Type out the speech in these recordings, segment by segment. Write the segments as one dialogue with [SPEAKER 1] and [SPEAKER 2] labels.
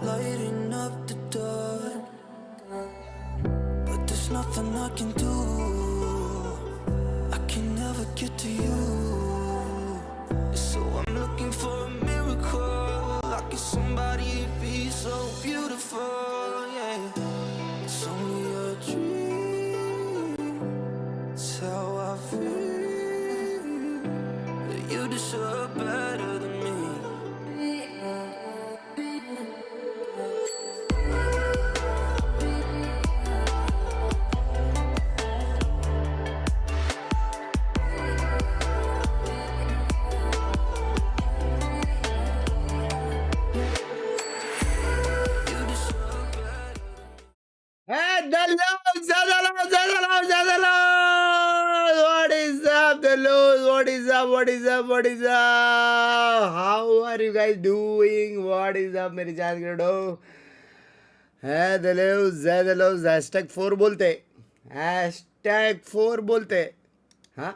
[SPEAKER 1] lighting up the dark, but there's nothing I can do. I can never get to you, so I'm looking for a miracle. Like it's somebody be so beautiful, yeah. It's only a dream, it's how I feel. You deserve better than me.
[SPEAKER 2] What is up, the Lows? What is up? What is up? What is up? How are you guys doing? What is up, मेरी जान करो? है the Lows, है the Lows. #4 बोलते, #4 बोलते, हाँ?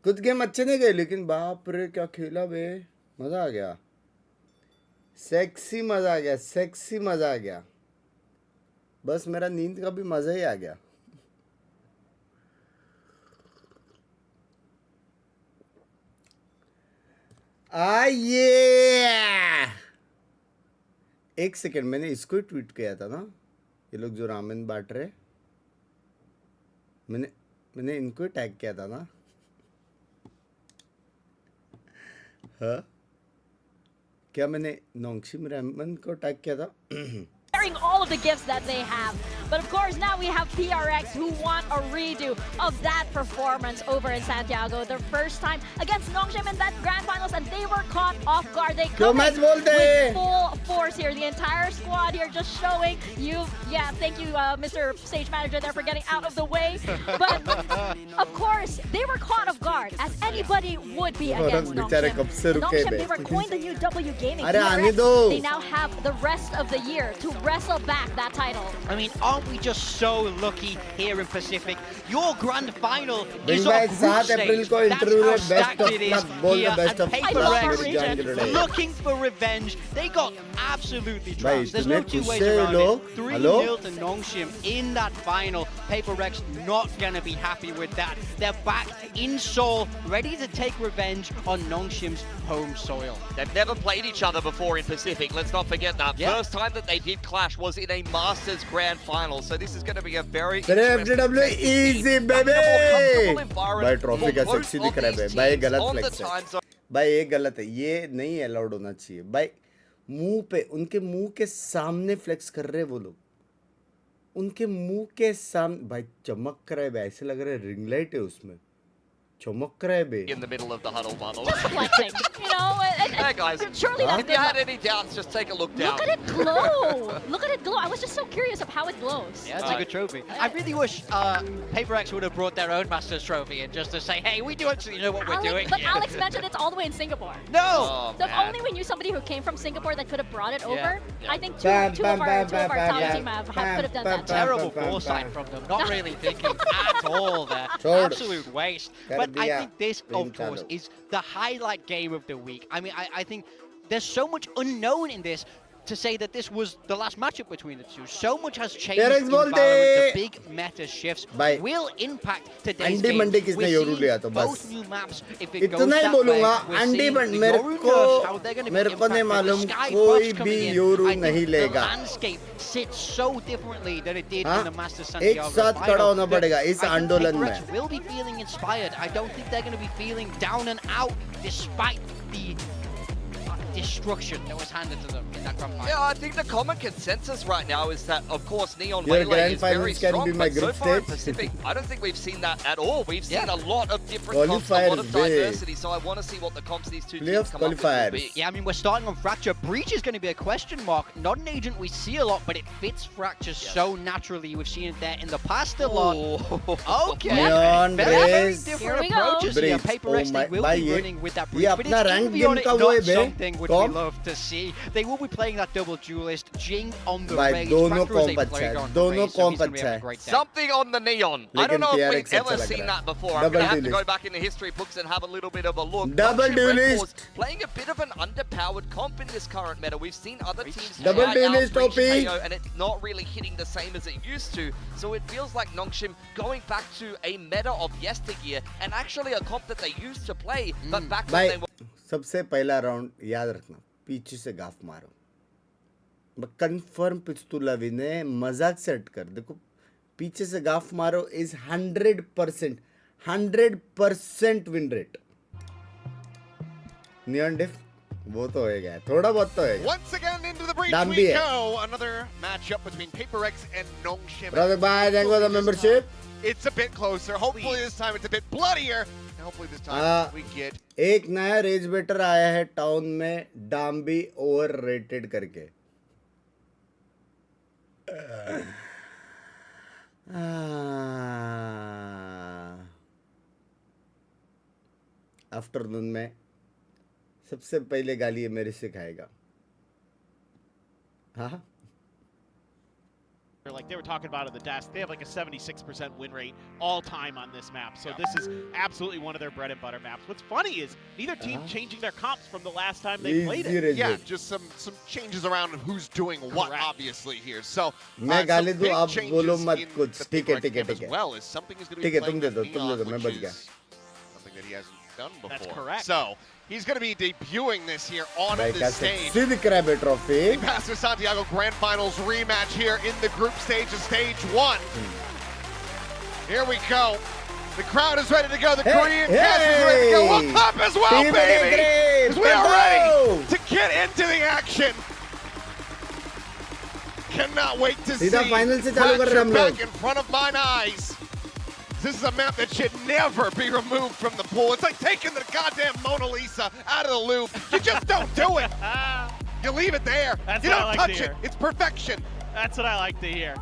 [SPEAKER 2] कुछ game अच्छे नहीं गए, लेकिन बाप रे क्या खेला बे, मजा आ गया, सेक्सी मजा आ गया, सेक्सी मजा आ गया. बस मेरा नींद का भी मजा ही आ गया. आइए, एक सेकेंड, मैंने इसको ही ट्वीट किया था ना, ये लोग जो रामेन बांट रहे, मैंने इनको ही टैग किया था ना. हाँ, क्या मैंने नोंगशिम रामेन को टैग किया था?
[SPEAKER 3] All of the gifts that they have, but of course now we have PRX who want a redo of that performance over in Santiago, their first time against Nongshim in that grand finals, and they were caught off guard. They come in with full force here, the entire squad here just showing you. Yeah, thank you Mr. Stage Manager there for getting out of the way, but of course they were caught off guard as anybody would be against Nongshim. Nongshim, they were coined the new W Gaming. PRX, they now have the rest of the year to wrestle back that title.
[SPEAKER 4] I mean, aren't we just so lucky here in Pacific? Your grand final is on group stage. That's how stacked it is here. And PRX looking for revenge. They got absolutely trounced. There's no two ways around it. 3-0 to Nongshim in that final. PRX not going to be happy with that. They're back in Seoul, ready to take revenge on Nongshim's home soil.
[SPEAKER 5] They've never played each other before in Pacific. Let's not forget that. Yeah. First time that they did clash was in a Masters Grand Final. So this is going to be a very
[SPEAKER 2] FTW easy baby. भाई trophy का sexy दिख रहा है भाई, गलत flex है भाई, ये गलत है, ये नहीं अलाउड होना चाहिए भाई. मुंह पे, उनके मुंह के सामने फ्लेक्स कर रहे वो लोग, उनके मुंह के सामने भाई चमक रहा है भाई, ऐसे लग रहा है रिंग लाइट है उसमें, चमक रहा है बे.
[SPEAKER 5] In the middle of the huddle bubble.
[SPEAKER 3] Just flexing, you know.
[SPEAKER 5] Hey guys,
[SPEAKER 3] surely that's
[SPEAKER 5] if you had any doubts, just take a look down.
[SPEAKER 3] Look at it glow. Look at it glow. I was just so curious of how it glows.
[SPEAKER 4] Yeah, it's a good trophy. I really wish PRX would have brought their own Masters trophy and just to say, hey, we do actually know what we're doing.
[SPEAKER 3] But Alex mentioned it's all the way in Singapore.
[SPEAKER 4] No!
[SPEAKER 3] So if only we knew somebody who came from Singapore that could have brought it over. I think two of our top team could have done that.
[SPEAKER 4] Terrible foresight from them. Not really thinking at all there. Absolute waste. But I think this, of course, is the highlight game of the week. I mean, I think there's so much unknown in this to say that this was the last matchup between the two. So much has changed in Valorant. The big meta shifts will impact today's game. We're seeing both new maps. If it goes that way, we're seeing the Yoru nerfs, how they're going to be impacted. The Sky buffs coming in. I think the landscape sits so differently than it did in the Master Santiago final. PRX will be feeling inspired. I don't think they're going to be feeling down and out despite the destruction that was handed to them in that grand final.
[SPEAKER 5] Yeah, I think the common consensus right now is that, of course, Neon Waylay is very strong, but so far in Pacific, I don't think we've seen that at all. We've seen a lot of different comps, a lot of diversity, so I want to see what the comps these two teams come up with will be.
[SPEAKER 4] Yeah, I mean, we're starting on Fracture. Breach is going to be a question mark. Not an agent we see a lot, but it fits Fracture so naturally. We've seen it there in the past a lot. Okay, very different approaches here. PRX, they will be running with that Breach, but it's going to be on it, not something with we love to see. They will be playing that double duelist. Jing on the
[SPEAKER 2] भाई
[SPEAKER 4] race.
[SPEAKER 2] दोनों
[SPEAKER 4] Fractor is
[SPEAKER 2] comp
[SPEAKER 4] a
[SPEAKER 2] अच्छा
[SPEAKER 4] player
[SPEAKER 2] है,
[SPEAKER 4] on the
[SPEAKER 2] दोनों
[SPEAKER 4] race, so
[SPEAKER 2] comp
[SPEAKER 4] he's gonna be
[SPEAKER 2] अच्छा
[SPEAKER 4] having a
[SPEAKER 2] है.
[SPEAKER 4] great day.
[SPEAKER 5] Something on the neon. I don't
[SPEAKER 2] लेकिन
[SPEAKER 5] know if
[SPEAKER 2] PRX
[SPEAKER 5] we've ever
[SPEAKER 2] अच्छा लग
[SPEAKER 5] seen
[SPEAKER 2] रहा
[SPEAKER 5] that
[SPEAKER 2] है.
[SPEAKER 5] before. I'm
[SPEAKER 2] Double
[SPEAKER 5] going to have to go
[SPEAKER 2] duelist.
[SPEAKER 5] back in the history books and have a little bit of a look.
[SPEAKER 2] Double
[SPEAKER 5] Nongshim Red
[SPEAKER 2] duelist.
[SPEAKER 5] Bulls playing a bit of an underpowered comp in this current meta. We've seen other teams
[SPEAKER 2] Double
[SPEAKER 5] try out
[SPEAKER 2] duelist,
[SPEAKER 5] Breach
[SPEAKER 2] OP.
[SPEAKER 5] KO, and it's not really hitting the same as it used to. So it feels like Nongshim going back to a meta of yesteryear and actually a comp that they used to play, but back when
[SPEAKER 2] भाई
[SPEAKER 5] they were...
[SPEAKER 2] सबसे पहला round याद रखना, पीछे से गाफ मारो. Confirm पिस्तूल विने मजाक सेट कर. देखो पीछे से गाफ मारो इज 100% विन रेट. नियॉन डिफ वो तो होएगा, थोड़ा बहुत तो होएगा.
[SPEAKER 6] Once again into the breach
[SPEAKER 2] Damn
[SPEAKER 6] we
[SPEAKER 2] it.
[SPEAKER 6] go. Another matchup between PRX and Nongshim.
[SPEAKER 2] Brother, bye. Thank you for the membership.
[SPEAKER 6] It's a bit closer. Hopefully this time it's a bit bloodier. And hopefully this time we get
[SPEAKER 2] एक नया raise better आया है town में, डाम्बी overrated करके. Afternoon में सबसे पहले गाली ये मेरे से खाएगा. हाँ
[SPEAKER 7] Like they were talking about at the desk, they have like a 76% win rate all time on this map. So this is absolutely one of their bread and butter maps. What's funny is neither team changing their comps from the last time they played it.
[SPEAKER 6] yeah, just some changes around who's doing what.
[SPEAKER 7] Correct.
[SPEAKER 6] Obviously here. So
[SPEAKER 2] मैं गाली दूं, आप बोलो मत कुछ. ठीक है ठीक है ठीक है.
[SPEAKER 6] well as something is going to
[SPEAKER 2] ठीक
[SPEAKER 6] be
[SPEAKER 2] है, तुम दे दो, मैं बच गया.
[SPEAKER 6] something that he hasn't done before.
[SPEAKER 7] That's correct.
[SPEAKER 6] So he's going to be debuting this here on
[SPEAKER 2] भाई क्या
[SPEAKER 6] this stage.
[SPEAKER 2] सेक्सी दिख रहा है बे trophy.
[SPEAKER 6] Pastor Santiago Grand Finals rematch here in the group stage of stage 1. Here we go. The crowd is ready to go. The Korean cast is ready to go. We'll clap as well,
[SPEAKER 2] Team
[SPEAKER 6] baby.
[SPEAKER 2] Great.
[SPEAKER 6] 'Cause we are ready to get into the action. Cannot wait to see
[SPEAKER 2] सीधा final से चालू कर रहे हैं हम लोग.
[SPEAKER 6] back in front of mine eyes. This is a map that should never be removed from the pool. It's like taking the goddamn Mona Lisa out of the loop. You just don't do it. You leave it there.
[SPEAKER 7] That's
[SPEAKER 6] You
[SPEAKER 7] what I
[SPEAKER 6] don't
[SPEAKER 7] like
[SPEAKER 6] touch
[SPEAKER 7] to
[SPEAKER 6] it.
[SPEAKER 7] hear.
[SPEAKER 6] It's perfection.
[SPEAKER 7] That's what I like to hear.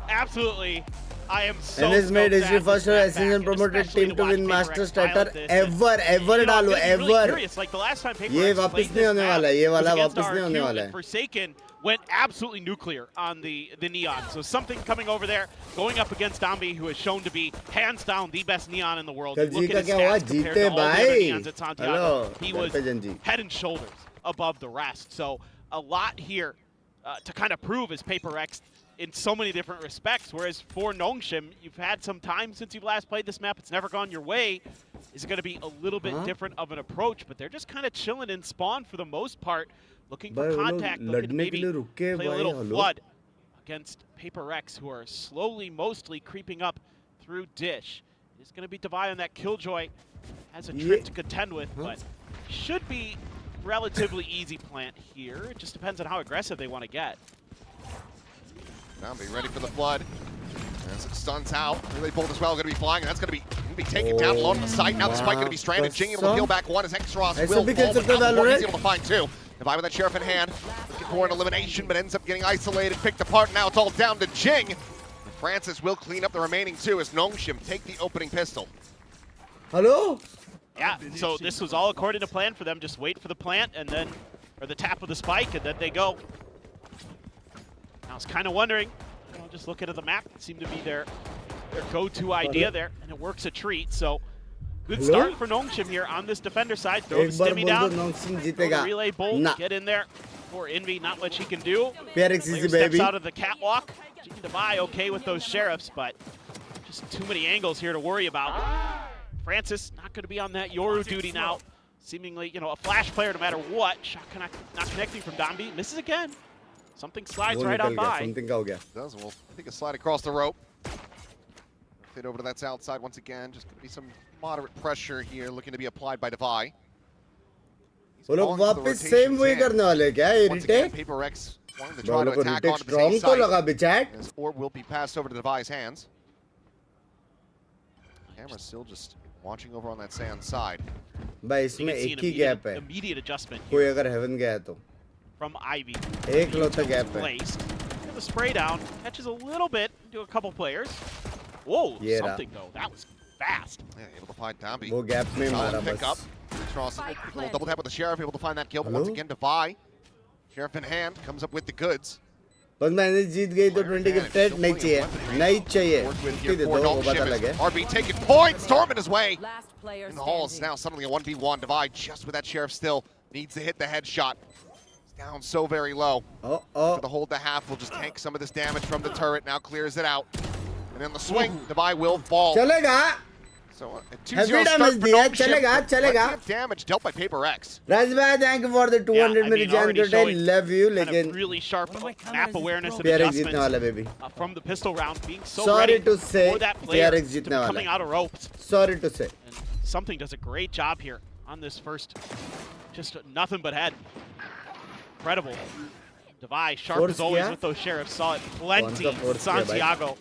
[SPEAKER 7] Absolutely. I am so
[SPEAKER 2] And has made
[SPEAKER 7] stoked to
[SPEAKER 2] history
[SPEAKER 7] have
[SPEAKER 2] first
[SPEAKER 7] this map
[SPEAKER 2] Asian
[SPEAKER 7] back, and
[SPEAKER 2] promoted
[SPEAKER 7] especially
[SPEAKER 2] team to
[SPEAKER 7] watch
[SPEAKER 2] win
[SPEAKER 7] PRX
[SPEAKER 2] Master
[SPEAKER 7] pilot
[SPEAKER 2] Starter
[SPEAKER 7] this.
[SPEAKER 2] ever
[SPEAKER 7] And, you know,
[SPEAKER 2] डालो
[SPEAKER 7] I'm getting really
[SPEAKER 2] ever.
[SPEAKER 7] curious. Like the last time PRX
[SPEAKER 2] ये
[SPEAKER 7] played
[SPEAKER 2] वापस
[SPEAKER 7] this
[SPEAKER 2] नहीं होने
[SPEAKER 7] map
[SPEAKER 2] वाला है, ये
[SPEAKER 7] was
[SPEAKER 2] वाला
[SPEAKER 7] against
[SPEAKER 2] वापस नहीं होने
[SPEAKER 7] RQ,
[SPEAKER 2] वाला
[SPEAKER 7] and
[SPEAKER 2] है.
[SPEAKER 7] Forsaken went absolutely nuclear on the Neon. So something coming over there, going up against Dambi, who is shown to be hands down the best Neon in the world.
[SPEAKER 2] कल
[SPEAKER 7] Look
[SPEAKER 2] ji
[SPEAKER 7] at
[SPEAKER 2] का
[SPEAKER 7] his
[SPEAKER 2] क्या हुआ?
[SPEAKER 7] stats compared
[SPEAKER 2] जीते
[SPEAKER 7] to all the other
[SPEAKER 2] भाई.
[SPEAKER 7] Neons at Santiago.
[SPEAKER 2] Hello
[SPEAKER 7] He was
[SPEAKER 2] धर्पेजन जी.
[SPEAKER 7] head and shoulders above the rest. So a lot here to kind of prove as PRX in so many different respects. Whereas for Nongshim, you've had some time since you've last played this map. It's never gone your way. Is it going to be a little bit different of an approach? But they're just kind of chilling in spawn for the most part, looking for
[SPEAKER 2] भाई वो लोग
[SPEAKER 7] contact, looking to
[SPEAKER 2] लड़ने के
[SPEAKER 7] maybe
[SPEAKER 2] लिए रुके
[SPEAKER 7] play a
[SPEAKER 2] भाई.
[SPEAKER 7] little
[SPEAKER 2] hello.
[SPEAKER 7] flood against PRX, who are slowly, mostly creeping up through Dish. It's going to be Divide on that Killjoy. Has a trip to contend with, but should be relatively easy plant here. It just depends on how aggressive they want to get.
[SPEAKER 6] Now be ready for the flood. As it stuns out. Really bold as well, going to be flying, and that's going to be taken down along the site. Now the spike going to be stranded. Jing able to peel back one as Extros will fall, but not before he's able to find two. Divide with that sheriff in hand, looking for an elimination, but ends up getting isolated, picked apart. Now it's all down to Jing. Francis will clean up the remaining two as Nongshim take the opening pistol.
[SPEAKER 2] Hello?
[SPEAKER 7] Yeah, so this was all according to plan for them. Just wait for the plant and then, or the tap of the spike, and then they go. I was kind of wondering, you know, just looking at the map, it seemed to be their go-to idea there, and it works a treat. So good start for Nongshim here on this defender side. Throw the stimmy down, throw the relay bolt, get in there. For Envy, not much he can do.
[SPEAKER 2] PRX easy,
[SPEAKER 7] Steps
[SPEAKER 2] baby.
[SPEAKER 7] out of the catwalk. Jing Divide okay with those sheriffs, but just too many angles here to worry about. Francis not going to be on that Yoru duty now. Seemingly, you know, a flash player no matter what. Shot not connecting from Dambi. Misses again. Something slides right on by.
[SPEAKER 2] Something का हो गया.
[SPEAKER 6] Does, well, I think a slide across the rope. Fit over to that south side once again. Just going to be some moderate pressure here looking to be applied by Divide.
[SPEAKER 2] वो लोग वापस same वही करने वाले क्या? Irritate?
[SPEAKER 6] PRX wanting to
[SPEAKER 2] वो
[SPEAKER 6] try to
[SPEAKER 2] लोग को
[SPEAKER 6] attack
[SPEAKER 2] retake
[SPEAKER 6] onto the
[SPEAKER 2] strong
[SPEAKER 6] same
[SPEAKER 2] तो लगा
[SPEAKER 6] site.
[SPEAKER 2] बिचैट.
[SPEAKER 6] As orb will be passed over to Divide's hands. Camera's still just watching over on that sand side.
[SPEAKER 2] भाई इसमें एक ही gap है.
[SPEAKER 7] Immediate adjustment
[SPEAKER 2] कोई अगर हेवन गया तो.
[SPEAKER 7] from Ivy.
[SPEAKER 2] एक लौता गैप है.
[SPEAKER 7] Placed. The spray down catches a little bit to a couple players. Whoa,
[SPEAKER 2] Yeah.
[SPEAKER 7] something though. That was fast.
[SPEAKER 6] Yeah, able to find Dambi.
[SPEAKER 2] वो gap में मारा
[SPEAKER 6] Solid
[SPEAKER 2] बस.
[SPEAKER 6] pickup. Xros, a little double tap with the Sheriff, able to find that kill, but once again, Devi. Sheriff in hand, comes up with the goods.
[SPEAKER 2] बस मैंने जीत गई तो 20 gifted नहीं चाहिए मुक्ति दे दो वो पता लगे
[SPEAKER 6] RB taking points, storming his way in the halls. Now suddenly a 1v1. Devi just with that Sheriff still needs to hit the headshot. It's down so very low. For the hold the half will just tank some of this damage from the turret. Now clears it out, and then the swing, Devi will fall.
[SPEAKER 2] चलेगा
[SPEAKER 6] So a 2-0 start for Nongshim. Plenty of damage dealt by PRX.
[SPEAKER 2] Rajbhai, thank you for the 200 minute jam. Love you, लेकिन
[SPEAKER 7] really sharp map awareness and
[SPEAKER 2] PRX जीतने वाला baby.
[SPEAKER 7] From the pistol round, being so
[SPEAKER 2] Sorry
[SPEAKER 7] ready
[SPEAKER 2] to say,
[SPEAKER 7] for that player
[SPEAKER 2] PRX
[SPEAKER 7] to
[SPEAKER 2] जीतने
[SPEAKER 7] be
[SPEAKER 2] वाला.
[SPEAKER 7] coming out of ropes.
[SPEAKER 2] Sorry to say.
[SPEAKER 7] And something does a great job here on this first, just nothing but head. Incredible. Devi, sharp
[SPEAKER 2] Force
[SPEAKER 7] as always
[SPEAKER 2] kiya?
[SPEAKER 7] with those Sheriffs. Saw it plenty.
[SPEAKER 2] force kiya,
[SPEAKER 7] Santiago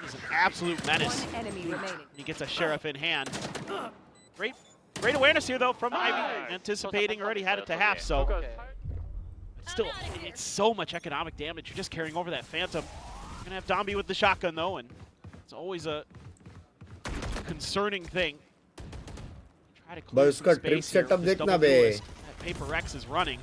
[SPEAKER 7] is an absolute menace.
[SPEAKER 8] Enemy remaining.
[SPEAKER 7] He gets a Sheriff in hand. Great awareness here though from Ivy, anticipating, already had it to half, so still, it's so much economic damage. You're just carrying over that Phantom. You're gonna have Dombi with the shotgun though, and it's always a concerning thing. Try to clear some space here with this double duelist. That PRX is running.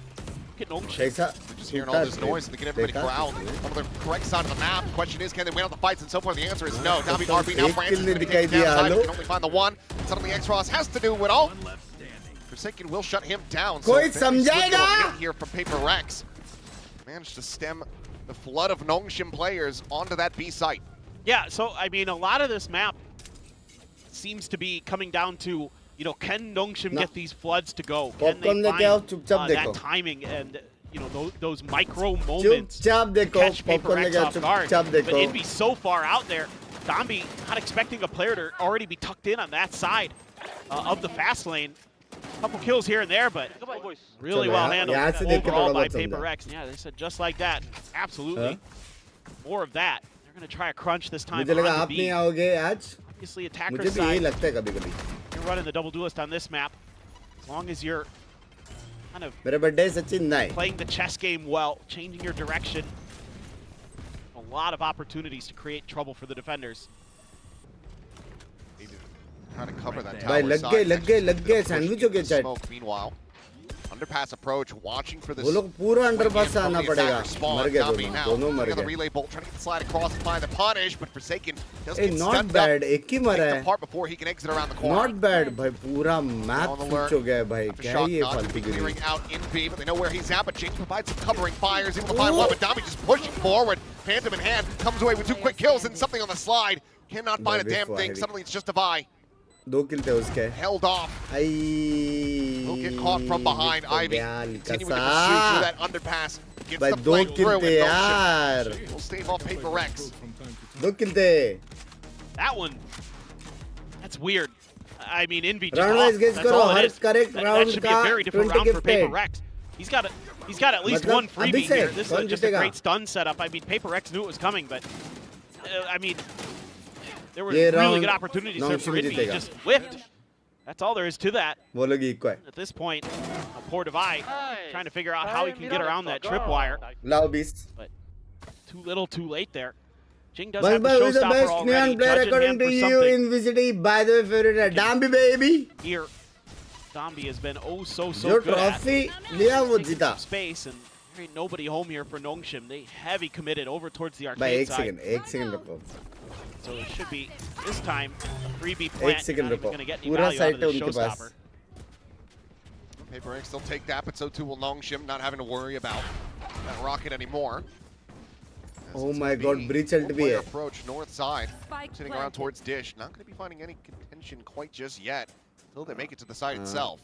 [SPEAKER 7] Look at Nongshim.
[SPEAKER 6] Just hearing all this noise and to get everybody corralled on the correct side of the map. The question is, can they win out the fights and so forth? The answer is no. Dombi, RB, now Francis is going to take the downside. He can only find the one. Suddenly Xros has to do it all. Forsaken will shut him down. So
[SPEAKER 2] कोई समझेगा?
[SPEAKER 6] here from PRX. Managed to stem the flood of Nongshim players onto that B site.
[SPEAKER 7] Yeah, so I mean, a lot of this map seems to be coming down to, you know, can Nongshim get these floods to go? Can they find that timing and, you know, those micro moments to catch PRX off guard? But it'd be so far out there. Dombi not expecting a player to already be tucked in on that side of the fast lane. Couple kills here and there, but really well handled overall by PRX. Yeah, they said just like that. Absolutely. More of that. They're going to try a crunch this time. Obviously, attacker side. You're running the double duelist on this map. As long as you're kind of playing the chess game well, changing your direction. A lot of opportunities to create trouble for the defenders.
[SPEAKER 6] Trying to cover that tower side.
[SPEAKER 2] लग गए sandwich हो गए chat
[SPEAKER 6] Meanwhile, underpass approach, watching for this.
[SPEAKER 2] वो लोग पूरा underpass से आना पड़ेगा मर गए दोनों मर
[SPEAKER 6] The
[SPEAKER 2] गए
[SPEAKER 6] relay bolt trying to get the slide across and find the punish, but Forsaken does
[SPEAKER 2] Hey,
[SPEAKER 6] get
[SPEAKER 2] not
[SPEAKER 6] stunned
[SPEAKER 2] bad.
[SPEAKER 6] up.
[SPEAKER 2] एक ही मरा है.
[SPEAKER 6] Apart before he can exit around the corner.
[SPEAKER 2] Not bad भाई पूरा map switch हो गया है भाई क्या ये फालतू गिरी
[SPEAKER 6] clearing out in B, but they know where he's at. But James provides some covering fires, able to find one, but Dombi just pushing forward. Phantom in hand, comes away with 2 quick kills and something on the slide. Cannot find a damn thing. Suddenly it's just Devi.
[SPEAKER 2] 2 kill थे उसके.
[SPEAKER 6] Held off. Will get caught from behind. Ivy continuing to pursue through that underpass. Gets the flank through with Nongshim. Will stave off PRX.
[SPEAKER 2] 2 kill थे.
[SPEAKER 7] That one, that's weird. I mean, Envy just
[SPEAKER 2] Round
[SPEAKER 7] off.
[SPEAKER 2] wise guess
[SPEAKER 7] That's
[SPEAKER 2] करो
[SPEAKER 7] all it
[SPEAKER 2] her
[SPEAKER 7] is.
[SPEAKER 2] correct
[SPEAKER 7] That
[SPEAKER 2] round
[SPEAKER 7] should be
[SPEAKER 2] का
[SPEAKER 7] a very different
[SPEAKER 2] 20
[SPEAKER 7] round for
[SPEAKER 2] gifted.
[SPEAKER 7] PRX. He's got at least
[SPEAKER 2] मतलब
[SPEAKER 7] one freebie
[SPEAKER 2] अभी से
[SPEAKER 7] here. This
[SPEAKER 2] कौन
[SPEAKER 7] is just a
[SPEAKER 2] जीतेगा?
[SPEAKER 7] great stun setup. I mean, PRX knew it was coming, but I mean, there were
[SPEAKER 2] ये
[SPEAKER 7] really
[SPEAKER 2] round
[SPEAKER 7] good opportunities there for
[SPEAKER 2] Nongshim
[SPEAKER 7] Envy. He
[SPEAKER 2] जीतेगा.
[SPEAKER 7] just whiffed. That's all there is to that.
[SPEAKER 2] वो लोग इक्को है.
[SPEAKER 7] At this point, poor Devi trying to figure out how he can get around that tripwire.
[SPEAKER 2] लाओ beast.
[SPEAKER 7] But too little, too late there. Jing does
[SPEAKER 2] Bye
[SPEAKER 7] have the
[SPEAKER 2] bye. Who's the
[SPEAKER 7] showstopper
[SPEAKER 2] best
[SPEAKER 7] already.
[SPEAKER 2] neon player
[SPEAKER 7] Judge in
[SPEAKER 2] according
[SPEAKER 7] hand
[SPEAKER 2] to
[SPEAKER 7] for
[SPEAKER 2] you
[SPEAKER 7] something.
[SPEAKER 2] in VCT? By the way, favorite है Dambi baby.
[SPEAKER 7] Here, Dombi has been so
[SPEAKER 2] जो
[SPEAKER 7] good at
[SPEAKER 2] trophy लिया वो
[SPEAKER 7] taking
[SPEAKER 2] जीता.
[SPEAKER 7] some space, and there ain't nobody home here for Nongshim. They heavy committed over towards the
[SPEAKER 2] भाई
[SPEAKER 7] arcade
[SPEAKER 2] एक
[SPEAKER 7] side.
[SPEAKER 2] Second रुको.
[SPEAKER 7] So it should be this time a freebie plant.
[SPEAKER 2] एक second
[SPEAKER 7] Not even
[SPEAKER 2] रुको.
[SPEAKER 7] going to get any
[SPEAKER 2] पूरा
[SPEAKER 7] value out
[SPEAKER 2] site
[SPEAKER 7] of
[SPEAKER 2] है
[SPEAKER 7] this
[SPEAKER 2] उनके पास.
[SPEAKER 7] showstopper.
[SPEAKER 6] PRX still take that, but so too will Nongshim, not having to worry about that rocket anymore.
[SPEAKER 2] Oh my god, breach ult भी है.
[SPEAKER 6] Approach north side,
[SPEAKER 8] Spike
[SPEAKER 6] sitting around
[SPEAKER 8] planted.
[SPEAKER 6] towards Dish. Not going to be finding any contention quite just yet until they make it to the site itself.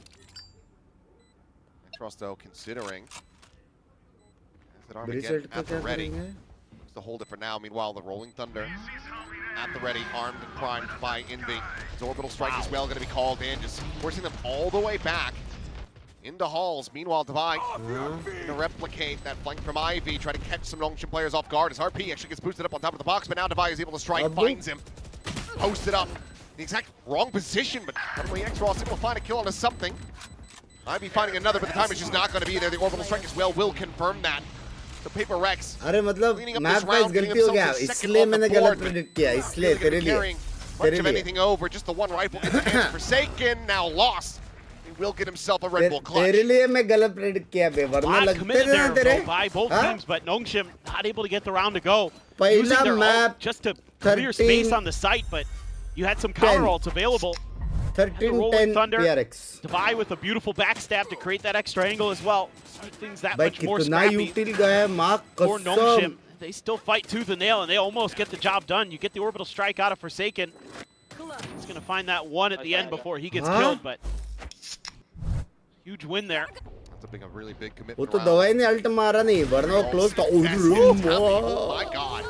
[SPEAKER 6] Trust though, considering that
[SPEAKER 2] Breach
[SPEAKER 6] Armageddon
[SPEAKER 2] ult
[SPEAKER 6] at the
[SPEAKER 2] क्या
[SPEAKER 6] ready.
[SPEAKER 2] करेंगे?
[SPEAKER 6] To hold it for now. Meanwhile, the Rolling Thunder at the ready, armed and primed by Envy. His orbital strike as well going to be called in, just forcing them all the way back into halls. Meanwhile, Devi to replicate that flank from Ivy, try to catch some Nongshim players off guard. His RP actually gets boosted up on top of the box, but now Devi is able to strike, finds him, posted up. The exact wrong position, but suddenly Xros able to find a kill onto something. Ivy finding another, but the time is just not going to be there. The orbital strike as well will confirm that. So PRX
[SPEAKER 2] अरे मतलब
[SPEAKER 6] cleaning up
[SPEAKER 2] map
[SPEAKER 6] this
[SPEAKER 2] wise
[SPEAKER 6] round, getting
[SPEAKER 2] गलती हो गया
[SPEAKER 6] themselves a second
[SPEAKER 2] इसलिए
[SPEAKER 6] on the
[SPEAKER 2] मैंने
[SPEAKER 6] board,
[SPEAKER 2] गलत
[SPEAKER 6] but
[SPEAKER 2] predict किया इसलिए
[SPEAKER 6] really
[SPEAKER 2] तेरे लिए
[SPEAKER 6] carrying much of anything over. Just the one rifle in the hand. Forsaken now lost. he will get himself a Red Bull clutch.
[SPEAKER 2] तेरे लिए मैं गलत प्रेडिक्ट किया बे वरना लगते थे ना तेरे
[SPEAKER 7] by both teams, but Nongshim not able to get the round to go.
[SPEAKER 2] पहला
[SPEAKER 7] Using their
[SPEAKER 2] map
[SPEAKER 7] ult just to clear space on the site, but you had some counter ults available.
[SPEAKER 2] 13-10 PRX.
[SPEAKER 7] Divide with a beautiful backstab to create that extra angle as well. Make things that
[SPEAKER 2] भाई
[SPEAKER 7] much more
[SPEAKER 2] कितना
[SPEAKER 7] scrappy
[SPEAKER 2] util गया माँ
[SPEAKER 7] for
[SPEAKER 2] कसम.
[SPEAKER 7] Nongshim. They still fight tooth and nail, and they almost get the job done. You get the orbital strike out of Forsaken. He's going to find that one at the end before he gets killed, but huge win there.
[SPEAKER 6] That's a really big commitment.
[SPEAKER 2] वो तो दवाई ने alt मारा नहीं वरना वो close था.
[SPEAKER 6] Oh my god.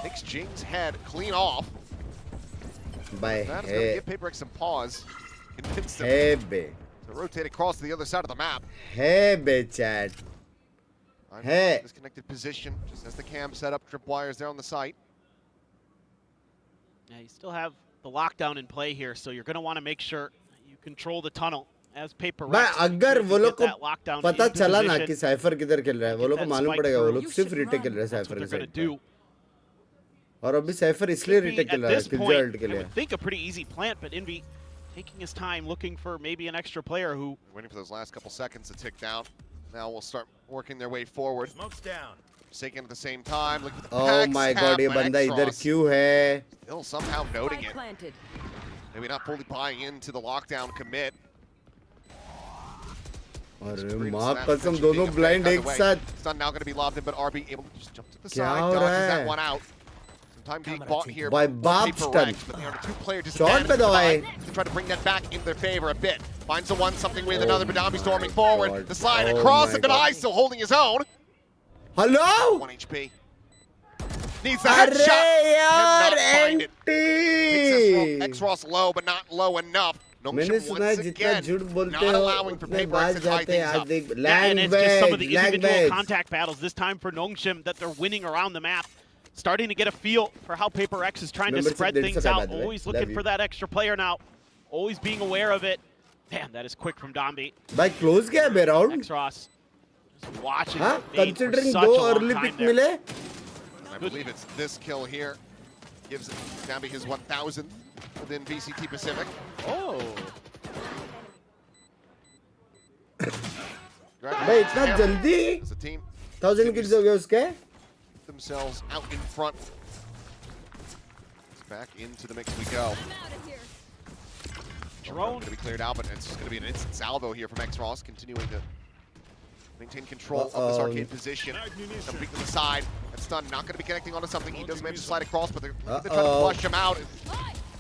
[SPEAKER 6] Takes Jing's head clean off.
[SPEAKER 2] भाई
[SPEAKER 6] That is going to give PRX some pause. Convince them
[SPEAKER 2] है बे
[SPEAKER 6] to rotate across to the other side of the map.
[SPEAKER 2] है बे chat. Hey.
[SPEAKER 6] Disconnected position, just as the cam set up, tripwires there on the site.
[SPEAKER 7] Yeah, you still have the lockdown in play here, so you're going to want to make sure you control the tunnel as PRX.
[SPEAKER 2] भाई अगर वो लोग को पता चला ना कि cipher किधर खेल रहा है वो लोग को मालूम पड़ेगा वो लोग सिर्फ रीटेक खेल रहे हैं साइफर के साथ. और अभी साइफर इसलिए रीटेक खेल रहा है किल्जल्ट के लिए.
[SPEAKER 7] I would think a pretty easy plant, but Envy taking his time looking for maybe an extra player who
[SPEAKER 6] waiting for those last couple seconds to tick down. Now we'll start working their way forward.
[SPEAKER 8] Smoke's down.
[SPEAKER 6] Forsaken at the same time. Look at the
[SPEAKER 2] Oh my god, ये बंदा इधर क्यों है?
[SPEAKER 6] Still somehow noting it. Maybe not fully buying into the lockdown commit.
[SPEAKER 2] अरे माँ कसम दोनों blind एक साथ.
[SPEAKER 6] Stun now going to be lobbed in, but RB able to just jump to the
[SPEAKER 2] क्या
[SPEAKER 6] side.
[SPEAKER 2] हो रहा
[SPEAKER 6] Dodges that
[SPEAKER 2] है?
[SPEAKER 6] one out. Some time being bought here
[SPEAKER 2] By
[SPEAKER 6] by
[SPEAKER 2] Bob stun.
[SPEAKER 6] PRX, but they are a two-player
[SPEAKER 2] Shot पे दवाई.
[SPEAKER 6] to try to bring that back in their favor a bit. Finds the one, something with another, Badami storming forward.
[SPEAKER 2] God.
[SPEAKER 6] The slide
[SPEAKER 2] Oh
[SPEAKER 6] across,
[SPEAKER 2] my
[SPEAKER 6] and Badai still holding his own.
[SPEAKER 2] Hello?
[SPEAKER 6] 1 HP. Needs the headshot.
[SPEAKER 2] अरे यार
[SPEAKER 6] Cannot find it.
[SPEAKER 2] Anti.
[SPEAKER 6] X-Ross low, but not low enough.
[SPEAKER 2] मैंने
[SPEAKER 6] Nongshim
[SPEAKER 2] सुना है
[SPEAKER 6] once
[SPEAKER 2] जितना
[SPEAKER 6] again
[SPEAKER 2] झूठ बोलते
[SPEAKER 6] not
[SPEAKER 2] हो
[SPEAKER 6] allowing for
[SPEAKER 2] उतने
[SPEAKER 6] PRX
[SPEAKER 2] बात
[SPEAKER 6] to tie
[SPEAKER 2] जाते हैं.
[SPEAKER 6] things
[SPEAKER 2] आज
[SPEAKER 6] up.
[SPEAKER 2] देख
[SPEAKER 7] yeah, and it's just some of the individual
[SPEAKER 2] language.
[SPEAKER 7] contact battles this time for Nongshim that they're winning around the map. Starting to get a feel for how PRX is trying to
[SPEAKER 2] Membership
[SPEAKER 7] spread
[SPEAKER 2] did
[SPEAKER 7] things
[SPEAKER 2] so bad,
[SPEAKER 7] out.
[SPEAKER 2] by the way.
[SPEAKER 7] Always
[SPEAKER 2] Love
[SPEAKER 7] looking
[SPEAKER 2] you.
[SPEAKER 7] for that extra player now. Always being aware of it. Damn, that is quick from Dombi.
[SPEAKER 2] भाई close क्या है बे round?
[SPEAKER 7] X-Ross just watching
[SPEAKER 2] हाँ
[SPEAKER 7] it fade for
[SPEAKER 2] considering
[SPEAKER 7] such
[SPEAKER 2] दो
[SPEAKER 7] a long
[SPEAKER 2] early
[SPEAKER 7] time
[SPEAKER 2] pick
[SPEAKER 7] there.
[SPEAKER 2] मिले.
[SPEAKER 6] I believe it's this kill here. Gives Dambi his 1,000th within VCT Pacific.
[SPEAKER 7] Oh.
[SPEAKER 2] भाई इतना जल्दी
[SPEAKER 6] As a team
[SPEAKER 2] 1000 kills हो गए उसके.
[SPEAKER 6] themselves out in front. Back into the mix we go.
[SPEAKER 7] Drone.
[SPEAKER 6] Going to be cleared out, but it's just going to be an instant salvo here from X-Ross, continuing to maintain control of this arcade position. Some peek to the side. And Stun not going to be connecting onto something. He does manage to slide across, but they're trying to flush him out.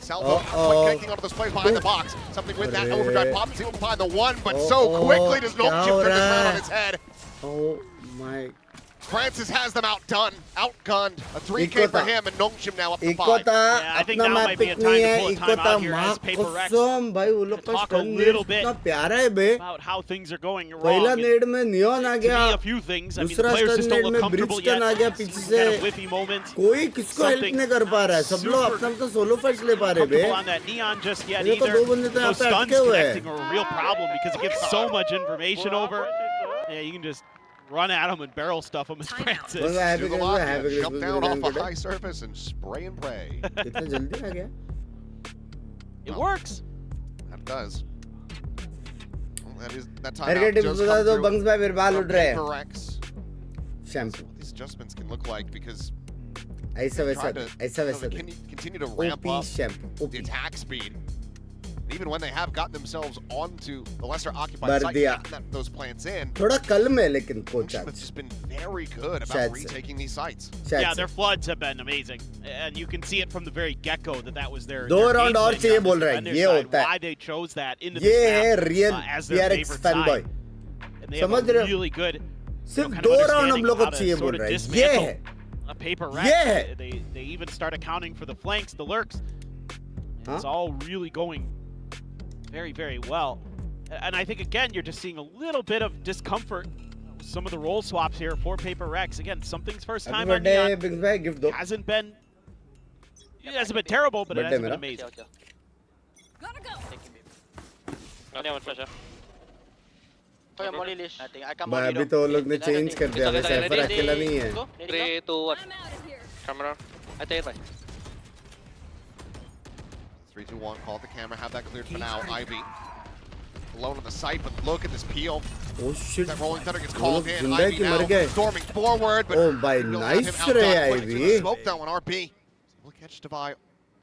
[SPEAKER 6] Salvo not quite connecting onto those players behind the box. Something with that overdrive pop. He's able to find the one, but so quickly does Nongshim turn this round on his head.
[SPEAKER 2] Oh my.
[SPEAKER 6] Francis has them outdone, outgunned. A 3K for him, and Nongshim now up to 5.
[SPEAKER 2] इकोता
[SPEAKER 7] Yeah, I think
[SPEAKER 2] अपना
[SPEAKER 7] now
[SPEAKER 2] map
[SPEAKER 7] might be a
[SPEAKER 2] pick
[SPEAKER 7] time
[SPEAKER 2] नहीं
[SPEAKER 7] to
[SPEAKER 2] है.
[SPEAKER 7] pull a
[SPEAKER 2] इकोता
[SPEAKER 7] timeout here
[SPEAKER 2] माँ
[SPEAKER 7] as PRX
[SPEAKER 2] कसम भाई वो लोग का
[SPEAKER 7] talk a
[SPEAKER 2] stun
[SPEAKER 7] little
[SPEAKER 2] Ned
[SPEAKER 7] bit
[SPEAKER 2] इतना प्यारा है बे.
[SPEAKER 7] about how things are going wrong.
[SPEAKER 2] पहला
[SPEAKER 7] And
[SPEAKER 2] नेड में नियॉन आ
[SPEAKER 7] to me,
[SPEAKER 2] गया.
[SPEAKER 7] a few things. I mean, the
[SPEAKER 2] दूसरा
[SPEAKER 7] players
[SPEAKER 2] stun
[SPEAKER 7] just don't
[SPEAKER 2] नेड
[SPEAKER 7] look
[SPEAKER 2] में
[SPEAKER 7] comfortable
[SPEAKER 2] ब्रिज स्टन आ
[SPEAKER 7] yet.
[SPEAKER 2] गया पीछे
[SPEAKER 7] Some
[SPEAKER 2] से.
[SPEAKER 7] kind of whiffy moment.
[SPEAKER 2] कोई किसको हेल्प
[SPEAKER 7] Something
[SPEAKER 2] नहीं कर पा रहा है. सब लोग
[SPEAKER 7] super
[SPEAKER 2] अपना तो सोलो फाइट्स ले पा रहे बे.
[SPEAKER 7] Comfortable on that neon just yet
[SPEAKER 2] ये तो
[SPEAKER 7] either.
[SPEAKER 2] दो बंदे तो यहाँ
[SPEAKER 7] Those
[SPEAKER 2] पे
[SPEAKER 7] stuns
[SPEAKER 2] अटके हुए हैं.
[SPEAKER 7] connecting are a real problem because it gives so much information over. Yeah, you can just run at them and barrel stuff them as Francis.
[SPEAKER 2] बस हैप्पी
[SPEAKER 6] Do the
[SPEAKER 2] कर
[SPEAKER 6] lock,
[SPEAKER 2] happy
[SPEAKER 6] jump down off a high surface and spray and pray.
[SPEAKER 2] इतना जल्दी आ गया.
[SPEAKER 7] It works.
[SPEAKER 6] That does. Well, that is that time
[SPEAKER 2] हर के
[SPEAKER 6] out
[SPEAKER 2] tips
[SPEAKER 6] does
[SPEAKER 2] बता
[SPEAKER 6] come
[SPEAKER 2] दो
[SPEAKER 6] through
[SPEAKER 2] bunks भाई फिर बाल
[SPEAKER 6] from
[SPEAKER 2] उठ रहे हैं.
[SPEAKER 6] PRX.
[SPEAKER 2] Shampoo.
[SPEAKER 6] What these adjustments can look like because
[SPEAKER 2] ऐसा वैसा
[SPEAKER 6] trying to
[SPEAKER 2] ऐसा वैसा.
[SPEAKER 6] continue to ramp
[SPEAKER 2] OP
[SPEAKER 6] up
[SPEAKER 2] shampoo.
[SPEAKER 6] the
[SPEAKER 2] OP.
[SPEAKER 6] attack speed. Even when they have gotten themselves onto the lesser occupied
[SPEAKER 2] भर
[SPEAKER 6] site,
[SPEAKER 2] दिया.
[SPEAKER 6] gotten those plants in,
[SPEAKER 2] थोड़ा कल में लेकिन coach
[SPEAKER 6] Nongshim has just been very good
[SPEAKER 2] शायद
[SPEAKER 6] about
[SPEAKER 2] से.
[SPEAKER 6] retaking these sites.
[SPEAKER 7] Yeah, their floods have been amazing, and you can see it from the very get-go that was their.
[SPEAKER 2] दो
[SPEAKER 7] their
[SPEAKER 2] round
[SPEAKER 7] game
[SPEAKER 2] और
[SPEAKER 7] plan
[SPEAKER 2] चाहिए
[SPEAKER 7] on
[SPEAKER 2] बोल
[SPEAKER 7] this
[SPEAKER 2] रहा है.
[SPEAKER 7] defender
[SPEAKER 2] ये
[SPEAKER 7] side,
[SPEAKER 2] होता है.
[SPEAKER 7] Why they chose that into
[SPEAKER 2] ये
[SPEAKER 7] this
[SPEAKER 2] है
[SPEAKER 7] map,
[SPEAKER 2] real
[SPEAKER 7] as their
[SPEAKER 2] PRX
[SPEAKER 7] favorite
[SPEAKER 2] fanboy.
[SPEAKER 7] side. And they have
[SPEAKER 2] समझ
[SPEAKER 7] a
[SPEAKER 2] रहे हो?
[SPEAKER 7] really good.
[SPEAKER 2] सिर्फ
[SPEAKER 7] kind of
[SPEAKER 2] दो राउंड हम
[SPEAKER 7] understanding
[SPEAKER 2] लोग को
[SPEAKER 7] how to
[SPEAKER 2] चाहिए
[SPEAKER 7] sort
[SPEAKER 2] बोल
[SPEAKER 7] of
[SPEAKER 2] रहा है. ये
[SPEAKER 7] dismantle
[SPEAKER 2] है.
[SPEAKER 7] a PRX.
[SPEAKER 2] Yeah.
[SPEAKER 7] They even start accounting for the flanks, the lurks.
[SPEAKER 2] Huh?
[SPEAKER 7] It's all really going very, very well. And I think, again, you're just seeing a little bit of discomfort with some of the role swaps here for PRX. Again, something's first
[SPEAKER 2] Happy
[SPEAKER 7] time on
[SPEAKER 2] birthday
[SPEAKER 7] Neon.
[SPEAKER 2] Binks भाई gift दो.
[SPEAKER 7] Hasn't been terrible, but it
[SPEAKER 2] Birthday
[SPEAKER 7] hasn't been
[SPEAKER 2] मेरा.
[SPEAKER 7] amazing.
[SPEAKER 2] भाई अभी तो वो लोग ने change कर दिया. वैसे सैफर अकेला नहीं है.
[SPEAKER 9] 3, 2, 1. Camera. I take it.
[SPEAKER 6] 3, 2, 1, call the camera, have that cleared for now. Ivy alone on the site, but look at this peel.
[SPEAKER 2] Oh shit.
[SPEAKER 6] That Rolling Thunder gets called in.
[SPEAKER 2] Zinda
[SPEAKER 6] Ivy
[SPEAKER 2] ki mar
[SPEAKER 6] now
[SPEAKER 2] gaye.
[SPEAKER 6] storming forward, but
[SPEAKER 2] Oh, by
[SPEAKER 6] we'll have him
[SPEAKER 2] nice
[SPEAKER 6] outdone,
[SPEAKER 2] ray,
[SPEAKER 6] putting it to
[SPEAKER 2] Ivy.
[SPEAKER 6] the smoke that one. RB will catch Devi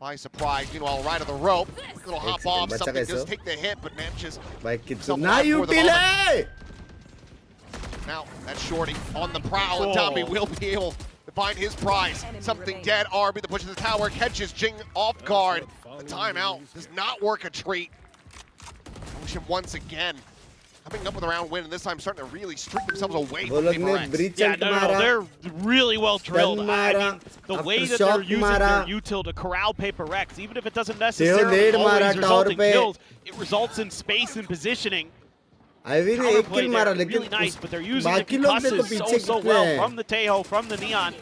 [SPEAKER 6] by surprise. Meanwhile, right of the rope. Quick little hop off.
[SPEAKER 2] Bacha
[SPEAKER 6] Something
[SPEAKER 2] kaise
[SPEAKER 6] does
[SPEAKER 2] ho?
[SPEAKER 6] take the hit, but manages.
[SPEAKER 2] By
[SPEAKER 6] himself
[SPEAKER 2] kitna
[SPEAKER 6] off
[SPEAKER 2] you
[SPEAKER 6] for the moment.
[SPEAKER 2] pile?
[SPEAKER 6] Now, that's Shorty on the prowl, and Tommy will be able to find his prize. Something dead. RB that pushes the tower, catches Jing off guard. The timeout does not work a treat. Ocean once again coming up with a round win, and this time starting to really streak themselves away from PRX.
[SPEAKER 7] Yeah, no, they're really well drilled. I mean, the way that they're using their util to corral PRX, even if it doesn't necessarily always result in kills, it results in space and positioning.
[SPEAKER 2] Ivy ने एक kill मारा, लेकिन
[SPEAKER 7] really nice, but they're using the
[SPEAKER 2] बाकी लोग से तो
[SPEAKER 7] concusses
[SPEAKER 2] पीछे
[SPEAKER 7] so
[SPEAKER 2] कितने
[SPEAKER 7] well
[SPEAKER 2] हैं?
[SPEAKER 7] from the Tejo, from the Neon.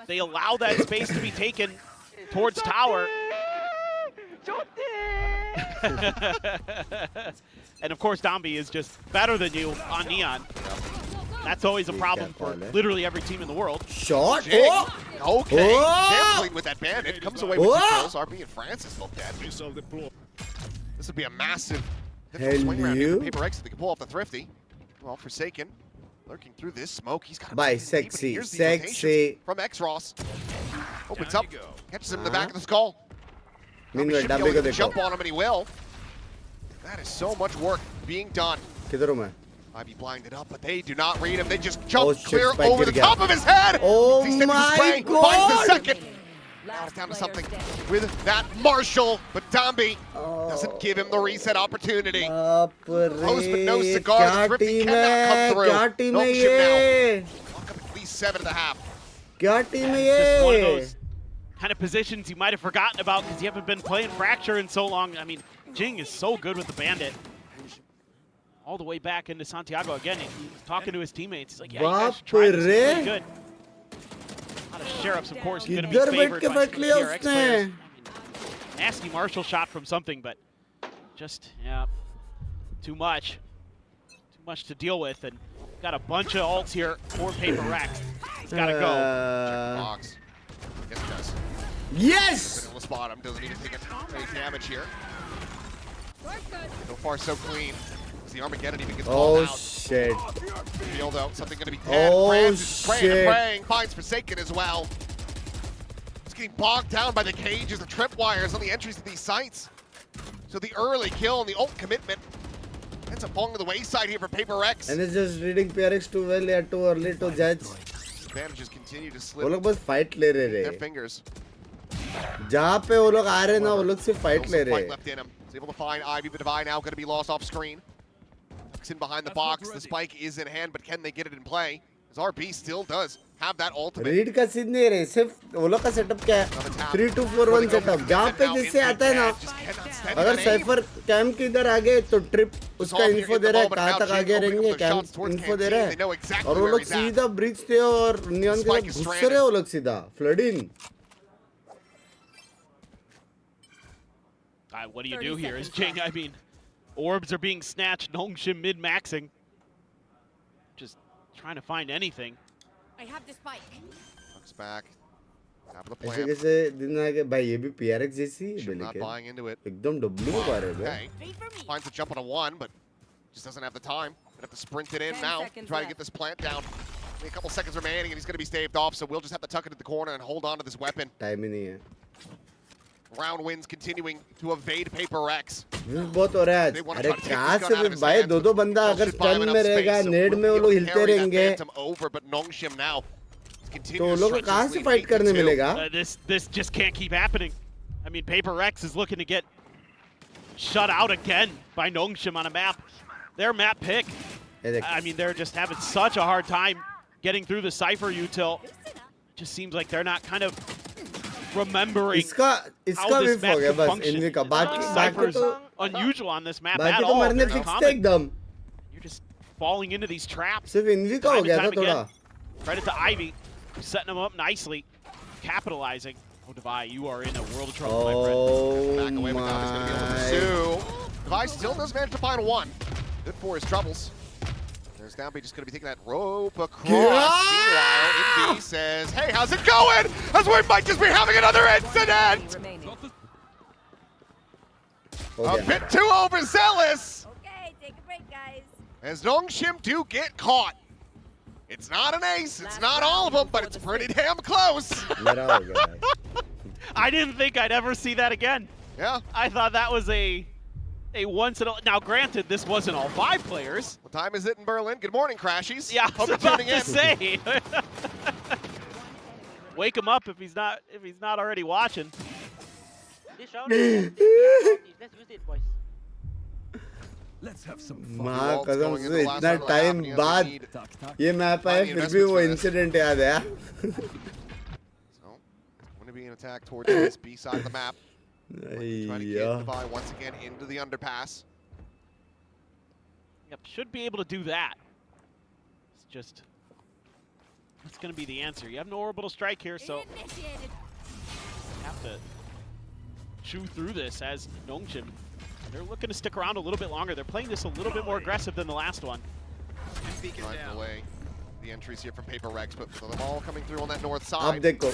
[SPEAKER 7] They allow that space to be taken towards tower. And of course, Dambi is just better than you on Neon. That's always a problem for literally every team in the world.
[SPEAKER 2] Shot.
[SPEAKER 6] Jing.
[SPEAKER 2] Oh.
[SPEAKER 6] Okay,
[SPEAKER 2] Oh.
[SPEAKER 6] sampling with that bandit, comes away with
[SPEAKER 2] Oh.
[SPEAKER 6] 2 kills. RB and Francis both dead. This would be a massive swing round here for PRX if they can pull off the Thrifty. Well, Forsaken lurking through this smoke. He's got a
[SPEAKER 2] Bye,
[SPEAKER 6] deep, but he
[SPEAKER 2] sexy,
[SPEAKER 6] hears these
[SPEAKER 2] sexy.
[SPEAKER 6] rotations from X-Ross. Opens up, catches him in the back of the skull.
[SPEAKER 2] Meanwhile,
[SPEAKER 6] Should be
[SPEAKER 2] Dambi
[SPEAKER 6] able
[SPEAKER 2] को
[SPEAKER 6] to
[SPEAKER 2] देखो.
[SPEAKER 6] jump on him, and he will. That is so much work being done.
[SPEAKER 2] किधर हूँ मैं?
[SPEAKER 6] Ivy blinded up, but they do not read him. They just jump
[SPEAKER 2] Oh, shit,
[SPEAKER 6] clear
[SPEAKER 2] Spike
[SPEAKER 6] over
[SPEAKER 2] गिर
[SPEAKER 6] the
[SPEAKER 2] गया.
[SPEAKER 6] top of his head.
[SPEAKER 2] Oh
[SPEAKER 6] He sticks
[SPEAKER 2] my
[SPEAKER 6] his spray,
[SPEAKER 2] God.
[SPEAKER 6] finds the second. Now it's down to something with that Marshall, but Dambi doesn't give him the reset opportunity. Close but no cigar. The Thrifty cannot come through.
[SPEAKER 2] क्या team
[SPEAKER 6] No
[SPEAKER 2] है
[SPEAKER 6] shit
[SPEAKER 2] ये?
[SPEAKER 6] now. Lock up at least 7.5.
[SPEAKER 2] क्या team है
[SPEAKER 7] Just one of
[SPEAKER 2] ये?
[SPEAKER 7] those kind of positions you might have forgotten about because you haven't been playing Fracture in so long. I mean, Jing is so good with the Bandit. All the way back into Santiago again. He's talking to his teammates. He's like, yeah, you guys should try this. It's really good. A lot of Sheriffs, of course, going to be
[SPEAKER 2] किधर बैठ
[SPEAKER 7] favored
[SPEAKER 2] के
[SPEAKER 7] by
[SPEAKER 2] बैठ
[SPEAKER 7] some
[SPEAKER 2] लिया
[SPEAKER 7] PRX players.
[SPEAKER 2] उसने?
[SPEAKER 7] Nasty Marshall shot from something, but just, yeah, too much. Too much to deal with. And got a bunch of ults here for PRX. It's got to go.
[SPEAKER 6] Box. Yes, it does.
[SPEAKER 2] Yes!
[SPEAKER 6] Middle of the spot him. Doesn't even take any damage here. So far, so clean. The Armageddon even gets called
[SPEAKER 2] Oh
[SPEAKER 6] out.
[SPEAKER 2] shit.
[SPEAKER 6] Field out, something going to be dead.
[SPEAKER 2] Oh,
[SPEAKER 6] Francis is praying
[SPEAKER 2] shit.
[SPEAKER 6] and praying, finds Forsaken as well. He's getting bogged down by the cages, the tripwires on the entries to these sites. So the early kill and the ult commitment ends up falling to the wayside here for PRX.
[SPEAKER 2] And it's just reading PRX too well या too early to judge.
[SPEAKER 6] Advantages continue to
[SPEAKER 2] वो
[SPEAKER 6] slip
[SPEAKER 2] लोग बस fight ले रहे
[SPEAKER 6] their
[SPEAKER 2] रे.
[SPEAKER 6] fingers.
[SPEAKER 2] जहाँ पे वो लोग आ रहे ना वो लोग सिर्फ fight
[SPEAKER 6] Still
[SPEAKER 2] ले
[SPEAKER 6] some
[SPEAKER 2] रहे.
[SPEAKER 6] fight left in him. He's able to find Ivy, but Devi now going to be lost off screen. In behind the box, the spike is in hand, but can they get it in play? As RB still does have that ultimate.
[SPEAKER 2] Read का scene नहीं रहे, सिर्फ वो लोग का setup क्या है? 3-2-4-1 setup. जहाँ पे जैसे आता है ना, अगर साइफर कैम के इधर आ गए तो ट्रिप उसका इन्फो दे रहा है कहाँ तक आगे रहेंगे, कैम इन्फो दे रहा है, और वो लोग सीधा ब्रिज थे और नियॉन के साथ घुस रहे वो लोग सीधा flood in.
[SPEAKER 7] What do you do here? Is Jing, I mean, orbs are being snatched. Nongshim mid-maxing. Just trying to find anything.
[SPEAKER 8] I have the spike.
[SPEAKER 6] Looks back. Top of the
[SPEAKER 2] ऐसे
[SPEAKER 6] plant.
[SPEAKER 2] कैसे दिन आ गए भाई ये भी PRX जैसी है
[SPEAKER 6] Shim not
[SPEAKER 2] लेकिन
[SPEAKER 6] buying into it.
[SPEAKER 2] एकदम डब्ल्यू को पा रहे हैं.
[SPEAKER 6] Okay. Finds a jump on a 1, but just doesn't have the time. Gonna have to sprint it in
[SPEAKER 8] 10
[SPEAKER 6] now.
[SPEAKER 8] seconds
[SPEAKER 6] Try to
[SPEAKER 8] left.
[SPEAKER 6] get this plant down. Only a couple seconds remaining, and he's gonna be staved off. So we'll just have to tuck it in the corner and hold on to this weapon.
[SPEAKER 2] Time ही नहीं है.
[SPEAKER 6] Round wins continuing to evade PRX.
[SPEAKER 2] बहुत हो रहा है. अरे कहाँ से भाई दो बंदा अगर स्टन में रहेगा, नेड में वो लोग हिलते रहेंगे, तो वो लोग कहाँ से फाइट करने मिलेगा?
[SPEAKER 7] This just can't keep happening. I mean, PRX is looking to get shut out again by Nongshim on a map. Their map pick. I mean, they're just having such a hard time getting through the Cypher util. Just seems like they're not kind of remembering
[SPEAKER 2] इसका
[SPEAKER 7] how
[SPEAKER 2] भी
[SPEAKER 7] this map
[SPEAKER 2] हो गया
[SPEAKER 7] can
[SPEAKER 2] बस
[SPEAKER 7] function.
[SPEAKER 2] इनके का बाकी
[SPEAKER 7] Cypher's
[SPEAKER 2] तो
[SPEAKER 7] unusual on this map
[SPEAKER 2] बाकी
[SPEAKER 7] at
[SPEAKER 2] तो
[SPEAKER 7] all.
[SPEAKER 2] मरने
[SPEAKER 7] Very
[SPEAKER 2] फिक्स थे
[SPEAKER 7] common.
[SPEAKER 2] एकदम.
[SPEAKER 7] You're just falling into these traps.
[SPEAKER 2] सिर्फ इनवी का हो गया था थोड़ा.
[SPEAKER 7] Credit to Ivy, who's setting them up nicely, capitalizing. Oh, Devi, you are in a world of trouble, my friend.
[SPEAKER 2] Oh
[SPEAKER 6] Back away with Devi's going to be able to pursue. Devi still does manage to find 1. Good for his troubles. There's Downbeat just going to be taking that rope across. Meanwhile, Invi says, hey, how's it going? As we might just be having another incident. A bit too overzealous. As Nongshim do get caught. It's not an ace, it's not all of them, but it's pretty damn close.
[SPEAKER 7] I didn't think I'd ever see that again.
[SPEAKER 6] Yeah.
[SPEAKER 7] I thought that was a once in a... Now, granted, this wasn't all 5 players.
[SPEAKER 6] What time is it in Berlin? Good morning, Crashies.
[SPEAKER 7] Yeah, I
[SPEAKER 6] Hope
[SPEAKER 7] was
[SPEAKER 6] you're
[SPEAKER 7] about
[SPEAKER 6] tuning in.
[SPEAKER 7] to say. Wake him up if he's not already watching.
[SPEAKER 9] Let's use it, boys.
[SPEAKER 1] Let's have some
[SPEAKER 2] माँ कसम से इतना time बाद ये map आया फिर भी वो इंसिडेंट याद है यार.
[SPEAKER 6] So, it's going to be an attack towards this B side of the map. Trying to get Levi once again into the underpass.
[SPEAKER 7] Yep, should be able to do that. It's just, that's going to be the answer. You have no orbital strike here, so you have to chew through this as Nongshim. They're looking to stick around a little bit longer. They're playing this a little bit more aggressive than the last one.
[SPEAKER 6] Driving away the entries here from PRX, but them all coming through on that north side.
[SPEAKER 2] अब देखो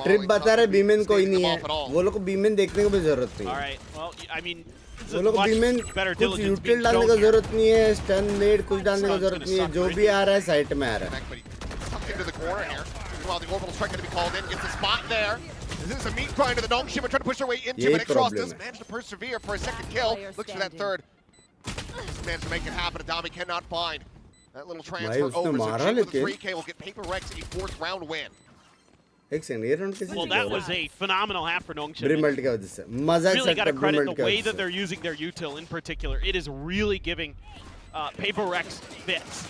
[SPEAKER 2] trip बता रहे बीमेन कोई नहीं है. वो लोग को बीमेन देखने को भी जरूरत नहीं.
[SPEAKER 7] All right, well, I mean,
[SPEAKER 2] वो लोग को बीमेन कुछ यूटिल डालने का जरूरत नहीं है. स्टन नेड कुछ डालने का जरूरत नहीं है. जो भी आ रहा है साइट में आ रहा है.
[SPEAKER 6] Into the corner here. Meanwhile, the orbital strike going to be called in. Gets a spot there. This is a meat grind to the Nongshim. Trying to push their way into it. Xross does manage to persevere for a second kill. Looks for that third. Managed to make it happen. Adami cannot find that little transfer over. So Jim with the 3K will get PRX a 4th round win.
[SPEAKER 7] Well, that was a phenomenal half for Nongshim.
[SPEAKER 2] Brimalt की वजह से मजा
[SPEAKER 7] really got to credit the way that they're using their util in particular. It is really giving PRX fits.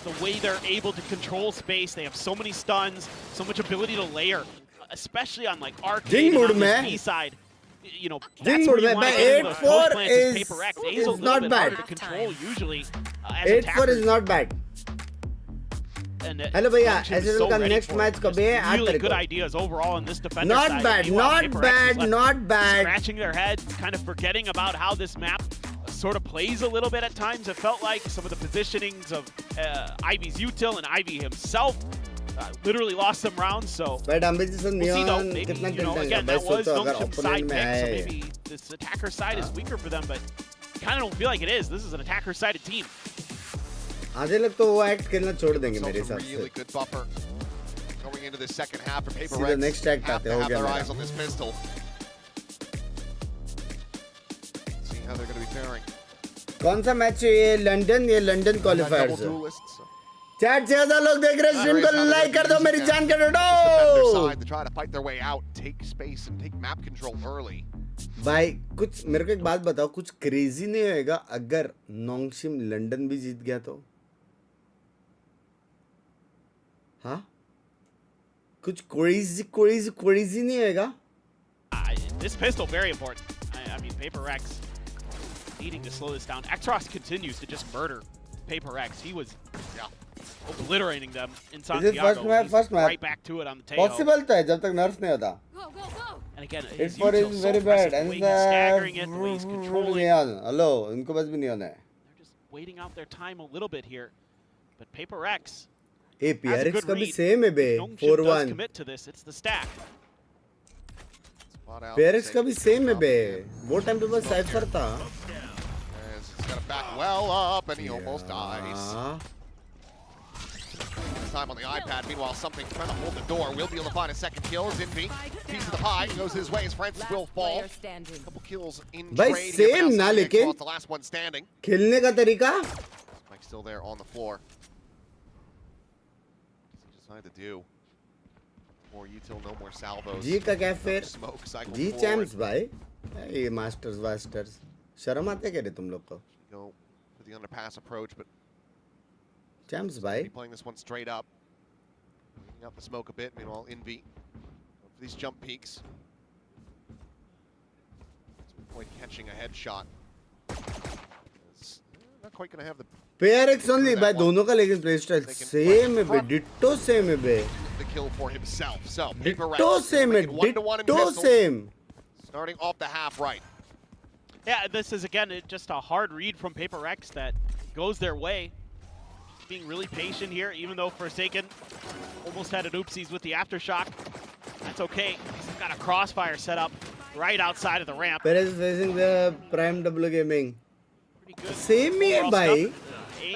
[SPEAKER 7] The way they're able to control space. They have so many stuns, so much ability to layer, especially on like arcade and on this B side. You know, that's where you want to get into those plants as PRX. A is a little bit harder to control usually as
[SPEAKER 2] 8-4 is not bad. Hello भैया, SSL का next match कब है? 8
[SPEAKER 7] Really
[SPEAKER 2] तारीख
[SPEAKER 7] good
[SPEAKER 2] को.
[SPEAKER 7] ideas overall on this defender side.
[SPEAKER 2] Not bad, not bad, not bad.
[SPEAKER 7] Scratching their heads, kind of forgetting about how this map sort of plays a little bit at times. It felt like some of the positionings of Ivy's util and Ivy himself literally lost some rounds. So we'll see though. Maybe, you know, again, that was Nongshim's side pick, so maybe this attacker side is weaker for them, but kind of don't feel like it is. This is an attacker-sided team.
[SPEAKER 2] आधे लोग तो वो act करना छोड़ देंगे मेरे हिसाब से.
[SPEAKER 6] Really good buffer going into the second half for PRX.
[SPEAKER 2] See the next act
[SPEAKER 6] have
[SPEAKER 2] आते
[SPEAKER 6] to
[SPEAKER 2] हो
[SPEAKER 6] have
[SPEAKER 2] गया
[SPEAKER 6] their
[SPEAKER 2] मेरा.
[SPEAKER 6] eyes on this pistol. See how they're going to be faring.
[SPEAKER 2] कौन सा मैच है ये? लंदन, ये London क्वालिफायर्स है. चैट 6000 लोग देख रहे हैं. स्ट्रीम को लाइक कर दो, मेरी जान कर दो.
[SPEAKER 6] To try to fight their way out, take space and take map control early.
[SPEAKER 2] भाई कुछ मेरे को एक बात बताओ, कुछ क्रेजी नहीं होएगा अगर नोंगशिम लंदन भी जीत गया तो? हाँ, कुछ क्रेजी नहीं होएगा?
[SPEAKER 7] This pistol very important. I mean, PRX needing to slow this down. Xross continues to just murder PRX. He was obliterating them in Santiago.
[SPEAKER 2] First match.
[SPEAKER 7] Right back to it on the tail.
[SPEAKER 2] Possible था जब तक nerf नहीं होता.
[SPEAKER 7] And again,
[SPEAKER 2] His util is very bad.
[SPEAKER 7] The way he's staggering it, the way he's controlling it.
[SPEAKER 2] Hello, इनको बस भी नहीं होना है.
[SPEAKER 7] They're just waiting out their time a little bit here. But PRX
[SPEAKER 2] A PRX का भी same है बे. 4-1.
[SPEAKER 7] Commit to this. It's the stack.
[SPEAKER 2] PRX का भी same है बे. वो टाइम पे बस cypher था.
[SPEAKER 6] He's got to back well up, and he almost dies. This time on the iPad. Meanwhile, something trying to hold the door. Will be able to find a second kill. Is Envy. Piece of the pie goes his way as Francis will fall. A couple kills in
[SPEAKER 2] भाई
[SPEAKER 6] trade.
[SPEAKER 2] same ना लेकिन.
[SPEAKER 6] The last one standing.
[SPEAKER 2] खेलने का तरीका.
[SPEAKER 6] Mike still there on the floor. What's he decided to do? More util, no more salvos.
[SPEAKER 2] जी का क्या फिर?
[SPEAKER 6] Smoke cycle
[SPEAKER 2] जी
[SPEAKER 6] forward.
[SPEAKER 2] Champs भाई. ये मास्टर्स. शर्म आते क्या रे तुम लोग को?
[SPEAKER 6] Go for the underpass approach, but
[SPEAKER 2] champs भाई.
[SPEAKER 6] playing this one straight up. Bringing out the smoke a bit. Meanwhile, Envy for these jump peaks. Point catching a headshot. It's not quite going to have the
[SPEAKER 2] PRX only भाई दोनों का लेकिन play style same है बे. Ditto same है बे.
[SPEAKER 6] the kill for himself. So
[SPEAKER 2] Ditto same है. Ditto same.
[SPEAKER 6] Starting off the half right.
[SPEAKER 7] Yeah, this is again just a hard read from PRX that goes their way. Being really patient here, even though Forsaken almost had an oopsies with the aftershock. That's okay. He's got a crossfire set up right outside of the ramp.
[SPEAKER 2] PRX facing the Prime W Gaming.
[SPEAKER 7] Pretty good.
[SPEAKER 2] Same ही है
[SPEAKER 7] Overall
[SPEAKER 2] भाई.
[SPEAKER 7] stuff.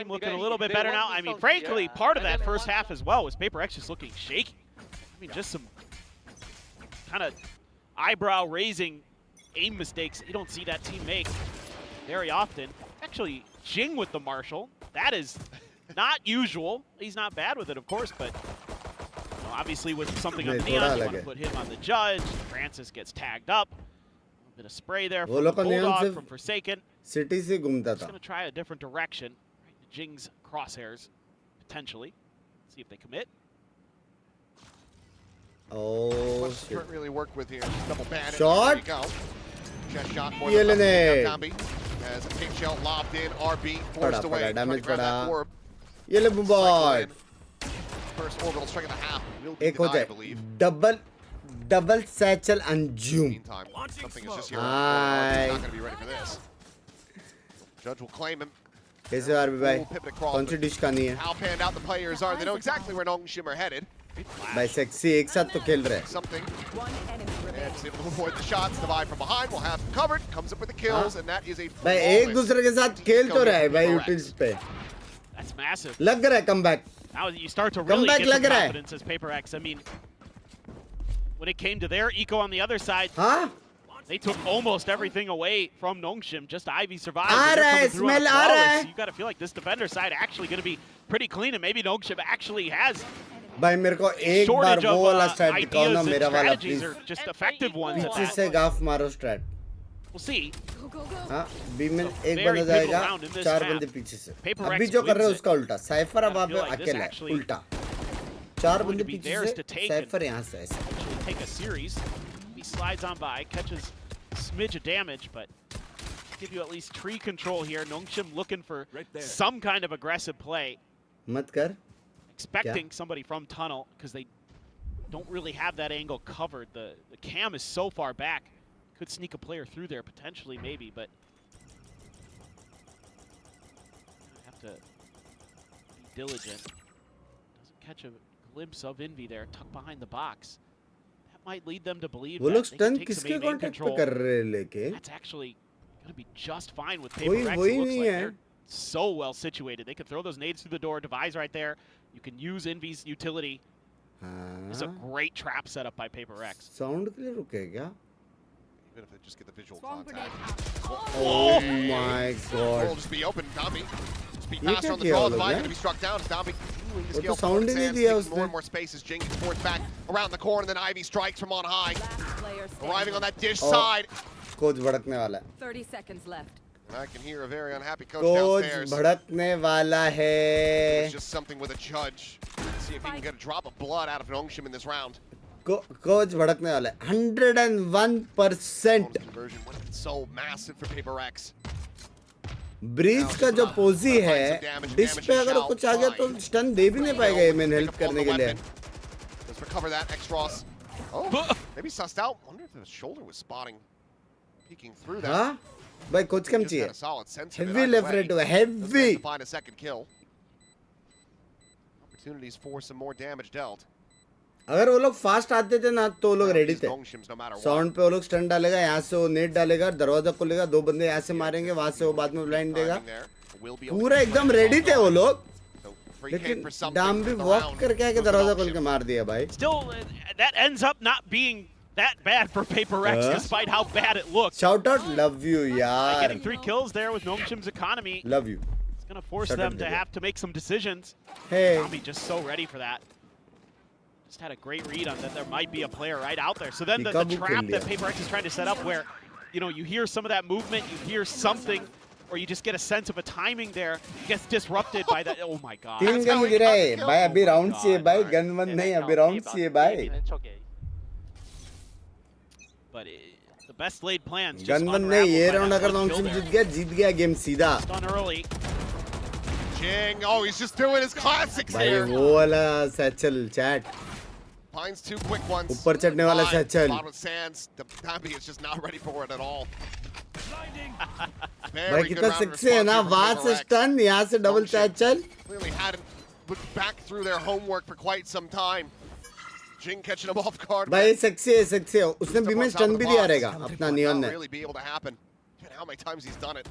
[SPEAKER 7] Team looking a little bit better now. I mean, frankly, part of that first half as well was PRX just looking shaky. I mean, just some kind of eyebrow-raising aim mistakes you don't see that team make very often. Actually, Jing with the Marshall. That is not usual. He's not bad with it, of course, but you know, obviously with something on the Neon, you want to put him on the judge. Francis gets tagged up. A bit of spray there from the Bulldog from Forsaken.
[SPEAKER 2] City से घूमता
[SPEAKER 7] Just
[SPEAKER 2] था.
[SPEAKER 7] going to try a different direction. Right, Jing's crosshairs, potentially. See if they commit.
[SPEAKER 2] Oh,
[SPEAKER 6] What's Sprint really work with here? Double ban.
[SPEAKER 2] Shot.
[SPEAKER 6] There you go. Chest shot more than Tambi. As a pink shell lobbed in, RB forced away.
[SPEAKER 2] Damage पड़ा.
[SPEAKER 6] Orb.
[SPEAKER 2] ये ले boy.
[SPEAKER 6] First orbital strike of the half. Will be
[SPEAKER 2] एक हो
[SPEAKER 6] denied, I
[SPEAKER 2] जाए.
[SPEAKER 6] believe.
[SPEAKER 2] Double satchel Anjum.
[SPEAKER 6] Meantime, something is just here. He's not going to be ready for this. Judge will claim him.
[SPEAKER 2] कैसे are भाई? कौन सी dish खानी है?
[SPEAKER 6] How panned out the players are. They know exactly where Nongshim are headed.
[SPEAKER 2] भाई sexy एक साथ तो खेल रहे हैं.
[SPEAKER 6] Something. And is able to avoid the shots. The vibe from behind will have him covered. Comes up with the kills, and that is a.
[SPEAKER 2] भाई एक दूसरे के साथ खेल तो रहे हैं भाई यूटिल्स पे.
[SPEAKER 7] That's massive.
[SPEAKER 2] लग रहा है comeback.
[SPEAKER 7] Now you start to really get some confidence as PRX. I mean, when it came to their eco on the other side, they took almost everything away from Nongshim. Just Ivy survived.
[SPEAKER 2] Smell
[SPEAKER 7] you got to feel like this defender side actually going to be pretty clean, and maybe Nongshim actually has
[SPEAKER 2] भाई मेरे को एक बार वो वाला straight दिखाओ ना मेरा वाला प्लीज.
[SPEAKER 7] just effective ones.
[SPEAKER 2] पीछे से गाफ मारो स्ट्रैट.
[SPEAKER 7] We'll see.
[SPEAKER 2] हाँ, बी में एक बंदा जाएगा, 4 बंदे पीछे से. अभी जो कर रहे हैं उसका उल्टा. साइफर अब अकेला है, उल्टा. 4 बंदे पीछे से, साइफर यहाँ से ऐसे.
[SPEAKER 7] Take a series. He slides on by, catches a smidge of damage, but give you at least tree control here. Nongshim looking for some kind of aggressive play.
[SPEAKER 2] मत कर.
[SPEAKER 7] Expecting somebody from tunnel because they don't really have that angle covered. The cam is so far back. Could sneak a player through there potentially, maybe, but have to be diligent. Doesn't catch a glimpse of Envy there, tucked behind the box. That might lead them to believe that they can take some aim control. That's actually going to be just fine with PRX. It looks like they're so well situated. They could throw those nades through the door, Devise right there. You can use Envy's utility. It's a great trap set up by PRX.
[SPEAKER 2] Sound के लिए रुके क्या?
[SPEAKER 6] Even if they just get the visual contact.
[SPEAKER 2] Oh my god.
[SPEAKER 6] Will just be open, Tommy. Speed faster on the draw. The Divine going to be struck down. Tommy continuing to scale forward. Sands more and more space as Jing gets forced back around the corner. And then Ivy strikes from on high. Arriving on that dish side.
[SPEAKER 2] Coach भड़कने वाला है.
[SPEAKER 8] 30 seconds left.
[SPEAKER 6] I can hear a very unhappy coach downstairs.
[SPEAKER 2] Coach भड़कने वाला है.
[SPEAKER 6] It's just something with a judge. Let's see if he can get a drop of blood out of Nongshim in this round.
[SPEAKER 2] Coach भड़कने वाला है. 101%.
[SPEAKER 6] Conversion would have been so massive for PRX.
[SPEAKER 2] Breach का जो पोजी है, dish पे अगर कुछ आ गया तो स्टन दे भी नहीं पाएगा ये मेन हेल्प करने के लिए.
[SPEAKER 6] Let's recover that. X-Ross. Oh, maybe sussed out. Wonder if the shoulder was spotting, peeking through that.
[SPEAKER 2] हाँ, भाई कोच कम चाहिए. Heavy left right हुआ, heavy.
[SPEAKER 6] Find a second kill. Opportunities for some more damage dealt.
[SPEAKER 2] अगर वो लोग fast आते थे ना तो वो लोग रेडी थे. साउंड पे वो लोग स्टन डालेगा, यहाँ से वो नेट डालेगा, दरवाजा खोलेगा, 2 बंदे यहाँ से मारेंगे, वहाँ से वो बाद में ब्लाइंड देगा. पूरा एकदम रेडी थे वो लोग. लेकिन डाम भी वॉक करके आके दरवाजा खोल के मार दिया भाई.
[SPEAKER 7] Still, that ends up not being that bad for PRX, despite how bad it looks.
[SPEAKER 2] Shout out, love you, yaar.
[SPEAKER 7] Getting 3 kills there with Nongshim's economy.
[SPEAKER 2] Love you.
[SPEAKER 7] It's gonna force them to have to make some decisions.
[SPEAKER 2] Hey.
[SPEAKER 7] Tommy just so ready for that. Just had a great read on that there might be a player right out there. So then the trap that PRX is trying to set up where, you know, you hear some of that movement, you hear something, or you just get a sense of a timing there, gets disrupted by that. Oh my god.
[SPEAKER 2] 3 gun गिरा है भाई. अभी round चाहिए भाई. Gun one नहीं, अभी round चाहिए भाई.
[SPEAKER 7] But the best laid plans.
[SPEAKER 2] Gun one नहीं, ये राउंड अगर नॉन्गशिम जीत गया गेम सीधा.
[SPEAKER 7] Done early.
[SPEAKER 6] Jing, oh, he's just doing his classics here.
[SPEAKER 2] भाई वो वाला satchel chat.
[SPEAKER 6] Finds 2 quick ones.
[SPEAKER 2] ऊपर चढ़ने वाला satchel.
[SPEAKER 6] Bottom sands. The Tambi is just not ready for it at all.
[SPEAKER 2] भाई कितना सेक्सी है ना. वहाँ से स्टन, यहाँ से double satchel.
[SPEAKER 6] Clearly hadn't looked back through their homework for quite some time. Jing catching him off guard.
[SPEAKER 2] भाई sexy है, सेक्सी है. उसने बी में स्टन भी दिया रहेगा अपना नियॉन ने.
[SPEAKER 6] Really be able to happen. How many times he's done it.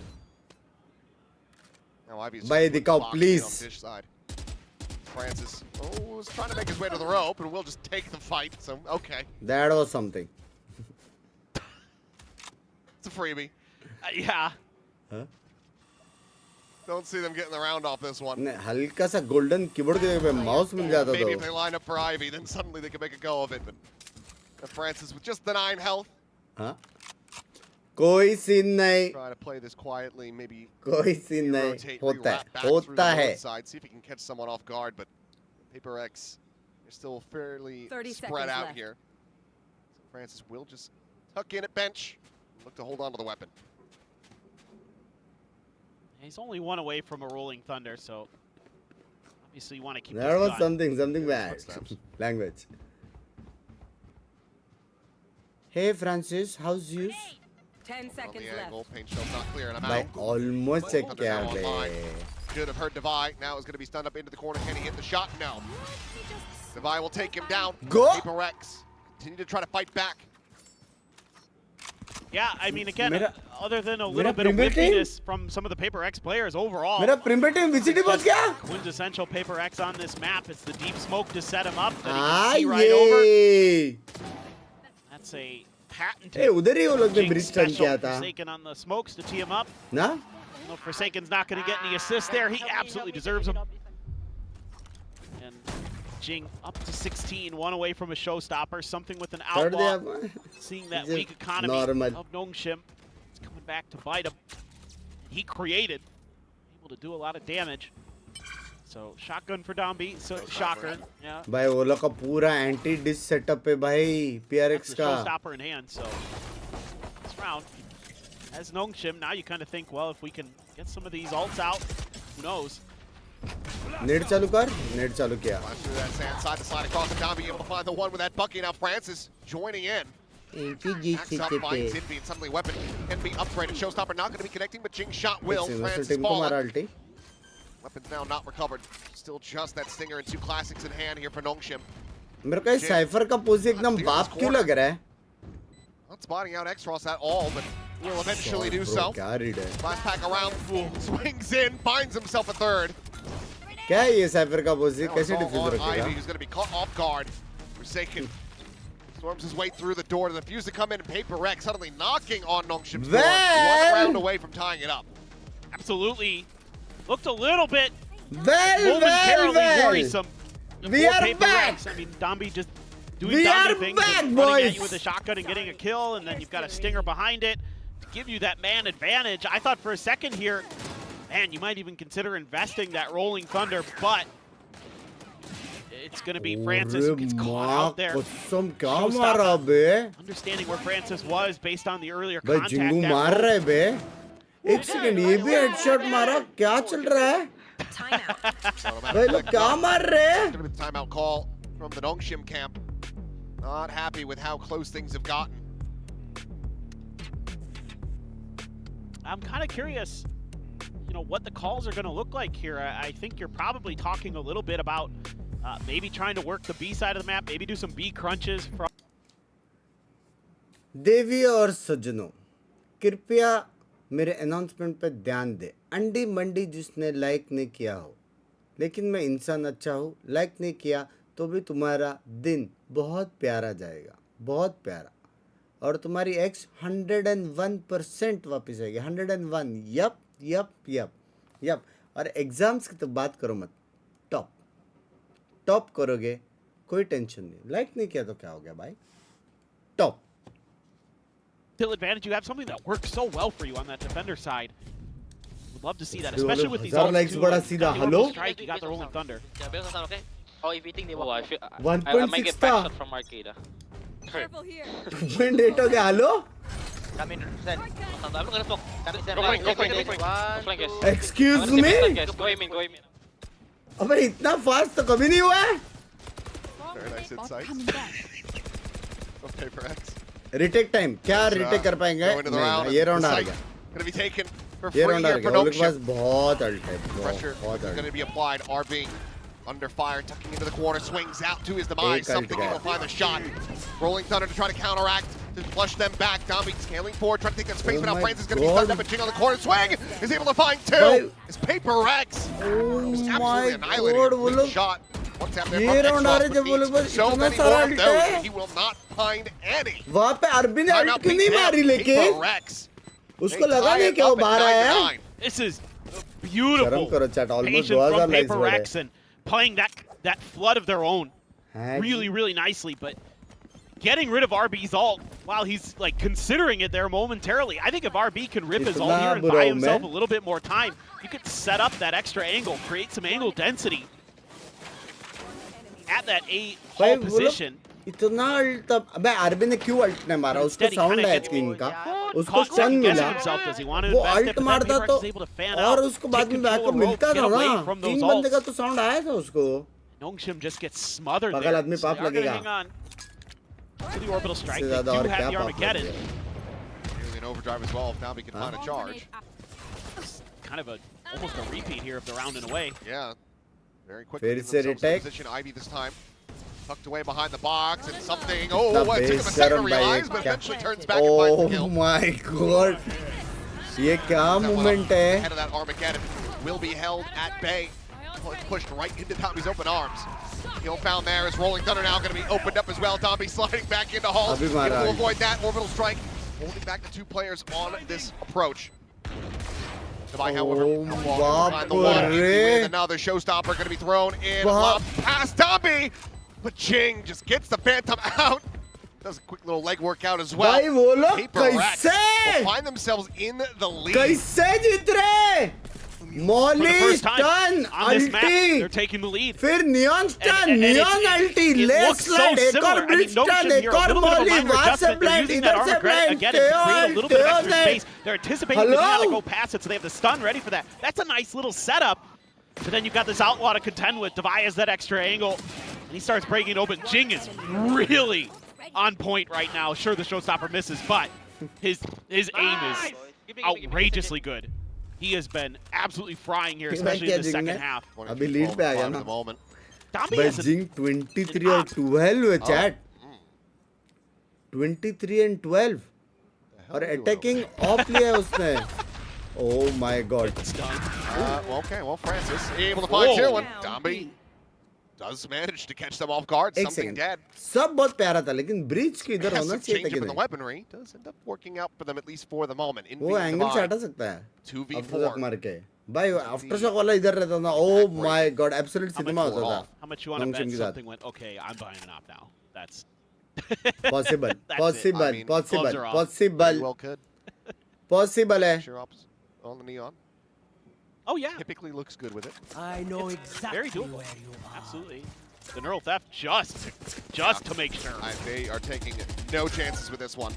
[SPEAKER 6] Now Ivy's
[SPEAKER 2] Bhai,
[SPEAKER 6] just
[SPEAKER 2] dikao,
[SPEAKER 6] boxing
[SPEAKER 2] please.
[SPEAKER 6] on Dish side. Francis was trying to make his way to the rope, and we'll just take the fight. So okay,
[SPEAKER 2] That was something.
[SPEAKER 6] it's a freebie.
[SPEAKER 7] Yeah.
[SPEAKER 2] Huh?
[SPEAKER 6] Don't see them getting the round off this one.
[SPEAKER 2] नहीं, हल्का सा golden keyboard के पे mouse मिल जाता
[SPEAKER 6] Maybe
[SPEAKER 2] तो.
[SPEAKER 6] if they line up for Ivy, then suddenly they can make a go of it. But Francis with just the 9 health.
[SPEAKER 2] हाँ? कोई scene नहीं.
[SPEAKER 6] Try to play this quietly, maybe
[SPEAKER 2] कोई scene नहीं.
[SPEAKER 6] rotate,
[SPEAKER 2] होता है.
[SPEAKER 6] re-wrap back through the
[SPEAKER 2] होता है.
[SPEAKER 6] north side, see if he can catch someone off guard. But PRX is still fairly
[SPEAKER 8] 30
[SPEAKER 6] spread
[SPEAKER 8] seconds
[SPEAKER 6] out
[SPEAKER 8] left.
[SPEAKER 6] here. So Francis will just tuck in at bench, look to hold on to the weapon.
[SPEAKER 7] He's only one away from a rolling thunder, so obviously you want to keep
[SPEAKER 2] That
[SPEAKER 7] this
[SPEAKER 2] was
[SPEAKER 7] gun.
[SPEAKER 2] something bad.
[SPEAKER 6] Footsteps.
[SPEAKER 2] Language. Hey Francis, how's you?
[SPEAKER 8] 10
[SPEAKER 6] On
[SPEAKER 8] seconds
[SPEAKER 6] the
[SPEAKER 8] left.
[SPEAKER 6] angle, paint shell's not clear, and I'm
[SPEAKER 2] By
[SPEAKER 6] out.
[SPEAKER 2] almost check
[SPEAKER 6] Thunder
[SPEAKER 2] किया
[SPEAKER 6] now online.
[SPEAKER 2] Bay.
[SPEAKER 6] Should have heard Devi. Now is going to be stunned up into the corner. Can he hit the shot? No. Devi will take him down.
[SPEAKER 2] Go!
[SPEAKER 6] PRX continue to try to fight back.
[SPEAKER 7] Yeah, I mean, again,
[SPEAKER 2] मेरा-
[SPEAKER 7] other than a little bit of
[SPEAKER 2] primitive team?
[SPEAKER 7] whipiness from some of the PRX players overall,
[SPEAKER 2] मेरा primitive VCT पहुंच गया.
[SPEAKER 7] quintessential PRX on this map. It's the deep smoke to set him up that he
[SPEAKER 2] Ah
[SPEAKER 7] can see right over.
[SPEAKER 2] ये.
[SPEAKER 7] That's a patented
[SPEAKER 2] ए उधर ही वो लोग ने
[SPEAKER 7] Jinx
[SPEAKER 2] bridge turn
[SPEAKER 7] special.
[SPEAKER 2] किया था.
[SPEAKER 7] Forsaken on the smokes to tee him up.
[SPEAKER 2] ना?
[SPEAKER 7] No, Forsaken's not going to get any assists there. He absolutely deserves them. And Jing up to 16, one away from a showstopper. Something with an
[SPEAKER 2] Third
[SPEAKER 7] outlaw.
[SPEAKER 2] day
[SPEAKER 7] Seeing that
[SPEAKER 2] Just
[SPEAKER 7] weak economy
[SPEAKER 2] normal.
[SPEAKER 7] of Nongshim. It's coming back to bite him. He created, able to do a lot of damage. So shotgun for Dombi, so shocker. Yeah.
[SPEAKER 2] भाई वो लोग का पूरा anti dish setup है भाई
[SPEAKER 7] That's
[SPEAKER 2] PRX
[SPEAKER 7] the
[SPEAKER 2] का.
[SPEAKER 7] showstopper in hand, so this round, as Nongshim, now you kind of think, well, if we can get some of these ults out, who knows?
[SPEAKER 2] Net चालू कर. Net चालू किया.
[SPEAKER 6] Flash through that sand, side to side across the down, being able to find the one with that bucket. Now Francis joining in. Backs up, finds Envy, and suddenly weapon can be upgraded. Showstopper not going to be connecting, but Jing shot will. Francis
[SPEAKER 2] team को मारा
[SPEAKER 6] fallen.
[SPEAKER 2] ulti.
[SPEAKER 6] Weapons now not recovered. Still just that Stinger and 2 classics in hand here for Nongshim.
[SPEAKER 2] मेरे को ये cipher का pose एकदम बाप क्यों लग रहा है?
[SPEAKER 6] Not spotting out X-Ross at all, but will eventually do
[SPEAKER 2] Bro,
[SPEAKER 6] so.
[SPEAKER 2] क्या read है?
[SPEAKER 6] Last pack around, swings in, finds himself a third.
[SPEAKER 2] क्या है ये साइफर का पोज?
[SPEAKER 6] Now it's
[SPEAKER 2] कैसे
[SPEAKER 6] all
[SPEAKER 2] डिफ्यूज
[SPEAKER 6] on
[SPEAKER 2] रखेगा?
[SPEAKER 6] Ivy, who's going to be caught off guard. Forsaken storms his way through the door to the fuse to come in, and PRX suddenly knocking on Nongshim's door.
[SPEAKER 2] Well-
[SPEAKER 6] 1 round away from tying it up.
[SPEAKER 7] Absolutely. Looked a little bit
[SPEAKER 2] Well,
[SPEAKER 7] momentarily
[SPEAKER 2] well.
[SPEAKER 7] worrisome.
[SPEAKER 2] We
[SPEAKER 7] for
[SPEAKER 2] are
[SPEAKER 7] PRX.
[SPEAKER 2] back.
[SPEAKER 7] I mean, Dombi just doing
[SPEAKER 2] We
[SPEAKER 7] Dombi
[SPEAKER 2] are
[SPEAKER 7] things,
[SPEAKER 2] back,
[SPEAKER 7] and running at
[SPEAKER 2] boys.
[SPEAKER 7] you with a shotgun and getting a kill, and then you've got a stinger behind it to give you that man advantage. I thought for a second here, man, you might even consider investing that rolling thunder, but it's going to be Francis who gets caught out there.
[SPEAKER 2] कसम क्या
[SPEAKER 7] Showstopper.
[SPEAKER 2] मारा बे?
[SPEAKER 7] Understanding where Francis was based on the earlier
[SPEAKER 2] भाई
[SPEAKER 7] contact.
[SPEAKER 2] Xingu
[SPEAKER 7] that
[SPEAKER 2] मार
[SPEAKER 7] roll-
[SPEAKER 2] रहा है बे? एक second ये भी हेडशॉट मारा क्या चल रहा है? भाई लोग क्या मार रहे हैं?
[SPEAKER 6] Going to be the timeout call from the Nongshim camp. Not happy with how close things have gotten.
[SPEAKER 7] I'm kind of curious, you know, what the calls are going to look like here. I think you're probably talking a little bit about maybe trying to work the B side of the map, maybe do some B crunches.
[SPEAKER 2] देवी और सज्जनों, कृपया मेरे announcement पे ध्यान दे. अंडी मंडी जिसने like नहीं किया हो, लेकिन मैं इंसान अच्छा हूँ, लाइक नहीं किया तो भी तुम्हारा दिन बहुत प्यारा जाएगा, बहुत प्यारा. और तुम्हारी एक्स 101% वापस आएगी. 101. Yep yep yep yep. और एग्जाम्स की तो बात करो मत. टॉप करोगे, कोई टेंशन नहीं. लाइक नहीं किया तो क्या हो गया भाई? Top.
[SPEAKER 7] Still advantage, you have something that works so well for you on that defender side. Would love to see that,
[SPEAKER 2] Dude,
[SPEAKER 7] especially with these
[SPEAKER 2] 1000
[SPEAKER 7] ults
[SPEAKER 2] likes
[SPEAKER 7] too.
[SPEAKER 2] बड़ा
[SPEAKER 7] Like,
[SPEAKER 2] सीधा,
[SPEAKER 7] got the
[SPEAKER 2] hello?
[SPEAKER 7] orbital strike, you got the rolling thunder.
[SPEAKER 9] Yeah, Binks on, okay? Oh, if you think they walk. I might
[SPEAKER 2] 1.6
[SPEAKER 9] get
[SPEAKER 2] था.
[SPEAKER 9] backshot from arcade.
[SPEAKER 8] Careful here.
[SPEAKER 2] 2.8 हो गया. Hello?
[SPEAKER 9] Come in, Zen. I'm not gonna smoke.
[SPEAKER 7] Go flank, go flank.
[SPEAKER 2] Excuse me?
[SPEAKER 9] Go aim in, go aim in.
[SPEAKER 2] अबे इतना fast तो कभी नहीं हुआ है.
[SPEAKER 6] Very nice insight. Of PRX.
[SPEAKER 2] Retake time. क्या रिटेक कर पाएंगे?
[SPEAKER 6] Going to the round.
[SPEAKER 2] नहीं, ये राउंड
[SPEAKER 6] The
[SPEAKER 2] आ
[SPEAKER 6] site
[SPEAKER 2] गया.
[SPEAKER 6] Going to be taken for
[SPEAKER 2] ये
[SPEAKER 6] free
[SPEAKER 2] राउंड आ
[SPEAKER 6] here
[SPEAKER 2] गया.
[SPEAKER 6] for
[SPEAKER 2] उनके पास
[SPEAKER 6] Nongshim.
[SPEAKER 2] बहुत अल्ट है.
[SPEAKER 6] Pressure
[SPEAKER 2] बहुत
[SPEAKER 6] is going to
[SPEAKER 2] ult.
[SPEAKER 6] be applied. RB under fire, tucking into the corner, swings out to his demise.
[SPEAKER 2] Ek ult
[SPEAKER 6] Something
[SPEAKER 2] gaya.
[SPEAKER 6] will find the shot. Rolling Thunder to try to counteract. to flush them back. Dambi scaling forward, trying to take that space, but now Francis is going to be stunned up and Jing on the corner. Swing is able to find two. It's PRX. Just absolutely annihilated. Big shot. What's happening there from Extros? So many more of those. He will not find any.
[SPEAKER 2] वहाँ पे अरबी ने alt क्यों नहीं मारी लेके? उसको लगा नहीं क्या वो बाहर आया?
[SPEAKER 7] This is beautiful patience from PRX and playing that flood of their own really nicely, but getting rid of RB's ult while he's like considering it there momentarily. I think if RB can rip his ult here and buy himself a little bit more time, you could set up that extra angle, create some angle density at that A hall position.
[SPEAKER 2] इतना alt अबे RB ने क्यों alt ने मारा? उसको sound है king का, उसको स्टन मिला, वो अल्ट मारता तो और उसको बाद में बैकअप मिलता था ना, 3 बंदे का तो साउंड आया था उसको.
[SPEAKER 7] Nongshim just gets smothered
[SPEAKER 2] there. आदमी पाप लगेगा.
[SPEAKER 7] To the orbital strike, they do have the Armageddon.
[SPEAKER 6] Nearly an overdrive as well if Nabi can find a charge.
[SPEAKER 7] Kind of almost a repeat here of the round and away.
[SPEAKER 6] Yeah, very quickly. Position Ivy this time. Tucked away behind the box and something. Oh, it took him a second to realize, but eventually turns back and finds the kill.
[SPEAKER 2] Oh my god. ये क्या movement है?
[SPEAKER 6] Head of that Armageddon will be held at bay. It's pushed right into Dambi's open arms. Kill found there is Rolling Thunder now going to be opened up as well. Dambi sliding back into Hall. Able to avoid that orbital strike, holding back the 2 players on this approach. Devi, however, behind the wall. Another showstopper going to be thrown in. Past Dambi. But Jing just gets the Phantom out. Does a quick little leg workout as well. PRX will find themselves in the lead.
[SPEAKER 2] कैसे जीत रहे? Molly stun ulti.
[SPEAKER 7] They're taking the lead.
[SPEAKER 2] फिर neon stun, neon ulti, left slide, एक और blitz stun, एक और Molly, वहाँ से blind, इधर से blind, Teo.
[SPEAKER 7] They're anticipating they're going to go past it, so they have the stun ready for that. That's a nice little setup. But then you've got this Outlaw to contend with. Devi has that extra angle. And he starts breaking it open. Jing is really on point right now. Sure, the showstopper misses, but his aim is outrageously good. He has been absolutely frying here, especially in the second half.
[SPEAKER 2] अभी lead पे आ गया ना. But Jing 23 और 12 है chat. 23 and 12. और attacking off लिया है उसने. Oh my god.
[SPEAKER 6] Okay, well Francis able to find two, and Dambi does manage to catch them off guard. Something dead.
[SPEAKER 2] सब बहुत प्यारा था, लेकिन ब्रीच के इधर होना चाहिए था कि
[SPEAKER 6] नहीं. The weaponry does end up working out for them at least for the moment.
[SPEAKER 2] वो एंगल से हटा सकता है.
[SPEAKER 6] 2v4
[SPEAKER 2] मार के. भाई आफ्टर शॉक वाला इधर रहता था. Oh my god, absolute cinema होता था.
[SPEAKER 7] How much you want to bet something went? Okay, I'm buying an op now. That's
[SPEAKER 2] possible.
[SPEAKER 6] Well could.
[SPEAKER 2] Possible है.
[SPEAKER 6] On the neon.
[SPEAKER 7] Oh yeah.
[SPEAKER 6] Typically looks good with it.
[SPEAKER 1] I know exactly
[SPEAKER 7] very doable.
[SPEAKER 1] Where you are.
[SPEAKER 7] Absolutely. The neural theft just to make sure.
[SPEAKER 6] They are taking no chances with this one.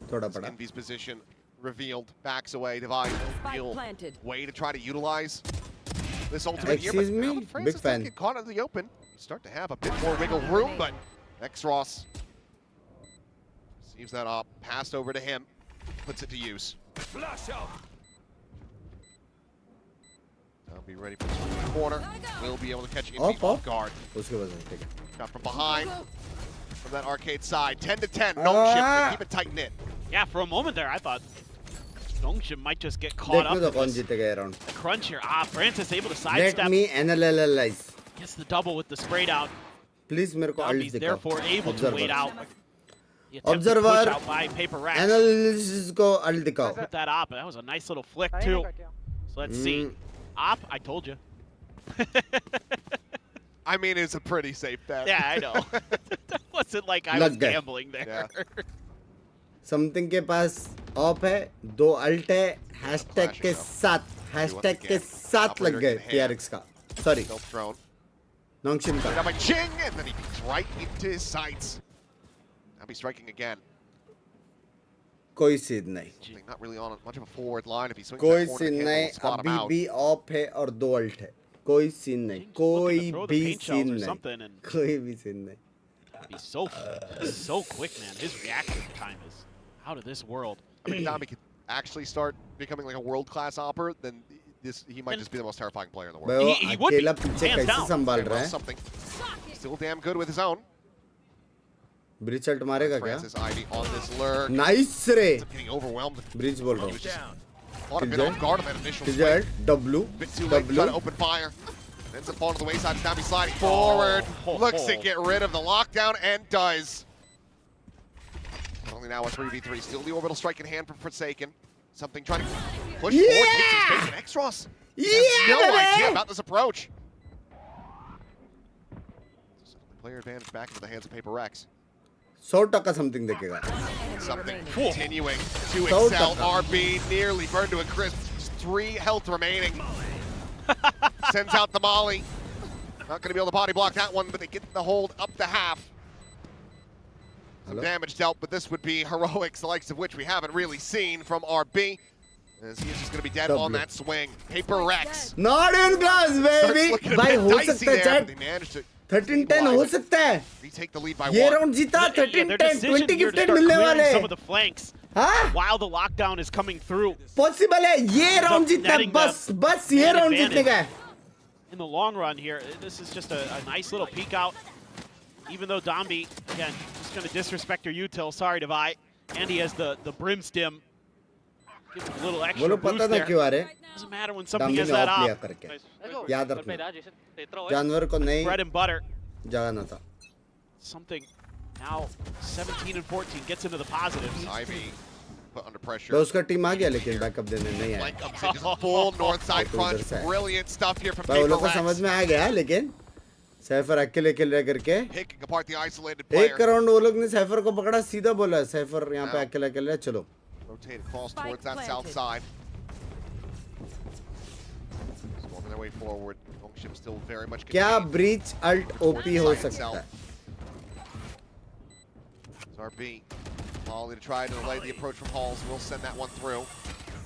[SPEAKER 2] Thoda pada.
[SPEAKER 6] Envy's position revealed. Backs away. Devi. Real way to try to utilize this ultimate here.
[SPEAKER 2] Excuse me. Big fan.
[SPEAKER 6] Get caught in the open. You start to have a bit more wiggle room, but X-Ross receives that up. Passed over to him. Puts it to use. Flash out. I'll be ready for the corner. Will be able to catch Envy off guard. Got from behind. From that arcade side. 10 to 10. Nongshim, keep it tight knit.
[SPEAKER 7] Yeah, for a moment there, I thought Nongshim might just get caught up in this crunch here. Francis able to sidestep.
[SPEAKER 2] Let me analyze.
[SPEAKER 7] Gets the double with the sprayed out.
[SPEAKER 2] Please, मेरे को ult दिखाओ.
[SPEAKER 7] Therefore able to wait out.
[SPEAKER 2] Observer,
[SPEAKER 7] PRX.
[SPEAKER 2] analysis को ult दिखाओ.
[SPEAKER 7] Put that op. That was a nice little flick too. So let's see. Op, I told you.
[SPEAKER 6] I mean, it's a pretty safe bet.
[SPEAKER 7] Yeah, I know. That wasn't like I was gambling there.
[SPEAKER 6] Yeah.
[SPEAKER 2] Something के पास of है, 2 alt है, hashtag के साथ लग गए PRX का. Sorry. Nongshim का.
[SPEAKER 6] By Jing, and then he peeks right into his sights. Now he's striking again.
[SPEAKER 2] कोई सीध नहीं.
[SPEAKER 6] Not really on much of a forward line. If he swings
[SPEAKER 2] कोई
[SPEAKER 6] that
[SPEAKER 2] सीन
[SPEAKER 6] corner,
[SPEAKER 2] नहीं. अभी भी of है और 2 अल्ट है. कोई सीन नहीं. कोई भी सीन नहीं. कोई भी सीन नहीं.
[SPEAKER 7] He's so quick, man. His reaction time is out of this world.
[SPEAKER 6] I mean, Dambi could actually start becoming like a world-class opper, then he might just be the most terrifying player in the world.
[SPEAKER 7] He would be.
[SPEAKER 2] अकेला पीछे कैसे संभाल रहा है?
[SPEAKER 6] Something. Still damn good with his own.
[SPEAKER 2] Brim ult मारेगा क्या?
[SPEAKER 6] Francis Ivy on this lure.
[SPEAKER 2] Nice रे.
[SPEAKER 6] Getting overwhelmed.
[SPEAKER 2] Brim बोल रहा हूँ.
[SPEAKER 6] Caught a bit off guard on that initial
[SPEAKER 2] Kill
[SPEAKER 6] swing.
[SPEAKER 2] W.
[SPEAKER 6] Bit too late, trying to open fire. Ends up falling to the wayside. Now he's sliding forward. Looks to get rid of the lockdown and does. Only now a 3v3. Still the orbital strike in hand for Forsaken. Something trying to push forward. Takes his space, and Exros has no idea about this approach. Player advantage back into the hands of PRX.
[SPEAKER 2] 100% something देखेगा.
[SPEAKER 6] Something continuing to excel. RB nearly burned to a crisp. Just 3 health remaining. Sends out the molly. Not going to be able to body block that one, but they get the hold up to half. Some damage dealt, but this would be heroics, the likes of which we haven't really seen from RB. As he is just going to be dead on that swing. PRX.
[SPEAKER 2] Not in glass, baby. भाई हो सकता है
[SPEAKER 6] chat.
[SPEAKER 2] chat. 13-10 हो सकता है.
[SPEAKER 6] Retake the lead by
[SPEAKER 2] ये
[SPEAKER 6] 1.
[SPEAKER 2] Round जीता 13-10 20 gifted
[SPEAKER 7] मिलने
[SPEAKER 2] मिलने वाले.
[SPEAKER 7] some of the flanks.
[SPEAKER 2] हाँ?
[SPEAKER 7] While the lockdown is coming through.
[SPEAKER 2] Possible है ये राउंड जीतना बस ये राउंड जीतने का है.
[SPEAKER 7] In the long run here, this is just a nice little peek out. Even though Dombi, again, just going to disrespect your util. Sorry, Devi. And he has the brim stim. Give him a little extra boost there. Doesn't matter when something has that off.
[SPEAKER 2] याद रखना. जानवर को नहीं
[SPEAKER 7] Bread and butter.
[SPEAKER 2] जगाना था.
[SPEAKER 7] Something now 17 and 14 gets into the positives.
[SPEAKER 6] Ivy put under pressure.
[SPEAKER 2] तो उसका team आ गया लेकिन बैकअप देने नहीं आया.
[SPEAKER 6] Flank comes in, just full north side front. Brilliant stuff here from
[SPEAKER 2] भाई वो लोग को
[SPEAKER 6] PRX.
[SPEAKER 2] समझ में आ गया लेकिन सैफर अकेले अकेले करके
[SPEAKER 6] Picking apart the isolated player.
[SPEAKER 2] एक राउंड वो लोग ने सैफर को पकड़ा सीधा बोला सैफर यहाँ पे अकेले अकेले चलो.
[SPEAKER 6] Rotate across towards that south side. Storming their way forward. Longship still very much
[SPEAKER 2] क्या
[SPEAKER 6] contained.
[SPEAKER 2] ब्रीच अल्ट ओपी हो सकता है?
[SPEAKER 6] It's RB. Molly to try to delay the approach from Halls. We'll send that one through.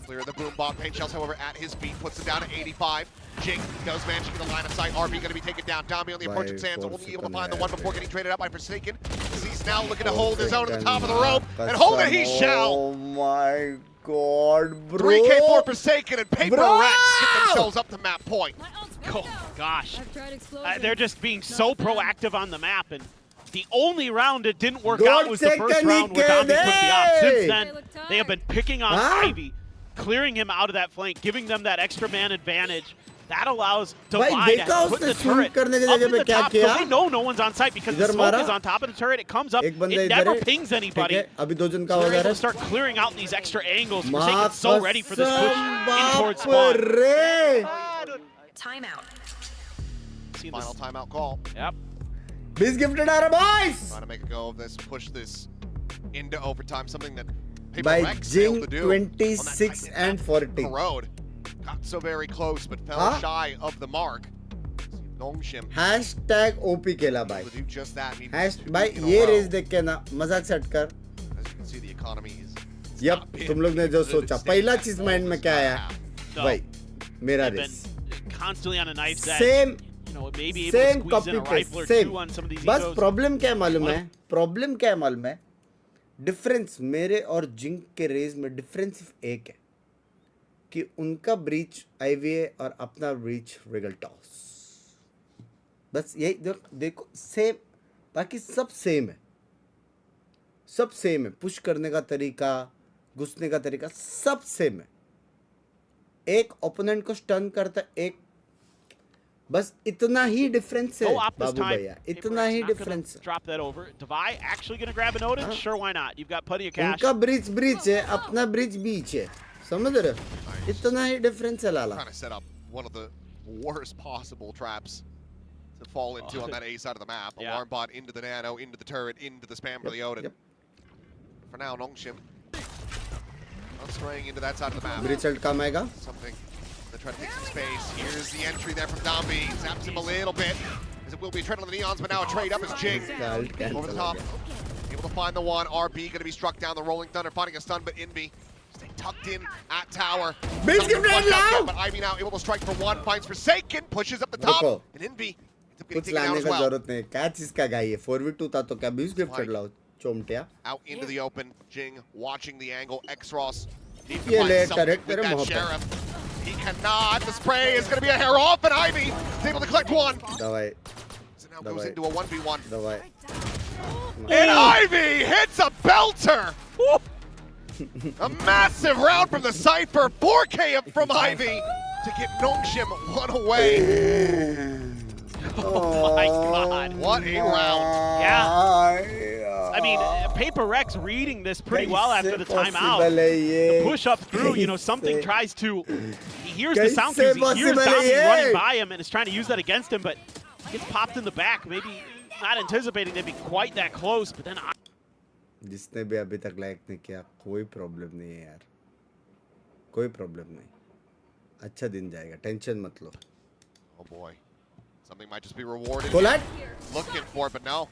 [SPEAKER 6] Clear the boom bot. Paint shells, however, at his feet. Puts him down at 85. Jing does manage to get the line of sight. RB going to be taken down. Dombi on the approaching sands. Will be able to find the one before getting traded out by Forsaken. He's now looking to hold his own at the top of the rope. And hold it, he shall!
[SPEAKER 2] Oh my god, bro!
[SPEAKER 6] 3K for Forsaken and PRX get themselves up to map point.
[SPEAKER 7] Oh, gosh. They're just being so proactive on the map. And the only round it didn't work out was the first round where Dombi took the op. Since then, they have been picking on Ivy, clearing him out of that flank, giving them that extra man advantage. That allows Devi to put the turret up in the top, so they know no one's on site because the smoke is on top of the turret. It comes up, it never pings anybody. So they're able to start clearing out these extra angles. Forsaken's so ready for this push in towards spawn.
[SPEAKER 8] Timeout.
[SPEAKER 6] Final timeout call.
[SPEAKER 7] Yep.
[SPEAKER 2] Biz gifted our boys!
[SPEAKER 6] Trying to make a go of this, push this into overtime, something that
[SPEAKER 2] By
[SPEAKER 6] PRX failed to do
[SPEAKER 2] 26 and 40.
[SPEAKER 6] road. Got so very close, but fell shy of the mark. Longship
[SPEAKER 2] Hashtag OP खेला भाई.
[SPEAKER 6] to do just that.
[SPEAKER 2] भाई ये race देख के ना मजाक से हटकर.
[SPEAKER 6] As you can see, the economy is.
[SPEAKER 2] Yep तुम लोग ने जो सोचा पहला चीज माइंड में क्या आया भाई मेरा Raze
[SPEAKER 7] Constantly on a knife's edge.
[SPEAKER 2] Same
[SPEAKER 7] You know, maybe able to
[SPEAKER 2] same
[SPEAKER 7] squeeze
[SPEAKER 2] copy
[SPEAKER 7] in a
[SPEAKER 2] paste
[SPEAKER 7] rifle or
[SPEAKER 2] same
[SPEAKER 7] two on some of these
[SPEAKER 2] बस
[SPEAKER 7] egos.
[SPEAKER 2] प्रॉब्लम क्या है मालूम है प्रॉब्लम क्या है मालूम है डिफरेंस मेरे और जिंक के रेस में डिफरेंस सिर्फ एक है कि उनका ब्रीच आईवीए और अपना ब्रीच रिगल टॉस बस यही देखो सेम बाकी सब सेम है पुश करने का तरीका घुसने का तरीका सब सेम है एक ओपोनेंट को स्टन करता एक बस इतना ही डिफरेंस है बाबू भैया इतना ही डिफरेंस है
[SPEAKER 7] Drop that over. Devi actually going to grab an Odin? Sure, why not? You've got plenty of cash.
[SPEAKER 2] उनका ब्रिज है अपना ब्रिज बीच है समझ रहे हो इतना ही डिफरेंस है लाला
[SPEAKER 6] Trying to set up one of the worst possible traps to fall into on that A side of the map. Alarm bot into the nano, into the turret, into the spam for the Odin. For now, Longship not straying into that side of the map.
[SPEAKER 2] Brim ult काम आएगा
[SPEAKER 6] Something to try to take some space. Here's the entry there from Dombi. Zaps him a little bit. As it will be a trade on the Neons, but now a trade up is Jing. Over the top. Able to find the one. RB going to be struck down. The Rolling Thunder finding a stun, but Envy stay tucked in at tower.
[SPEAKER 2] Binks give it now.
[SPEAKER 6] But Ivy now able to strike for one. Finds Forsaken. Pushes up the top. And Envy ends up getting
[SPEAKER 2] कुछ
[SPEAKER 6] taken down
[SPEAKER 2] लाने
[SPEAKER 6] as
[SPEAKER 2] का
[SPEAKER 6] well.
[SPEAKER 2] जरूरत नहीं क्या चीज का गाई है 4v2 था तो क्या 20 गिफ्ट चढ़ लाओ चोमटिया
[SPEAKER 6] Out into the open. Jing watching the angle. X-Ross.
[SPEAKER 2] ये ले टरेट तेरे मुंह पे
[SPEAKER 6] He cannot. The spray is going to be a hair off, and Ivy is able to collect one.
[SPEAKER 2] दवाई
[SPEAKER 6] So now goes into a 1v1.
[SPEAKER 2] दवाई
[SPEAKER 6] And Ivy hits a belter! A massive round from the Cypher, 4K up from Ivy to get Nongshim one away.
[SPEAKER 7] Oh my god.
[SPEAKER 6] What a round.
[SPEAKER 7] Yeah. I mean, PRX reading this pretty well after the timeout. The push up through, you know, something tries to, he hears the sound cues, he hears Zombie running by him and is trying to use that against him, but gets popped in the back. Maybe not anticipating they'd be quite that close, but then
[SPEAKER 2] जिसने भी अभी तक like नहीं किया कोई problem नहीं है यार, कोई प्रॉब्लम नहीं, अच्छा दिन जाएगा, टेंशन मत लो.
[SPEAKER 6] Oh boy, something might just be rewarded.
[SPEAKER 2] Colette?
[SPEAKER 6] Looking for it, but no.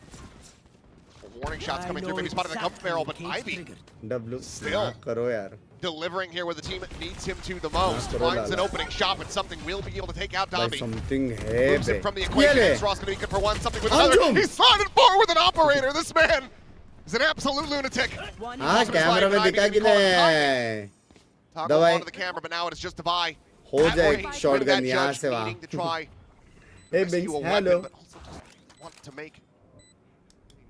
[SPEAKER 6] Warning shots coming through, maybe spotted the cup barrel, but Ivy
[SPEAKER 2] W
[SPEAKER 6] still
[SPEAKER 2] करो यार.
[SPEAKER 6] delivering here where the team needs him to the most. Finds an opening shot, but something will be able to take out Domby.
[SPEAKER 2] Something है
[SPEAKER 6] Moves it from the equation. Ross gonna be good for one, something with another. He's sliding forward with an operator. This man is an absolute lunatic.
[SPEAKER 2] हाँ camera में दिखा कि नहीं.
[SPEAKER 6] Toggle onto the camera, but now it is just Devi.
[SPEAKER 2] हो जाए shotgun यहाँ से वहाँ. Hey Binks, hello.
[SPEAKER 6] But also just want to make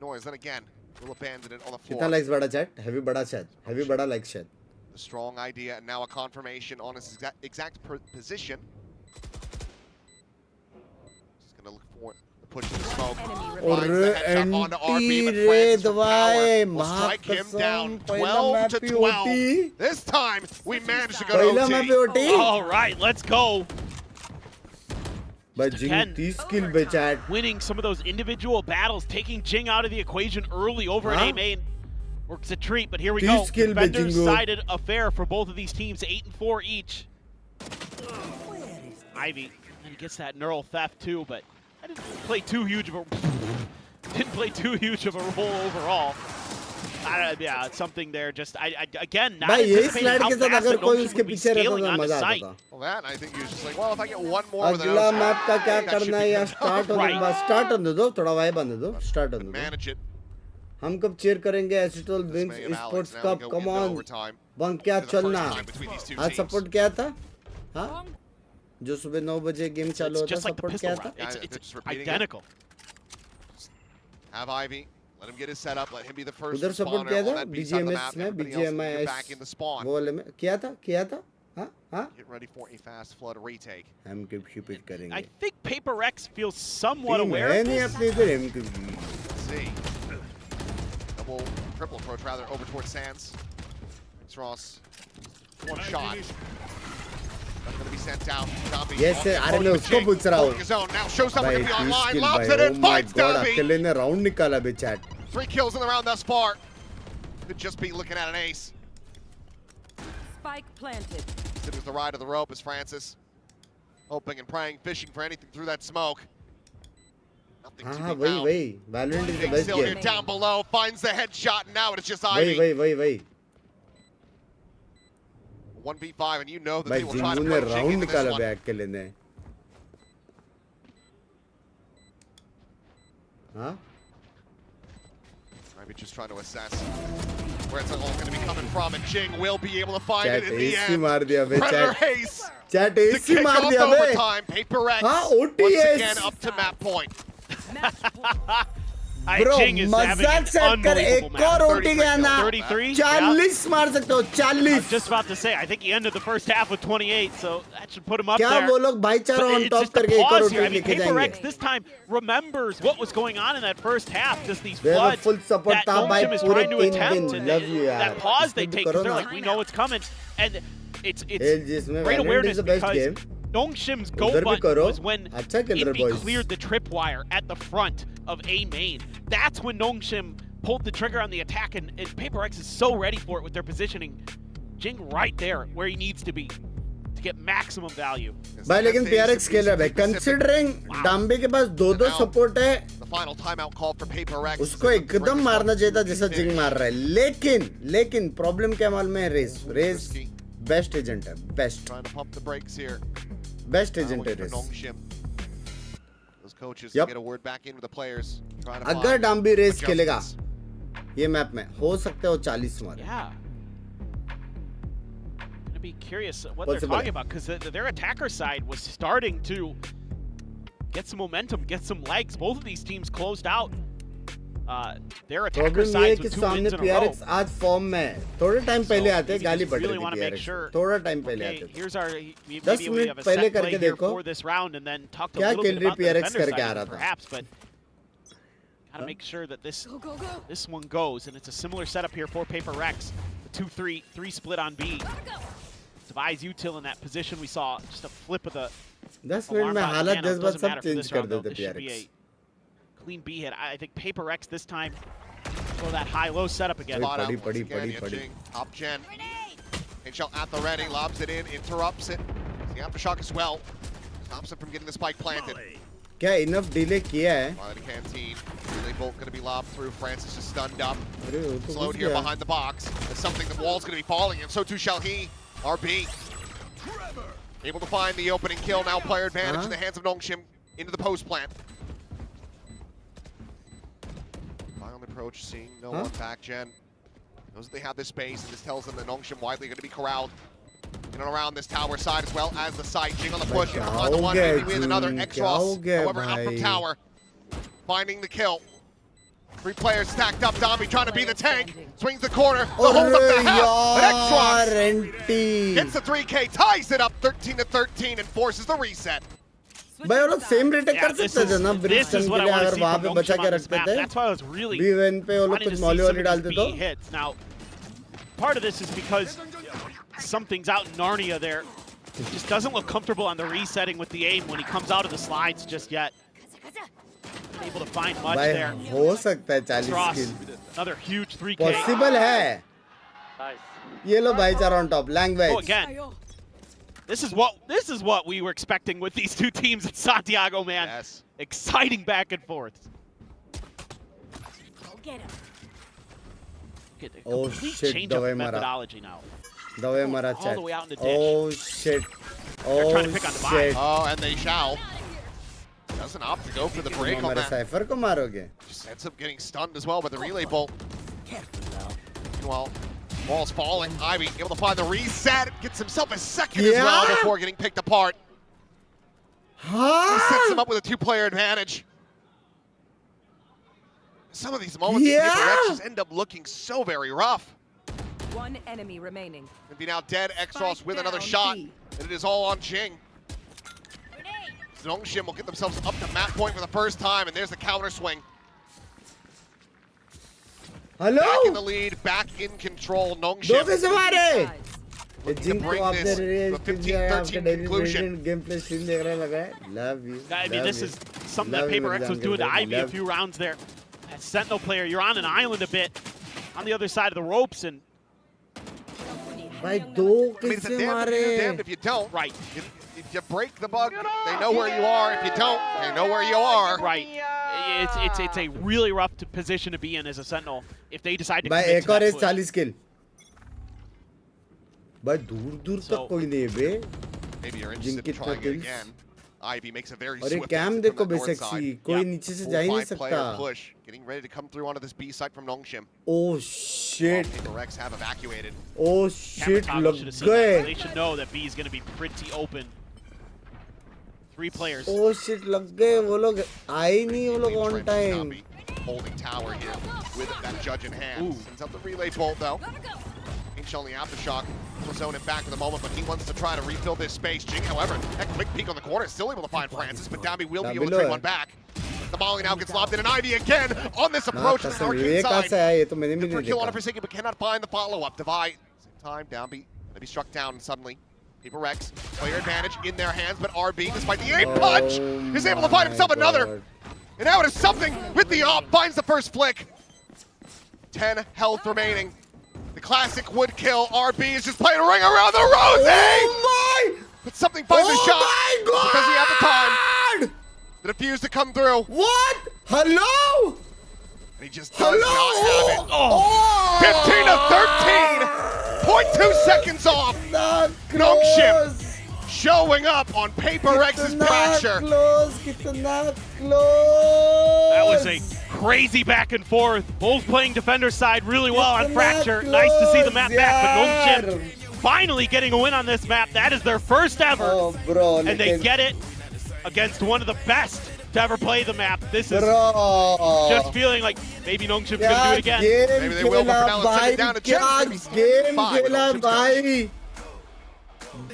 [SPEAKER 6] noise. Then again, we'll abandon it on the floor.
[SPEAKER 2] कितना likes बड़ा chat? Heavy बड़ा chat. Heavy बड़ा like chat.
[SPEAKER 6] The strong idea, and now a confirmation on his exact position. Just gonna look for the push in the smoke. Finds the headshot onto RB, but France for power will strike him down 12 to 12. This time, we managed to go to OT.
[SPEAKER 7] all right, let's go.
[SPEAKER 2] But Jing 30 kill पे chat.
[SPEAKER 7] Winning some of those individual battles, taking Jing out of the equation early over at A main. Works a treat, but here we go. Defender-sided affair for both of these teams, 8-4 each. Ivy, and he gets that neural theft too, but I didn't play too huge of a role overall. Yeah, it's something there. Just again, not anticipating how fast the Notion would be scaling on the site.
[SPEAKER 6] Well, that I think he was just like, well, if I get one more with
[SPEAKER 2] अगला map का क्या करना है या start होने के बाद start होने दो, थोड़ा वाइब आने दो, स्टार्ट होने दो.
[SPEAKER 6] manage it.
[SPEAKER 2] हम कब चीयर करेंगे एसिटोल Binks sports cup. Come on bunk क्या चलना. आज सपोर्ट क्या था? हाँ जो सुबह 9 बजे गेम चालू होता सपोर्ट क्या था?
[SPEAKER 7] It's identical.
[SPEAKER 6] Have Ivy. Let him get his setup. Let him be the first
[SPEAKER 2] उधर सपोर्ट किया
[SPEAKER 6] respawner on
[SPEAKER 2] था
[SPEAKER 6] that beast on the
[SPEAKER 2] BGMS
[SPEAKER 6] map.
[SPEAKER 2] में
[SPEAKER 6] Everybody else needs to
[SPEAKER 2] BGMS
[SPEAKER 6] get back in the spawn.
[SPEAKER 2] वो वाले में किया था हाँ हाँ.
[SPEAKER 6] Get ready for a fast flood retake.
[SPEAKER 2] हम क्यों पिक करेंगे.
[SPEAKER 7] I think PRX feels somewhat aware
[SPEAKER 2] है
[SPEAKER 7] of
[SPEAKER 2] नहीं
[SPEAKER 7] this.
[SPEAKER 2] अपने इधर हम
[SPEAKER 6] Let's see. Double, triple approach rather over towards Sands. Thanks, Ross. One shot. That's going to be sent down. Zombie.
[SPEAKER 2] Yes sir, अरे मैं उसको पूछ रहा हूँ.
[SPEAKER 6] Now show someone to be
[SPEAKER 2] भाई
[SPEAKER 6] online.
[SPEAKER 2] skill
[SPEAKER 6] Lobs
[SPEAKER 2] भाई.
[SPEAKER 6] it in.
[SPEAKER 2] Oh my
[SPEAKER 6] Finds
[SPEAKER 2] god,
[SPEAKER 6] Zombie.
[SPEAKER 2] अकेले ने राउंड निकाला बे chat.
[SPEAKER 6] 3 kills in the round thus far. Could just be looking at an ace.
[SPEAKER 8] Spike planted.
[SPEAKER 6] It was the ride of the rope as Francis. Hoping and praying, fishing for anything through that smoke. Nothing to
[SPEAKER 2] हाँ
[SPEAKER 6] be found.
[SPEAKER 2] वही Valorant is the best
[SPEAKER 6] Still here
[SPEAKER 2] game.
[SPEAKER 6] down below, finds the headshot, and now it's just Ivy.
[SPEAKER 2] वही
[SPEAKER 6] 1v5, and you know that
[SPEAKER 2] भाई
[SPEAKER 6] they will try to
[SPEAKER 2] Xingu ने
[SPEAKER 6] put Jing
[SPEAKER 2] round
[SPEAKER 6] into this
[SPEAKER 2] निकाला
[SPEAKER 6] one.
[SPEAKER 2] बे अकेले ने. हाँ
[SPEAKER 6] Ivy just trying to assess where it's all going to be coming from, and Jing will be able to find
[SPEAKER 2] chat
[SPEAKER 6] it in the
[SPEAKER 2] AC
[SPEAKER 6] end.
[SPEAKER 2] मार दिया बे
[SPEAKER 6] Predator
[SPEAKER 2] chat.
[SPEAKER 6] Ace
[SPEAKER 2] Chat
[SPEAKER 6] to
[SPEAKER 2] AC
[SPEAKER 6] kick
[SPEAKER 2] मार
[SPEAKER 6] off
[SPEAKER 2] दिया बे.
[SPEAKER 6] overtime. PRX
[SPEAKER 2] हाँ,
[SPEAKER 6] once
[SPEAKER 2] OTS.
[SPEAKER 6] again up to map point.
[SPEAKER 2] Bro
[SPEAKER 7] Jing is having
[SPEAKER 2] मजाक
[SPEAKER 7] an
[SPEAKER 2] set कर एक
[SPEAKER 7] unbelievable
[SPEAKER 2] और
[SPEAKER 7] match.
[SPEAKER 2] OT गया ना.
[SPEAKER 7] 33?
[SPEAKER 2] 40 मार सकते हो 40.
[SPEAKER 7] Just about to say, I think he ended the first half with 28, so that should put him up
[SPEAKER 2] क्या
[SPEAKER 7] there.
[SPEAKER 2] वो लोग भाईचारा
[SPEAKER 7] But
[SPEAKER 2] on
[SPEAKER 7] it's
[SPEAKER 2] top
[SPEAKER 7] just a
[SPEAKER 2] करके एक और
[SPEAKER 7] pause here. I
[SPEAKER 2] OT
[SPEAKER 7] mean,
[SPEAKER 2] लेके
[SPEAKER 7] PRX
[SPEAKER 2] जाएंगे.
[SPEAKER 7] this time remembers what was going on in that first half. Just these
[SPEAKER 2] They have a
[SPEAKER 7] floods
[SPEAKER 2] full support
[SPEAKER 7] that
[SPEAKER 2] था भाई
[SPEAKER 7] Nongshim is
[SPEAKER 2] पूरे
[SPEAKER 7] trying to
[SPEAKER 2] 3
[SPEAKER 7] attempt.
[SPEAKER 2] दिन.
[SPEAKER 7] And
[SPEAKER 2] Love you यार.
[SPEAKER 7] that pause they
[SPEAKER 2] इसको भी
[SPEAKER 7] take,
[SPEAKER 2] करो
[SPEAKER 7] because they're
[SPEAKER 2] ना.
[SPEAKER 7] like, we know it's coming. And it's
[SPEAKER 2] जिसमें
[SPEAKER 7] great
[SPEAKER 2] Valorant
[SPEAKER 7] awareness
[SPEAKER 2] is the best
[SPEAKER 7] because
[SPEAKER 2] game.
[SPEAKER 7] Nongshim's go
[SPEAKER 2] उधर भी
[SPEAKER 7] button
[SPEAKER 2] करो.
[SPEAKER 7] was when
[SPEAKER 2] अच्छा खेल रहे
[SPEAKER 7] Indy
[SPEAKER 2] boys.
[SPEAKER 7] cleared the tripwire at the front of A main. That's when Nongshim pulled the trigger on the attack, and PRX is so ready for it with their positioning. Jing right there where he needs to be to get maximum value.
[SPEAKER 2] भाई लेकिन PRX खेल रहा है भाई. Considering डाम्बे के पास 2 support है,
[SPEAKER 6] The final timeout call for PRX.
[SPEAKER 2] उसको एकदम मारना चाहिए था जैसा जिंग मार रहा है. लेकिन प्रॉब्लम क्या मालूम है? रेस बेस्ट एजेंट है. Best
[SPEAKER 6] Trying to pump the brakes here.
[SPEAKER 2] Best agent है
[SPEAKER 6] For
[SPEAKER 2] Raze.
[SPEAKER 6] Nongshim. Those coaches
[SPEAKER 2] Yep.
[SPEAKER 6] to get a word back in with the players. Trying to
[SPEAKER 2] अगर
[SPEAKER 6] find
[SPEAKER 2] डाम्बी रेस खेलेगा
[SPEAKER 6] adjustments.
[SPEAKER 2] ये map में हो सकता है वो 40 मारे.
[SPEAKER 7] Yeah. Gonna be curious what
[SPEAKER 2] Possible.
[SPEAKER 7] they're talking about, because their attacker side was starting to get some momentum, get some legs. Both of these teams closed out their attacker
[SPEAKER 2] problem ये है
[SPEAKER 7] sides
[SPEAKER 2] कि
[SPEAKER 7] with 2
[SPEAKER 2] सामने
[SPEAKER 7] wins in a row.
[SPEAKER 2] PRX आज form में है. थोड़ा time पहले आते हैं, गाली पड़ रही
[SPEAKER 7] really
[SPEAKER 2] थी
[SPEAKER 7] want to make
[SPEAKER 2] PRX.
[SPEAKER 7] sure.
[SPEAKER 2] थोड़ा टाइम पहले
[SPEAKER 7] Okay,
[SPEAKER 2] आते थे.
[SPEAKER 7] here's our
[SPEAKER 2] 10
[SPEAKER 7] maybe we have
[SPEAKER 2] minute
[SPEAKER 7] a
[SPEAKER 2] पहले
[SPEAKER 7] set play
[SPEAKER 2] करके
[SPEAKER 7] here
[SPEAKER 2] देखो
[SPEAKER 7] for this round and then talked a
[SPEAKER 2] क्या
[SPEAKER 7] little bit
[SPEAKER 2] किल रही
[SPEAKER 7] about the
[SPEAKER 2] PRX
[SPEAKER 7] defender
[SPEAKER 2] करके आ
[SPEAKER 7] side
[SPEAKER 2] रहा था.
[SPEAKER 7] perhaps, but gotta make sure that this one goes, and it's a similar setup here for PRX. The 2-3 split on B. Devise util in that position. We saw just a flip of the
[SPEAKER 2] 10 minute में हालत 10 बार सब change कर देते
[SPEAKER 7] this should be
[SPEAKER 2] PRX.
[SPEAKER 7] a clean B hit. I think PRX this time for that high-low setup again.
[SPEAKER 6] Spot out
[SPEAKER 2] Putty,
[SPEAKER 6] once
[SPEAKER 2] putty,
[SPEAKER 6] again,
[SPEAKER 2] putty.
[SPEAKER 6] inching up Gen. H-Shell at the ready, lobs it in, interrupts it. The aftershock as well. Stops it from getting the spike planted.
[SPEAKER 2] क्या enough delay किया है?
[SPEAKER 6] Quality Canteen. Relay bolt going to be lobbed through. Francis is stunned up.
[SPEAKER 2] अरे वो तो
[SPEAKER 6] Slowed
[SPEAKER 2] घुस
[SPEAKER 6] here
[SPEAKER 2] गया.
[SPEAKER 6] behind the box. There's something, the wall's going to be falling, and so too shall he. RB. Able to find the opening kill. Now player advantage in the hands of Nongshim into the post plant. Violent approach, seeing no one back. Gen knows that they have this space, and this tells them that Nongshim widely going to be corralled in and around this tower side as well as the site. Jing on the push, in behind the one, maybe with another X-Ross. However, out from tower, finding the kill. 3 players stacked up. Domby trying to be the tank. Swings the corner. The hold up the half. But X-Ross gets the 3K, ties it up 13-13, and forces the reset.
[SPEAKER 2] भाई वो लोग same rate कर सकते थे ना bridge
[SPEAKER 7] This is
[SPEAKER 2] के
[SPEAKER 7] what I
[SPEAKER 2] लिए
[SPEAKER 7] want to
[SPEAKER 2] अगर
[SPEAKER 7] see
[SPEAKER 2] वहाँ
[SPEAKER 7] from
[SPEAKER 2] पे
[SPEAKER 7] Nongshim
[SPEAKER 2] बचा
[SPEAKER 7] on
[SPEAKER 2] के
[SPEAKER 7] this
[SPEAKER 2] रखते
[SPEAKER 7] map.
[SPEAKER 2] थे.
[SPEAKER 7] That's why I was really
[SPEAKER 2] B1 पे वो लोग
[SPEAKER 7] wanting to
[SPEAKER 2] कुछ
[SPEAKER 7] see
[SPEAKER 2] मॉली
[SPEAKER 7] some
[SPEAKER 2] वाली
[SPEAKER 7] of
[SPEAKER 2] डालते
[SPEAKER 7] these
[SPEAKER 2] तो.
[SPEAKER 7] B hits. Now, part of this is because something's out in Narnia there. It just doesn't look comfortable on the resetting with the aim when he comes out of the slides just yet. Able to find much
[SPEAKER 2] भाई
[SPEAKER 7] there.
[SPEAKER 2] हो सकता है 40
[SPEAKER 7] Cross,
[SPEAKER 2] किल.
[SPEAKER 7] another huge 3K.
[SPEAKER 2] Possible है. ये लो भाईचारा on top.
[SPEAKER 7] Oh,
[SPEAKER 2] Language.
[SPEAKER 7] again. This is what we were expecting with these 2 teams in Santiago, man.
[SPEAKER 6] Yes.
[SPEAKER 7] Exciting back and forth.
[SPEAKER 8] Get him.
[SPEAKER 7] Get a
[SPEAKER 2] Oh,
[SPEAKER 7] complete
[SPEAKER 2] shit,
[SPEAKER 7] change of
[SPEAKER 2] दवाई मारा.
[SPEAKER 7] methodology now.
[SPEAKER 2] Dave मरा
[SPEAKER 7] All
[SPEAKER 2] chat.
[SPEAKER 7] the way out in the ditch.
[SPEAKER 2] Oh shit.
[SPEAKER 7] They're trying to
[SPEAKER 2] Oh
[SPEAKER 7] pick on the
[SPEAKER 2] shit.
[SPEAKER 6] Oh, and they shall. Doesn't opt to go for the break on
[SPEAKER 2] हमारे
[SPEAKER 6] that.
[SPEAKER 2] Cipher को मारोगे.
[SPEAKER 6] Just ends up getting stunned as well by the relay bolt. Well, wall's falling. Ivy able to find the reset. Gets himself a second as well
[SPEAKER 2] Yeah.
[SPEAKER 6] before getting picked apart. He sets him up with a 2-player advantage. Some of these moments
[SPEAKER 2] Yeah.
[SPEAKER 6] PRX just end up looking so very rough.
[SPEAKER 8] 1 enemy remaining.
[SPEAKER 6] And be now dead. X-Ross
[SPEAKER 8] Spike
[SPEAKER 6] with another
[SPEAKER 8] down
[SPEAKER 6] shot.
[SPEAKER 8] B.
[SPEAKER 6] And it is all on Jing. Nongshim will get themselves up to map point for the first time, and there's the counter swing.
[SPEAKER 2] Hello.
[SPEAKER 6] Back in the lead, back in control.
[SPEAKER 2] दो
[SPEAKER 6] Nongshim
[SPEAKER 2] कैसे मारे?
[SPEAKER 6] looking to
[SPEAKER 2] zinc
[SPEAKER 6] bring
[SPEAKER 2] को आप
[SPEAKER 6] this
[SPEAKER 2] they
[SPEAKER 6] to
[SPEAKER 2] रहे
[SPEAKER 6] a 15-13 conclusion.
[SPEAKER 2] Game play stream देख रहे लग रहा है. Love you.
[SPEAKER 7] I mean, this is something that
[SPEAKER 2] Love you,
[SPEAKER 7] PRX was
[SPEAKER 2] Mithul
[SPEAKER 7] doing to
[SPEAKER 2] Nayak.
[SPEAKER 7] Ivy a
[SPEAKER 2] Love-
[SPEAKER 7] few rounds there. As Sentinel player, you're on an island a bit, on the other side of the ropes, and
[SPEAKER 2] भाई दो
[SPEAKER 6] I mean, it's a
[SPEAKER 2] कैसे
[SPEAKER 6] damned if you do,
[SPEAKER 2] मारे?
[SPEAKER 6] damned if you don't.
[SPEAKER 7] right,
[SPEAKER 6] If you break the bug, they know where you are. If you don't, they know where you are.
[SPEAKER 7] right. It's a really rough position to be in as a Sentinel if they decide to
[SPEAKER 2] भाई
[SPEAKER 7] commit
[SPEAKER 2] एक
[SPEAKER 7] to
[SPEAKER 2] और
[SPEAKER 7] that
[SPEAKER 2] इस
[SPEAKER 7] push.
[SPEAKER 2] 40 किल. भाई दूर दूर
[SPEAKER 7] So-
[SPEAKER 2] तक कोई नहीं है बे.
[SPEAKER 6] Maybe you're interested in
[SPEAKER 2] Jinkit
[SPEAKER 6] trying it
[SPEAKER 2] kills.
[SPEAKER 6] again. Ivy makes a very
[SPEAKER 2] और ये
[SPEAKER 6] swift
[SPEAKER 2] कैम
[SPEAKER 6] exit
[SPEAKER 2] देखो
[SPEAKER 6] from
[SPEAKER 2] बे
[SPEAKER 6] that north
[SPEAKER 2] सेक्सी.
[SPEAKER 6] side.
[SPEAKER 2] कोई
[SPEAKER 7] Yeah.
[SPEAKER 2] नीचे से
[SPEAKER 6] Full
[SPEAKER 2] जा ही नहीं
[SPEAKER 6] 5-player
[SPEAKER 2] सकता.
[SPEAKER 6] push, getting ready to come through onto this B site from Nongshim.
[SPEAKER 2] Oh shit.
[SPEAKER 6] PRX have evacuated.
[SPEAKER 2] Oh
[SPEAKER 7] Camera
[SPEAKER 2] shit
[SPEAKER 7] toggle
[SPEAKER 2] लग
[SPEAKER 7] should have seen that. They
[SPEAKER 2] गए.
[SPEAKER 7] should know that B is going to be pretty open. 3 players.
[SPEAKER 2] Oh shit लग गए. वो लोग आए नहीं वो लोग on
[SPEAKER 6] Trent
[SPEAKER 2] time.
[SPEAKER 6] Zombie holding tower here with that judge in hand.
[SPEAKER 7] Ooh.
[SPEAKER 6] Sends out the relay bolt though. Inch on the aftershock. Will zone him back in the moment, but he wants to try to refill this space. Jing, however, that quick peek on the corner is still able to find Francis, but Dabby will be able to trade one back. The molly now gets lobbed in, and Ivy again on this approach to the
[SPEAKER 2] कसम
[SPEAKER 6] arcade
[SPEAKER 2] ये कहाँ
[SPEAKER 6] side.
[SPEAKER 2] से आया? ये तो मैंने भी
[SPEAKER 6] Good for a
[SPEAKER 2] नहीं
[SPEAKER 6] kill on a
[SPEAKER 2] देखा.
[SPEAKER 6] Forsaken, but cannot find the follow-up. Divide. Same time, Downbeat gonna be struck down suddenly. PRX, player advantage in their hands, but RB, despite the 8 punch, is able to find himself another. And now it is something with the op, finds the first flick. 10 health remaining. The classic would kill. RB is just playing a ring around the rosy!
[SPEAKER 2] Oh my!
[SPEAKER 6] But something finds the
[SPEAKER 2] Oh
[SPEAKER 6] shot
[SPEAKER 2] my god!
[SPEAKER 6] because he had the time. The defuse to come through.
[SPEAKER 2] What? Hello?
[SPEAKER 6] And he just does not
[SPEAKER 2] Hello?
[SPEAKER 6] have it. 15 to 13. 0.2 seconds off. Nongshim showing up on PRX's fracture.
[SPEAKER 2] कितना close.
[SPEAKER 7] That was a crazy back and forth. Both playing defender side really well on Fracture. Nice to see the map back, but Nongshim finally getting a win on this map. That is their first ever,
[SPEAKER 2] Oh, bro,
[SPEAKER 7] and they get it against one of the best to ever play the map. This is
[SPEAKER 2] Bro.
[SPEAKER 7] just feeling like maybe Nongshim's going to do it again.
[SPEAKER 6] Maybe they will, but for now, let's send it down to Chimps.
[SPEAKER 2] Game
[SPEAKER 6] Five,
[SPEAKER 2] खेला
[SPEAKER 6] Chimps
[SPEAKER 2] भाई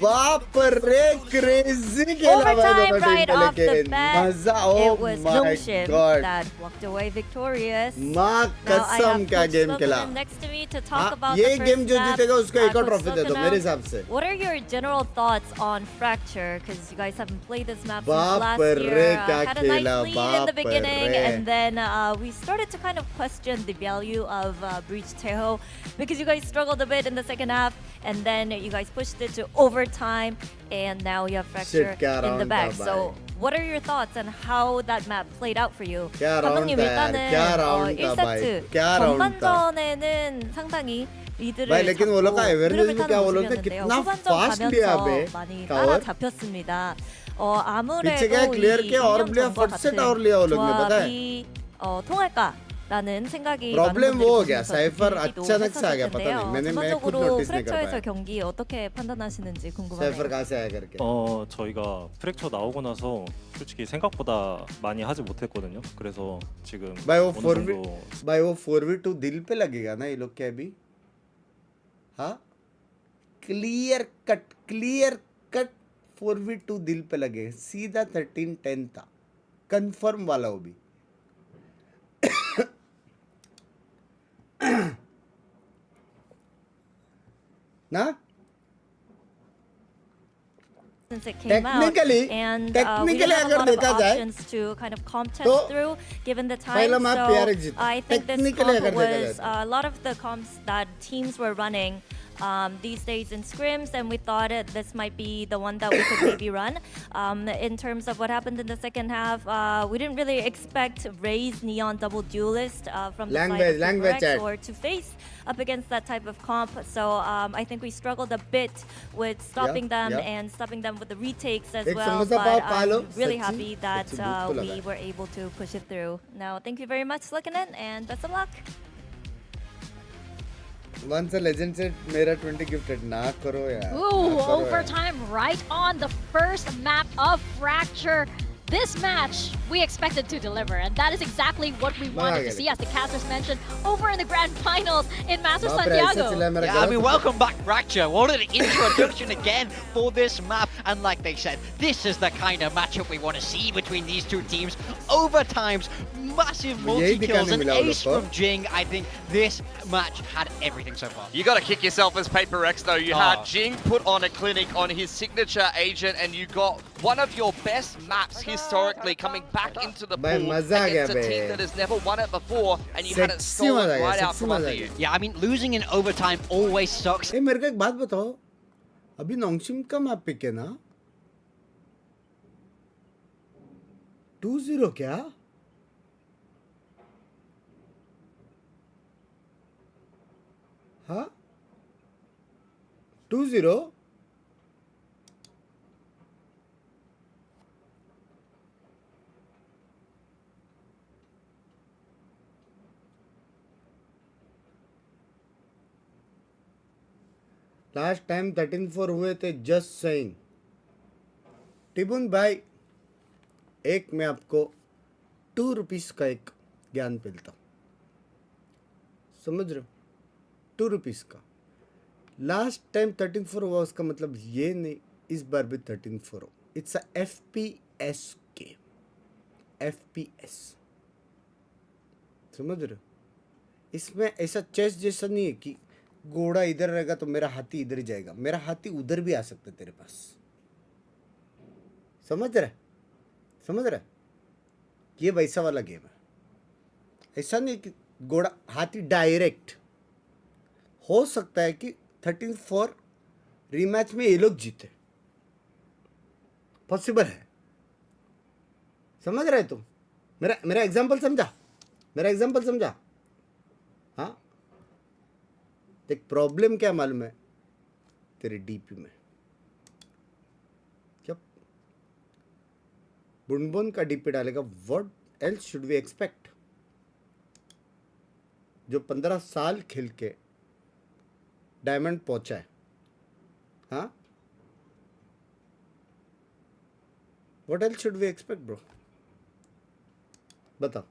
[SPEAKER 2] बाप रे crazy खेला
[SPEAKER 10] Overtime right off the
[SPEAKER 2] लेकिन
[SPEAKER 10] bat,
[SPEAKER 2] मजा oh
[SPEAKER 10] it was
[SPEAKER 2] my
[SPEAKER 10] Nongshim
[SPEAKER 2] god
[SPEAKER 10] that walked away victorious.
[SPEAKER 2] माँ
[SPEAKER 10] Now I
[SPEAKER 2] कसम
[SPEAKER 10] have
[SPEAKER 2] क्या
[SPEAKER 10] Coach
[SPEAKER 2] गेम
[SPEAKER 10] Logan
[SPEAKER 2] खेला
[SPEAKER 10] next to me to talk about
[SPEAKER 2] ये
[SPEAKER 10] the
[SPEAKER 2] गेम
[SPEAKER 10] first
[SPEAKER 2] जो
[SPEAKER 10] map.
[SPEAKER 2] जीतेगा उसको एक और
[SPEAKER 10] Coach
[SPEAKER 2] ट्रॉफी दे दो
[SPEAKER 10] Logan,
[SPEAKER 2] मेरे हिसाब से
[SPEAKER 10] what are your general thoughts on Fracture? Because you guys haven't played this map since
[SPEAKER 2] बाप
[SPEAKER 10] last
[SPEAKER 2] रे
[SPEAKER 10] year.
[SPEAKER 2] क्या
[SPEAKER 10] Had a nice
[SPEAKER 2] खेला
[SPEAKER 10] lead in the
[SPEAKER 2] बाप
[SPEAKER 10] beginning,
[SPEAKER 2] रे
[SPEAKER 10] and then we started to kind of question the value of Breach Teho because you guys struggled a bit in the second half, and then you guys pushed it to overtime, and now you have Fracture
[SPEAKER 2] Shit, क्या
[SPEAKER 10] in the
[SPEAKER 2] round
[SPEAKER 10] back.
[SPEAKER 2] था
[SPEAKER 10] So,
[SPEAKER 2] भाई
[SPEAKER 10] what are your thoughts on how that map played out for you?
[SPEAKER 2] क्या round
[SPEAKER 10] 감독님
[SPEAKER 2] था यार
[SPEAKER 10] 일단은
[SPEAKER 2] क्या round था भाई
[SPEAKER 10] 1세트
[SPEAKER 2] क्या राउंड था
[SPEAKER 10] 전반전에는 상당히 리드를
[SPEAKER 2] भाई लेकिन वो लोग का
[SPEAKER 10] 잡고
[SPEAKER 2] awareness
[SPEAKER 10] 흐름을
[SPEAKER 2] भी
[SPEAKER 10] 타는
[SPEAKER 2] क्या वो लोग का
[SPEAKER 10] 모습이었는데요.
[SPEAKER 2] कितना
[SPEAKER 10] 후반전
[SPEAKER 2] fast लिया बे
[SPEAKER 10] 가면서 많이
[SPEAKER 2] टावर
[SPEAKER 10] 따라잡혔습니다.
[SPEAKER 2] पीछे क्या
[SPEAKER 10] 아무래도
[SPEAKER 2] क्लियर
[SPEAKER 10] 이
[SPEAKER 2] किया और
[SPEAKER 10] 2년
[SPEAKER 2] लिया
[SPEAKER 10] 전과
[SPEAKER 2] फट से
[SPEAKER 10] 같은
[SPEAKER 2] टावर लिया वो लोग ने पता है
[SPEAKER 10] 조합이 통할까라는 생각이
[SPEAKER 2] प्रॉब्लम
[SPEAKER 10] 많은
[SPEAKER 2] वो हो
[SPEAKER 10] 분들이
[SPEAKER 2] गया
[SPEAKER 10] 보시면서
[SPEAKER 2] 사इफर
[SPEAKER 10] 느끼기도
[SPEAKER 2] अचानक से आ गया
[SPEAKER 10] 했었을
[SPEAKER 2] पता नहीं
[SPEAKER 10] 텐데요.
[SPEAKER 2] मैं खुद
[SPEAKER 10] 전반적으로
[SPEAKER 2] नोटिस नहीं कर
[SPEAKER 10] 프랙처에서
[SPEAKER 2] पाया
[SPEAKER 10] 경기 어떻게 판단하시는지
[SPEAKER 2] साइफर
[SPEAKER 10] 궁금하네요.
[SPEAKER 2] कहाँ से आया करके
[SPEAKER 11] 저희가 프랙처 나오고 나서 솔직히 생각보다 많이 하지 못했거든요. 그래서 지금
[SPEAKER 2] भाई वो
[SPEAKER 11] 어느
[SPEAKER 2] 4v
[SPEAKER 11] 정도
[SPEAKER 2] भाई वो 4v2 दिल पे लगेगा ना ये लोग के अभी हाँ क्लियर कट 4v2 दिल पे लगे सीधा 13-10 था कंफर्म वाला वो भी ना
[SPEAKER 10] Since it came out,
[SPEAKER 2] Technically-
[SPEAKER 10] and we
[SPEAKER 2] technically
[SPEAKER 10] didn't have a
[SPEAKER 2] अगर
[SPEAKER 10] lot of
[SPEAKER 2] देखा जाए,
[SPEAKER 10] options to kind of comp test
[SPEAKER 2] तो
[SPEAKER 10] through given the time.
[SPEAKER 2] पहला मैप
[SPEAKER 10] So
[SPEAKER 2] PRX जीता।
[SPEAKER 10] I think this
[SPEAKER 2] Technically
[SPEAKER 10] comp
[SPEAKER 2] अगर देखा
[SPEAKER 10] was
[SPEAKER 2] जाए
[SPEAKER 10] a lot of the comps that teams were running these days in scrims, and we thought this might be the one that we could maybe run. In terms of what happened in the second half, we didn't really expect Ray's Neon double duelist from the side of
[SPEAKER 2] language
[SPEAKER 10] PRX
[SPEAKER 2] chat.
[SPEAKER 10] or to face up against that type of comp. So I think we struggled a bit with stopping them
[SPEAKER 2] yeah.
[SPEAKER 10] and stopping them with the retakes as
[SPEAKER 2] एक
[SPEAKER 10] well.
[SPEAKER 2] Samosa
[SPEAKER 10] But
[SPEAKER 2] pav
[SPEAKER 10] I'm
[SPEAKER 2] पालो,
[SPEAKER 10] really
[SPEAKER 2] सच्ची-
[SPEAKER 10] happy that
[SPEAKER 2] सच्ची भूख तो लगा
[SPEAKER 10] we
[SPEAKER 2] है।
[SPEAKER 10] were able to push it through. Now, thank you very much, Slukanen, and best of luck.
[SPEAKER 2] once a legend said मेरा 20 gifted ना करो यार
[SPEAKER 3] Ooh,
[SPEAKER 2] ना करो यार।
[SPEAKER 3] overtime right on the first map of Fracture. This match we expected to deliver, and that is exactly what we wanted to see, as the casters mentioned, over in the grand finals in Master
[SPEAKER 2] बाप रे, ऐसे
[SPEAKER 3] Santiago.
[SPEAKER 2] चिल्लाया मेरा
[SPEAKER 4] Yeah, I mean,
[SPEAKER 2] गला
[SPEAKER 4] welcome back, Fracture. What an introduction again for this map. And like they said, this is the kind of matchup we want to see between these two teams. Overtimes, massive
[SPEAKER 2] यही
[SPEAKER 4] multi-kills,
[SPEAKER 2] दिखाने
[SPEAKER 4] an
[SPEAKER 2] मिला वो
[SPEAKER 4] ace
[SPEAKER 2] लोग को।
[SPEAKER 4] from Jing. I think this match had everything so far.
[SPEAKER 5] You got to kick yourself as Paper X though. You
[SPEAKER 4] Oh.
[SPEAKER 5] had Jing put on a clinic on his signature agent, and you got one of your best maps historically coming back into the
[SPEAKER 2] भाई
[SPEAKER 5] pool
[SPEAKER 2] मजा आ गया
[SPEAKER 5] against a
[SPEAKER 2] bay
[SPEAKER 5] team that has never won it before, and you had it
[SPEAKER 2] Sexy मजा आ
[SPEAKER 5] stolen
[SPEAKER 2] गया,
[SPEAKER 5] right out
[SPEAKER 2] sexy
[SPEAKER 5] from
[SPEAKER 2] मजा
[SPEAKER 5] under
[SPEAKER 2] uh
[SPEAKER 5] you.
[SPEAKER 2] गया।
[SPEAKER 4] Yeah, I mean, losing in overtime always sucks.
[SPEAKER 2] ए मेरे को एक बात बताओ अभी नोंगशिम का मैप पिक है ना 2-0 क्या हाँ 2-0 लास्ट टाइम 13-4 हुए थे जस्ट सेइंग टिबुन भाई एक मैं आपको 2 रुपीस का एक ज्ञान मिलता समझ रहे हो 2 रुपीस का लास्ट टाइम 13-4 हुआ उसका मतलब ये नहीं इस बार भी 13-4 हो it's a FPS game FPS समझ रहे हो इसमें ऐसा चेस जैसा नहीं है कि घोड़ा इधर रहेगा तो मेरा हाथी इधर ही जाएगा मेरा हाथी उधर भी आ सकता है तेरे पास समझ रहा है ये वैसा वाला गेम है ऐसा नहीं कि घोड़ा हाथी डायरेक्ट हो सकता है कि 13-4 रीमैच में ये लोग जीते पॉसिबल है समझ रहे तुम मेरा एग्जांपल समझा हाँ देख प्रॉब्लम क्या मालूम है तेरे डीपी में क्या बुनबुन का डीपी डालेगा what else should we expect जो 15 साल खेल के डायमंड पहुंचा है हाँ what else should we expect bro बताओ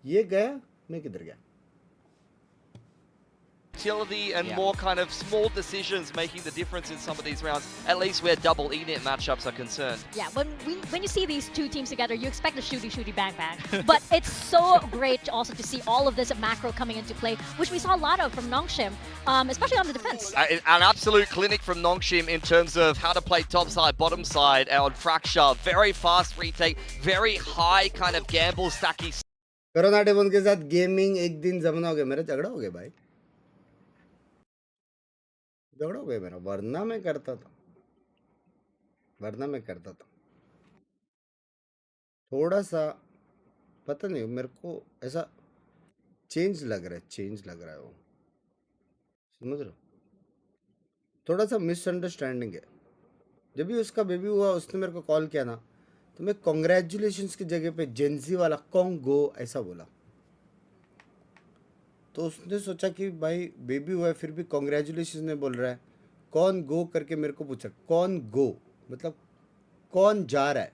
[SPEAKER 2] ये गया मैं किधर गया
[SPEAKER 5] Utility and more kind of small decisions making the difference in some of these rounds, at least where double ENIT matchups are concerned.
[SPEAKER 3] Yeah, when you see these two teams together, you expect a shooty bang bang. But it's so great also to see all of this macro coming into play, which we saw a lot of from Nongshim, especially on the defense.
[SPEAKER 5] An absolute clinic from Nongshim in terms of how to play top side, bottom side, on fracture, very fast retake, very high kind of gamble stacky.
[SPEAKER 2] Corona demon के साथ gaming एक दिन जमना हो गया मेरा झगड़ा हो गया भाई झगड़ा हो गया मेरा वरना मैं करता था थोड़ा सा पता नहीं मेरे को ऐसा चेंज लग रहा है वो समझ रहे हो थोड़ा सा मिसअंडरस्टैंडिंग है जब भी उसका बेबी हुआ उसने मेरे को कॉल किया ना तो मैं कॉन्ग्रेचुलेशंस की जगह पे जेंजी वाला कॉन्गो ऐसा बोला तो उसने सोचा कि भाई बेबी हुआ है फिर भी कॉन्ग्रेचुलेशंस नहीं बोल रहा है कौन गो करके मेरे को पूछा कौन गो मतलब कौन जा रहा है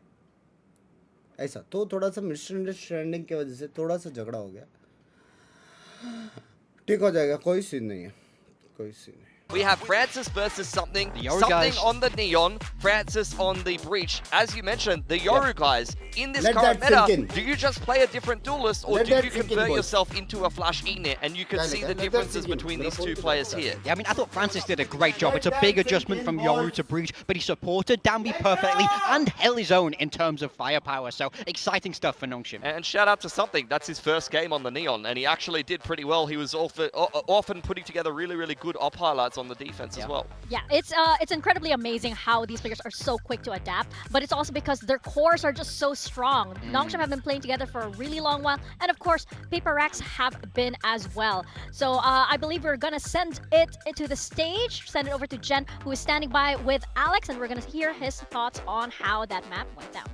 [SPEAKER 2] ऐसा तो थोड़ा सा मिसअंडरस्टैंडिंग की वजह से थोड़ा सा झगड़ा हो गया ठीक हो जाएगा कोई सीन नहीं है
[SPEAKER 5] We have Francis versus something on the Neon, Francis on the Breach. As you mentioned, the Yoru guys, in this current meta, do you just play a different duelist or do you convert yourself into a flash ENIT? And you can see the differences between these two players here.
[SPEAKER 4] Yeah, I mean, I thought Francis did a great job. It's a big adjustment from Yoru to Breach, but he supported Danby perfectly and held his own in terms of firepower. So, exciting stuff for Nongshim.
[SPEAKER 5] And shout out to something. That's his first game on the Neon, and he actually did pretty well. He was often putting together really, really good op highlights on the defense as well.
[SPEAKER 3] Yeah, it's incredibly amazing how these players are so quick to adapt, but it's also because their cores are just so strong. Nongshim have been playing together for a really long while, and of course, PRX have been as well. So I believe we're gonna send it to the stage, send it over to Jen, who is standing by with Alex, and we're gonna hear his thoughts on how that map went down.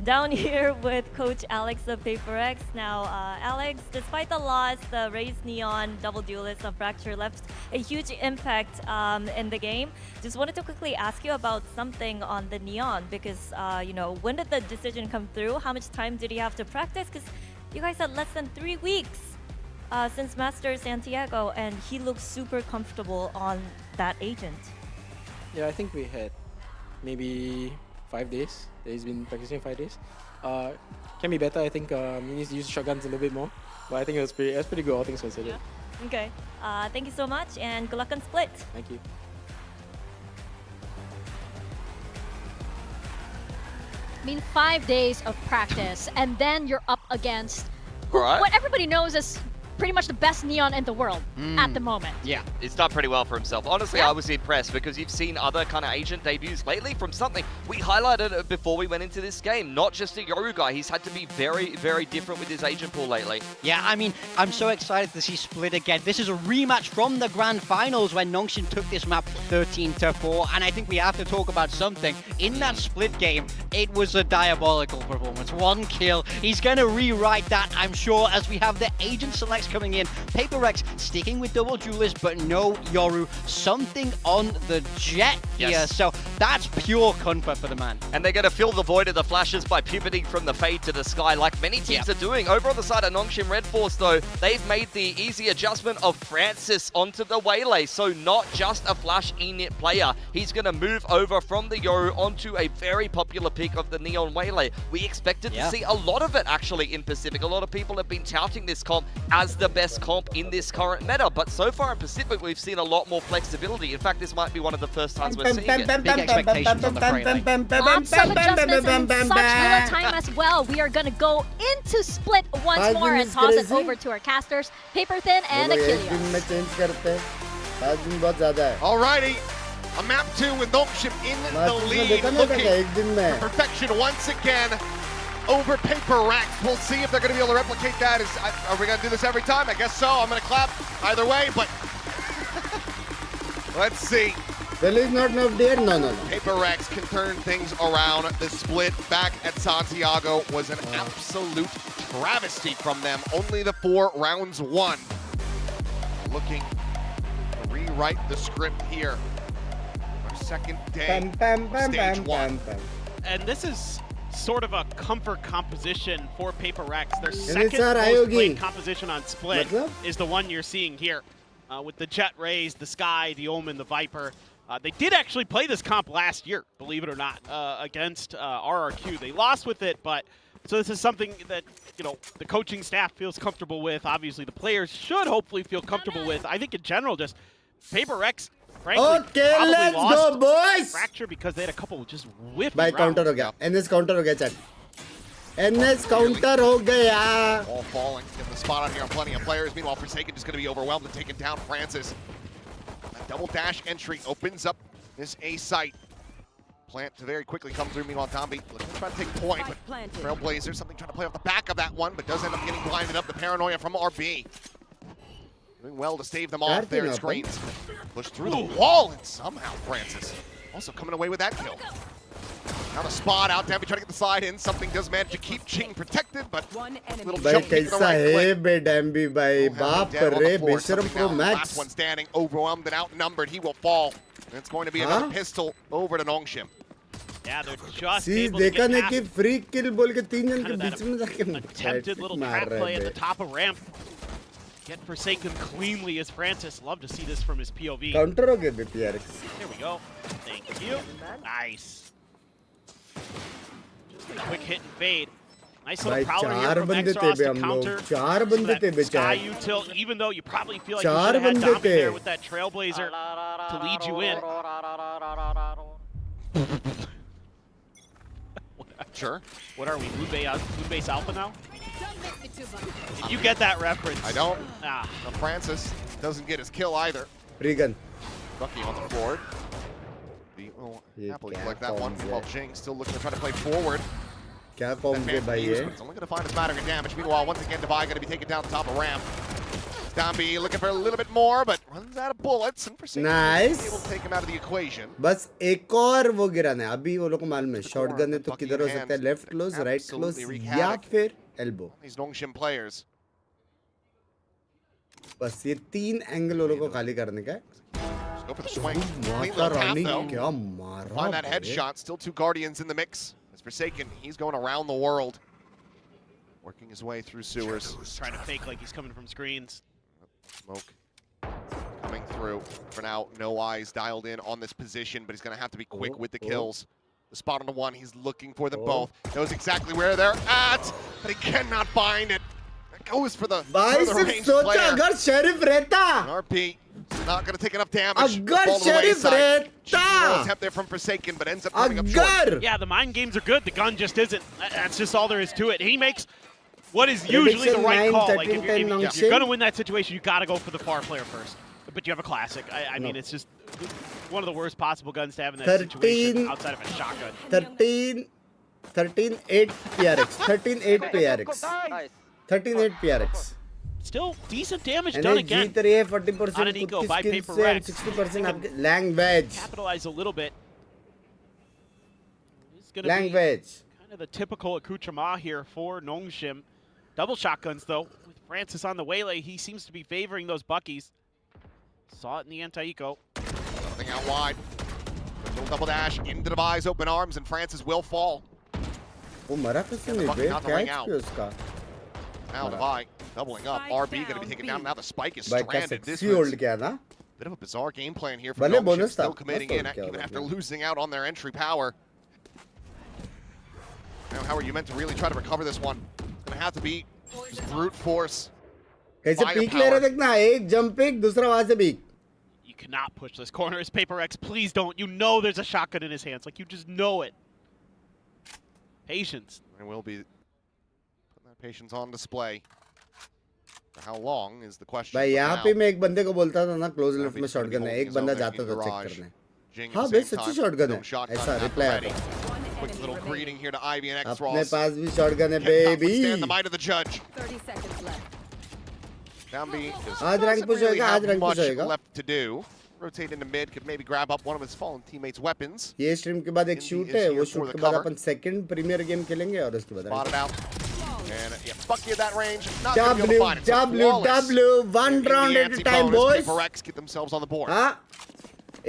[SPEAKER 10] Down here with Coach Alex of PRX. Now, Alex, despite the loss, the Raze Neon double duelist of Fracture left a huge impact in the game. Just wanted to quickly ask you about something on the Neon because, you know, when did the decision come through? How much time did he have to practice? Because you guys had less than 3 weeks since Master Santiago, and he looks super comfortable on that agent.
[SPEAKER 12] Yeah, I think we had maybe 5 days. He's been practicing 5 days. Can be better. I think he needs to use shotguns a little bit more. But I think it was pretty good, all things considered.
[SPEAKER 10] Yeah. Okay. Thank you so much, and good luck on Split.
[SPEAKER 12] Thank you.
[SPEAKER 3] I mean, 5 days of practice, and then you're up against what everybody knows is pretty much the best Neon in the world at the moment.
[SPEAKER 5] Yeah, he's done pretty well for himself. Honestly, I was impressed because you've seen other kind of agent debuts lately from something. We highlighted it before we went into this game. Not just a Yoru guy. He's had to be very, very different with his agent pool lately.
[SPEAKER 4] Yeah, I mean, I'm so excited to see Split again. This is a rematch from the Grand Finals when Nongshim took this map 13-4. And I think we have to talk about something. In that Split game, it was a diabolical performance. 1 kill. He's going to rewrite that, I'm sure, as we have the agent selects coming in. PRX sticking with double duelist, but no Yoru. Something on the Jet here. So that's pure comfort for the man.
[SPEAKER 5] And they're going to fill the void of the flashes by pivoting from the fade to the sky like many teams are doing. Over on the side of Nongshim Red Force, though, they've made the easy adjustment of Francis onto the Waylay. So not just a flash ENIT player. He's going to move over from the Yoru onto a very popular pick of the Neon Waylay. We expected to see a lot of it actually in Pacific. A lot of people have been touting this comp as the best comp in this current meta, but so far in Pacific we've seen a lot more flexibility. In fact, this might be one of the first times we're seeing it.
[SPEAKER 4] Big expectations on the Freelay.
[SPEAKER 3] Lots of adjustments in such little time as well. We are going to go into Split once more and toss it over to our casters, Paper Thin and Achilles.
[SPEAKER 6] Alrighty, a map 2 with Nongshim in the lead, looking for perfection once again over PRX. We'll see if they're going to be able to replicate that. Are we going to do this every time? I guess so. I'm going to clap either way, but let's see.
[SPEAKER 2] Well, is not enough there. No.
[SPEAKER 6] PRX can turn things around. The split back at Santiago was an absolute travesty from them. Only the 4 rounds won. Looking to rewrite the script here. Our second day, stage 1.
[SPEAKER 7] And this is sort of a comfort composition for PRX. Their second most played composition on split is the one you're seeing here. With the Jet Rays, the Sky, the Omen, the Viper. They did actually play this comp last year, believe it or not, against RRQ. They lost with it, but so this is something that, you know, the coaching staff feels comfortable with. Obviously, the players should hopefully feel comfortable with. I think in general, just PRX, frankly, probably
[SPEAKER 2] let's
[SPEAKER 7] lost
[SPEAKER 2] go, boys!
[SPEAKER 7] Fracture because they had a couple just whiffed
[SPEAKER 2] By counter ho gaya. NS counter ho gaya, chat. NS counter ho gaya.
[SPEAKER 6] All falling. Getting the spot on here on plenty of players. Meanwhile, Forsaken just going to be overwhelmed and taking down Francis. That double dash entry opens up this A site. Plant to very quickly come through. Meanwhile, Dombi looking to try to take point, but Trailblazer something trying to play off the back of that one, but does end up getting blinded up. The paranoia from RB. Doing well to stave them off their screens. Push through the wall, and somehow Francis also coming away with that kill. Now the spot out, Dombi trying to get the slide in. Something does manage to keep Ching protected, but little jump kick the right click.
[SPEAKER 2] Dombi bhai, baap re, Besharam Pro Max.
[SPEAKER 6] Last one standing, overwhelmed and outnumbered. He will fall. And it's going to be another pistol over to Nongshim.
[SPEAKER 7] Yeah, they're just
[SPEAKER 2] See,
[SPEAKER 7] able to get past
[SPEAKER 2] free kill bol ke 3 jan ke
[SPEAKER 7] kind of
[SPEAKER 2] beech mein jaake
[SPEAKER 7] attempted little trap play at the top of ramp. Get Forsaken cleanly as Francis. Love to see this from his POV.
[SPEAKER 2] Counter ho gaya PRX.
[SPEAKER 7] There we go. Thank you. Nice. Just a quick hit and fade. Nice little prowler here from Exros to counter. Sky util, even though you probably feel like you should have had Dombi there with that Trailblazer to lead you in.
[SPEAKER 6] Sure.
[SPEAKER 7] What are we, Blue Base Alpha now? You get that reference.
[SPEAKER 6] I don't. Francis doesn't get his kill either.
[SPEAKER 2] Regan.
[SPEAKER 6] Bucky on the board. The happily collect that one. While Jing still looking to try to play forward.
[SPEAKER 2] Kya comms hai bhai ye?
[SPEAKER 6] It's only going to find a smattering of damage. Meanwhile, once again, Divide going to be taken down the top of ramp. Dombi looking for a little bit more, but runs out of bullets. And Forsaken is able to take him out of the equation.
[SPEAKER 2] बस एक और वो गिराना है. अभी वो लोग को मालूम है. Shotgun है तो किधर हो सकता है? Left close, right close, या फिर elbow.
[SPEAKER 6] These Nongshim players.
[SPEAKER 2] बस ये 3 एंगल वो लोग को खाली करने का है.
[SPEAKER 6] Go for the swing. Clean little tap though. Find that headshot. Still 2 Guardians in the mix. As Forsaken, he's going around the world. Working his way through sewers.
[SPEAKER 7] Trying to fake like he's coming from screens.
[SPEAKER 6] Smoke coming through. For now, no eyes dialed in on this position, but he's going to have to be quick with the kills. The spot on the one, he's looking for them both. Knows exactly where they're at, but he cannot find it. That goes for the range player.
[SPEAKER 2] अगर sheriff रहता.
[SPEAKER 6] RP not going to take enough damage.
[SPEAKER 2] अगर sheriff रहता.
[SPEAKER 6] Attempt there from Forsaken, but ends up coming up short.
[SPEAKER 7] Yeah, the mind games are good. The gun just isn't. That's just all there is to it. He makes what is usually the right call. Like if you're going to win that situation, you got to go for the far player first. But you have a classic. I mean, it's just one of the worst possible guns to have in that situation outside of a shotgun.
[SPEAKER 2] 13-8 PRX. 13-8 PRX. 13-8 PRX.
[SPEAKER 7] Still decent damage done again.
[SPEAKER 2] जीत रही है 40%
[SPEAKER 7] on an eco by
[SPEAKER 2] skills से
[SPEAKER 7] PRX.
[SPEAKER 2] 60% आपके language.
[SPEAKER 7] Capitalize a little bit.
[SPEAKER 2] Language.
[SPEAKER 7] Kind of the typical accoutrement here for Nongshim. Double shotguns though. With Francis on the waylay, he seems to be favoring those Buckies. Saw it in the anti-eco.
[SPEAKER 6] Something out wide. Little double dash into Devi's open arms, and Francis will fall.
[SPEAKER 2] वो मरा कैसे नहीं बे? क्या है उसका?
[SPEAKER 6] Now Devi doubling up. RB going to be taken down. Now the spike is stranded. This
[SPEAKER 2] was a
[SPEAKER 6] bit of a bizarre game plan here for Nongshim, still committing in even after losing out on their entry power. Now, how are you meant to really try to recover this one? It's going to have to be just brute force.
[SPEAKER 2] कैसे peak ले रहे देखना एक jump pick दूसरा वहां से peak.
[SPEAKER 7] You cannot push this corner as PRX. Please don't. You know there's a shotgun in his hands. Like you just know it. Patience.
[SPEAKER 6] There will be putting that patience on display. For how long is the question?
[SPEAKER 2] भाई यहाँ पे मैं एक बंदे को बोलता था ना क्लोज लिफ्ट में शॉटगन है. एक बंदा जाता था चेक करने. हाँ बे सच्ची शॉटगन है. ऐसा रिप्लाई आता.
[SPEAKER 6] Quick little greeting here to Ivy and X-Ross.
[SPEAKER 2] अपने पास भी शॉटगन है baby.
[SPEAKER 6] Stand the might of the judge.
[SPEAKER 8] 30 seconds left.
[SPEAKER 6] Downbeat
[SPEAKER 2] आज रैंक पुश होएगा. आज रैंक पुश होएगा.
[SPEAKER 6] left to do. rotate into mid, could maybe grab up one of his fallen teammates' weapons.
[SPEAKER 2] ये stream के बाद एक shoot है, वो शूट के बाद अपन सेकंड प्रीमियर गेम खेलेंगे और उसके बाद
[SPEAKER 6] spotted out. And yeah, Bucky at that range, not gonna be able to find it.
[SPEAKER 2] W, one round at a time, boys.
[SPEAKER 6] PRX get themselves on the board.
[SPEAKER 2] हाँ,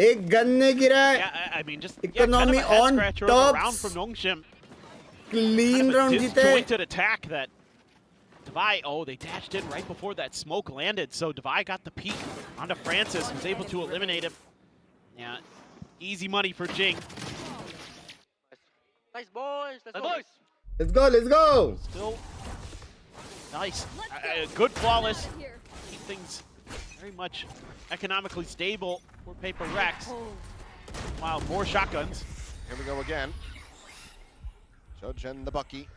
[SPEAKER 2] एक gun ने गिरा है.
[SPEAKER 7] Yeah, I mean, just
[SPEAKER 2] economy
[SPEAKER 7] kind of
[SPEAKER 2] on top.
[SPEAKER 7] Round from Nongshim.
[SPEAKER 2] Clean round जीते.
[SPEAKER 7] Disjointed attack that Devi, oh, they dashed in right before that smoke landed, so Devi got the peek onto Francis, was able to eliminate him. Yeah, easy money for Jing.
[SPEAKER 9] Nice boys, let's go.
[SPEAKER 2] Let's go, let's go.
[SPEAKER 7] Still nice, good flawless. Keep things very much economically stable for PRX. Wow, more shotguns.
[SPEAKER 6] Here we go again. Judge and the Bucky.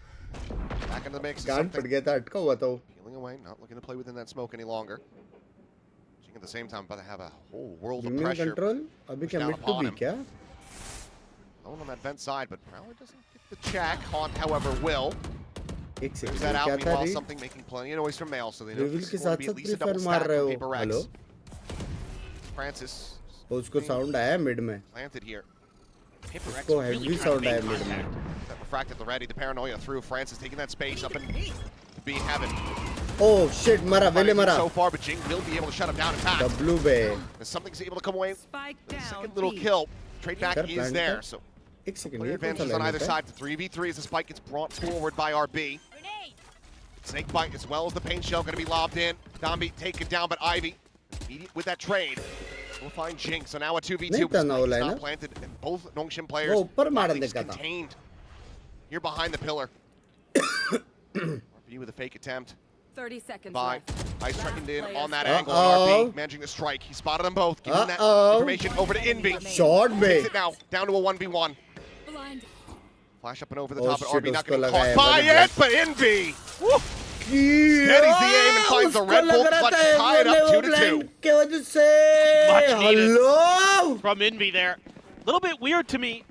[SPEAKER 6] Back into the mix.
[SPEAKER 2] Can't forget that. अटका हुआ था.
[SPEAKER 6] Peeling away, not looking to play within that smoke any longer. Jing at the same time, about to have a whole world of pressure.
[SPEAKER 2] Control. अभी क्या mid to be क्या?
[SPEAKER 6] On that vent side, but Prowler doesn't get the check. Haunt, however, will.
[SPEAKER 2] एक
[SPEAKER 6] There's
[SPEAKER 2] second
[SPEAKER 6] that out.
[SPEAKER 2] क्या था
[SPEAKER 6] Meanwhile,
[SPEAKER 2] री?
[SPEAKER 6] something making plenty of noise from Male, so they know
[SPEAKER 2] reveal
[SPEAKER 6] this
[SPEAKER 2] के
[SPEAKER 6] is going to
[SPEAKER 2] साथ
[SPEAKER 6] be at
[SPEAKER 2] साथ
[SPEAKER 6] least a
[SPEAKER 2] purifier
[SPEAKER 6] double
[SPEAKER 2] मार
[SPEAKER 6] stack
[SPEAKER 2] रहे
[SPEAKER 6] from
[SPEAKER 2] हो.
[SPEAKER 6] PRX.
[SPEAKER 2] हेलो.
[SPEAKER 6] Francis
[SPEAKER 2] उसको साउंड आया मिड में.
[SPEAKER 6] planted here.
[SPEAKER 7] PRX
[SPEAKER 2] उसको
[SPEAKER 7] really
[SPEAKER 2] heavy
[SPEAKER 7] trying to
[SPEAKER 2] sound
[SPEAKER 7] make
[SPEAKER 2] आया मिड
[SPEAKER 7] contact.
[SPEAKER 2] में.
[SPEAKER 6] That refract at the ready. The paranoia through. Francis taking that space up and be heaven.
[SPEAKER 2] Oh shit, मरा, वेले मरा.
[SPEAKER 6] So far, but Jing will be able to shut him down in fact.
[SPEAKER 2] W बे.
[SPEAKER 6] If something's able to come away.
[SPEAKER 8] Spike
[SPEAKER 6] The
[SPEAKER 8] down.
[SPEAKER 6] second little kill. Trade back
[SPEAKER 2] कर,
[SPEAKER 6] is
[SPEAKER 2] plan
[SPEAKER 6] there.
[SPEAKER 2] कर.
[SPEAKER 6] So
[SPEAKER 2] एक second
[SPEAKER 6] clear
[SPEAKER 2] ये कौन सा
[SPEAKER 6] advantages on
[SPEAKER 2] line
[SPEAKER 6] either
[SPEAKER 2] होता है?
[SPEAKER 6] side. The 3v3 as the spike gets brought forward by RB. Snake bite as well as the paint shell going to be lobbed in. Dombi take it down, but Ivy immediate with that trade. We'll find Jing. So now a 2v2.
[SPEAKER 2] नहीं था ना वो
[SPEAKER 6] It's
[SPEAKER 2] line
[SPEAKER 6] not
[SPEAKER 2] ना?
[SPEAKER 6] planted, and both Nongshim players
[SPEAKER 2] वो ऊपर मारने
[SPEAKER 6] at least
[SPEAKER 2] का था.
[SPEAKER 6] contained here behind the pillar. RB with a fake attempt.
[SPEAKER 8] 30 seconds
[SPEAKER 6] By
[SPEAKER 8] left.
[SPEAKER 6] Ice striking in on that
[SPEAKER 2] Uh-oh.
[SPEAKER 6] angle. And RB managing to strike. He spotted them both. Giving that information over to Envy.
[SPEAKER 2] Short bay.
[SPEAKER 6] Takes it now down to a 1v1.
[SPEAKER 8] Blind.
[SPEAKER 6] Flash up and over the
[SPEAKER 2] Oh,
[SPEAKER 6] top, but
[SPEAKER 2] shit,
[SPEAKER 6] RB not
[SPEAKER 2] उसको
[SPEAKER 6] going to
[SPEAKER 2] लगा
[SPEAKER 6] be
[SPEAKER 2] है,
[SPEAKER 6] caught by
[SPEAKER 2] बड़े
[SPEAKER 6] it. But Envy steadies the aim and finds the Red Bull clutch to tie it up 2-2.
[SPEAKER 2] के वजह से.
[SPEAKER 7] Much needed.
[SPEAKER 2] Hello.
[SPEAKER 7] From Envy there. A little bit weird to me.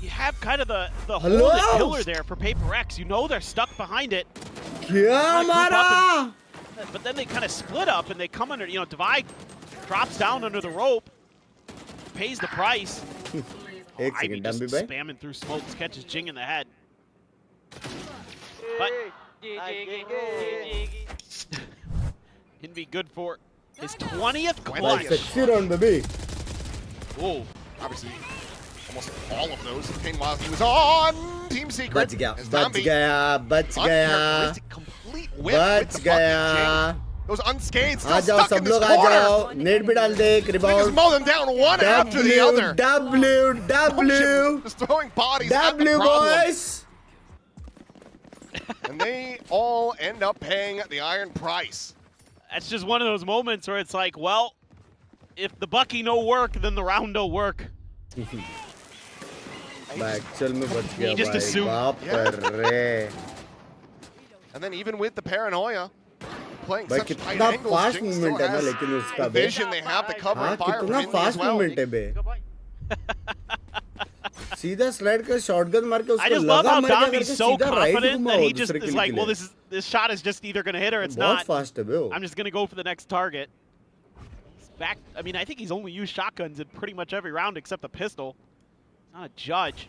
[SPEAKER 7] You have kind of the
[SPEAKER 2] Hello?
[SPEAKER 7] holded pillar there for PRX. You know they're stuck behind it.
[SPEAKER 2] क्या मारा?
[SPEAKER 7] But then they kind of split up and they come under, you know, Devi drops down under the rope, pays the price.
[SPEAKER 2] एक
[SPEAKER 7] Ivy
[SPEAKER 2] second
[SPEAKER 7] just
[SPEAKER 2] डम्बी भाई.
[SPEAKER 7] spamming through smokes, catches Jing in the head. But Envy good for his 20th
[SPEAKER 2] भाई
[SPEAKER 7] clutch.
[SPEAKER 2] sexy round baby.
[SPEAKER 7] Whoa.
[SPEAKER 6] Obviously, almost all of those came while he was on Team Secret.
[SPEAKER 2] बच गया,
[SPEAKER 6] As
[SPEAKER 2] बच
[SPEAKER 6] Dombi,
[SPEAKER 2] गया, बच गया.
[SPEAKER 6] uncharacteristic complete whip with
[SPEAKER 2] बच
[SPEAKER 6] the fucking
[SPEAKER 2] गया.
[SPEAKER 6] Jing. Those unscathed still
[SPEAKER 2] आ जाओ
[SPEAKER 6] stuck in
[SPEAKER 2] सब
[SPEAKER 6] this
[SPEAKER 2] लोग आ
[SPEAKER 6] corner.
[SPEAKER 2] जाओ. नेट भी डाल दे एक
[SPEAKER 6] Niggas
[SPEAKER 2] rebound.
[SPEAKER 6] mow them down one after the other.
[SPEAKER 2] W.
[SPEAKER 6] Just throwing bodies at the
[SPEAKER 2] W
[SPEAKER 6] problem.
[SPEAKER 2] boys.
[SPEAKER 6] And they all end up paying the iron price.
[SPEAKER 7] That's just one of those moments where it's like, well, if the Bucky no work, then the round no work.
[SPEAKER 2] भाई actual में बच गया
[SPEAKER 7] He just
[SPEAKER 2] भाई.
[SPEAKER 7] assumed.
[SPEAKER 2] बाप रे.
[SPEAKER 6] And then even with the paranoia, playing
[SPEAKER 2] भाई
[SPEAKER 6] such tight
[SPEAKER 2] कितना
[SPEAKER 6] angles,
[SPEAKER 2] fast
[SPEAKER 6] Jing still
[SPEAKER 2] movement है ना
[SPEAKER 6] has
[SPEAKER 2] लेकिन उसका
[SPEAKER 6] the
[SPEAKER 2] बे.
[SPEAKER 6] vision. They have the cover
[SPEAKER 2] हाँ
[SPEAKER 6] and fire from
[SPEAKER 2] कितना
[SPEAKER 6] Envy as
[SPEAKER 2] fast
[SPEAKER 6] well.
[SPEAKER 2] Movement है बे. सीधा स्लाइड कर शॉटगन मार के
[SPEAKER 7] I
[SPEAKER 2] उसको
[SPEAKER 7] just love
[SPEAKER 2] लगा
[SPEAKER 7] how
[SPEAKER 2] मर गया
[SPEAKER 7] Dombi's
[SPEAKER 2] करके
[SPEAKER 7] so
[SPEAKER 2] सीधा राइट
[SPEAKER 7] confident
[SPEAKER 2] घुमा
[SPEAKER 7] that
[SPEAKER 2] वो
[SPEAKER 7] he just
[SPEAKER 2] दूसरे
[SPEAKER 7] is
[SPEAKER 2] किल
[SPEAKER 7] like,
[SPEAKER 2] के
[SPEAKER 7] well,
[SPEAKER 2] लिए.
[SPEAKER 7] this shot is just either going to hit or it's
[SPEAKER 2] बहुत
[SPEAKER 7] not.
[SPEAKER 2] फास्ट है बे वो.
[SPEAKER 7] I'm just going to go for the next target. He's back. I mean, I think he's only used shotguns in pretty much every round except the pistol. He's not a judge.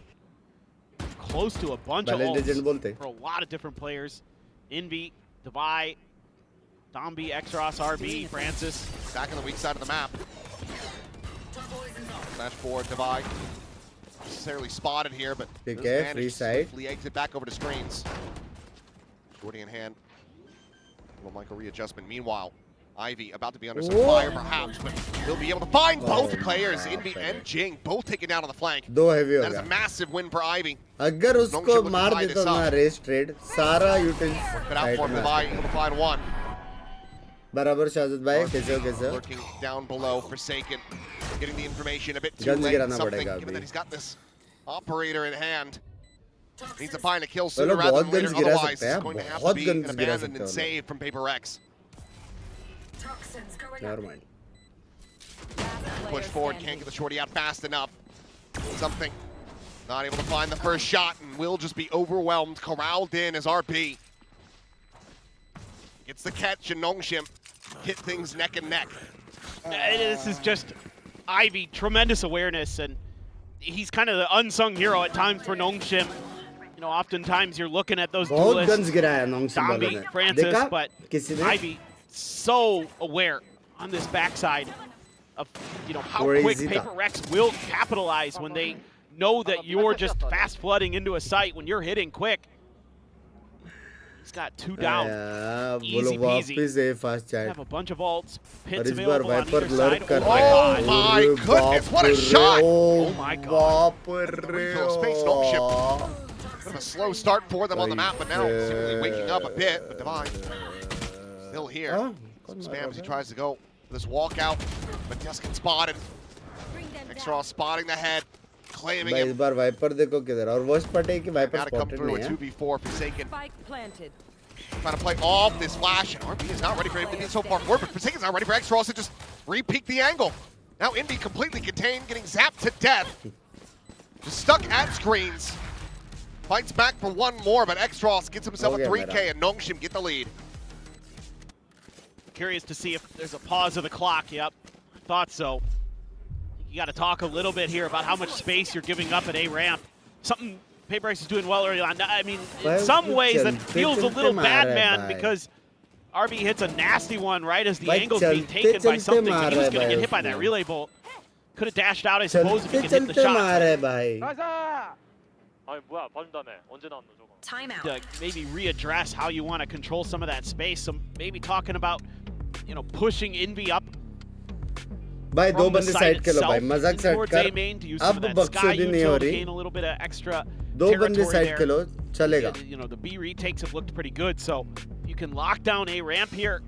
[SPEAKER 7] Close to a bunch of
[SPEAKER 2] Valorant legend
[SPEAKER 7] ults
[SPEAKER 2] बोलते.
[SPEAKER 7] for a lot of different players. Envy, Devi, Dombi, Xros, RB, Francis.
[SPEAKER 6] Back on the weak side of the map. Smash forward, Devi. Not necessarily spotted here, but
[SPEAKER 2] ठीक
[SPEAKER 6] does
[SPEAKER 2] है,
[SPEAKER 6] manage
[SPEAKER 2] free
[SPEAKER 6] to
[SPEAKER 2] side.
[SPEAKER 6] swiftly exit back over to screens. Shorty in hand. Little Michael readjustment. Meanwhile, Ivy about to be under some
[SPEAKER 2] Whoa.
[SPEAKER 6] fire perhaps, but he'll be able to find both
[SPEAKER 2] Oh,
[SPEAKER 6] players,
[SPEAKER 2] बाप
[SPEAKER 6] Envy
[SPEAKER 2] रे.
[SPEAKER 6] and Jing, both taken down on the flank.
[SPEAKER 2] दो heavy हो
[SPEAKER 6] That is a
[SPEAKER 2] गया.
[SPEAKER 6] massive win for Ivy.
[SPEAKER 2] अगर उसको
[SPEAKER 6] Nongshim
[SPEAKER 2] मार
[SPEAKER 6] looking to tie
[SPEAKER 2] देता
[SPEAKER 6] this
[SPEAKER 2] ना
[SPEAKER 6] up.
[SPEAKER 2] रेस ट्रेड सारा यूटिल
[SPEAKER 6] Cut out
[SPEAKER 2] साइड
[SPEAKER 6] for
[SPEAKER 2] में
[SPEAKER 6] Devi, able to find one.
[SPEAKER 2] बराबर शाहजद भाई कैसे हो कैसे हो.
[SPEAKER 6] Lurking down below, Forsaken, getting the information a bit too
[SPEAKER 2] Guns
[SPEAKER 6] late.
[SPEAKER 2] गिराना
[SPEAKER 6] Something,
[SPEAKER 2] पड़ेगा
[SPEAKER 6] given
[SPEAKER 2] अभी.
[SPEAKER 6] that he's got this operator in hand. Needs to find a kill
[SPEAKER 2] चलो
[SPEAKER 6] sooner rather
[SPEAKER 2] बहुत
[SPEAKER 6] than later.
[SPEAKER 2] guns गिरा
[SPEAKER 6] Otherwise,
[SPEAKER 2] सकते हैं.
[SPEAKER 6] it's going to have to
[SPEAKER 2] बहुत
[SPEAKER 6] be
[SPEAKER 2] guns
[SPEAKER 6] an
[SPEAKER 2] गिरा
[SPEAKER 6] abandoned
[SPEAKER 2] सकते
[SPEAKER 6] and
[SPEAKER 2] हैं.
[SPEAKER 6] saved from PRX.
[SPEAKER 2] Never mind.
[SPEAKER 6] Push forward, can't get the shorty out fast enough. Something. Not able to find the first shot and will just be overwhelmed, corralled in as RP. Gets the catch and Nongshim hit things neck and neck.
[SPEAKER 7] This is just Ivy, tremendous awareness, and he's kind of the unsung hero at times for Nongshim. You know, oftentimes you're looking at those duelists, Dambi, Francis, but Ivy so aware on this backside of, you know, how quick PRX will capitalize when they know that you're just fast flooding into a site when you're hitting quick. He's got 2 down. Easy peasy. Have a bunch of ults. Pits available on either side.
[SPEAKER 6] Oh my goodness, what a shot!
[SPEAKER 7] Oh my god.
[SPEAKER 6] Space Nongshim. Bit of a slow start for them on the map, but now seemingly waking up a bit. But Divine still here. Spam as he tries to go for this walkout, but just gets spotted. Extra spotting the head, claiming him.
[SPEAKER 2] Gotta come
[SPEAKER 6] through a 2v4 Forsaken. Trying to play off this flash, and RB is not ready for him to be so far forward, but Forsaken's not ready for Extros to just re-peek the angle. Now Indy completely contained, getting zapped to death. Just stuck at screens. Fights back for one more, but Extros gets himself a 3K, and Nongshim get the lead.
[SPEAKER 7] Curious to see if there's a pause of the clock. Yep, thought so. You got to talk a little bit here about how much space you're giving up at A ramp. Something PRX is doing well early on. I mean, in some ways that feels a little bad, man, because RB hits a nasty one right as the angle's being taken by something. So he was going to get hit by that relay bolt. Could have dashed out, I suppose, if he could hit the shot.
[SPEAKER 8] Timeout.
[SPEAKER 7] Maybe readdress how you want to control some of that space. So maybe talking about, you know, pushing Envy up.
[SPEAKER 2] भाई दो बंदे side के लो भाई मजाक set कर अब बकचोदी नहीं हो रही दो बंदे साइड के लो चलेगा
[SPEAKER 7] you know the B retakes have looked pretty good, so you can lock down A ramp here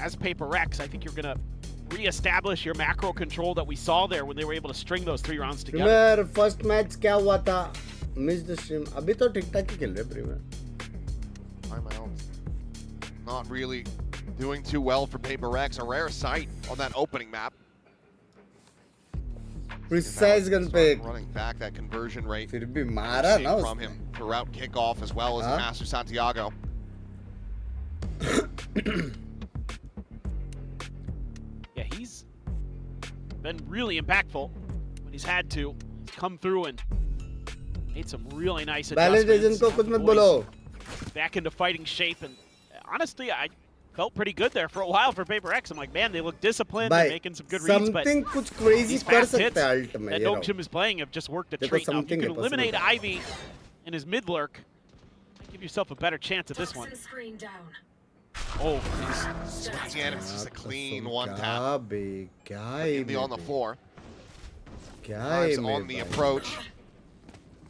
[SPEAKER 7] as PRX. I think you're going to re-establish your macro control that we saw there when they were able to string those 3 rounds together.
[SPEAKER 2] Premier first match क्या हुआ था miss the stream अभी तो ठीक-ठाक ही खेल रहे premiere
[SPEAKER 6] Not really doing too well for PRX. A rare sight on that opening map.
[SPEAKER 2] Precise gun पे
[SPEAKER 6] running back that conversion rate.
[SPEAKER 2] फिर भी मारा ना
[SPEAKER 6] from him throughout kickoff as well as Master Santiago.
[SPEAKER 7] Yeah, he's been really impactful when he's had to come through and made some really nice adjustments.
[SPEAKER 2] को कुछ मत बोलो.
[SPEAKER 7] Back into fighting shape, and honestly, I felt pretty good there for a while for PRX. I'm like, man, they look disciplined. They're making some good reads, but
[SPEAKER 2] कुछ crazy
[SPEAKER 7] these
[SPEAKER 2] कर
[SPEAKER 7] fast
[SPEAKER 2] सकते
[SPEAKER 7] hits
[SPEAKER 2] हैं ult में
[SPEAKER 7] that Nongshim is playing have just worked a treat. Now, if you can eliminate Ivy in his mid lurk, give yourself a better chance at this one. Oh,
[SPEAKER 6] Again, it's just a clean one tap. Indy on the floor. Drives on the approach.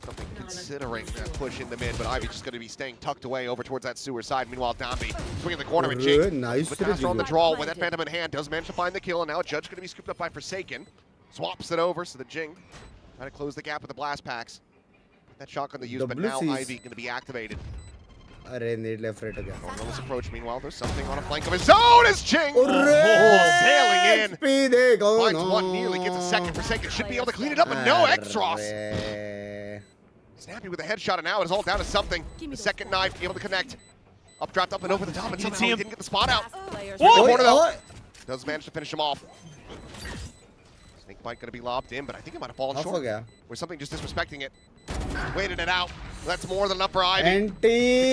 [SPEAKER 6] Something considering that push in the mid, but Ivy just going to be staying tucked away over towards that sewer side. Meanwhile, Dambi swinging the corner and Jake with Master on the draw with that Phantom in hand does manage to find the kill, and now Judge going to be scooped up by Forsaken. Swaps it over, so the Jing trying to close the gap with the blast packs. That shotgun to use, but now Ivy going to be activated.
[SPEAKER 2] need left right again.
[SPEAKER 6] This approach, meanwhile, there's something on a flank of his own as Jing sailing in. Finds one, nearly gets a second. Forsaken should be able to clean it up, but no Extros. Snappy with a headshot, and now it is all down to something. The second knife able to connect. Updraft up and over the top, and somehow he didn't get the spot out. Corner though. Does manage to finish him off. Snake bite going to be lobbed in, but I think it might have fallen short. Or something just disrespecting it. Waited it out. That's more than enough for Ivy to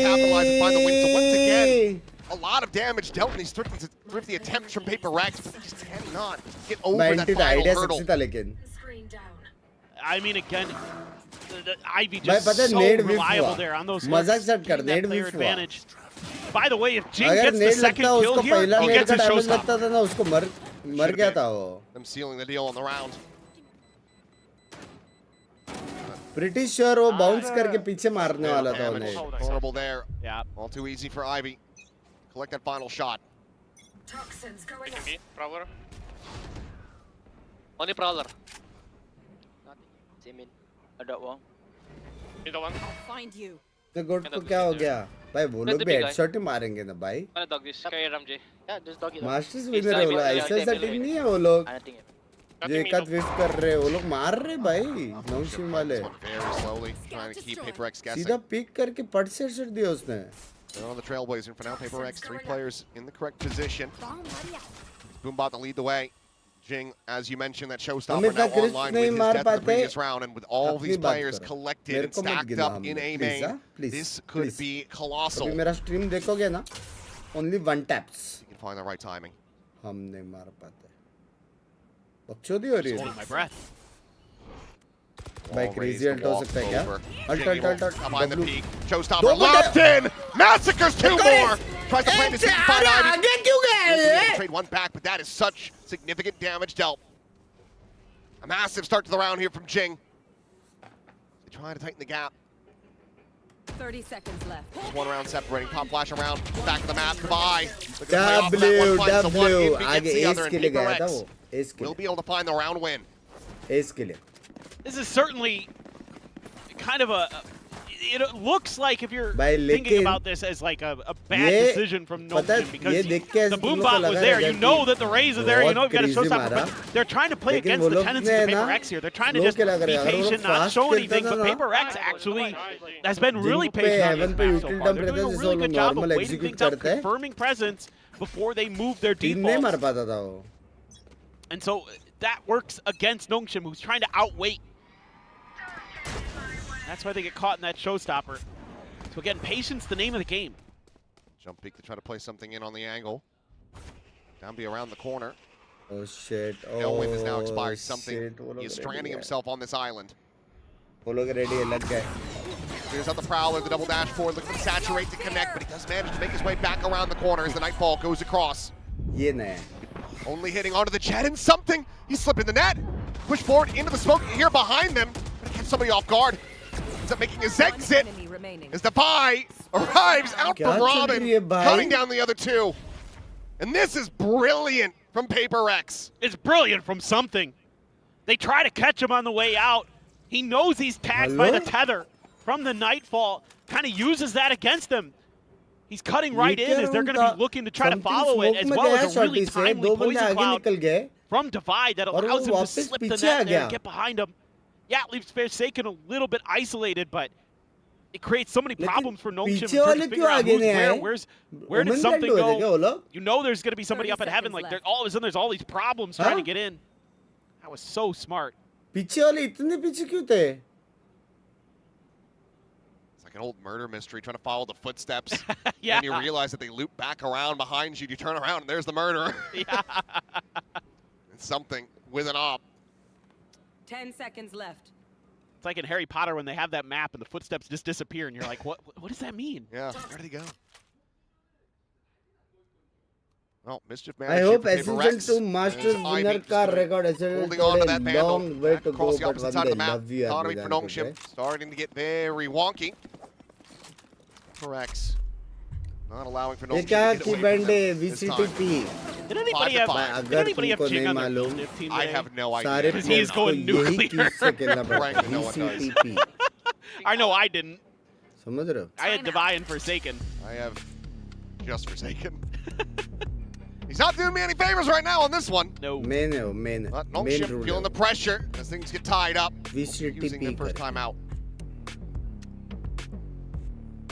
[SPEAKER 6] capitalize and find the win. So once again, a lot of damage dealt in these thrifty attempts from PRX, but they just cannot get over that final hurdle.
[SPEAKER 7] I mean, again, Ivy just so reliable there on those hits, that player advantage. By the way, if Jing gets the second kill here, he gets his showstop.
[SPEAKER 6] Them sealing the deal on the round.
[SPEAKER 2] Pretty sure वो bounce करके पीछे मारने वाला था उन्हें.
[SPEAKER 6] Horrible there.
[SPEAKER 7] Yeah.
[SPEAKER 6] All too easy for Ivy. Collect that final shot.
[SPEAKER 9] Prowler. Only Prowler. Same in. Adult one. Middle one.
[SPEAKER 8] I'll find you.
[SPEAKER 2] तो गोट को क्या हो गया? भाई वो लोग भी हेडशॉट ही मारेंगे ना भाई.
[SPEAKER 9] Wanna dog this? Carry Ramjay. Yeah, just dog it.
[SPEAKER 2] Masters winner है वो लोग. ऐसा सेटिंग नहीं है वो लोग. जो एक आध विफ कर रहे वो लोग मार रहे भाई नौशिम वाले. सीधा पिक करके पट से शॉट दिया उसने.
[SPEAKER 6] They're on the trailblazer for now. PRX, 3 players in the correct position. Boombot to lead the way. Jing, as you mentioned, that showstopper now online with his death in the previous round, and with all these players collected and stacked up in A main, this could be colossal.
[SPEAKER 2] अभी मेरा stream देखोगे ना? Only one taps.
[SPEAKER 6] You can find the right timing.
[SPEAKER 2] हम नहीं मार पाते. बकचोदी हो रही है.
[SPEAKER 7] Holding my breath.
[SPEAKER 2] भाई crazy ult हो सकता है क्या? Ult.
[SPEAKER 6] Behind the peak. Showstopper locked in. Massacres two more. Tries to plant his 65 Ivy. Trade one back, but that is such significant damage dealt. A massive start to the round here from Jing. They try to tighten the gap.
[SPEAKER 8] 30 seconds left.
[SPEAKER 6] Just one round separating. Pop flash around. Back of the map. Goodbye.
[SPEAKER 2] W. आगे ace के लिए गया था वो. Ace के लिए.
[SPEAKER 6] We'll be able to find the round win.
[SPEAKER 2] Ace के लिए.
[SPEAKER 7] This is certainly kind of it looks like if you're thinking about this as like a bad decision from Nongshim, because the boombot was there, you know that the Raze are there, you know you've got a showstopper, but they're trying to play against the tendencies of PRX here. They're trying to just be patient, not show anything, but PRX actually has been really patient on this map so far. They're doing a really good job of waiting things out, confirming presence before they move their defaults. And so that works against Nongshim, who's trying to outweight. That's why they get caught in that showstopper. So again, patience, the name of the game.
[SPEAKER 6] Jump peek to try to play something in on the angle. Down B around the corner.
[SPEAKER 2] Oh shit.
[SPEAKER 6] Tailwind is now expired. Something. He is stranding himself on this island. Here's out the Prowler, the double dash forward, looking to saturate to connect, but he does manage to make his way back around the corner as the Nightfall goes across. Only hitting onto the jet and something. He's slipping the net. Push forward into the smoke here behind them, but he gets somebody off guard. Ends up making his exit as Defy arrives out from Robin, cutting down the other two. And this is brilliant from PRX.
[SPEAKER 7] It's brilliant from something. They try to catch him on the way out. He knows he's tagged by the tether from the Nightfall, kind of uses that against them. He's cutting right in as they're going to be looking to try to follow it, as well as a really timely poison cloud from Divide that allows him to slip the net there and get behind him. Yeah, it leaves Forsaken a little bit isolated, but it creates so many problems for Nongshim in terms of figuring out who's where did something go? You know there's going to be somebody up at heaven. Like all of a sudden there's all these problems trying to get in. That was so smart.
[SPEAKER 2] It's like
[SPEAKER 6] an old murder mystery, trying to follow the footsteps.
[SPEAKER 7] Yeah.
[SPEAKER 6] And you realize that they loop back around behind you. You turn around and there's the murderer.
[SPEAKER 7] Yeah.
[SPEAKER 6] It's something with an op.
[SPEAKER 8] 10 seconds left.
[SPEAKER 7] It's like in Harry Potter when they have that map and the footsteps just disappear and you're like, what does that mean?
[SPEAKER 6] Yeah, where did he go? Well, Mischief
[SPEAKER 2] I hope Essential 2 Masters winner car record Essential long way to go, but one day love you.
[SPEAKER 6] Economy for Nongshim starting to get very wonky. PRX not allowing for Nongshim to get away
[SPEAKER 2] VCT.
[SPEAKER 7] Did anybody have Jing on their team?
[SPEAKER 6] I have no idea.
[SPEAKER 7] Because he is going nuclear.
[SPEAKER 6] Frankly, no one does.
[SPEAKER 7] I know I didn't.
[SPEAKER 2] I
[SPEAKER 7] I had Divine and Forsaken.
[SPEAKER 6] I have just Forsaken. He's not doing me any favors right now on this one.
[SPEAKER 7] No.
[SPEAKER 2] Main.
[SPEAKER 6] But Nongshim feeling the pressure as things get tied up. Using their first time out.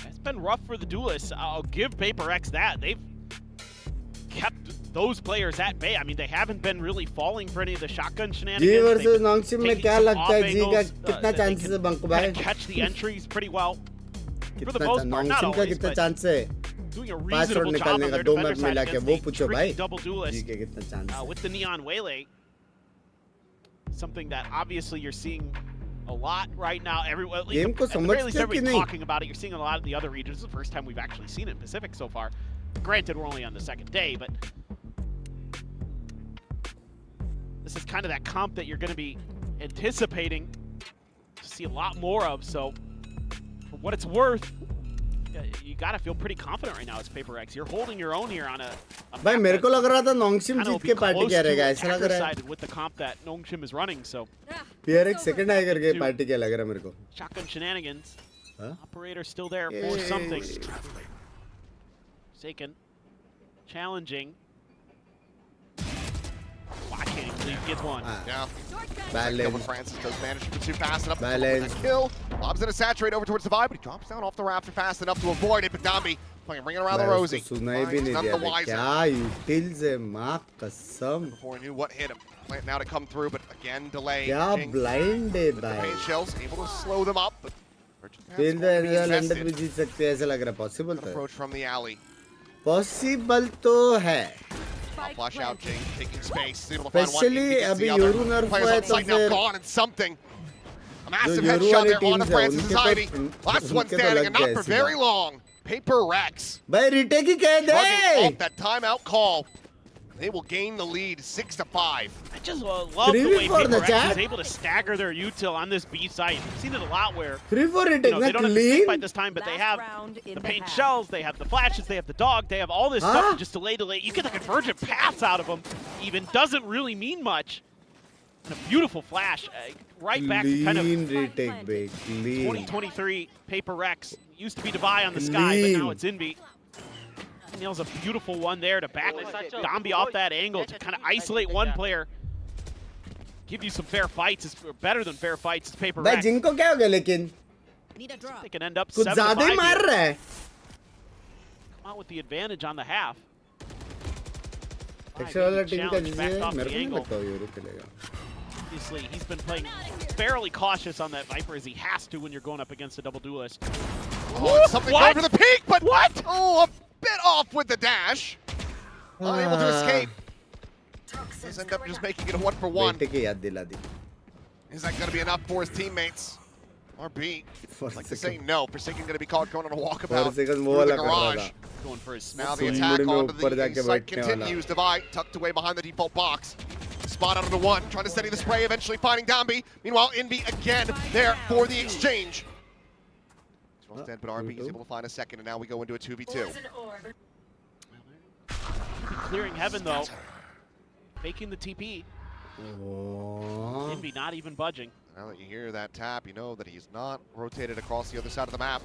[SPEAKER 7] It's been rough for the duelists. I'll give PRX that. They've kept those players at bay. I mean, they haven't been really falling for any of the shotgun shenanigans.
[SPEAKER 2] G versus Nongshim में क्या लगता है G का कितना chances है bunk भाई?
[SPEAKER 7] Catch the entries pretty well. For the most part, not always, but doing a reasonable job on their defender side against the tricky double duelist with the Neon Waylay. Something that obviously you're seeing a lot right now. At the very least, everybody's talking about it. You're seeing a lot in the other regions. It's the first time we've actually seen it in Pacific so far. Granted, we're only on the second day, but this is kind of that comp that you're going to be anticipating to see a lot more of. So, for what it's worth, you got to feel pretty confident right now as PRX. You're holding your own here on a
[SPEAKER 2] भाई मेरे को लग रहा था Nongshim जीत के party क्या रहेगा ऐसा लग रहा है
[SPEAKER 7] with the comp that Nongshim is running. So
[SPEAKER 2] PRX second आए करके पार्टी क्या लग रहा है मेरे को
[SPEAKER 7] shotgun shenanigans. Operator still there for something. Forsaken challenging. Well, I can't even believe gets one.
[SPEAKER 6] Yeah.
[SPEAKER 2] Balance.
[SPEAKER 6] Francis does manage to pursue fast enough.
[SPEAKER 2] Balance.
[SPEAKER 6] Kill. Lob's gonna saturate over towards the vibe, but he drops down off the rafter fast enough to avoid it. But Dambi playing ringing around the Rosie.
[SPEAKER 2] सुना ही भी नहीं दिया था क्या utils है माँ कसम
[SPEAKER 6] before he knew what hit him. Plant now to come through, but again delay.
[SPEAKER 2] क्या blind है
[SPEAKER 6] The
[SPEAKER 2] भाई
[SPEAKER 6] paint shells able to slow them up, but
[SPEAKER 2] field London भी जीत सकते हैं ऐसा लग रहा है पॉसिबल तो
[SPEAKER 6] approach from the alley.
[SPEAKER 2] Possible तो है
[SPEAKER 6] Flash out, Jing taking space.
[SPEAKER 2] Especially अभी यूरो नर्फ हुआ है तो फिर
[SPEAKER 6] gone and something. A massive headshot there on the Francis Ivy. Last one standing and not for very long. PRX.
[SPEAKER 2] भाई retake ही कह दे
[SPEAKER 6] Off that timeout call. They will gain the lead 6-5.
[SPEAKER 7] I just love the way PRX is able to stagger their util on this B site. We've seen it a lot where
[SPEAKER 2] 3-4 retake,
[SPEAKER 7] they don't have the snake bite this time, but they have the paint shells, they have the flashes, they have the dog, they have all this stuff to just delay. You get the convergent paths out of them. Even doesn't really mean much. And a beautiful flash, right back to kind of
[SPEAKER 2] retake, big.
[SPEAKER 7] 2023 PRX. Used to be Dubai on the sky, but now it's Envy. Nails a beautiful one there to back Dambi off that angle to kind of isolate one player. Give you some fair fights. It's better than fair fights. It's PRX.
[SPEAKER 2] भाई जिनको क्या हो गया लेकिन
[SPEAKER 7] They can end up
[SPEAKER 2] कुछ
[SPEAKER 7] 7-5
[SPEAKER 2] ज़्यादा ही मार रहा है
[SPEAKER 7] Come out with the advantage on the half.
[SPEAKER 2] Extra वाला टीम का जिसे मेरे को नहीं लगता यूरो खेलेगा
[SPEAKER 7] Obviously, he's been playing fairly cautious on that Viper as he has to when you're going up against a double duelist.
[SPEAKER 6] Oh, something going for the peak, but what? Oh, a bit off with the dash. Unable to escape. He's end up just making it a 1-for-1. Is that going to be enough for his teammates? RB, like to say no. Forsaken going to be caught going on a walkabout through the garage.
[SPEAKER 7] Going for his
[SPEAKER 6] Now the attack onto the site continues. Divide tucked away behind the default box. Spot out of the one, trying to steady the spray, eventually finding Dambi. Meanwhile, Envy again there for the exchange. He's dead, but RB is able to find a second, and now we go into a 2v2.
[SPEAKER 7] Clearing heaven, though. Faking the TP. Envy not even budging.
[SPEAKER 6] Now that you hear that tap, you know that he's not rotated across the other side of the map.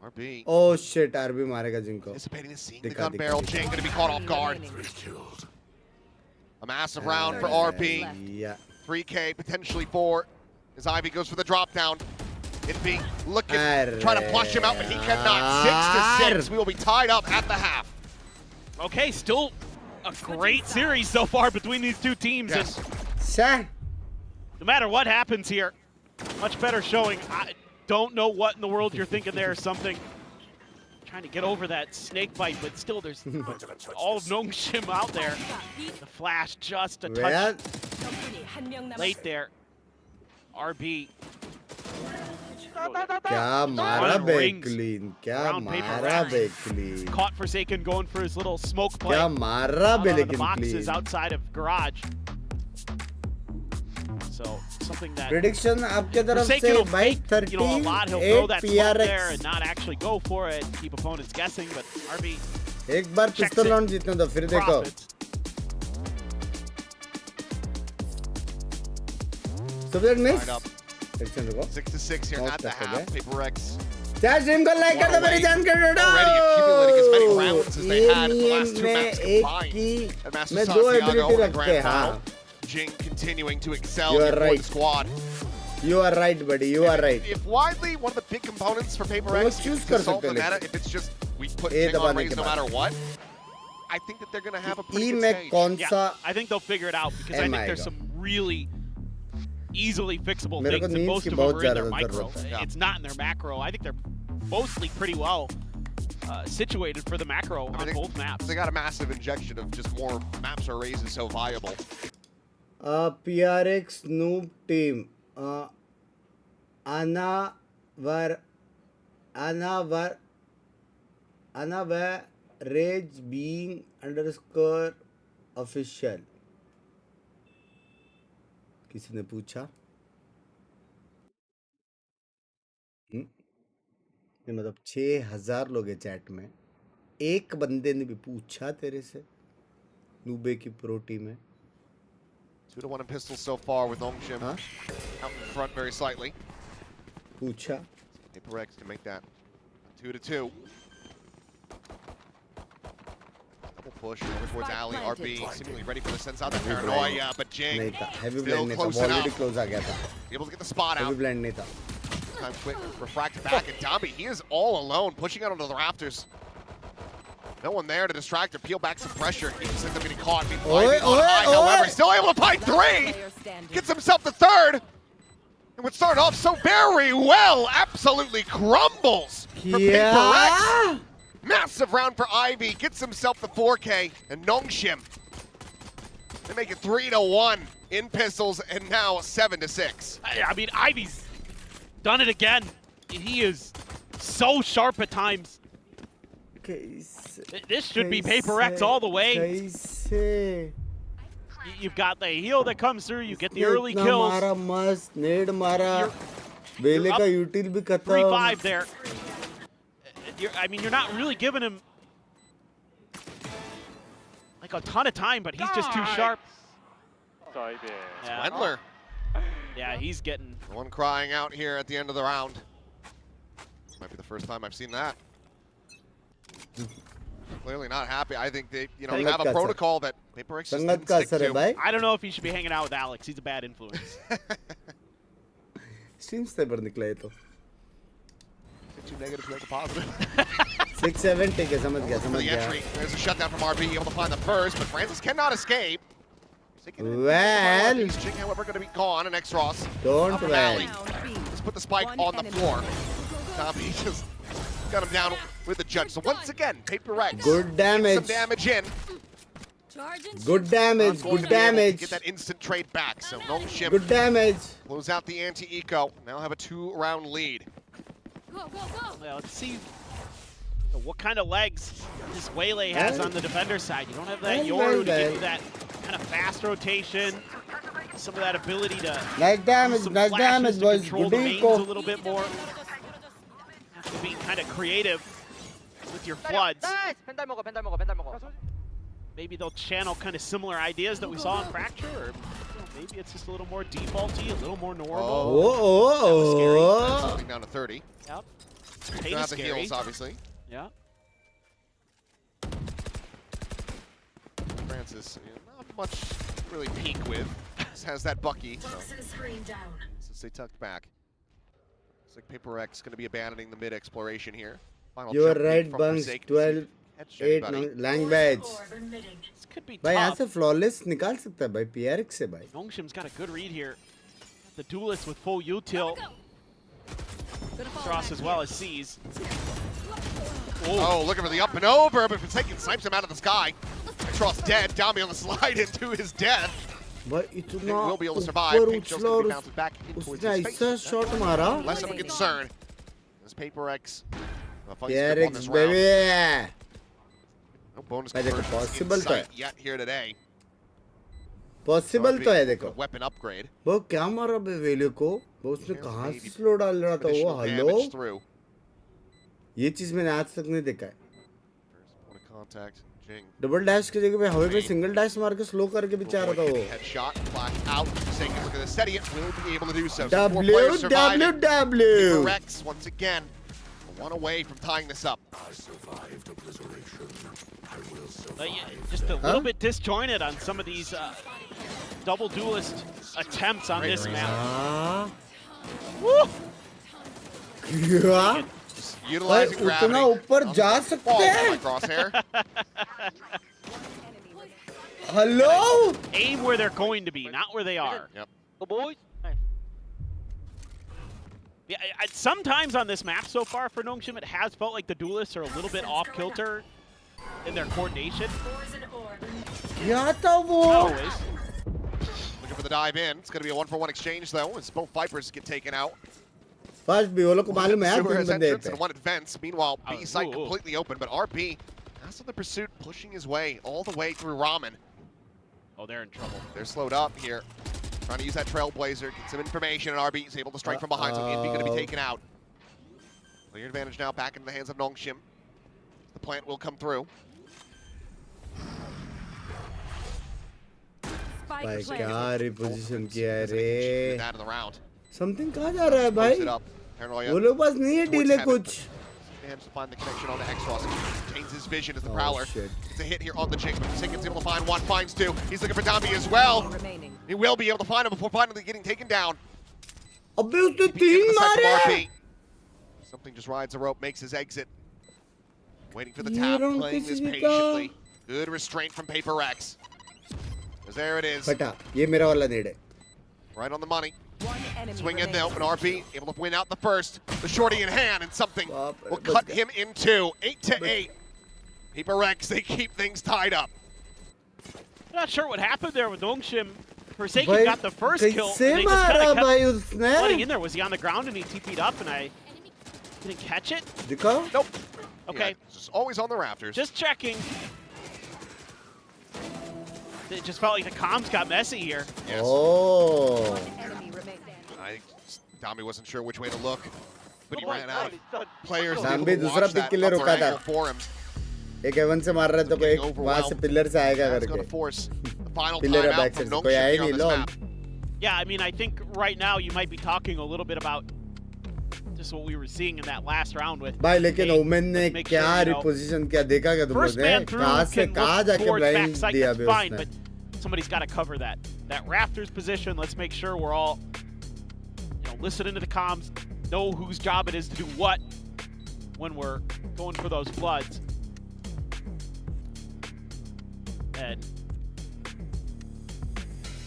[SPEAKER 6] RB.
[SPEAKER 2] Oh shit, RB मारेगा जिनको.
[SPEAKER 6] Anticipating to seeing the gun barrel. Jing going to be caught off guard. A massive round for RB.
[SPEAKER 2] Yeah.
[SPEAKER 6] 3K, potentially 4. As Ivy goes for the drop down. Envy looking, trying to flush him out, but he cannot. 6-6. We will be tied up at the half.
[SPEAKER 7] Okay, still a great series so far between these two teams.
[SPEAKER 6] Yes.
[SPEAKER 7] And no matter what happens here, much better showing. I don't know what in the world you're thinking there. Something trying to get over that snake bite, but still there's all of Nongshim out there. The flash just a touch late there. RB.
[SPEAKER 2] क्या मारा big clean, क्या मारा big clean.
[SPEAKER 7] Caught Forsaken going for his little smoke play.
[SPEAKER 2] क्या मारा big
[SPEAKER 7] the boxes outside of garage. So something that
[SPEAKER 2] prediction आपके तरफ से भाई 13
[SPEAKER 7] a lot he'll throw that smoke there
[SPEAKER 2] PRX
[SPEAKER 7] and not actually go for it, keep opponents guessing, but RB
[SPEAKER 2] एक बार पिस्तौल round जीतने दो फिर देखो. So that miss.
[SPEAKER 6] 6-6 here at the half. PRX.
[SPEAKER 2] क्या ड्रीम को लाइक कर दो मेरी जान कर दो.
[SPEAKER 6] Already accumulating as many rounds as they had in the last 2 maps combined. At Master Santiago in the grand final. Jing continuing to excel for the squad.
[SPEAKER 2] You are right, buddy. You are right.
[SPEAKER 6] If widely one of the big components for PRX is to solve the meta, if it's just we put Jing on raise no matter what, I think that they're going to have a pretty good stage.
[SPEAKER 7] Yeah, I think they'll figure it out because I think there's some really easily fixable things, and most of them are in their micro. It's not in their macro. I think they're mostly pretty well situated for the macro on both maps.
[SPEAKER 6] They got a massive injection of just more maps or raises so viable.
[SPEAKER 2] PRX noob team. Anna rage being _ official. किसी ने पूछा ये मतलब 6000 लोग हैं chat में, एक बंदे ने भी पूछा तेरे से नूबे की प्रो टीम है.
[SPEAKER 6] 2-1 in pistols so far with Nongshim out in front very slightly.
[SPEAKER 2] पूछा.
[SPEAKER 6] PRX can make that 2-2. Double push over towards Ali. RB seemingly ready for the sense out that paranoia, but Jing
[SPEAKER 2] heavy
[SPEAKER 6] still
[SPEAKER 2] blend
[SPEAKER 6] close
[SPEAKER 2] already
[SPEAKER 6] enough.
[SPEAKER 2] close aa gaya tha.
[SPEAKER 6] Able to get the spot out.
[SPEAKER 2] Heavy blend nahi tha.
[SPEAKER 6] Time quick, refract back, and Dambi, he is all alone, pushing out onto the rafters. No one there to distract or peel back some pressure. He just ends up getting caught. However, still able to find 3. Gets himself the 3rd. And what started off so very well absolutely crumbles for PRX. Massive round for Ivy. Gets himself the 4K. And Nongshim, they make it 3-1 in pistols, and now 7-6.
[SPEAKER 7] I mean, Ivy's done it again. He is so sharp at times. This should be PRX all the way. You've got the heal that comes through, you get the early kills. You're up 3-5 there. I mean, you're not really giving him like a ton of time, but he's just too sharp. Yeah.
[SPEAKER 6] Wendler.
[SPEAKER 7] Yeah, he's getting...
[SPEAKER 6] The one crying out here at the end of the round. Might be the first time I've seen that. Clearly not happy. I think they, have a protocol that PRX just didn't stick to.
[SPEAKER 7] I don't know if he should be hanging out with Alex. He's a bad influence.
[SPEAKER 2] Stream से पर निकला ये तो.
[SPEAKER 6] 2 negatives make a positive.
[SPEAKER 2] 6-7 take it. समझ गया.
[SPEAKER 6] There's a shutdown from RB, able to find the first, but Francis cannot escape.
[SPEAKER 2] Well,
[SPEAKER 6] Jing, however, going to be gone, and X-Ross.
[SPEAKER 2] Don't well.
[SPEAKER 6] Let's put the spike on the floor. Tommy just got him down with the judge. So once again, PRX.
[SPEAKER 2] Good damage.
[SPEAKER 6] Some damage in.
[SPEAKER 2] Good damage. Good damage.
[SPEAKER 6] Get that instant trade back. So Nongshim.
[SPEAKER 2] Good damage.
[SPEAKER 6] Close out the anti-eco. Now have a 2-round lead.
[SPEAKER 7] Yeah, let's see what kind of legs this Waylay has on the defender side. You don't have that Yoru to give you that kind of fast rotation, some of that ability to
[SPEAKER 2] nice damage boys.
[SPEAKER 7] Control the mains a little bit more. Have to be kind of creative with your floods. Maybe they'll channel kind of similar ideas that we saw in Fracture, or maybe it's just a little more defaulty, a little more normal.
[SPEAKER 6] Something down to 30.
[SPEAKER 7] Yep.
[SPEAKER 6] Still have the heals, obviously.
[SPEAKER 7] Yeah.
[SPEAKER 6] Francis, not much really peak with. Just has that Bucky. So they tucked back. Looks like PRX going to be abandoning the mid exploration here. Final
[SPEAKER 2] you are right, Binks. 12-8 lang badge.
[SPEAKER 7] This could be
[SPEAKER 2] भाई यहाँ
[SPEAKER 7] tough.
[SPEAKER 2] से flawless निकाल सकता है भाई PRX से भाई.
[SPEAKER 7] Nongshim's got a good read here. The duelist with full util. Cross as well as C's.
[SPEAKER 6] Oh, looking for the up and over, but Forsaken snipes him out of the sky. Cross dead. Dami on the slide into his death.
[SPEAKER 2] But
[SPEAKER 6] it will be able to survive. Pink Shell's going to be bounced back in towards his face.
[SPEAKER 2] shot मारा.
[SPEAKER 6] Less of a concern. As PRX.
[SPEAKER 2] PRX baby.
[SPEAKER 6] No bonus
[SPEAKER 2] भाई देखो possible तो है.
[SPEAKER 6] Yet here today.
[SPEAKER 2] Possible तो है देखो.
[SPEAKER 6] Weapon upgrade.
[SPEAKER 2] वो क्या मारा बे वेले को? वो उसने कहाँ से स्लो डाल रहा था वो? हेलो. ये चीज मैंने आज तक नहीं देखा है. डबल डैश की जगह पे हवा में सिंगल डैश मार के स्लो करके भी चाह रहा था वो. WWW.
[SPEAKER 6] PRX once again, one away from tying this up.
[SPEAKER 7] Just a little bit disjointed on some of these double duelist attempts on this map. Woo!
[SPEAKER 2] Yeah.
[SPEAKER 6] Utilizing gravity.
[SPEAKER 2] उतना ऊपर जा सकते हैं. Hello?
[SPEAKER 7] Aim where they're going to be, not where they are.
[SPEAKER 6] Yep.
[SPEAKER 9] Oh, boys.
[SPEAKER 7] Yeah, sometimes on this map so far for Nongshim, it has felt like the duelists are a little bit off kilter in their coordination.
[SPEAKER 2] क्या था वो?
[SPEAKER 7] Not always.
[SPEAKER 6] Looking for the dive in. It's going to be a 1-for-1 exchange though, as both Vipers get taken out.
[SPEAKER 2] First भी वो लोग को मालूम है यार तीन बंदे थे.
[SPEAKER 6] And one advance. Meanwhile, B side completely open, but RB has the pursuit pushing his way all the way through Ramen.
[SPEAKER 7] Oh, they're in trouble.
[SPEAKER 6] They're slowed up here. Trying to use that Trailblazer, get some information, and RB is able to strike from behind, so Envy going to be taken out. Clear advantage now back into the hands of Nongshim. The plant will come through.
[SPEAKER 2] भाई क्या reposition किया है रे?
[SPEAKER 6] That in the round.
[SPEAKER 2] Something कहाँ जा रहा है भाई? वो लोग पास नहीं है डीले कुछ.
[SPEAKER 6] Managed to find the connection on the X-Ross. Changes his vision as the Prowler. It's a hit here on the Jing, but Sinkin's able to find one, finds two. He's looking for Dambi as well. He will be able to find him before finally getting taken down. Something just rides the rope, makes his exit. Waiting for the tap, playing this patiently. Good restraint from PRX. Because there it is. Right on the money. Swing in the open RB, able to win out the first. The shorty in hand, and something will cut him in two. 8-8. PRX, they keep things tied up.
[SPEAKER 7] I'm not sure what happened there with Nongshim. Forsaken got the first kill, and they just kind of kept flooding in there. Was he on the ground and he TP'd up and I didn't catch it?
[SPEAKER 6] Nope.
[SPEAKER 7] Okay.
[SPEAKER 6] Yeah, just always on the rafters.
[SPEAKER 7] Just checking. It just felt like the comms got messy here.
[SPEAKER 6] Yes. Dami wasn't sure which way to look, but he ran out of players to watch that upper angle for him.
[SPEAKER 2] एक Avon से मार रहा है तो कोई वहाँ से pillar से आएगा करके पिलर है बैक साइड से कोई आया नहीं लो
[SPEAKER 7] Yeah, I mean, I think right now you might be talking a little bit about just what we were seeing in that last round with.
[SPEAKER 2] भाई लेकिन ओमेन ने क्या रिपोजिशन किया देखा क्या तुम लोगों ने कहाँ से कहाँ जाके ब्लाइंड दिया बे उसने
[SPEAKER 7] but somebody's got to cover that rafters position. Let's make sure we're all listening to the comms, know whose job it is to do what when we're going for those floods. And I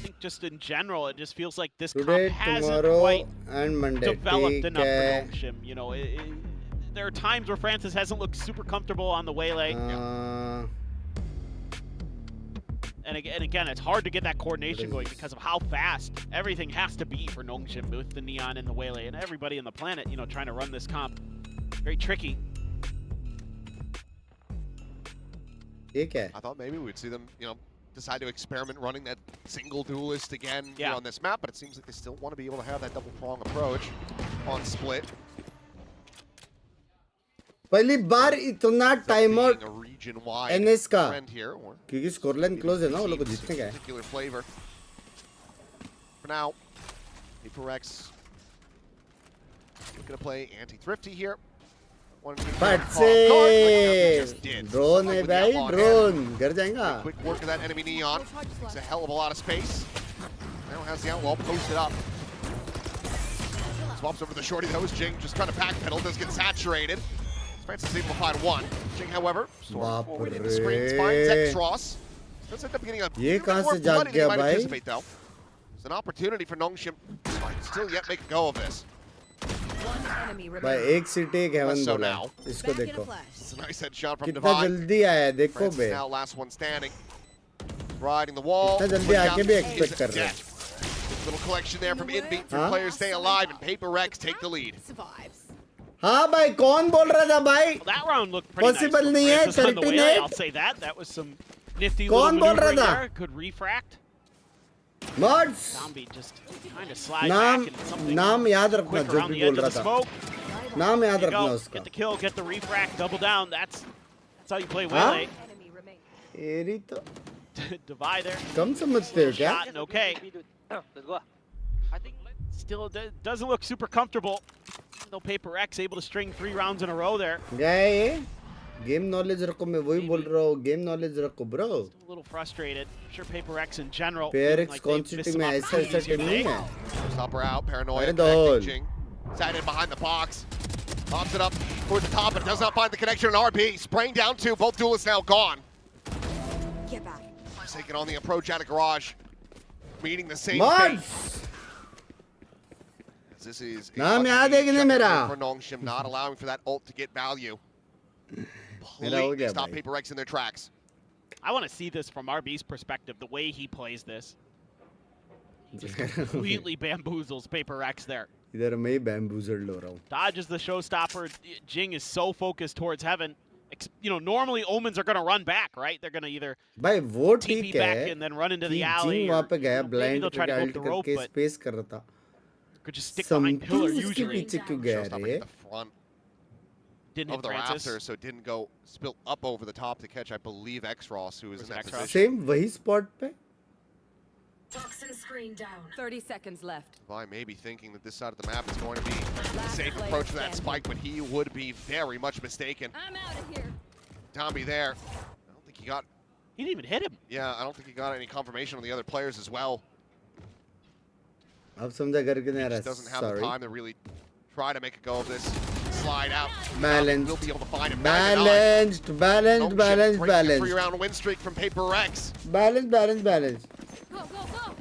[SPEAKER 7] think just in general, it just feels like this comp hasn't quite developed enough for Nongshim. There are times where Francis hasn't looked super comfortable on the waylay. And again, it's hard to get that coordination going because of how fast everything has to be for Nongshim with the Neon and the waylay and everybody on the planet, trying to run this comp. Very tricky.
[SPEAKER 6] I thought maybe we'd see them, decide to experiment running that single duelist again on this map, but it seems like they still want to be able to have that double prong approach on split.
[SPEAKER 2] पहली बार इतना time out NS का क्योंकि score line close है ना वो लोग को जीतने का है
[SPEAKER 6] For now, PRX going to play anti-thrifty here.
[SPEAKER 2] But say drone है भाई drone घर जाएगा
[SPEAKER 6] quick work of that enemy Neon. It's a hell of a lot of space. Now has the outlaw posted up. Swaps over the shorty though. Jing just trying to backpedal, does get saturated. Francis is able to find one. Jing, however, storms forward in the screens, finds X-Ross. Does end up getting a bit more bloody than he might anticipate though. There's an opportunity for Nongshim to still yet make a go of this.
[SPEAKER 2] भाई एक city एक haven बोला इसको देखो
[SPEAKER 6] Nice headshot from
[SPEAKER 2] कितना जल्दी आया देखो बे
[SPEAKER 6] now last one standing. Riding the wall.
[SPEAKER 2] कितना जल्दी आके भी एक्सपेक्ट कर रहे हैं
[SPEAKER 6] Little collection there from Inbeat. Three players stay alive and PRX take the lead.
[SPEAKER 2] हाँ भाई कौन बोल रहा था भाई
[SPEAKER 7] that round looked pretty
[SPEAKER 2] possible
[SPEAKER 7] nice
[SPEAKER 2] नहीं है 38
[SPEAKER 7] I'll say that was some nifty
[SPEAKER 2] कौन बोल रहा था
[SPEAKER 7] could refract
[SPEAKER 2] Mods
[SPEAKER 7] Zombie just trying to slide back and something
[SPEAKER 2] नाम याद रखना जो भी बोल रहा था नाम याद रखना उसका
[SPEAKER 7] get the kill get the refract double down that's how you play waylay
[SPEAKER 2] एरी तो
[SPEAKER 7] divide there
[SPEAKER 2] कम समझते हो क्या
[SPEAKER 7] okay I think still doesn't look super comfortable though PRX able to string 3 rounds in a row there
[SPEAKER 2] गए game knowledge रखो मैं वही बोल रहा हूँ गेम नॉलेज रखो bro
[SPEAKER 7] a little frustrated I'm sure PRX in general
[SPEAKER 2] PRX quantity में ऐसा टीम नहीं है
[SPEAKER 6] Stopper out paranoid sat in behind the box pops it up towards the top but does not find the connection on RB spraying down two both duelists now gone
[SPEAKER 8] get back
[SPEAKER 6] taking on the approach out of garage meeting the same fate this is
[SPEAKER 2] नाम याद है कि नहीं मेरा
[SPEAKER 6] for Nongshim not allowing for that ult to get value completely stop PRX in their tracks.
[SPEAKER 7] I want to see this from RB's perspective, the way he plays this. He just completely bamboozles PRX there.
[SPEAKER 2] इधर मैं ही bamboozled हो रहा हूँ.
[SPEAKER 7] Dodges the showstopper. Jing is so focused towards heaven. Normally Omens are going to run back, right? They're going to either TP back and then run into the alley.
[SPEAKER 2] Jing वहाँ पे गया blind
[SPEAKER 7] they'll try to go up the rope, but
[SPEAKER 2] space कर रहा था.
[SPEAKER 7] Could just stick behind pillar usually.
[SPEAKER 2] पीछे क्यों गया रे?
[SPEAKER 7] Didn't
[SPEAKER 6] of the rafters, so it didn't go spill up over the top to catch, I believe, X-Ross, who was in that position.
[SPEAKER 2] Same वही spot पे?
[SPEAKER 8] Toxin screen down. 30 seconds left.
[SPEAKER 6] By maybe thinking that this side of the map is going to be a safe approach for that spike, but he would be very much mistaken.
[SPEAKER 8] I'm out of here.
[SPEAKER 6] Tomby there. I don't think he got...
[SPEAKER 7] He didn't even hit him.
[SPEAKER 6] Yeah, I don't think he got any confirmation on the other players as well.
[SPEAKER 2] अब समझा करके नहीं आ
[SPEAKER 6] He
[SPEAKER 2] रहा.
[SPEAKER 6] just doesn't have the
[SPEAKER 2] Sorry.
[SPEAKER 6] time to really try to make a go of this. Slide out.
[SPEAKER 2] Balanced.
[SPEAKER 6] We'll be able to find him.
[SPEAKER 2] Balanced. Balanced. Balanced. Balanced.
[SPEAKER 6] 3-round win streak from PRX.
[SPEAKER 2] Balanced. Balanced. Balanced.
[SPEAKER 8] Go, go, go.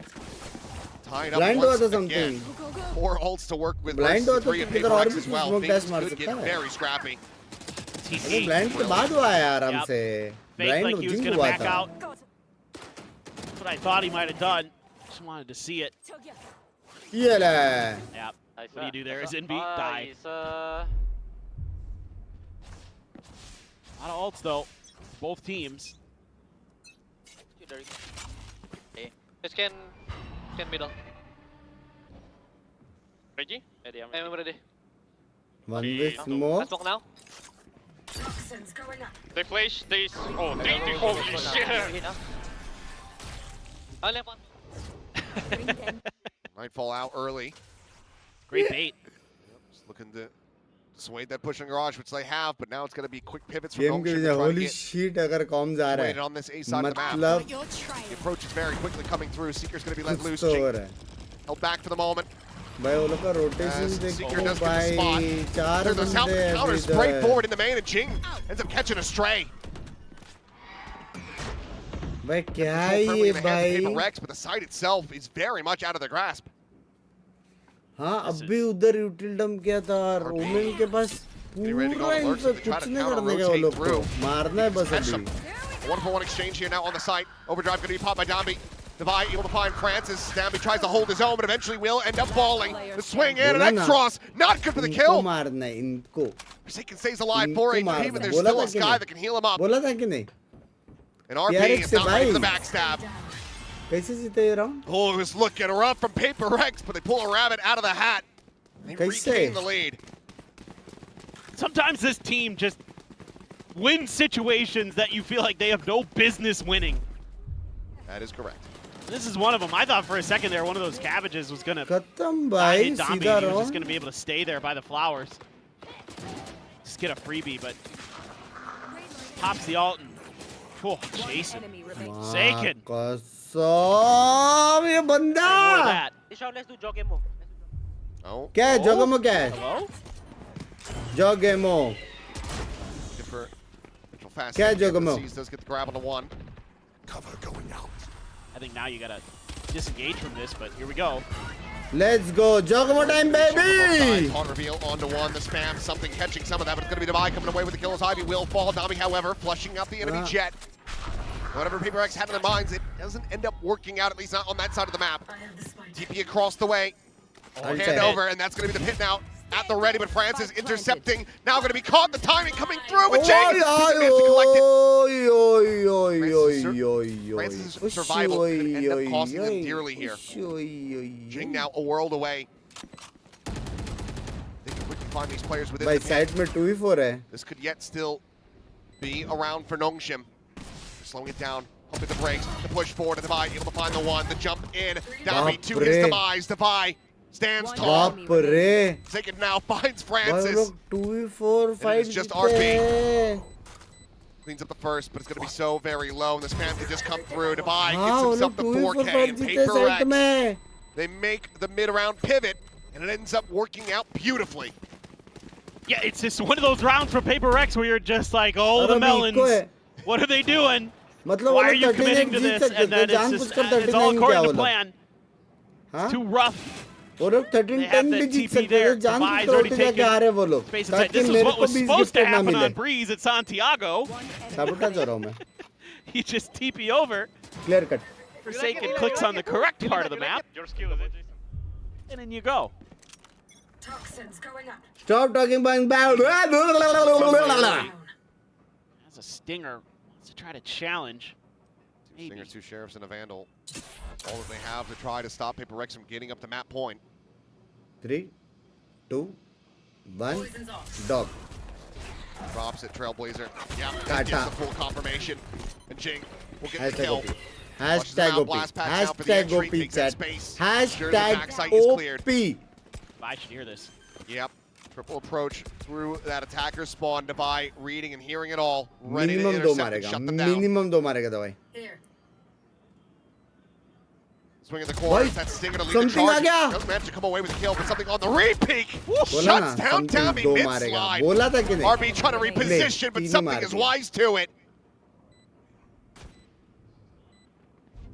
[SPEAKER 6] Tied up
[SPEAKER 2] Blind
[SPEAKER 6] once
[SPEAKER 2] was
[SPEAKER 6] again.
[SPEAKER 2] something.
[SPEAKER 8] Go, go.
[SPEAKER 6] 4 ults to work with.
[SPEAKER 2] Blind
[SPEAKER 6] versus
[SPEAKER 2] was
[SPEAKER 6] 3 of
[SPEAKER 2] तो किधर और
[SPEAKER 6] PRX
[SPEAKER 2] भी
[SPEAKER 6] as well.
[SPEAKER 2] smoke gas
[SPEAKER 6] Things
[SPEAKER 2] मार
[SPEAKER 6] could
[SPEAKER 2] सकता
[SPEAKER 6] get
[SPEAKER 2] है.
[SPEAKER 6] very scrappy.
[SPEAKER 2] अरे blind के बाद हुआ है आराम
[SPEAKER 7] Yep.
[SPEAKER 2] से.
[SPEAKER 7] Faked
[SPEAKER 2] Blind
[SPEAKER 7] like he was
[SPEAKER 2] zinc
[SPEAKER 7] gonna
[SPEAKER 2] हुआ
[SPEAKER 7] back
[SPEAKER 2] था.
[SPEAKER 7] out. That's what I thought he might have done. Just wanted to see it.
[SPEAKER 2] ये ले.
[SPEAKER 7] Yeah. What do you do there? Is NB die?
[SPEAKER 9] Nice.
[SPEAKER 7] A lot of ults though. Both teams.
[SPEAKER 9] Okay. Scan middle. Ready? Ready. I'm ready.
[SPEAKER 2] One way smoke.
[SPEAKER 9] Let's walk now.
[SPEAKER 8] Toxins going up.
[SPEAKER 9] They flash. They. Oh, they. Holy shit. Left one.
[SPEAKER 6] Nightfall out early.
[SPEAKER 7] Great bait.
[SPEAKER 6] Just looking to sway that push in garage, which they have, but now it's going to be quick pivots from
[SPEAKER 2] Game
[SPEAKER 6] Nongshim
[SPEAKER 2] के
[SPEAKER 6] to
[SPEAKER 2] वजह
[SPEAKER 6] try to
[SPEAKER 2] holy
[SPEAKER 6] get
[SPEAKER 2] shit अगर com जा रहा
[SPEAKER 6] situated
[SPEAKER 2] है.
[SPEAKER 6] on this A side of the map.
[SPEAKER 2] मतलब
[SPEAKER 6] The approach is very quickly coming through. Seeker's going to be let
[SPEAKER 2] कुछ
[SPEAKER 6] loose.
[SPEAKER 2] तो हो
[SPEAKER 6] Jing
[SPEAKER 2] रहा है.
[SPEAKER 6] held back for the moment.
[SPEAKER 2] भाई वो लोग का rotation
[SPEAKER 6] As
[SPEAKER 2] देखो
[SPEAKER 6] Seeker does get the
[SPEAKER 2] भाई.
[SPEAKER 6] spot.
[SPEAKER 2] चार
[SPEAKER 6] There's a
[SPEAKER 2] बंदे हैं
[SPEAKER 6] counter
[SPEAKER 2] अभी
[SPEAKER 6] spray
[SPEAKER 2] इधर.
[SPEAKER 6] forward in the main, and Jing ends up catching a stray.
[SPEAKER 2] भाई क्या है
[SPEAKER 6] Still firmly
[SPEAKER 2] ये
[SPEAKER 6] in the hands of
[SPEAKER 2] भाई?
[SPEAKER 6] PRX, but the site itself is very much out of their grasp.
[SPEAKER 2] हाँ अब भी उधर यूटिल्डम किया था और ओमेन के पास पूरा इन पे कुछ नहीं करने का वो लोग को मारना है बस अभी.
[SPEAKER 6] A 1-for-1 exchange here now on the site. Overdrive going to be popped by Domby. Devi able to find Francis. Domby tries to hold his own, but eventually will end up falling. The swing in, and X-Ross not good for the
[SPEAKER 2] इनको
[SPEAKER 6] kill.
[SPEAKER 2] मारना है इनको.
[SPEAKER 6] Forsaken stays alive for
[SPEAKER 2] इनको
[SPEAKER 6] HP,
[SPEAKER 2] मारना
[SPEAKER 6] but
[SPEAKER 2] है.
[SPEAKER 6] there's
[SPEAKER 2] बोला
[SPEAKER 6] still
[SPEAKER 2] था
[SPEAKER 6] a
[SPEAKER 2] कि
[SPEAKER 6] Sky
[SPEAKER 2] नहीं?
[SPEAKER 6] that can heal him up.
[SPEAKER 2] बोला था कि नहीं?
[SPEAKER 6] And RP
[SPEAKER 2] PRX
[SPEAKER 6] is
[SPEAKER 2] से
[SPEAKER 6] not ready for the
[SPEAKER 2] भाई.
[SPEAKER 6] backstab.
[SPEAKER 2] कैसे जीते ये round?
[SPEAKER 6] Oh, it was looking rough from PRX, but they pull a rabbit out of the hat. They
[SPEAKER 2] कैसे?
[SPEAKER 6] retain the lead.
[SPEAKER 7] Sometimes this team just wins situations that you feel like they have no business winning.
[SPEAKER 6] That is correct.
[SPEAKER 7] This is one of them. I thought for a second there one of those cabbages was gonna
[SPEAKER 2] खत्म
[SPEAKER 7] die
[SPEAKER 2] भाई
[SPEAKER 7] hit Domby.
[SPEAKER 2] सीधा
[SPEAKER 7] He was just
[SPEAKER 2] round.
[SPEAKER 7] gonna be able to stay there by the flowers. Just get a freebie, but pops the ult and Jason. Forsaken.
[SPEAKER 2] कसम ये बंदा.
[SPEAKER 7] More of that.
[SPEAKER 9] Let's do jog mo.
[SPEAKER 6] Oh,
[SPEAKER 2] क्या है जोगमो क्या है?
[SPEAKER 7] Hello?
[SPEAKER 2] जोगेमो.
[SPEAKER 6] different. Fast.
[SPEAKER 2] क्या है जोगमो?
[SPEAKER 6] Does get the grab on the one.
[SPEAKER 7] I think now you gotta disengage from this, but here we go.
[SPEAKER 2] Let's go जोगमो time baby.
[SPEAKER 6] On reveal onto one, the spam, something catching some of that, but it's going to be Devi coming away with the kills. Ivy will fall. Domby, however, flushing out the enemy jet. Whatever PRX had in their minds, it doesn't end up working out, at least not on that side of the map. TP across the way. Hand over, and that's going to be the pit now. At the ready, but Francis intercepting. Now going to be caught. The timing coming through with Jing. Francis' survival could end up costing them dearly here. Jing now a world away. They can quickly find these players within
[SPEAKER 2] भाई
[SPEAKER 6] the
[SPEAKER 2] side में 2v4 है.
[SPEAKER 6] This could yet still be around for Nongshim. Slowing it down, pumping the brakes, the push forward to Devi, able to find the one, the jump in. Domby to his demise. Devi stands tall.
[SPEAKER 2] बाप रे.
[SPEAKER 6] Taken now, finds
[SPEAKER 2] भाई
[SPEAKER 6] Francis.
[SPEAKER 2] लोग 2v4 fight
[SPEAKER 6] just
[SPEAKER 2] जीते हैं.
[SPEAKER 6] Cleans up the first, but it's going to be so very low, and the spam can just come through. Devi
[SPEAKER 2] हाँ
[SPEAKER 6] gets
[SPEAKER 2] वो
[SPEAKER 6] himself
[SPEAKER 2] लोग
[SPEAKER 6] the
[SPEAKER 2] 2v4
[SPEAKER 6] 4K,
[SPEAKER 2] fight
[SPEAKER 6] and
[SPEAKER 2] जीते side
[SPEAKER 6] PRX,
[SPEAKER 2] में.
[SPEAKER 6] they make the mid-round pivot, and it ends up working out beautifully.
[SPEAKER 7] Yeah, it's just one of those rounds for PRX where you're just like, oh, the
[SPEAKER 2] अरे
[SPEAKER 7] melons.
[SPEAKER 2] इनको है.
[SPEAKER 7] What are they doing?
[SPEAKER 2] मतलब
[SPEAKER 7] Why
[SPEAKER 2] वो
[SPEAKER 7] are
[SPEAKER 2] लोग
[SPEAKER 7] you
[SPEAKER 2] 39
[SPEAKER 7] committing to
[SPEAKER 2] Jeet
[SPEAKER 7] this?
[SPEAKER 2] सकते
[SPEAKER 7] And then
[SPEAKER 2] थे. जानबूझ कर
[SPEAKER 7] it's all
[SPEAKER 2] 39
[SPEAKER 7] according
[SPEAKER 2] क्या
[SPEAKER 7] to
[SPEAKER 2] वो लोग?
[SPEAKER 7] plan.
[SPEAKER 2] हाँ?
[SPEAKER 7] Too rough.
[SPEAKER 2] वो लोग
[SPEAKER 7] They
[SPEAKER 2] 13-10
[SPEAKER 7] have
[SPEAKER 2] भी
[SPEAKER 7] that
[SPEAKER 2] जीत
[SPEAKER 7] TP
[SPEAKER 2] सकते थे.
[SPEAKER 7] there.
[SPEAKER 2] जानबूझ
[SPEAKER 7] Devi's
[SPEAKER 2] कर
[SPEAKER 7] already
[SPEAKER 2] उल्टे जाके
[SPEAKER 7] taken
[SPEAKER 2] आ रहे हैं वो लोग.
[SPEAKER 7] space inside.
[SPEAKER 2] ताकि
[SPEAKER 7] This is
[SPEAKER 2] मेरे
[SPEAKER 7] what
[SPEAKER 2] को
[SPEAKER 7] was
[SPEAKER 2] 20
[SPEAKER 7] supposed to
[SPEAKER 2] गिफ्ट ना
[SPEAKER 7] happen
[SPEAKER 2] मिले.
[SPEAKER 7] on Breeze at Santiago.
[SPEAKER 2] साबुटा जा रहा हूँ मैं.
[SPEAKER 7] He just TP over.
[SPEAKER 2] Clear cut.
[SPEAKER 7] Forsaken clicks on the correct part of the map.
[SPEAKER 9] Your skill is it, Jason?
[SPEAKER 7] And then you go.
[SPEAKER 8] Toxins going up.
[SPEAKER 2] Stop talking about bad.
[SPEAKER 7] As a stinger wants to try to challenge.
[SPEAKER 6] Two Stingers, 2 Sheriffs, and a Vandal. All that they have to try to stop PRX from getting up to map point.
[SPEAKER 2] 3, 2, 1, dog.
[SPEAKER 6] Drops it, Trailblazer. Yeah, that gives the full confirmation. And Jing will get the kill.
[SPEAKER 2] Hashtag OP. Hashtag OP chat. Hashtag OP.
[SPEAKER 7] I should hear this.
[SPEAKER 6] Yep. Triple approach through that attacker spawn. Devi reading and hearing it all. Ready
[SPEAKER 2] Minimum
[SPEAKER 6] to
[SPEAKER 2] दो
[SPEAKER 6] intercept and
[SPEAKER 2] मारेगा.
[SPEAKER 6] shut them down.
[SPEAKER 2] Minimum दो मारेगा दवाई.
[SPEAKER 8] Here.
[SPEAKER 6] Swinging the corner.
[SPEAKER 2] Boy,
[SPEAKER 6] That's Stinger to lead the
[SPEAKER 2] something uh
[SPEAKER 6] charge.
[SPEAKER 2] गया.
[SPEAKER 6] Doesn't manage to come away with a kill, but something on the repeat.
[SPEAKER 2] बोला ना,
[SPEAKER 6] Shuts down
[SPEAKER 2] something
[SPEAKER 6] Tammy
[SPEAKER 2] दो
[SPEAKER 6] mid
[SPEAKER 2] मारेगा.
[SPEAKER 6] slide.
[SPEAKER 2] बोला था कि नहीं?
[SPEAKER 6] RB trying to reposition, but
[SPEAKER 2] तीन ही
[SPEAKER 6] something
[SPEAKER 2] मार
[SPEAKER 6] is
[SPEAKER 2] दिया.
[SPEAKER 6] wise to it.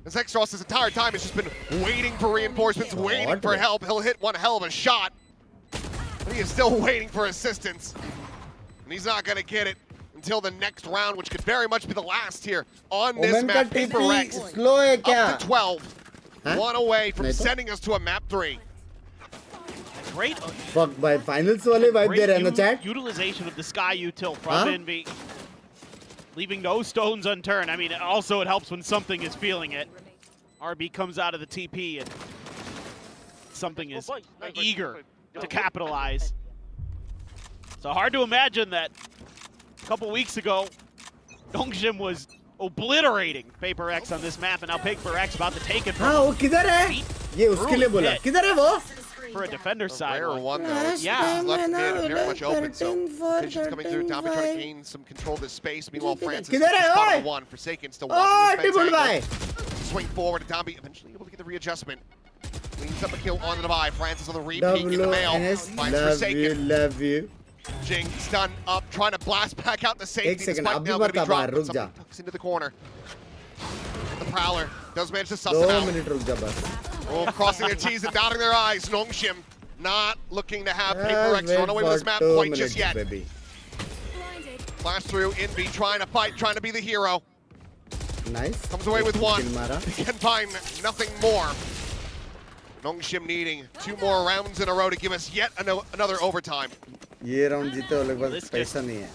[SPEAKER 6] As Extros this entire time has just been waiting for reinforcements, waiting for help. He'll hit one hell of a shot, but he is still waiting for assistance. And he's not going to get it until the next round, which could very much be the last here on this map. PRX
[SPEAKER 2] slow है क्या?
[SPEAKER 6] up to 12.
[SPEAKER 2] Huh?
[SPEAKER 6] One away from
[SPEAKER 2] नहीं तो?
[SPEAKER 6] sending us to a map 3.
[SPEAKER 7] Great.
[SPEAKER 2] Fuck by finals वाले vibe दे रहे हैं ना chat?
[SPEAKER 7] Utilization of the Sky util from Envy. Leaving no stones unturned. I mean, also it helps when something is feeling it. RB comes out of the TP and something is eager to capitalize. So hard to imagine that a couple weeks ago, Nongshim was obliterating PRX on this map, and now PRX about to take it from
[SPEAKER 2] हाँ वो किधर है? ये उसके लिए बोला. किधर है वो?
[SPEAKER 7] for a defender's side.
[SPEAKER 6] Rare one though.
[SPEAKER 7] Yeah.
[SPEAKER 6] He's left mid, very much open. So Vision's coming through. Dami trying to gain some control of this space. Meanwhile, Francis is spotted one. Forsaken still watching this fence angle. Swing forward. Dami eventually able to get the readjustment. Cleans up a kill on the Devi. Francis on the repeat in the mail. Finds Forsaken.
[SPEAKER 2] Love you.
[SPEAKER 6] Jing stun up, trying to blast back out the safety.
[SPEAKER 2] एक second,
[SPEAKER 6] Spike
[SPEAKER 2] अभी
[SPEAKER 6] now going to
[SPEAKER 2] मत
[SPEAKER 6] be dropped.
[SPEAKER 2] आबार, रुक
[SPEAKER 6] Something
[SPEAKER 2] जा.
[SPEAKER 6] tucks into the corner. The Prowler does manage to suss it
[SPEAKER 2] 2
[SPEAKER 6] out.
[SPEAKER 2] minute रुक जा बस.
[SPEAKER 6] Oh, crossing their T's and dotting their I's. Nongshim not looking to have PRX run away with this map quite just yet.
[SPEAKER 2] Baby.
[SPEAKER 6] Flash through, Envy trying to fight, trying to be the hero.
[SPEAKER 2] Nice.
[SPEAKER 6] Comes away with one.
[SPEAKER 2] Kill मारा.
[SPEAKER 6] Can find nothing more. Nongshim needing 2 more rounds in a row to give us yet another overtime.
[SPEAKER 2] ये round जीते वो लोग बस पैसा नहीं है.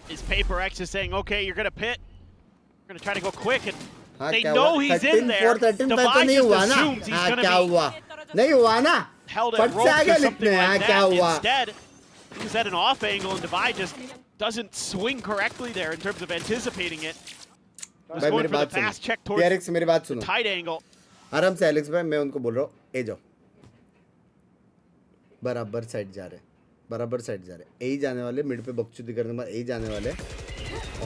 [SPEAKER 7] His PRX is saying, okay, you're gonna pit. You're gonna try to go quick, and
[SPEAKER 2] हाँ,
[SPEAKER 7] they
[SPEAKER 2] क्या
[SPEAKER 7] know
[SPEAKER 2] हुआ?
[SPEAKER 7] he's in there.
[SPEAKER 2] 13-4, 13-5 तो
[SPEAKER 7] Devi
[SPEAKER 2] नहीं
[SPEAKER 7] just
[SPEAKER 2] हुआ ना?
[SPEAKER 7] assumes he's
[SPEAKER 2] हाँ,
[SPEAKER 7] gonna
[SPEAKER 2] क्या
[SPEAKER 7] be
[SPEAKER 2] हुआ? नहीं हुआ ना?
[SPEAKER 7] held
[SPEAKER 2] फट
[SPEAKER 7] at
[SPEAKER 2] से
[SPEAKER 7] ropes
[SPEAKER 2] आगे
[SPEAKER 7] or something
[SPEAKER 2] लिखने हैं,
[SPEAKER 7] like
[SPEAKER 2] क्या
[SPEAKER 7] that.
[SPEAKER 2] हुआ?
[SPEAKER 7] Instead, he was at an off angle, and Devi just doesn't swing correctly there in terms of anticipating it. Was
[SPEAKER 2] भाई
[SPEAKER 7] going
[SPEAKER 2] मेरी
[SPEAKER 7] for the
[SPEAKER 2] बात
[SPEAKER 7] fast check
[SPEAKER 2] सुनो.
[SPEAKER 7] towards
[SPEAKER 2] PRX मेरी बात
[SPEAKER 7] the
[SPEAKER 2] सुनो.
[SPEAKER 7] tight angle.
[SPEAKER 2] आराम से एलेक्स भाई मैं उनको बोल रहा हूँ ए जाओ. बराबर साइड जा रहे. बराबर साइड जा रहे. ए जाने वाले मिड पे बकचोदी करने के बाद ए जाने वाले.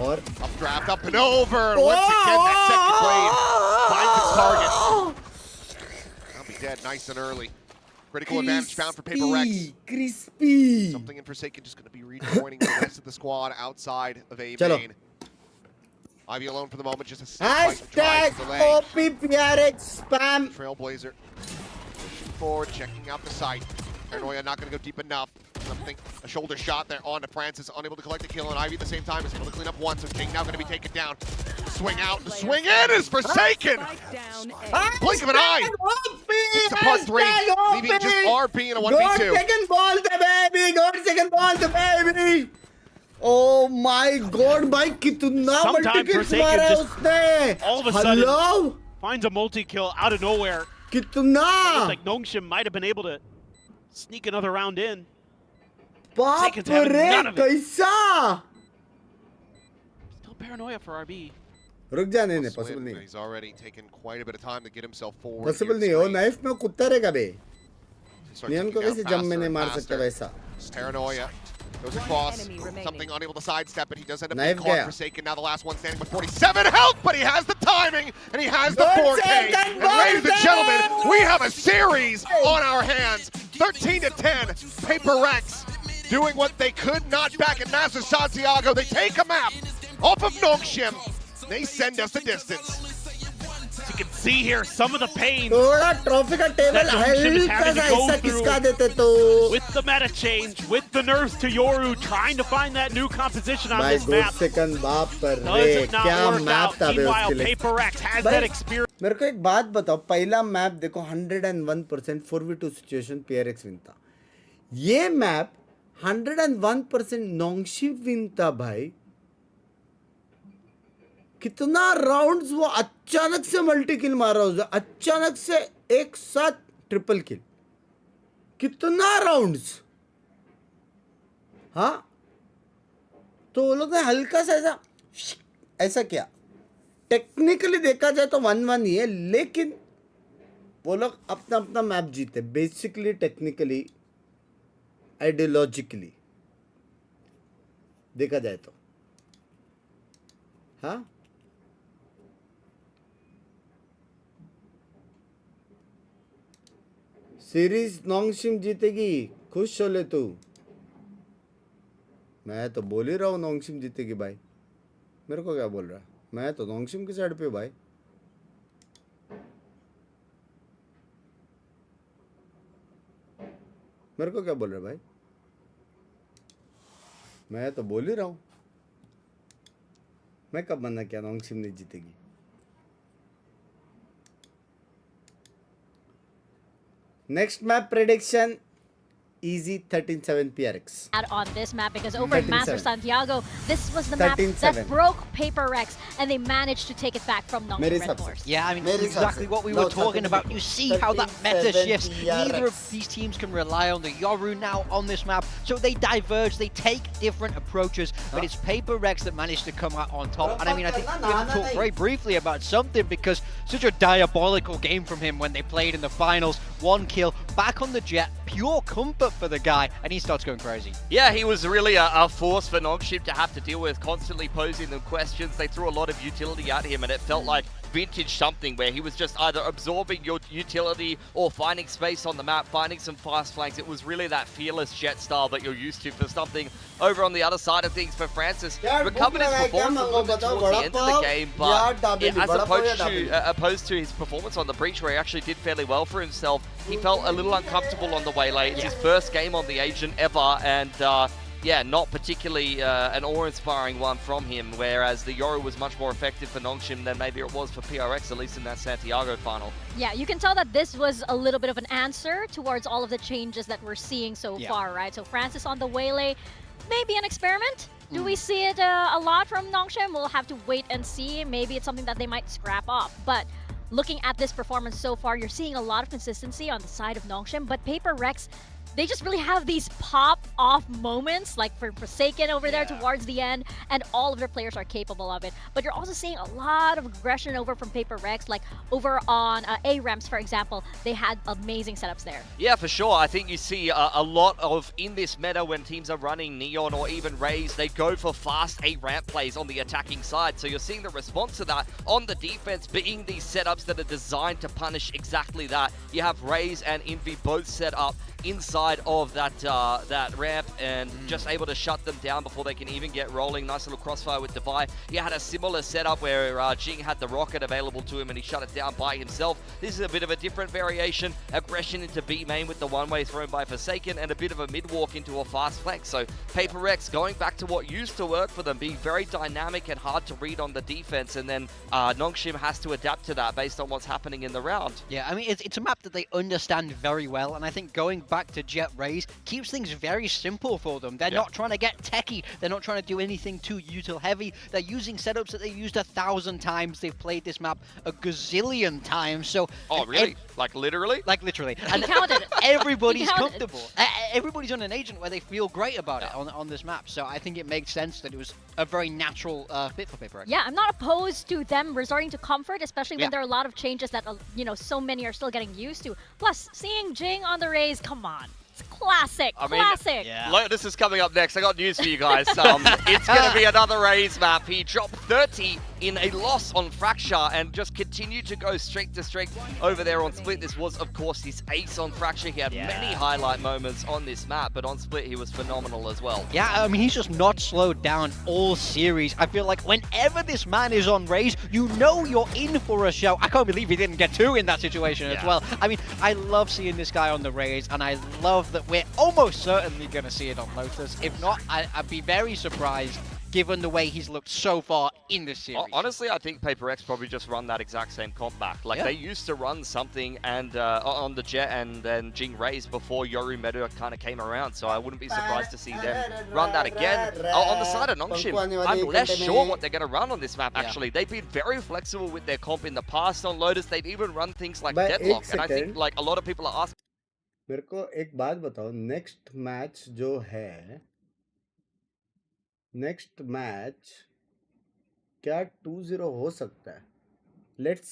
[SPEAKER 2] और
[SPEAKER 6] Updraft up and over. Once again, that second blade finds its target. I'll be dead nice and early. Critical advantage found for PRX.
[SPEAKER 2] Crispy.
[SPEAKER 6] Something in Forsaken just going to be rejoining the rest of the squad outside of A
[SPEAKER 2] Chalo.
[SPEAKER 6] main. Ivy alone for the moment, just a
[SPEAKER 2] Hashtag OPPRX spam.
[SPEAKER 6] Trailblazer pushing forward, checking out the site. Paranoia not going to go deep enough. Something, a shoulder shot there on to Francis, unable to collect the kill, and Ivy at the same time is able to clean up one, so King now going to be taken down. Swing out, the swing in is Forsaken! Blink of an eye! It's the part 3, leaving just RB in a 1v2.
[SPEAKER 2] God second ball the baby! God second ball the baby! Oh my God, भाई कितना
[SPEAKER 7] Sometime
[SPEAKER 2] multi-kills
[SPEAKER 7] Forsaken
[SPEAKER 2] मारा
[SPEAKER 7] just
[SPEAKER 2] उसने!
[SPEAKER 7] all of a sudden
[SPEAKER 2] Hello?
[SPEAKER 7] finds a multi-kill out of nowhere.
[SPEAKER 2] कितना?
[SPEAKER 7] Looks like Nongshim might have been able to sneak another round in.
[SPEAKER 2] बाप
[SPEAKER 7] Forsaken's having none
[SPEAKER 2] रे
[SPEAKER 7] of it.
[SPEAKER 2] कैसा?
[SPEAKER 7] Still paranoia for RB.
[SPEAKER 2] रुक जा नहीं
[SPEAKER 6] Swim,
[SPEAKER 2] possible नहीं.
[SPEAKER 6] He's already taken quite a bit of time to get himself forward.
[SPEAKER 2] Possible नहीं हो knife में कुत्ता रहेगा बे. नियन को वैसे जम में नहीं मार सकता वैसा.
[SPEAKER 6] Paranoia goes across, something unable to sidestep it. He does end up being
[SPEAKER 2] Knife
[SPEAKER 6] caught.
[SPEAKER 2] gaya.
[SPEAKER 6] Forsaken, now the last one standing with 47 health, but he has the timing and he has the 4K. And ladies and gentlemen, we have a series on our hands. 13-10, PRX doing what they could not back at Master Santiago. They take a map off of Nongshim. They send us the distance.
[SPEAKER 7] As you can see here, some of the pain
[SPEAKER 2] थोड़ा trophy का table
[SPEAKER 7] Nongshim is
[SPEAKER 2] हल्का
[SPEAKER 7] having
[SPEAKER 2] सा
[SPEAKER 7] to go
[SPEAKER 2] ऐसा
[SPEAKER 7] through
[SPEAKER 2] किसका देते तो
[SPEAKER 7] with the meta change, with the nerfs to Yoru, trying to find that new composition on
[SPEAKER 2] भाई
[SPEAKER 7] this
[SPEAKER 2] 2
[SPEAKER 7] map.
[SPEAKER 2] Second बाप पर
[SPEAKER 7] Does
[SPEAKER 2] रे
[SPEAKER 7] it not
[SPEAKER 2] क्या
[SPEAKER 7] work
[SPEAKER 2] मैप
[SPEAKER 7] out?
[SPEAKER 2] था बे
[SPEAKER 7] Meanwhile,
[SPEAKER 2] उसके लिए
[SPEAKER 7] PRX has
[SPEAKER 2] भाई,
[SPEAKER 7] that experience.
[SPEAKER 2] मेरे को एक बात बताओ पहला मैप देखो 101% 4v2 सिचुएशन PRX विन था ये मैप 101% नोंगशिप विन था भाई कितना राउंड्स वो अचानक से मल्टी किल मारा उसने अचानक से एक साथ ट्रिपल किल कितना राउंड्स हाँ तो वो लोग ने हल्का सा ऐसा किया टेक्निकली देखा जाए तो 1-1 ही है, लेकिन वो लोग अपना अपना मैप जीते बेसिकली, टेक्निकली, आइडियोलॉजिकली देखा जाए तो। हाँ, सीरीज नोंगशिम जीतेगी, खुश हो ले तू। मैं तो बोल ही रहा हूँ नोंगशिम जीतेगी भाई, मेरे को क्या बोल रहा है? मैं तो नोंगशिम की साइड पे हूँ भाई। मेरे को क्या बोल रहा है भाई? मैं तो बोल ही रहा हूँ। मैं कब मना किया नोंगशिम नहीं जीतेगी? Next map prediction, easy 13-7 PRX.
[SPEAKER 3] On this map, because over in Master Santiago, this was the map
[SPEAKER 2] 13-7.
[SPEAKER 3] that broke PRX, and they managed to take it back from Nongshim Red Horse.
[SPEAKER 4] Yeah, I mean, this is exactly what we were talking about. You see how that meta shifts. Neither of these teams can rely on the Yoru now on this map, so they diverge, they take different approaches, but it's PRX that managed to come out on top. And I mean, I think we're going to talk very briefly about something, because such a diabolical game from him when they played in the finals. 1 kill, back on the jet, pure comfort for the guy, and he starts going crazy.
[SPEAKER 5] Yeah, he was really a force for Nongshim to have to deal with, constantly posing them questions. They threw a lot of utility at him, and it felt like vintage something where he was just either absorbing your utility or finding space on the map, finding some fast flanks. It was really that fearless jet style that you're used to for something. Over on the other side of things for Francis, recovered his performance a little bit towards the end of the game, but as opposed to his performance on the breach where he actually did fairly well for himself, he felt a little uncomfortable on the waylay. It's his first game on the Agent ever, and yeah, not particularly an awe-inspiring one from him, whereas the Yoru was much more effective for Nongshim than maybe it was for PRX, at least in that Santiago final.
[SPEAKER 3] Yeah, you can tell that this was a little bit of an answer towards all of the changes that we're seeing so far, right? So Francis on the waylay, maybe an experiment? Do we see it a lot from Nongshim? We'll have to wait and see. Maybe it's something that they might scrap off, but looking at this performance so far, you're seeing a lot of consistency on the side of Nongshim, but PRX, they just really have these pop-off moments, like for Forsaken over there towards the end, and all of their players are capable of it. But you're also seeing a lot of aggression over from PRX, like over on A-Ramps, for example. They had amazing setups there.
[SPEAKER 5] Yeah, for sure. I think you see a lot of, in this meta, when teams are running Neon or even Raze, they go for fast A-Ramp plays on the attacking side. So you're seeing the response to that on the defense being these setups that are designed to punish exactly that. You have Raze and Envy both set up inside of that ramp and just able to shut them down before they can even get rolling. Nice little crossfire with Devi. He had a similar setup where Jing had the rocket available to him and he shut it down by himself. This is a bit of a different variation. Aggression into B main with the one-way thrown by Forsaken and a bit of a mid-walk into a fast flank. So PRX going back to what used to work for them, being very dynamic and hard to read on the defense, and then Nongshim has to adapt to that based on what's happening in the round.
[SPEAKER 4] Yeah, I mean, it's a map that they understand very well, and I think going back to Jet Raze keeps things very simple for them. They're not trying to get techie. They're not trying to do anything too util heavy. They're using setups that they used 1,000 times. They've played this map a gazillion times. So
[SPEAKER 5] oh, really? Like literally?
[SPEAKER 4] Like literally.
[SPEAKER 3] And counted.
[SPEAKER 4] Everybody's comfortable. Everybody's on an agent where they feel great about it on this map. So I think it makes sense that it was a very natural fit for PRX.
[SPEAKER 3] Yeah, I'm not opposed to them resorting to comfort, especially when there are a lot of changes that you know, so many are still getting used to. Plus, seeing Jing on the Raze, come on. Classic, classic.
[SPEAKER 5] Lotus is coming up next. I got news for you guys. It's going to be another Raze map. He dropped 30 in a loss on Fracture and just continued to go streak to streak over there on Split. This was, of course, his ace on Fracture. He had many highlight moments on this map, but on Split, he was phenomenal as well.
[SPEAKER 4] Yeah, I mean, he's just not slowed down all series. I feel like whenever this man is on Raze, you know you're in for a show. I can't believe he didn't get 2 in that situation as well. I mean, I love seeing this guy on the Raze, and I love that we're almost certainly going to see it on Lotus. If not, I'd be very surprised given the way he's looked so far in this series.
[SPEAKER 5] Honestly, I think PRX probably just run that exact same comp back. Like, they used to run something and on the Jet and then Jing Raze before Yoru meta kind of came around, so I wouldn't be surprised to see them run that again. On the side of Nongshim, I'm less sure what they're going to run on this map, actually. They've been very flexible with their comp in the past on Lotus. They've even run things like Deadlock, and I think like a lot of people are asking.
[SPEAKER 2] मेरे को एक बात बताओ, next match जो है, next match क्या 2-0 हो सकता है? लेट्स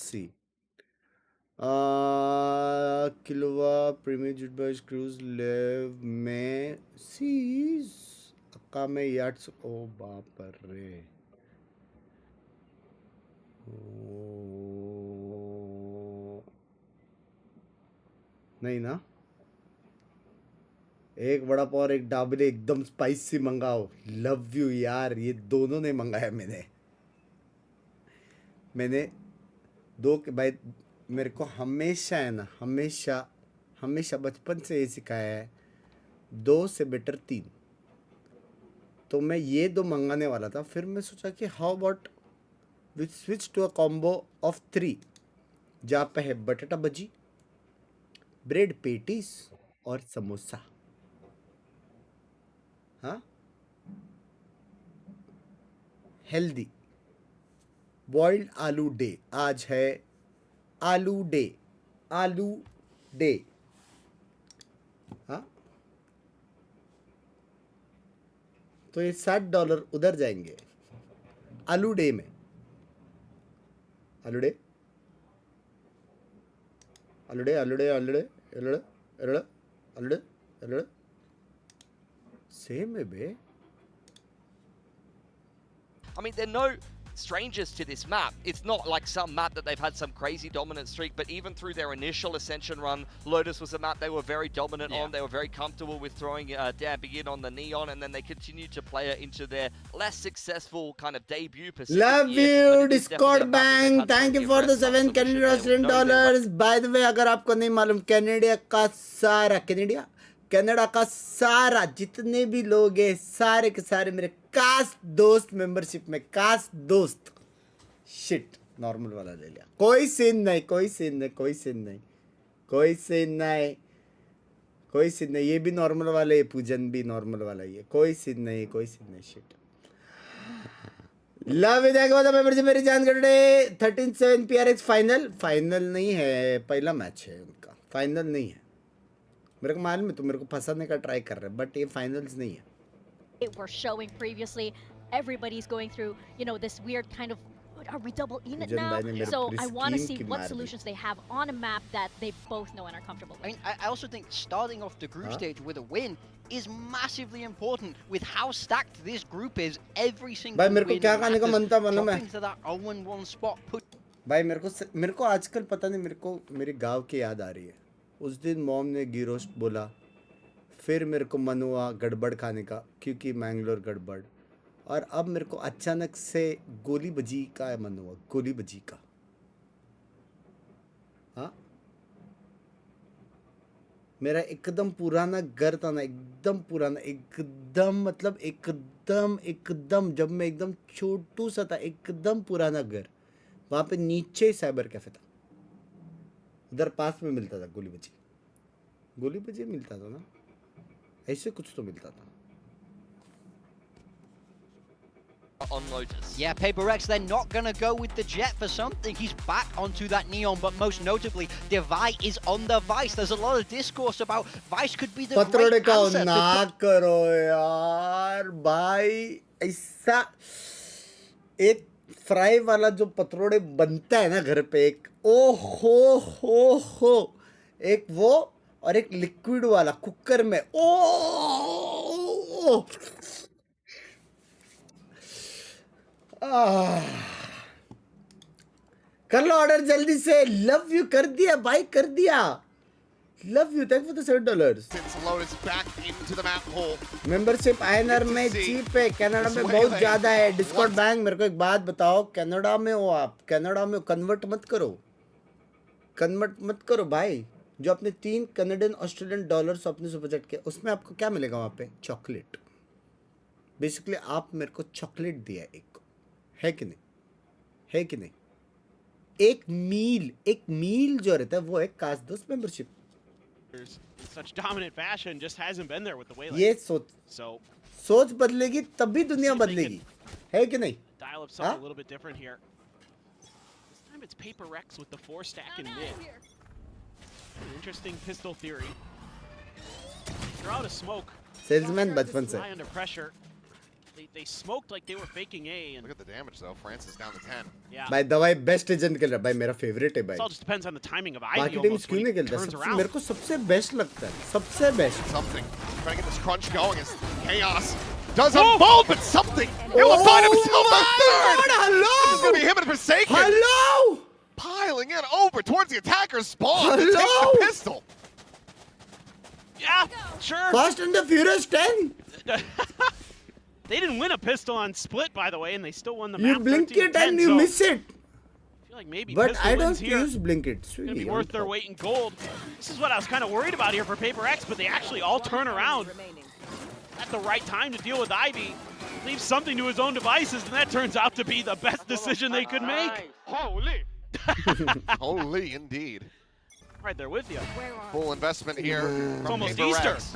[SPEAKER 2] सी किलोवा प्रीमियर जुट बॉयज क्रूज लेव में सीज अक्का में यार्ड्स ओ बाप रे नहीं ना, एक वड़ा पाव और एक डाबले एकदम स्पाइसी मंगाओ। लव यू यार, ये दोनों ने मंगाया मैंने दो के भाई। मेरे को हमेशा है ना, हमेशा बचपन से ये सिखाया है 2 से बेटर 3। तो मैं ये 2 मंगाने वाला था, फिर मैं सोचा कि how about we switch to a combo of 3 जहाँ पे है बटाटा भजी, ब्रेड पेटीज और समोसा। हाँ, हेल्दी बॉइल्ड आलू डे। आज है आलू डे। हाँ, तो ये $60 उधर जाएंगे आलू डे में। आलू डे सेम है बे।
[SPEAKER 5] I mean, they're no strangers to this map. It's not like some map that they've had some crazy dominant streak, but even through their initial Ascension run, Lotus was a map they were very dominant on. They were very comfortable with throwing dabbing in on the Neon, and then they continued to play it into their less successful kind of debut.
[SPEAKER 2] Love you, Discord Bank. Thank you for the 7 Canadian Australian dollars. By the way, अगर आपको नहीं मालूम, Canada का सारा जितने भी लोग हैं, सारे के सारे मेरे कास्ट दोस्त मेंबरशिप में। कास्ट दोस्त शिट नॉर्मल वाला ले लिया। कोई सीन नहीं। ये भी नॉर्मल वाला है, पूजन भी नॉर्मल वाला ही है। कोई सीन नहीं शिट। लव इधर के बाद मेंबरशिप मेरी जान कर दे। 13-7 PRX फाइनल नहीं है, पहला मैच है उनका, फाइनल नहीं है। मेरे को मालूम है, तो मेरे को फंसाने का ट्राई कर रहे हैं, बट ये फाइनल्स नहीं है।
[SPEAKER 3] Were showing previously, everybody's going through, you know, this weird kind of, are we double in it now? So I want to see what solutions they have on a map that they both know and are comfortable with.
[SPEAKER 4] I mean, I also think starting off the group stage with a win is massively important with how stacked this group is. Every single
[SPEAKER 2] भाई मेरे को क्या कहने का मन था मालूम है
[SPEAKER 4] into that 0-1 spot put
[SPEAKER 2] भाई। मेरे को आजकल पता नहीं, मेरे को मेरे गांव की याद आ रही है। उस दिन मॉम ने घी रोस्ट बोला, फिर मेरे को मन हुआ गड़बड़ खाने का, क्योंकि मैंगलोर गड़बड़। और अब मेरे को अचानक से गोली बजी का मन हुआ, गोली बजी का। हाँ, मेरा एकदम पुराना घर था ना, एकदम पुराना, एकदम मतलब एकदम जब मैं एकदम छोटू सा था, एकदम पुराना घर। वहाँ पे नीचे साइबर कैफे था, उधर पास में मिलता था गोली बजी मिलता था ना, ऐसे कुछ तो मिलता था।
[SPEAKER 5] On Lotus.
[SPEAKER 4] Yeah, PRX, they're not going to go with the Jet for something. He's back onto that Neon, but most notably, Devi is on the Vice. There's a lot of discourse about Vice could be the great answer.
[SPEAKER 2] ना करो यार भाई, ऐसा एक fry वाला जो पतरोड़े बनता है ना घर पे, एक ओ हो एक वो, और एक लिक्विड वाला कुकर में, ओ कर लो ऑर्डर जल्दी से। लव यू कर दिया भाई, कर दिया। Love you, thank for the $7। Membership INR में चीप है, कनाडा में बहुत ज्यादा है। डिस्कॉर्ड बैंक, मेरे को एक बात बताओ, कनाडा में हो आप, कनाडा में कन्वर्ट मत करो भाई। जो अपने 3 कनाडियन ऑस्ट्रेलियन डॉलर्स अपने से बजट के, उसमें आपको क्या मिलेगा वहाँ पे? चॉकलेट। बेसिकली आप मेरे को चॉकलेट दिया एक, है कि नहीं? एक मील जो रहता है वो एक कास्ट दोस्त membership.
[SPEAKER 7] Such dominant fashion just hasn't been there with the Waylay.
[SPEAKER 2] ये सोच बदलेगी तभी दुनिया बदलेगी, है कि नहीं?
[SPEAKER 7] Dial up something a little bit different here. This time it's PRX with the 4 stack in mid. An interesting pistol theory. They're out of smoke.
[SPEAKER 2] Salesman बचपन से।
[SPEAKER 7] Under pressure. They smoked like they were faking A. And
[SPEAKER 6] look at the damage though. France is down to 10.
[SPEAKER 7] Yeah.
[SPEAKER 2] भाई दवाई best agent खेल रहा है भाई मेरा favorite है भाई.
[SPEAKER 7] It all just depends on the timing of Ivy.
[SPEAKER 2] बाकी teams क्यों नहीं खेलते? सबसे मेरे को सबसे best लगता है. सबसे best.
[SPEAKER 6] Something. Trying to get this crunch going as Chaos does unfold, but something. He'll find himself a third.
[SPEAKER 2] Hello.
[SPEAKER 6] It's gonna be him and Forsaken.
[SPEAKER 2] Hello.
[SPEAKER 6] Piling in over towards the attacker's spawn.
[SPEAKER 2] Hello.
[SPEAKER 6] To take the pistol.
[SPEAKER 7] Yeah, sure.
[SPEAKER 2] Fast and the Furious 10.
[SPEAKER 7] They didn't win a pistol on split, by the way, and they still won the
[SPEAKER 2] You
[SPEAKER 7] map.
[SPEAKER 2] blink it
[SPEAKER 7] 13-10,
[SPEAKER 2] and you
[SPEAKER 7] so
[SPEAKER 2] miss it.
[SPEAKER 7] I feel like maybe
[SPEAKER 2] But
[SPEAKER 7] pistol
[SPEAKER 2] I
[SPEAKER 7] wins
[SPEAKER 2] don't
[SPEAKER 7] here.
[SPEAKER 2] use blink it.
[SPEAKER 7] It's gonna be worth their weight in gold. This is what I was kind of worried about here for Paper X, but they actually all turn around at the right time to deal with Ivy. Leaves something to his own devices, and that turns out to be the best decision they could make.
[SPEAKER 9] Holy.
[SPEAKER 6] Holy indeed.
[SPEAKER 7] Right there with you.
[SPEAKER 6] Full investment here.
[SPEAKER 7] It's
[SPEAKER 6] from
[SPEAKER 7] almost
[SPEAKER 6] Paper
[SPEAKER 7] Easter.
[SPEAKER 6] X.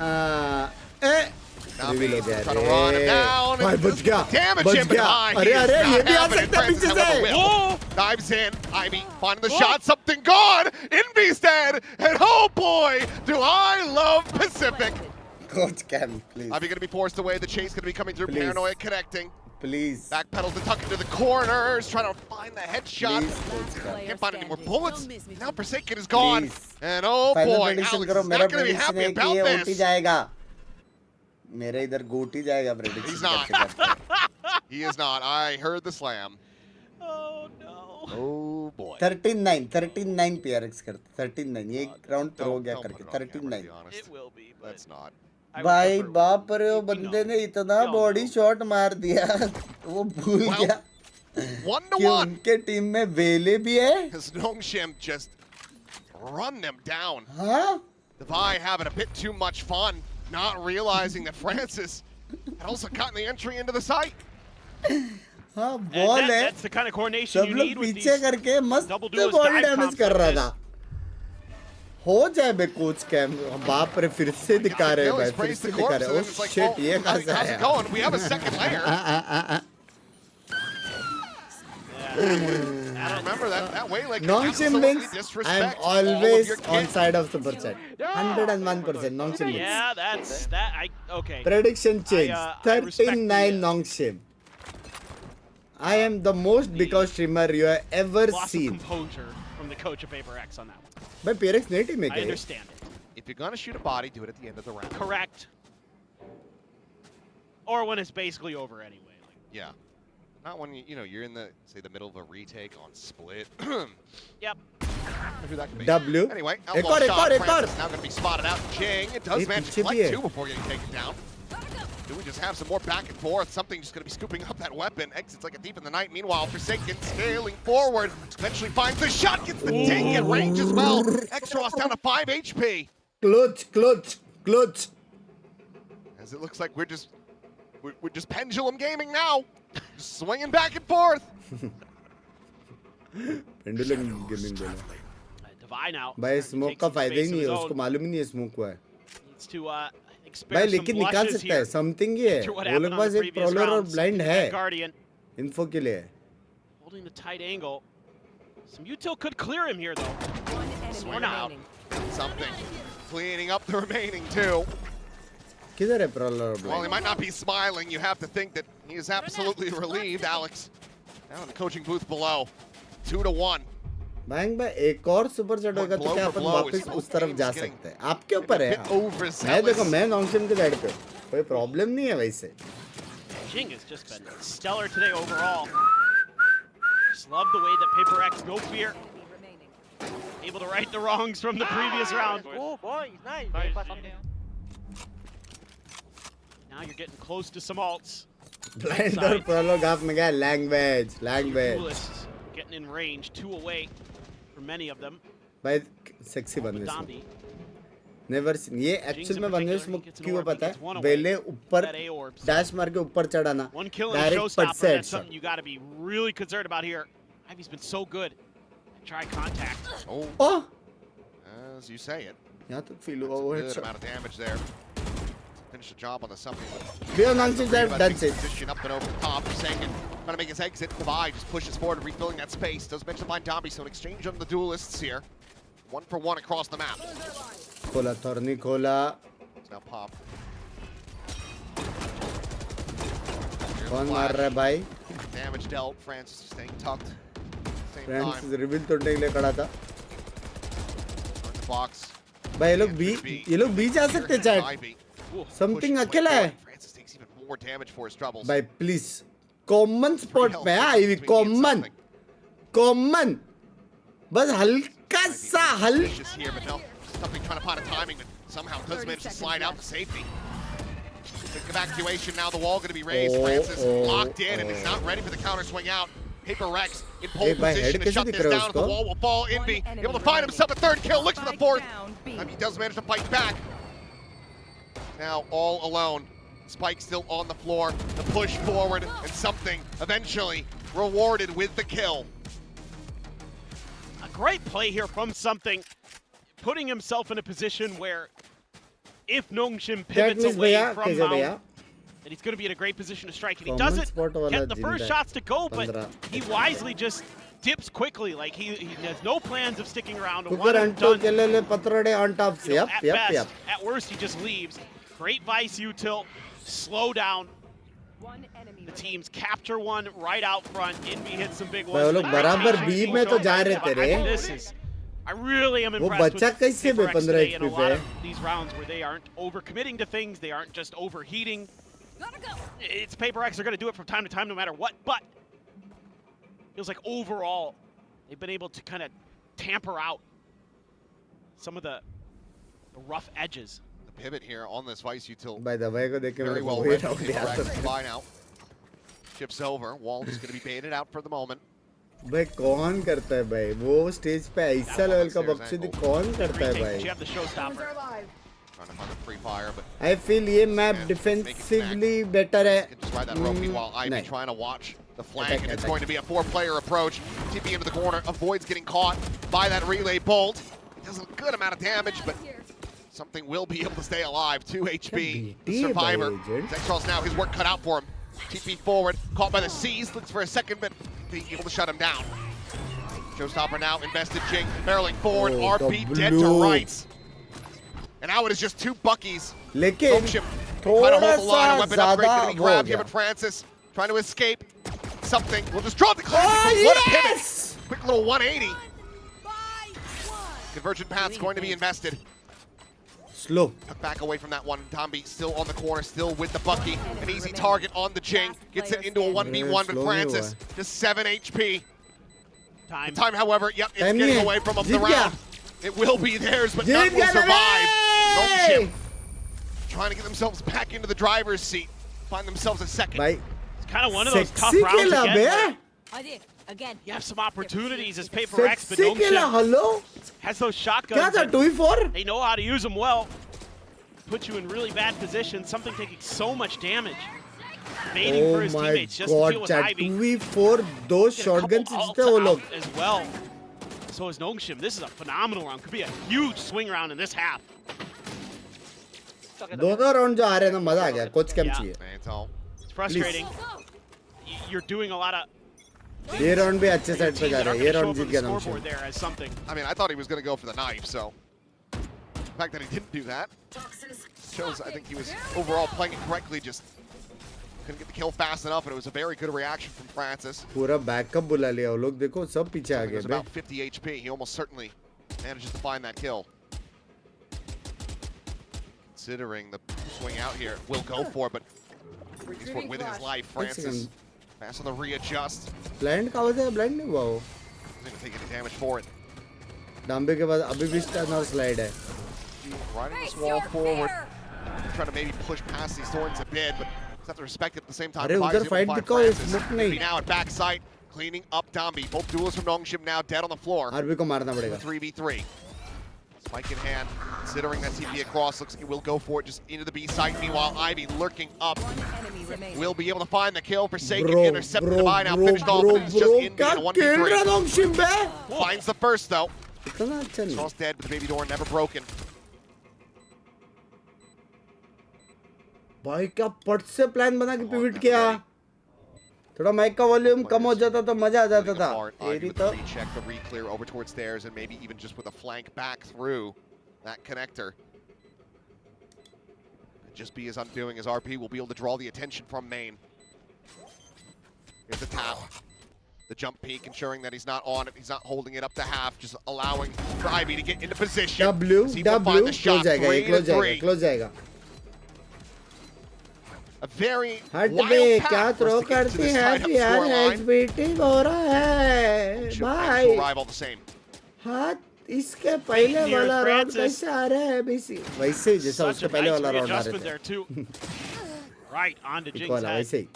[SPEAKER 6] Now
[SPEAKER 2] Reveal
[SPEAKER 6] Binks
[SPEAKER 2] हो गया
[SPEAKER 6] trying to run him down.
[SPEAKER 2] भाई बच गया
[SPEAKER 6] Damage him, but
[SPEAKER 2] अरे
[SPEAKER 6] he is
[SPEAKER 2] अरे
[SPEAKER 6] not
[SPEAKER 2] ये भी आ
[SPEAKER 6] having it.
[SPEAKER 2] सकता है
[SPEAKER 6] Francis,
[SPEAKER 2] पीछे
[SPEAKER 6] however,
[SPEAKER 2] से
[SPEAKER 6] will. Dives in. Ivy finding the shot. Something gone. Envy's dead. And oh boy, do I love Pacific.
[SPEAKER 2] Coach Cam, please.
[SPEAKER 6] Ivy going to be forced away. The chase going to be coming through.
[SPEAKER 2] Please.
[SPEAKER 6] Paranoia connecting.
[SPEAKER 2] Please.
[SPEAKER 6] Backpedals to tuck into the corners. Trying to find the headshot.
[SPEAKER 2] Please, Coach Cam.
[SPEAKER 6] Can't find any more bullets. Now Forsaken is gone.
[SPEAKER 2] Please.
[SPEAKER 6] And oh
[SPEAKER 2] Final
[SPEAKER 6] boy,
[SPEAKER 2] prediction
[SPEAKER 6] Alex
[SPEAKER 2] करो
[SPEAKER 6] is
[SPEAKER 2] मेरा
[SPEAKER 6] not going to be
[SPEAKER 2] prediction
[SPEAKER 6] happy
[SPEAKER 2] है कि
[SPEAKER 6] about
[SPEAKER 2] ये OT
[SPEAKER 6] this.
[SPEAKER 2] जाएगा मेरे इधर गोटी जाएगा prediction
[SPEAKER 6] He's not.
[SPEAKER 2] करते करते.
[SPEAKER 6] He is not. I heard the slam.
[SPEAKER 7] Oh no.
[SPEAKER 6] Oh boy.
[SPEAKER 2] 13-9 13-9 PRX करते 13-9 ये राउंड प्रो हो गया
[SPEAKER 6] Don't
[SPEAKER 2] करके
[SPEAKER 6] put it on camera, to
[SPEAKER 2] 13-9
[SPEAKER 6] be honest.
[SPEAKER 7] It will be, but
[SPEAKER 6] Let's not.
[SPEAKER 7] I would
[SPEAKER 2] भाई
[SPEAKER 7] prefer-
[SPEAKER 2] बाप रे वो
[SPEAKER 7] we
[SPEAKER 2] बंदे
[SPEAKER 7] know.
[SPEAKER 2] ने इतना
[SPEAKER 7] all
[SPEAKER 2] बॉडी
[SPEAKER 7] know.
[SPEAKER 2] शॉट मार दिया वो भूल
[SPEAKER 6] Well,
[SPEAKER 2] गया
[SPEAKER 6] 1 to
[SPEAKER 2] कि
[SPEAKER 6] 1.
[SPEAKER 2] उनके टीम में वेले भी है
[SPEAKER 6] Because Nongshim just run them down.
[SPEAKER 2] हाँ
[SPEAKER 6] The Vi having a bit too much fun, not realizing that Francis had also gotten the entry into the site.
[SPEAKER 2] हाँ
[SPEAKER 7] And
[SPEAKER 2] बॉल है
[SPEAKER 7] that's the kind of coordination
[SPEAKER 2] सब
[SPEAKER 7] you
[SPEAKER 2] लोग
[SPEAKER 7] need with
[SPEAKER 2] पीछे
[SPEAKER 7] these
[SPEAKER 2] करके मस्त
[SPEAKER 7] double duelist
[SPEAKER 2] ball
[SPEAKER 7] dive
[SPEAKER 2] damage
[SPEAKER 7] comps
[SPEAKER 2] कर
[SPEAKER 7] like
[SPEAKER 2] रहा
[SPEAKER 7] this.
[SPEAKER 2] था हो जाए बे कोच कैम बाप रे फिर से दिखा रहे हैं भाई फिर से दिखा रहे हैं ओ शिट ये कहां से
[SPEAKER 6] how's it
[SPEAKER 2] आया
[SPEAKER 6] going? We have a second layer. I remember that way like
[SPEAKER 2] Nongshim Binks, I am always on side of Super Chat. 101% Nongshim Binks.
[SPEAKER 7] Yeah, that's that. Okay.
[SPEAKER 2] Prediction change.
[SPEAKER 7] I respect
[SPEAKER 2] 13-9 Nongshim. I am the most because streamer you have ever
[SPEAKER 7] Loss of
[SPEAKER 2] seen.
[SPEAKER 7] composure from the coach of Paper X on that one.
[SPEAKER 2] भाई PRX नहीं team में
[SPEAKER 7] I
[SPEAKER 2] क्या है?
[SPEAKER 7] understand it.
[SPEAKER 6] If you're gonna shoot a body, do it at the end of the round.
[SPEAKER 7] Correct. Or when it's basically over anyway. Like,
[SPEAKER 6] Yeah. Not when you're in the the middle of a retake on split.
[SPEAKER 7] yep.
[SPEAKER 6] Who that could be.
[SPEAKER 2] W.
[SPEAKER 6] Anyway,
[SPEAKER 2] एक
[SPEAKER 6] elbow
[SPEAKER 2] और,
[SPEAKER 6] shot.
[SPEAKER 2] एक और.
[SPEAKER 6] Francis now gonna be spotted out. Jing. It does
[SPEAKER 2] एक
[SPEAKER 6] manage to
[SPEAKER 2] पीछे भी
[SPEAKER 6] collect
[SPEAKER 2] है.
[SPEAKER 6] 2 before getting taken down. Do we just have some more back and forth? Something just going to be scooping up that weapon. Exits like a thief in the night. Meanwhile, Forsaken scaling forward. Eventually finds the shot. Gets the ding at range as well. Extros down to 5 HP.
[SPEAKER 2] Clutch.
[SPEAKER 6] As it looks like we're just pendulum gaming now. Just swinging back and forth.
[SPEAKER 2] Pendulum gaming बोला.
[SPEAKER 7] Divide now.
[SPEAKER 2] भाई smoke
[SPEAKER 7] Takes
[SPEAKER 2] का
[SPEAKER 7] some
[SPEAKER 2] फायदा ही
[SPEAKER 7] space
[SPEAKER 2] नहीं
[SPEAKER 7] of
[SPEAKER 2] है
[SPEAKER 7] his
[SPEAKER 2] उसको
[SPEAKER 7] own.
[SPEAKER 2] मालूम ही नहीं है स्मोक हुआ है
[SPEAKER 7] Needs to
[SPEAKER 2] भाई
[SPEAKER 7] experience some
[SPEAKER 2] लेकिन निकाल
[SPEAKER 7] blushes
[SPEAKER 2] सकता है
[SPEAKER 7] here.
[SPEAKER 2] समथिंग ही है
[SPEAKER 7] After what
[SPEAKER 2] वो
[SPEAKER 7] happened
[SPEAKER 2] लोग
[SPEAKER 7] on
[SPEAKER 2] पास
[SPEAKER 7] the
[SPEAKER 2] एक
[SPEAKER 7] previous
[SPEAKER 2] प्रॉलर और
[SPEAKER 7] rounds.
[SPEAKER 2] ब्लाइंड
[SPEAKER 7] That
[SPEAKER 2] है
[SPEAKER 7] Guardian
[SPEAKER 2] इन्फो के लिए
[SPEAKER 7] holding the tight angle. Some util could clear him here though. Or not.
[SPEAKER 6] Something. Cleaning up the remaining 2.
[SPEAKER 2] किधर है प्रॉलर और
[SPEAKER 6] While he
[SPEAKER 2] blind
[SPEAKER 6] might not be smiling, you have to think that he is absolutely relieved, Alex. Down in the coaching booth below. 2 to 1.
[SPEAKER 2] Bang भाई एक और super set होगा तो क्या अपन वापस उस तरफ जा सकते हैं आपके ऊपर है मैं देखो मैं नॉन्गशिम के साइड पे कोई प्रॉब्लम नहीं है वैसे
[SPEAKER 7] Jing has just been stellar today overall. Just love the way that Paper X, no fear, able to right the wrongs from the previous round.
[SPEAKER 9] Oh boy, nice.
[SPEAKER 7] Now you're getting close to some alts.
[SPEAKER 2] Blind और prologue half में गया language
[SPEAKER 7] Duelists getting in range, 2 away for many of them.
[SPEAKER 2] भाई sexy बन गए
[SPEAKER 7] Dambi.
[SPEAKER 2] Never seen ये actual में one way smoke क्यों पता है वेले ऊपर डैश मार के ऊपर चढ़ाना
[SPEAKER 7] One kill and a
[SPEAKER 2] direct पट
[SPEAKER 7] showstopper.
[SPEAKER 2] से
[SPEAKER 7] That's
[SPEAKER 2] headshot
[SPEAKER 7] something you got to be really concerned about here. Ivy's been so good. Try contact.
[SPEAKER 6] Oh,
[SPEAKER 2] oh
[SPEAKER 6] as you say it.
[SPEAKER 2] यहां तो फील हुआ वो
[SPEAKER 6] Good
[SPEAKER 2] headshot
[SPEAKER 6] amount of damage there. Finish the job on the something.
[SPEAKER 2] We are nonsense that that's it.
[SPEAKER 6] Position up and over the top. Forsaken trying to make his exit. Divide just pushes forward, refilling that space. Does mention to find Dambi, so an exchange on the duelists here. 1 for 1 across the map.
[SPEAKER 2] खोला thorny खोला
[SPEAKER 6] It's now pop.
[SPEAKER 2] कौन मार रहा है भाई?
[SPEAKER 6] Damage dealt. Francis staying tucked. Same
[SPEAKER 2] Francis
[SPEAKER 6] time.
[SPEAKER 2] Reveal तोड़ने के लिए खड़ा था.
[SPEAKER 6] Box.
[SPEAKER 2] भाई ये लोग बी जा सकते चैट. Something अकेला है.
[SPEAKER 6] Francis takes even more damage for his troubles.
[SPEAKER 2] भाई please. Common spot पे है आईवी common. बस हल्का सा
[SPEAKER 6] Here, but no, something trying to find a timing, but somehow does manage to slide out to safety. Quick evacuation now. The wall going to be raised. Francis locked in and is not ready for the counter swing out. PRX in pole position to shut this down. The wall will fall. Envy able to find himself a third kill. Looks for the fourth. He does manage to fight back. Now all alone. Spike still on the floor. The push forward and something eventually rewarded with the kill.
[SPEAKER 7] A great play here from something, putting himself in a position where if Nongshim pivots away from Mount, then he's going to be in a great position to strike. And he doesn't get the first shots to go, but he wisely just dips quickly. Like he has no plans of sticking around. One and done. At worst, he just leaves. Great vice util. Slow down. The teams capture one right out front. Envy hits some big ones. I really am impressed with PRX today in a lot of these rounds where they aren't overcommitting to things. They aren't just overheating. It's PRX. They're going to do it from time to time no matter what. But feels like overall they've been able to kind of tamper out some of the rough edges.
[SPEAKER 6] Pivot here on this vice util.
[SPEAKER 2] By the way,
[SPEAKER 6] very well read. By now. Chips over. Wall is going to be baited out for the moment.
[SPEAKER 2] भाई कौन करता है भाई वो stage पे ऐसा level का बकचोदी कौन करता है भाई? I feel ये मैप डिफेंसिवली बेटर है.
[SPEAKER 6] Ivy trying to watch the flank, and it's going to be a 4-player approach. TP into the corner, avoids getting caught by that relay bolt. Does a good amount of damage, but something will be able to stay alive. 2 HP, the survivor. Xexros now, his work cut out for him. TP forward, caught by the C's, looks for a second, but being able to shut him down. Showstopper now, invested Jing, barreling forward, RP dead to rights. And now it is just 2 Buckies. Nongshim trying to hold the line, a weapon upgrade going to be grabbed here, but Francis trying to escape. Something will just draw the classic. What a pivot. Quick little 180. Convergent path's going to be invested.
[SPEAKER 2] Slow.
[SPEAKER 6] Back away from that one. Tombi still on the corner, still with the Bucky. An easy target on the Jing. Gets it into a 1v1, but Francis just 7 HP. Time, however, yep, it's getting away from him the round. It will be theirs, but none will survive. Nongshim trying to get themselves back into the driver's seat. Find themselves a second.
[SPEAKER 7] It's kind of one of those tough rounds again. You have some opportunities as PRX, but Nongshim has those shotguns. They know how to use them well. Put you in really bad position. Something taking so much damage. Baiting for his teammates just to deal with Ivy.
[SPEAKER 2] 2v4 those shotguns
[SPEAKER 7] as well. So is Nongshim. This is a phenomenal round. Could be a huge swing round in this half.
[SPEAKER 2] दोनों round जो आ रहे हैं ना मजा आ गया. Coach cam चाहिए.
[SPEAKER 7] It's frustrating. You're doing a lot of.
[SPEAKER 2] ये round भी अच्छे साइड पे जा रहा है. ये राउंड जीत गया नॉक्शम.
[SPEAKER 6] I mean, I thought he was going to go for the knife, so the fact that he didn't do that shows I think he was overall playing it correctly, just couldn't get the kill fast enough, and it was a very good reaction from Francis.
[SPEAKER 2] पूरा backup बुला लिया वो लोग. देखो सब पीछे आ गए.
[SPEAKER 6] About 50 HP. He almost certainly manages to find that kill. Considering the swing out here, will go for it, but he's with his life. Francis fast on the readjust.
[SPEAKER 2] Blind का वजह blind नहीं हुआ वो.
[SPEAKER 6] He's going to take any damage for it.
[SPEAKER 2] डांबे के बाद अभी भी sterner slide है.
[SPEAKER 6] Riding this wall forward, trying to maybe push past these thorns a bit, but have to respect it at the same time.
[SPEAKER 2] अरे उधर fight दिखाओ smoke नहीं.
[SPEAKER 6] Now at backside, cleaning up Dombi. Both duels from Nongshim now dead on the floor.
[SPEAKER 2] RB को मारना पड़ेगा.
[SPEAKER 6] 3v3. Spike in hand, considering that TP across, looks like he will go for it just into the B site. Meanwhile, Ivy lurking up. Will be able to find the kill. Forsaken, intercepted the buy now, finished off, and it's just in a 1v3. Finds the first though. Cross dead, but the baby door never broken.
[SPEAKER 2] भाई क्या पट से plan बना के pivot किया. थोड़ा mic का volume कम हो जाता तो मजा आ जाता था.
[SPEAKER 6] Ivy with the recheck, the re-clear over towards stairs, and maybe even just with a flank back through that connector. Just be as undoing as RP will be able to draw the attention from main. Here's the tap. The jump peek, ensuring that he's not on it. He's not holding it up to half, just allowing for Ivy to get into position.
[SPEAKER 2] W,
[SPEAKER 6] He will find the shot.
[SPEAKER 2] close जाएगा,
[SPEAKER 6] 3
[SPEAKER 2] ये close
[SPEAKER 6] to 3.
[SPEAKER 2] जाएगा, close जाएगा.
[SPEAKER 6] A very
[SPEAKER 2] हट
[SPEAKER 6] wild
[SPEAKER 2] बे,
[SPEAKER 6] path
[SPEAKER 2] क्या
[SPEAKER 6] for
[SPEAKER 2] throw
[SPEAKER 6] us to get to
[SPEAKER 2] करती
[SPEAKER 6] this
[SPEAKER 2] है
[SPEAKER 6] tied-up
[SPEAKER 2] यार,
[SPEAKER 6] scoreline.
[SPEAKER 2] beating हो रहा है,
[SPEAKER 6] Should
[SPEAKER 2] भाई.
[SPEAKER 6] arrive all the same.
[SPEAKER 2] हाथ इसके पहले
[SPEAKER 7] Here,
[SPEAKER 2] वाला राउंड
[SPEAKER 7] Francis.
[SPEAKER 2] कैसे आ रहा है बीसी? वैसे ही जैसा
[SPEAKER 7] Such
[SPEAKER 2] उसके
[SPEAKER 7] a
[SPEAKER 2] पहले
[SPEAKER 7] nice
[SPEAKER 2] वाला राउंड आ
[SPEAKER 7] readjustment
[SPEAKER 2] रहा
[SPEAKER 7] there
[SPEAKER 2] था.
[SPEAKER 7] too. Right on to
[SPEAKER 2] ठीक
[SPEAKER 7] Jing's
[SPEAKER 2] वाला
[SPEAKER 7] head.
[SPEAKER 2] वैसे ही.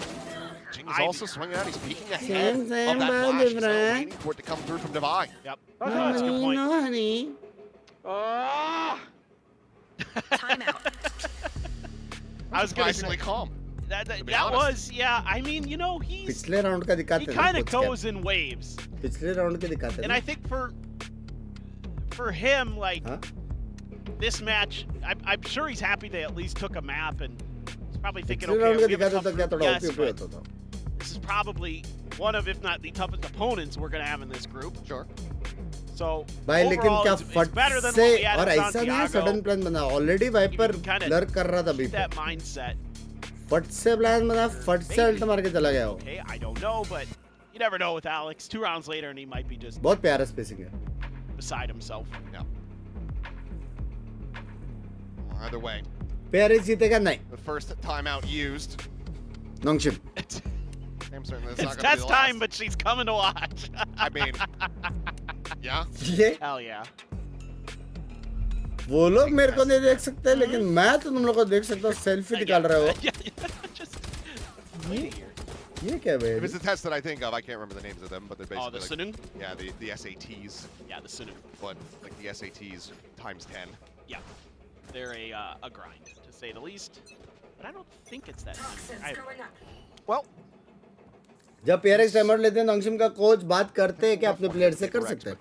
[SPEAKER 6] Jing is
[SPEAKER 7] Ivy.
[SPEAKER 6] also swinging out. He's peeking ahead
[SPEAKER 2] Same,
[SPEAKER 6] of that
[SPEAKER 2] but
[SPEAKER 6] flash. He's
[SPEAKER 2] different.
[SPEAKER 6] waiting for it to come through from Divine.
[SPEAKER 7] Yep. That's a good point.
[SPEAKER 2] No, honey.
[SPEAKER 8] Timeout.
[SPEAKER 7] I was gonna
[SPEAKER 6] Surprisingly
[SPEAKER 7] say
[SPEAKER 6] calm.
[SPEAKER 7] that
[SPEAKER 6] be
[SPEAKER 7] that
[SPEAKER 6] honest.
[SPEAKER 7] was, yeah. I mean, you know,
[SPEAKER 2] पिछले round का
[SPEAKER 7] he
[SPEAKER 2] दिखाते हैं
[SPEAKER 7] kind
[SPEAKER 2] ना
[SPEAKER 7] of
[SPEAKER 2] coach
[SPEAKER 7] goes in waves,
[SPEAKER 2] cap. पिछले round के दिखाते हैं
[SPEAKER 7] and
[SPEAKER 2] ना.
[SPEAKER 7] I think for him, like
[SPEAKER 2] हाँ?
[SPEAKER 7] this match, I'm sure he's happy they at least took a map, and he's probably thinking,
[SPEAKER 2] पिछले
[SPEAKER 7] okay,
[SPEAKER 2] राउंड का
[SPEAKER 7] we have a
[SPEAKER 2] दिखाते
[SPEAKER 7] tough
[SPEAKER 2] तो क्या
[SPEAKER 7] group,
[SPEAKER 2] थोड़ा
[SPEAKER 7] yes,
[SPEAKER 2] ओपी
[SPEAKER 7] but
[SPEAKER 2] होता था.
[SPEAKER 7] this is probably one of, if not the toughest opponents we're gonna have in this group.
[SPEAKER 6] Sure.
[SPEAKER 7] So
[SPEAKER 2] भाई लेकिन
[SPEAKER 7] overall,
[SPEAKER 2] क्या
[SPEAKER 7] it's
[SPEAKER 2] फट
[SPEAKER 7] better than
[SPEAKER 2] से
[SPEAKER 7] what we had
[SPEAKER 2] और
[SPEAKER 7] at
[SPEAKER 2] ऐसा नहीं है
[SPEAKER 7] Santiago.
[SPEAKER 2] सडन प्लान बना already Viper
[SPEAKER 7] You can kinda
[SPEAKER 2] lurk कर रहा था अभी
[SPEAKER 7] Keep that mindset.
[SPEAKER 2] फट से प्लान बना फट से अल्ट मार के चला गया वो.
[SPEAKER 7] Okay, I don't know, but you never know with Alex. 2 rounds later, and he might be just
[SPEAKER 2] बहुत प्यारा स्पेसिंग है.
[SPEAKER 7] beside himself.
[SPEAKER 6] Yeah. Well, either way,
[SPEAKER 2] प्यारे जीतेगा नहीं.
[SPEAKER 6] the first timeout used.
[SPEAKER 2] नोंगशिम.
[SPEAKER 6] I'm certain that's
[SPEAKER 7] It's
[SPEAKER 6] not going to be
[SPEAKER 7] test
[SPEAKER 6] the
[SPEAKER 7] time,
[SPEAKER 6] last.
[SPEAKER 7] but she's coming to watch.
[SPEAKER 6] I mean, yeah.
[SPEAKER 2] ये
[SPEAKER 7] Hell yeah.
[SPEAKER 2] वो लोग मेरे को नहीं देख सकते लेकिन मैं तो तुम लोग को देख सकता हूँ. सेल्फी निकाल रहे हो.
[SPEAKER 7] Yeah, just waiting here.
[SPEAKER 2] ये क्या
[SPEAKER 6] If
[SPEAKER 2] भाई?
[SPEAKER 6] it's the test that I think of, I can't remember the names of them, but they're
[SPEAKER 7] Oh,
[SPEAKER 6] basically
[SPEAKER 7] the
[SPEAKER 6] like,
[SPEAKER 7] Sunung?
[SPEAKER 6] yeah, the SATs,
[SPEAKER 7] Yeah, the Sunu.
[SPEAKER 6] but like the SATs times 10.
[SPEAKER 7] Yeah, they're a grind to say the least. But I don't think it's that.
[SPEAKER 8] Toxins
[SPEAKER 7] I,
[SPEAKER 8] going up.
[SPEAKER 6] Well,
[SPEAKER 2] जब PRX timer लेते हैं नोंगशिम का coach बात करते हैं कि अपने player से कर सकते हैं.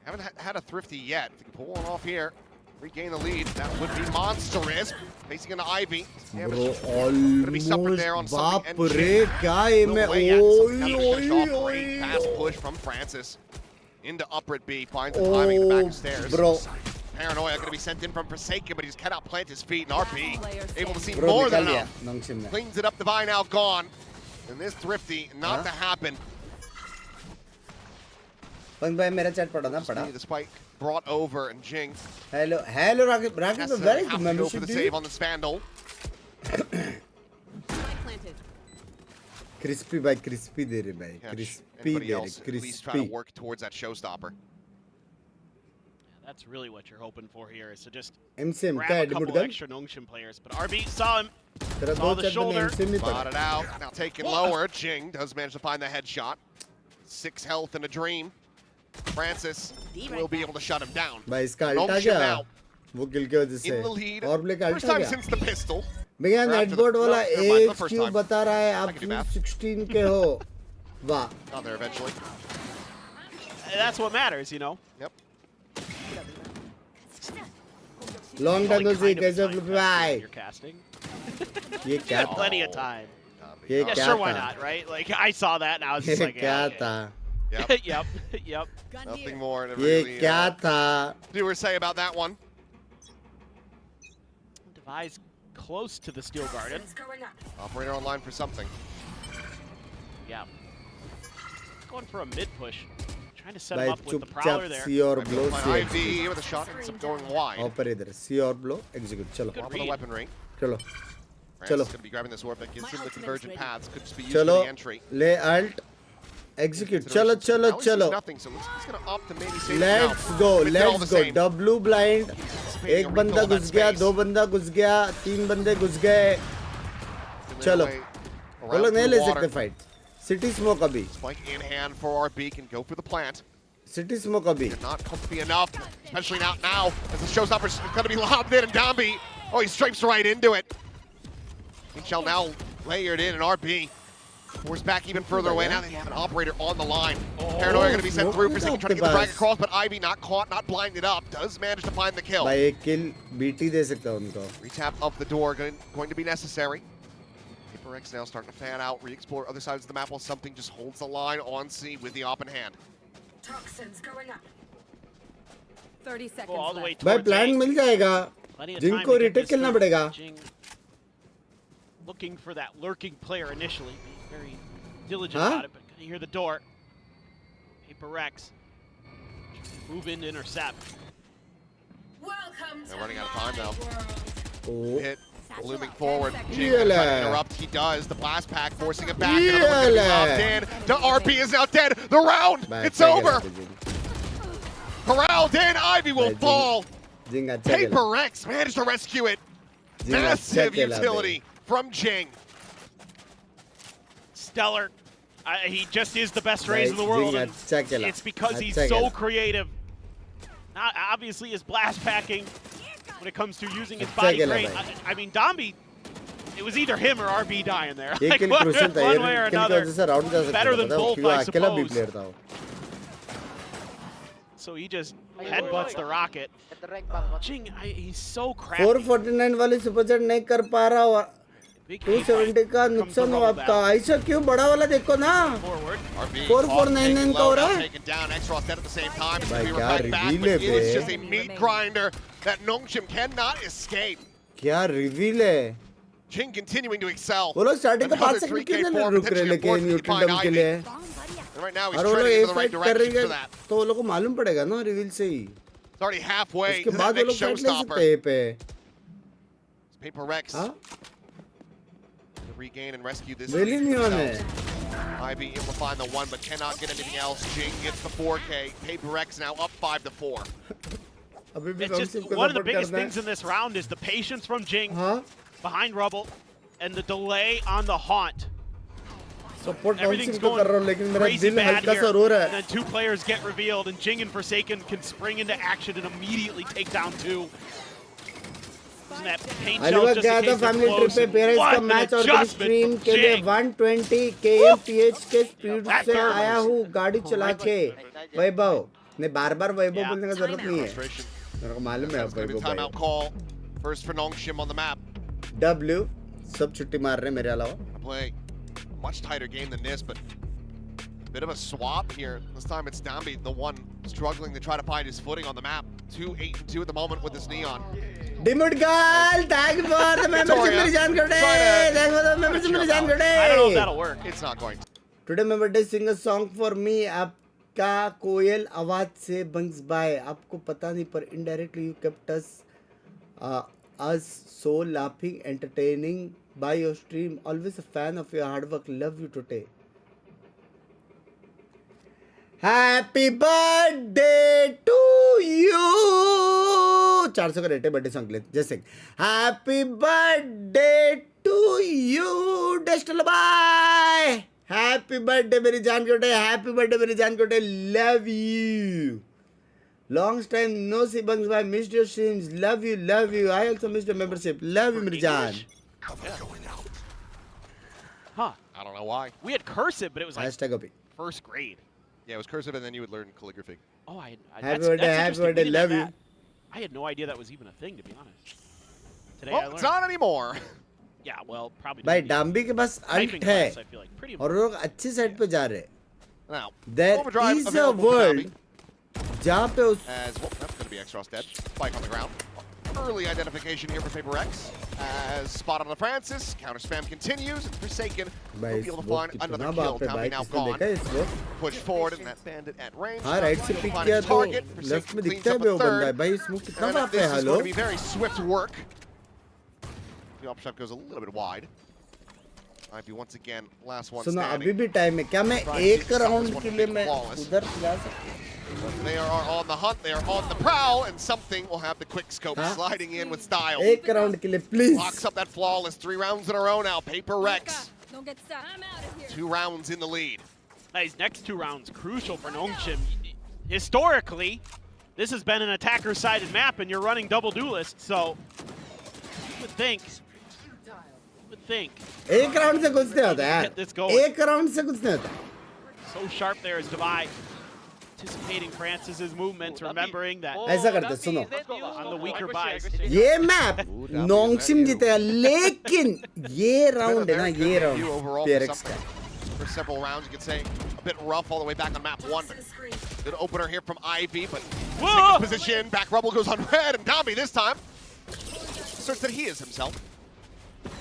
[SPEAKER 6] haven't had a thrifty yet. If you can pull one off here, regain the lead, that would be monstrous. Facing into Ivy.
[SPEAKER 2] Bro,
[SPEAKER 6] Gonna be suffered there on
[SPEAKER 2] almost बाप
[SPEAKER 6] something.
[SPEAKER 2] रे क्या ये
[SPEAKER 6] No
[SPEAKER 2] में
[SPEAKER 6] way yet. Something
[SPEAKER 2] ओई
[SPEAKER 6] got to finish off.
[SPEAKER 2] ओई
[SPEAKER 6] Great fast
[SPEAKER 2] ओई.
[SPEAKER 6] push from Francis into upper at B. Finds the timing at the back of the stairs.
[SPEAKER 2] Bro,
[SPEAKER 6] Paranoia going to be sent in from Forsaken, but he just cannot plant his feet. And RP able to see
[SPEAKER 2] bro
[SPEAKER 6] more
[SPEAKER 2] निकाल
[SPEAKER 6] than
[SPEAKER 2] दिया
[SPEAKER 6] enough.
[SPEAKER 2] नोंगशिम ने.
[SPEAKER 6] Cleans it up. Divine now gone. And this thrifty not to happen.
[SPEAKER 2] पंग भाई मेरा chat पढ़ा ना पढ़ा.
[SPEAKER 6] The spike brought over and Jing
[SPEAKER 2] hello hello Rakesh Rakesh
[SPEAKER 6] has
[SPEAKER 2] तो
[SPEAKER 6] to
[SPEAKER 2] very
[SPEAKER 6] have to go for
[SPEAKER 2] membership
[SPEAKER 6] the
[SPEAKER 2] the.
[SPEAKER 6] save on the Spandal.
[SPEAKER 8] Planted.
[SPEAKER 2] Crispy भाई crispy दे रहे भाई.
[SPEAKER 6] Catch
[SPEAKER 2] क्रिस्पी
[SPEAKER 6] anybody
[SPEAKER 2] दे
[SPEAKER 6] else
[SPEAKER 2] रहे
[SPEAKER 6] at least try to
[SPEAKER 2] crispy.
[SPEAKER 6] work towards that showstopper.
[SPEAKER 7] that's really what you're hoping for here is to just
[SPEAKER 2] MCM
[SPEAKER 7] grab
[SPEAKER 2] का
[SPEAKER 7] a
[SPEAKER 2] admit
[SPEAKER 7] couple
[SPEAKER 2] gun.
[SPEAKER 7] extra Nongshim players. But RB saw him.
[SPEAKER 2] तेरा
[SPEAKER 7] saw
[SPEAKER 2] दो
[SPEAKER 7] the
[SPEAKER 2] chat में
[SPEAKER 7] shoulder.
[SPEAKER 2] MCM नहीं पड़ा.
[SPEAKER 6] Spotted out. Now taken lower. Jing does manage to find the headshot. 6 health and a dream. Francis will be able to shut him down.
[SPEAKER 2] भाई इसका alt आ
[SPEAKER 6] Nongshim
[SPEAKER 2] गया.
[SPEAKER 6] now
[SPEAKER 2] वो किल के वजह से.
[SPEAKER 6] in the lead.
[SPEAKER 2] और ब्ले का
[SPEAKER 6] First
[SPEAKER 2] अल्ट आ
[SPEAKER 6] time
[SPEAKER 2] गया.
[SPEAKER 6] since the pistol.
[SPEAKER 2] भैया
[SPEAKER 6] Or after
[SPEAKER 2] नेटबोर्ड
[SPEAKER 6] the-
[SPEAKER 2] वाला
[SPEAKER 6] no, never mind, the
[SPEAKER 2] edge
[SPEAKER 6] first
[SPEAKER 2] क्यों
[SPEAKER 6] time.
[SPEAKER 2] बता रहा है
[SPEAKER 6] I
[SPEAKER 2] आप
[SPEAKER 6] can do math.
[SPEAKER 2] 16 के हो. वाह.
[SPEAKER 6] Got there eventually.
[SPEAKER 7] That's what matters, you know.
[SPEAKER 6] Yep.
[SPEAKER 2] Long time
[SPEAKER 7] Only
[SPEAKER 2] no see
[SPEAKER 7] kind of a
[SPEAKER 2] कैसे
[SPEAKER 7] time
[SPEAKER 2] फ्लिप
[SPEAKER 7] test
[SPEAKER 2] भाई.
[SPEAKER 7] You're casting.
[SPEAKER 2] ये
[SPEAKER 7] You
[SPEAKER 2] क्या
[SPEAKER 7] had
[SPEAKER 2] था?
[SPEAKER 7] plenty of time.
[SPEAKER 2] ये
[SPEAKER 7] Yeah,
[SPEAKER 2] क्या
[SPEAKER 7] sure, why
[SPEAKER 2] था?
[SPEAKER 7] not, right? Like I saw that and I was
[SPEAKER 2] ये
[SPEAKER 7] just like,
[SPEAKER 2] क्या
[SPEAKER 7] yeah,
[SPEAKER 2] था?
[SPEAKER 6] Yep.
[SPEAKER 7] okay. yep, yep.
[SPEAKER 6] Nothing more to
[SPEAKER 2] ये
[SPEAKER 6] really
[SPEAKER 2] क्या था?
[SPEAKER 6] do or say about that one.
[SPEAKER 7] Device close to the steel garden.
[SPEAKER 8] Toxins going up.
[SPEAKER 6] Operator online for something.
[SPEAKER 7] Yeah. Going for a mid push. Trying to set
[SPEAKER 2] भाई
[SPEAKER 7] him up with the
[SPEAKER 2] चुपचाप
[SPEAKER 7] prowler there.
[SPEAKER 2] सी और ब्लो सी
[SPEAKER 6] IV with a shot ends up going wide.
[SPEAKER 2] ऊपर इधर सी और blow execute चलो
[SPEAKER 6] Top of the
[SPEAKER 7] read.
[SPEAKER 6] weapenry.
[SPEAKER 2] चलो
[SPEAKER 6] Francis
[SPEAKER 2] चलो
[SPEAKER 6] is going to be grabbing this orb that gives him the convergent paths. Could just be used
[SPEAKER 2] चलो
[SPEAKER 6] for the entry.
[SPEAKER 2] ले alt execute चलो चलो
[SPEAKER 6] Now he sees
[SPEAKER 2] चलो
[SPEAKER 6] nothing, so he's going to opt to maybe save
[SPEAKER 2] let's
[SPEAKER 6] it
[SPEAKER 2] go
[SPEAKER 6] now. But it's all the
[SPEAKER 2] let's go
[SPEAKER 6] same.
[SPEAKER 2] W blind एक
[SPEAKER 6] a
[SPEAKER 2] बंदा
[SPEAKER 6] refill of
[SPEAKER 2] घुस
[SPEAKER 6] that
[SPEAKER 2] गया
[SPEAKER 6] space.
[SPEAKER 2] दो बंदा घुस गया तीन बंदे घुस गए चलो
[SPEAKER 6] Away
[SPEAKER 2] वो
[SPEAKER 6] around
[SPEAKER 2] लोग नहीं
[SPEAKER 6] through
[SPEAKER 2] ले
[SPEAKER 6] water.
[SPEAKER 2] सकते फाइट सिटी स्मोक अभी
[SPEAKER 6] Spike in hand for RB, can go for the plant.
[SPEAKER 2] City smoke अभी
[SPEAKER 6] Not comfy enough, especially not now, as the showstopper's going to be lobbed in, and Domby, oh, he stripes right into it. HL now layered in, and RB forced back even further away. Now they have an operator on the line. Paranoia going to be sent
[SPEAKER 2] smoke
[SPEAKER 6] through,
[SPEAKER 2] is
[SPEAKER 6] Forsaken
[SPEAKER 2] out
[SPEAKER 6] trying to
[SPEAKER 2] the
[SPEAKER 6] get the drag
[SPEAKER 2] bus.
[SPEAKER 6] across, but Ivy not caught, not blinded up, does manage to find the kill.
[SPEAKER 2] भाई एक किल BT दे सकता है उनको
[SPEAKER 6] Retap of the door going to be necessary. PRX now starting to fan out, re-explore other sides of the map while something just holds the line on C with the op in hand.
[SPEAKER 8] Toxins going up. 30 seconds
[SPEAKER 7] Go all the way
[SPEAKER 8] left.
[SPEAKER 2] भाई
[SPEAKER 7] towards
[SPEAKER 2] plan
[SPEAKER 7] A.
[SPEAKER 2] मिल जाएगा
[SPEAKER 7] Plenty of
[SPEAKER 2] Jing
[SPEAKER 7] time
[SPEAKER 2] को
[SPEAKER 7] to get
[SPEAKER 2] retake
[SPEAKER 7] this
[SPEAKER 2] खेलना
[SPEAKER 7] through.
[SPEAKER 2] पड़ेगा
[SPEAKER 7] Jing looking for that lurking player initially. very diligent about it, but can you hear the door? PRX. Move in to intercept.
[SPEAKER 8] Welcome
[SPEAKER 6] They're running out of time now.
[SPEAKER 2] Oh.
[SPEAKER 6] Hit. Looming forward. Jing trying to interrupt. He does. The blast pack forcing it back. Another one's gonna be locked in. The RP is now dead. The round. It's over. Corralled in. Ivy will fall. PRX managed to rescue it. Massive utility from Jing.
[SPEAKER 7] Stellar. He just is the best Raze in the world. And it's because he's so creative. Not obviously his blast packing when it comes to using his body great. I mean, Dombi, it was either him or RB dying there. Like, one way or another. Better than both, I suppose. So he just headbutts the rocket. Jing, he's so crafty.
[SPEAKER 2] 449 वाली super chat नहीं कर पा रहा हुआ 270 का नुकसान हुआ आपका ऐसा क्यों बड़ा वाला देखो ना 4499 का हो रहा है भाई क्या रिवील है
[SPEAKER 6] It's just a meat grinder that Nongshim cannot escape.
[SPEAKER 2] क्या रिवील है
[SPEAKER 6] Jing continuing to excel.
[SPEAKER 2] वो लोग स्टार्टिंग का 5 सेकंड के लिए रुक रहे लेकिन न्यूट्रल के लिए
[SPEAKER 6] right now he's
[SPEAKER 2] और वो लोग
[SPEAKER 6] treading
[SPEAKER 2] A
[SPEAKER 6] in the right
[SPEAKER 2] fight कर
[SPEAKER 6] direction
[SPEAKER 2] रहे
[SPEAKER 6] for that.
[SPEAKER 2] तो वो लोग को मालूम पड़ेगा ना रिवील से ही
[SPEAKER 6] It's already halfway
[SPEAKER 2] उसके
[SPEAKER 6] to
[SPEAKER 2] बाद
[SPEAKER 6] that
[SPEAKER 2] वो लोग
[SPEAKER 6] next
[SPEAKER 2] फाइट ले
[SPEAKER 6] showstopper.
[SPEAKER 2] सकते हैं पे
[SPEAKER 6] PRX
[SPEAKER 2] हाँ
[SPEAKER 6] to regain and rescue this.
[SPEAKER 2] वेली नहीं होने
[SPEAKER 6] Ivy able to find the one, but cannot get anything else. Jing gets the 4K. PRX now up 5-4.
[SPEAKER 7] It's just one of the biggest things in this round is the patience from Jing behind Rubble and the delay on the haunt.
[SPEAKER 2] Support
[SPEAKER 7] Everything's
[SPEAKER 2] council तो कर रहा हूँ लेकिन मेरा दिल हल्का सा रो रहा
[SPEAKER 7] and
[SPEAKER 2] है
[SPEAKER 7] then 2 players get revealed, and Jing and Forsaken can spring into action and immediately take down 2. Isn't that paint shell
[SPEAKER 2] Alibag
[SPEAKER 7] just
[SPEAKER 2] गया
[SPEAKER 7] in
[SPEAKER 2] था
[SPEAKER 7] case they're
[SPEAKER 2] family trip
[SPEAKER 7] close?
[SPEAKER 2] पे
[SPEAKER 7] And
[SPEAKER 2] पेरेंट्स
[SPEAKER 7] what
[SPEAKER 2] का
[SPEAKER 7] an
[SPEAKER 2] match और
[SPEAKER 7] adjustment
[SPEAKER 2] stream
[SPEAKER 7] from
[SPEAKER 2] के लिए
[SPEAKER 7] Jing.
[SPEAKER 2] 120 kmph के speed से आया हूँ गाड़ी चला के वैभव ने बार-बार वैभव बोलने का जरूरत नहीं है मेरे को मालूम है अब वैभव
[SPEAKER 6] Timeout call. First for Nongshim on the map.
[SPEAKER 2] W सब छुट्टी मार रहे हैं मेरे अलावा
[SPEAKER 6] Play much tighter game than this, but a bit of a swap here. This time it's Dambi, the one struggling to try to find his footing on the map. 2-8-2 at the moment with this Neon.
[SPEAKER 2] Dimut girl, thank you for the membership मेरी जान कटे thank you for the membership मेरी जान कटे
[SPEAKER 7] I don't know if that'll work.
[SPEAKER 6] It's not going to.
[SPEAKER 2] Today my birthday, sing a song for me. आपका कोयल आवाज से Binks by आपको पता नहीं पर indirectly you kept us so laughing, entertaining by your stream. Always a fan of your hard work. Love you today. Happy birthday to you. 400 का rate है birthday song के लिए जैसे Happy birthday to you Destal bye. Happy birthday मेरी जान कोटे. Happy birthday मेरी जान कोटे. Love you. Long time no see Binks by. Missed your streams. Love you, love you. I also missed your membership. Love you मेरी जान.
[SPEAKER 7] Huh.
[SPEAKER 6] I don't know why.
[SPEAKER 7] We had cursive, but it was like
[SPEAKER 2] Hashtag up.
[SPEAKER 7] first grade.
[SPEAKER 6] Yeah, it was cursive, and then you would learn calligraphy.
[SPEAKER 7] Oh,
[SPEAKER 2] Happy
[SPEAKER 7] that's
[SPEAKER 2] birthday, happy
[SPEAKER 7] interesting. We
[SPEAKER 2] birthday,
[SPEAKER 7] didn't have
[SPEAKER 2] love you.
[SPEAKER 7] that. I had no idea that was even a thing, to be honest. Today I
[SPEAKER 6] Well,
[SPEAKER 7] learned.
[SPEAKER 6] it's not anymore.
[SPEAKER 7] Yeah, well, probably.
[SPEAKER 2] भाई
[SPEAKER 7] didn't
[SPEAKER 2] डाम्बी के पास
[SPEAKER 7] typing
[SPEAKER 2] alt है
[SPEAKER 7] class, I feel like pretty
[SPEAKER 2] और लोग अच्छी side पे जा रहे हैं.
[SPEAKER 6] Now,
[SPEAKER 2] There
[SPEAKER 6] overdrive
[SPEAKER 2] is a
[SPEAKER 6] available for
[SPEAKER 2] world
[SPEAKER 6] Dambi.
[SPEAKER 2] जहाँ पे उस
[SPEAKER 6] As well, that's going to be X-Ross dead. Spike on the ground. Early identification here for PRX. As spot on the Francis. Counter spam continues. And Forsaken will
[SPEAKER 2] भाई
[SPEAKER 6] be able to
[SPEAKER 2] वो
[SPEAKER 6] find
[SPEAKER 2] कितना
[SPEAKER 6] another
[SPEAKER 2] बाप
[SPEAKER 6] kill.
[SPEAKER 2] है
[SPEAKER 6] Dambi
[SPEAKER 2] भाई
[SPEAKER 6] now
[SPEAKER 2] किसने देखा
[SPEAKER 6] gone.
[SPEAKER 2] है इसको
[SPEAKER 6] Push forward and that bandit at range.
[SPEAKER 2] हाँ राइट से पिक
[SPEAKER 6] Find
[SPEAKER 2] किया
[SPEAKER 6] his
[SPEAKER 2] तो
[SPEAKER 6] target.
[SPEAKER 2] लेफ्ट में
[SPEAKER 6] Forsaken
[SPEAKER 2] दिखता है
[SPEAKER 6] cleans
[SPEAKER 2] बे
[SPEAKER 6] up
[SPEAKER 2] वो
[SPEAKER 6] a
[SPEAKER 2] बंदा है
[SPEAKER 6] third.
[SPEAKER 2] भाई स्मोक कितना
[SPEAKER 6] And
[SPEAKER 2] बाप
[SPEAKER 6] this
[SPEAKER 2] है
[SPEAKER 6] is
[SPEAKER 2] hello
[SPEAKER 6] going to be very swift work. The up shot goes a little bit wide. Ivy once again, last one
[SPEAKER 2] सुनो
[SPEAKER 6] standing.
[SPEAKER 2] अभी भी टाइम है क्या मैं एक राउंड के लिए मैं उधर जा सकता
[SPEAKER 6] They are on the hunt, they are on the prowl, and something will have the quick scope sliding in with style.
[SPEAKER 2] एक राउंड के लिए please
[SPEAKER 6] Locks up that flawless 3 rounds in a row now. PRX,
[SPEAKER 8] Don't get stuck. I'm out of here.
[SPEAKER 6] 2 rounds in the lead.
[SPEAKER 7] These next 2 rounds crucial for Nongshim. Historically, this has been an attacker-sided map, and you're running double duelist, so you would think.
[SPEAKER 2] एक round से कुछ नहीं होता है
[SPEAKER 7] Get this going.
[SPEAKER 2] एक round से कुछ नहीं होता
[SPEAKER 7] So sharp there is Divide. Anticipating Francis's movements, remembering that
[SPEAKER 2] ऐसा करते सुनो
[SPEAKER 7] on the weaker buys.
[SPEAKER 2] ये मैप नोंगशिम जीतेगा लेकिन ये राउंड है ना ये राउंड PRX का
[SPEAKER 6] For several rounds, you could say a bit rough all the way back on map 1. Good opener here from Ivy, but
[SPEAKER 7] Whoa!
[SPEAKER 6] position, back rubble goes on red, and Dambi this time asserts that he is himself.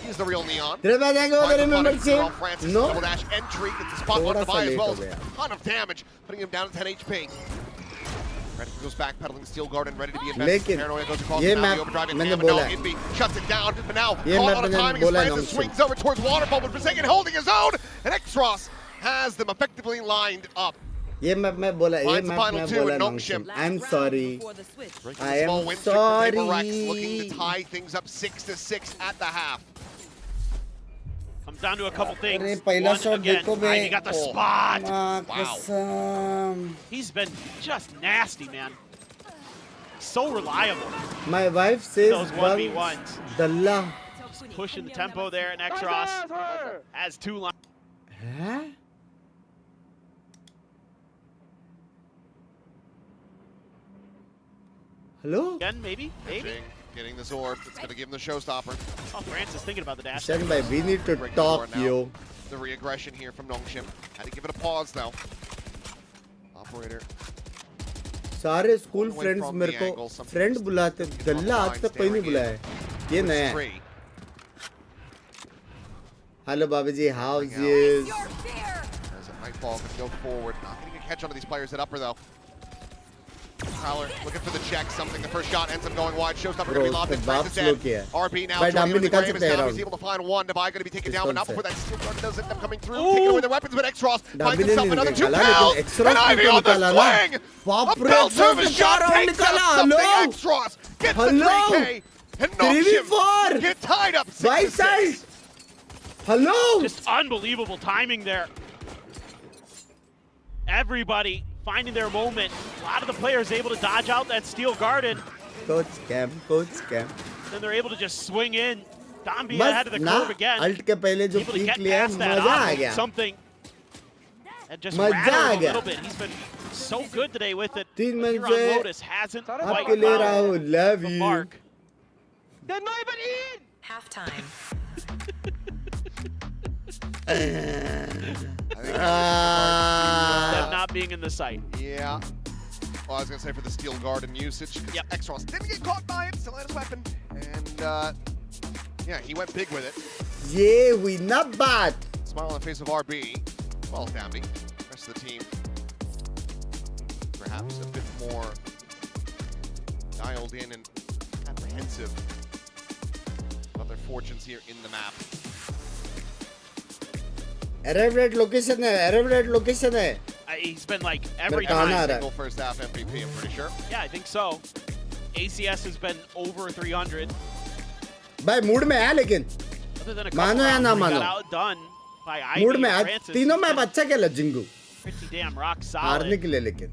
[SPEAKER 6] He's the real Neon.
[SPEAKER 2] Francis,
[SPEAKER 6] no. Double dash entry, gets the spot on the buy as well. Ton of damage, putting him down at 10 HP. Ready goes back, pedaling Steel Garden, ready to be invested. Paranoia goes across the map, the overdrive in Ham, and now Inby shuts it down, but now caught on a timing as Francis swings over towards Waterfall, but Forsaken holding his own, and Extros has them effectively lined up.
[SPEAKER 2] Finds the final two in Nongshim. I'm sorry. I am sorry.
[SPEAKER 6] PRX looking to tie things up 6-6 at the half.
[SPEAKER 7] Comes down to a couple things.
[SPEAKER 2] Pehla shot
[SPEAKER 7] Again, he got the spot.
[SPEAKER 6] Wow.
[SPEAKER 7] He's been just nasty, man. So reliable.
[SPEAKER 2] My wife says
[SPEAKER 7] those 1v1s.
[SPEAKER 2] Dalla.
[SPEAKER 7] Just pushing the tempo there, and Extros has 2 lines.
[SPEAKER 2] Huh? Hello?
[SPEAKER 7] Again, maybe?
[SPEAKER 6] Getting this orb. It's going to give him the showstopper.
[SPEAKER 7] Oh, Francis thinking about the dash.
[SPEAKER 2] We need to talk, yo.
[SPEAKER 6] The re-aggression here from Nongshim. Had to give it a pause, though. Operator.
[SPEAKER 2] सारे school friends मेरे को friend बुलाते दल्ला आज तक कोई नहीं बुलाया ये नया है हेलो बाबू जी how is you
[SPEAKER 6] as a Nightfall can go forward not getting a catch onto these players at upper though. Prowler looking for the check, something. The first shot ends up going wide. Showstopper going to be lobbed in. Francis dead. RB now joining with the Graves now. He's able to find one. Devi going to be taken down, but not before that Steel Guard does end up coming through. Taking away their weapons, but Extros finds himself another 2 kills. And Ivy on the swing. A belt service shot takes out something. Extros gets the 3K. And Nongshim get tied up 6-6.
[SPEAKER 2] Hello.
[SPEAKER 7] Just unbelievable timing there. Everybody finding their moment. A lot of the players able to dodge out that Steel Garden.
[SPEAKER 2] Coach scam.
[SPEAKER 7] Then they're able to just swing in. Dambi ahead of the curve again.
[SPEAKER 2] Ult के पहले जो
[SPEAKER 7] able to
[SPEAKER 2] peek
[SPEAKER 7] get
[SPEAKER 2] लिया
[SPEAKER 7] past that
[SPEAKER 2] मजा आ गया.
[SPEAKER 7] something. And just
[SPEAKER 2] मजा
[SPEAKER 7] rattle
[SPEAKER 2] uh
[SPEAKER 7] him a
[SPEAKER 2] गया.
[SPEAKER 7] little bit. He's been so good today with it.
[SPEAKER 2] 3
[SPEAKER 7] Here on
[SPEAKER 2] मंजे
[SPEAKER 7] Lotus hasn't quite
[SPEAKER 2] आपके ले रहा हूँ. Love
[SPEAKER 7] the
[SPEAKER 2] you.
[SPEAKER 7] mark.
[SPEAKER 8] They're not even in! Halftime.
[SPEAKER 7] Them not being in the site.
[SPEAKER 6] Yeah. Well, I was going to say for the Steel Garden usage, because Extros didn't get caught by it, still had his weapon. And, yeah, he went big with it.
[SPEAKER 2] Yeah, we not bad.
[SPEAKER 6] Smile on the face of RB. Well, Dambi. Rest of the team, perhaps a bit more dialed in and apprehensive about their fortunes here in the map.
[SPEAKER 2] Arrived at location है.
[SPEAKER 7] He's been like every
[SPEAKER 2] Mercana
[SPEAKER 7] time.
[SPEAKER 6] Single first half MVP, I'm pretty sure.
[SPEAKER 7] Yeah, I think so. ACS has been over 300.
[SPEAKER 2] भाई mood में है लेकिन
[SPEAKER 7] Other than a
[SPEAKER 2] मानो
[SPEAKER 7] couple
[SPEAKER 2] या
[SPEAKER 7] rounds
[SPEAKER 2] ना
[SPEAKER 7] where he got
[SPEAKER 2] मानो
[SPEAKER 7] outdone by Ivy
[SPEAKER 2] mood में
[SPEAKER 7] and
[SPEAKER 2] है.
[SPEAKER 7] Francis.
[SPEAKER 2] तीनों
[SPEAKER 7] He's
[SPEAKER 2] मैप
[SPEAKER 7] been
[SPEAKER 2] अच्छा खेला जिंगू
[SPEAKER 7] pretty damn rock
[SPEAKER 2] हारने
[SPEAKER 7] solid.
[SPEAKER 2] के लिए लेकिन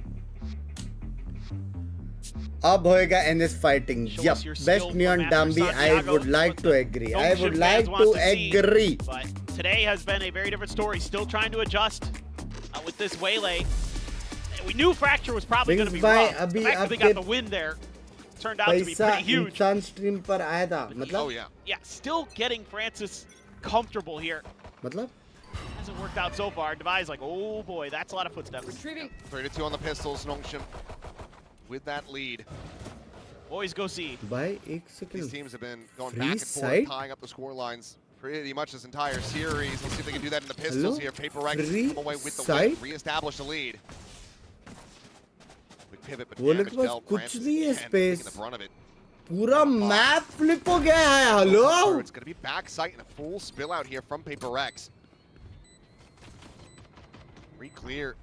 [SPEAKER 2] अब होएगा NS fighting.
[SPEAKER 7] Show us your
[SPEAKER 2] Yep,
[SPEAKER 7] skill
[SPEAKER 2] best Neon
[SPEAKER 7] from Master
[SPEAKER 2] Dambi. I
[SPEAKER 7] Santiago.
[SPEAKER 2] would like to agree. I
[SPEAKER 7] Nongshim
[SPEAKER 2] would
[SPEAKER 7] fans
[SPEAKER 2] like
[SPEAKER 7] want
[SPEAKER 2] to
[SPEAKER 7] see,
[SPEAKER 2] agree.
[SPEAKER 7] But today has been a very different story. Still trying to adjust with this waylay. We knew Fracture was probably going to be rough. The fact that they got the win there turned out to be
[SPEAKER 2] पैसा
[SPEAKER 7] pretty huge.
[SPEAKER 2] इंसान stream पर आया था मतलब
[SPEAKER 6] Oh, yeah.
[SPEAKER 7] Yeah, still getting Francis comfortable here.
[SPEAKER 2] मतलब
[SPEAKER 7] Hasn't worked out so far. Devi's like, oh boy, that's a lot of footsteps.
[SPEAKER 8] Retrieving.
[SPEAKER 6] 3-2 on the pistols, Nongshim with that lead.
[SPEAKER 7] Boys go see.
[SPEAKER 2] भाई एक
[SPEAKER 6] These
[SPEAKER 2] second
[SPEAKER 6] teams have been going
[SPEAKER 2] Free
[SPEAKER 6] back and forth,
[SPEAKER 2] side?
[SPEAKER 6] tying up the score lines pretty much this entire series. Let's see if they can do that in the
[SPEAKER 2] Hello?
[SPEAKER 6] pistols here. PRX
[SPEAKER 2] Free
[SPEAKER 6] come away with the
[SPEAKER 2] side?
[SPEAKER 6] win, reestablish the lead. Quick pivot, but
[SPEAKER 2] वो लोग
[SPEAKER 6] damage
[SPEAKER 2] के पास
[SPEAKER 6] dealt.
[SPEAKER 2] कुछ
[SPEAKER 6] Francis
[SPEAKER 2] नहीं है
[SPEAKER 6] again taking
[SPEAKER 2] space.
[SPEAKER 6] the brunt of it.
[SPEAKER 2] पूरा map flip हो गया है. Hello
[SPEAKER 6] It's going to be backside and a full spill out here from PRX. Re-clear.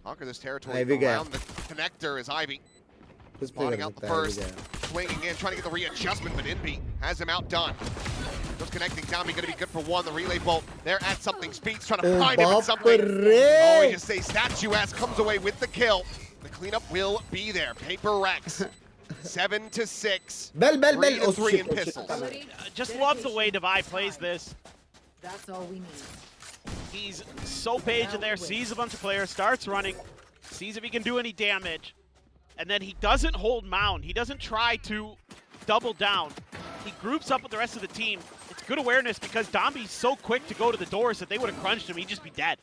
[SPEAKER 6] Conquer this territory
[SPEAKER 2] Ivy gaya.
[SPEAKER 6] around the connector is Ivy.
[SPEAKER 2] कुछ
[SPEAKER 6] Spotting
[SPEAKER 2] नहीं
[SPEAKER 6] out the
[SPEAKER 2] करता है
[SPEAKER 6] first, swinging in, trying to get the readjustment, but Inby has him outdone. Just connecting down, going to be good for one. The relay bolt, they're at something. Speeds trying to
[SPEAKER 2] Oh,
[SPEAKER 6] find him at something.
[SPEAKER 2] रे.
[SPEAKER 6] Oh, we just say statuesque comes away with the kill. The cleanup will be there. PRX 7-6.
[SPEAKER 2] Bell
[SPEAKER 6] 3-3 in
[SPEAKER 2] oh, shit.
[SPEAKER 6] pistols.
[SPEAKER 7] Just love the way Devi plays this.
[SPEAKER 8] That's all we need.
[SPEAKER 7] He's so page in there, sees a bunch of players, starts running, sees if he can do any damage, and then he doesn't hold mound. He doesn't try to double down. He groups up with the rest of the team. It's good awareness because Dambi's so quick to go to the doors that they would have crunched him, he'd just be dead.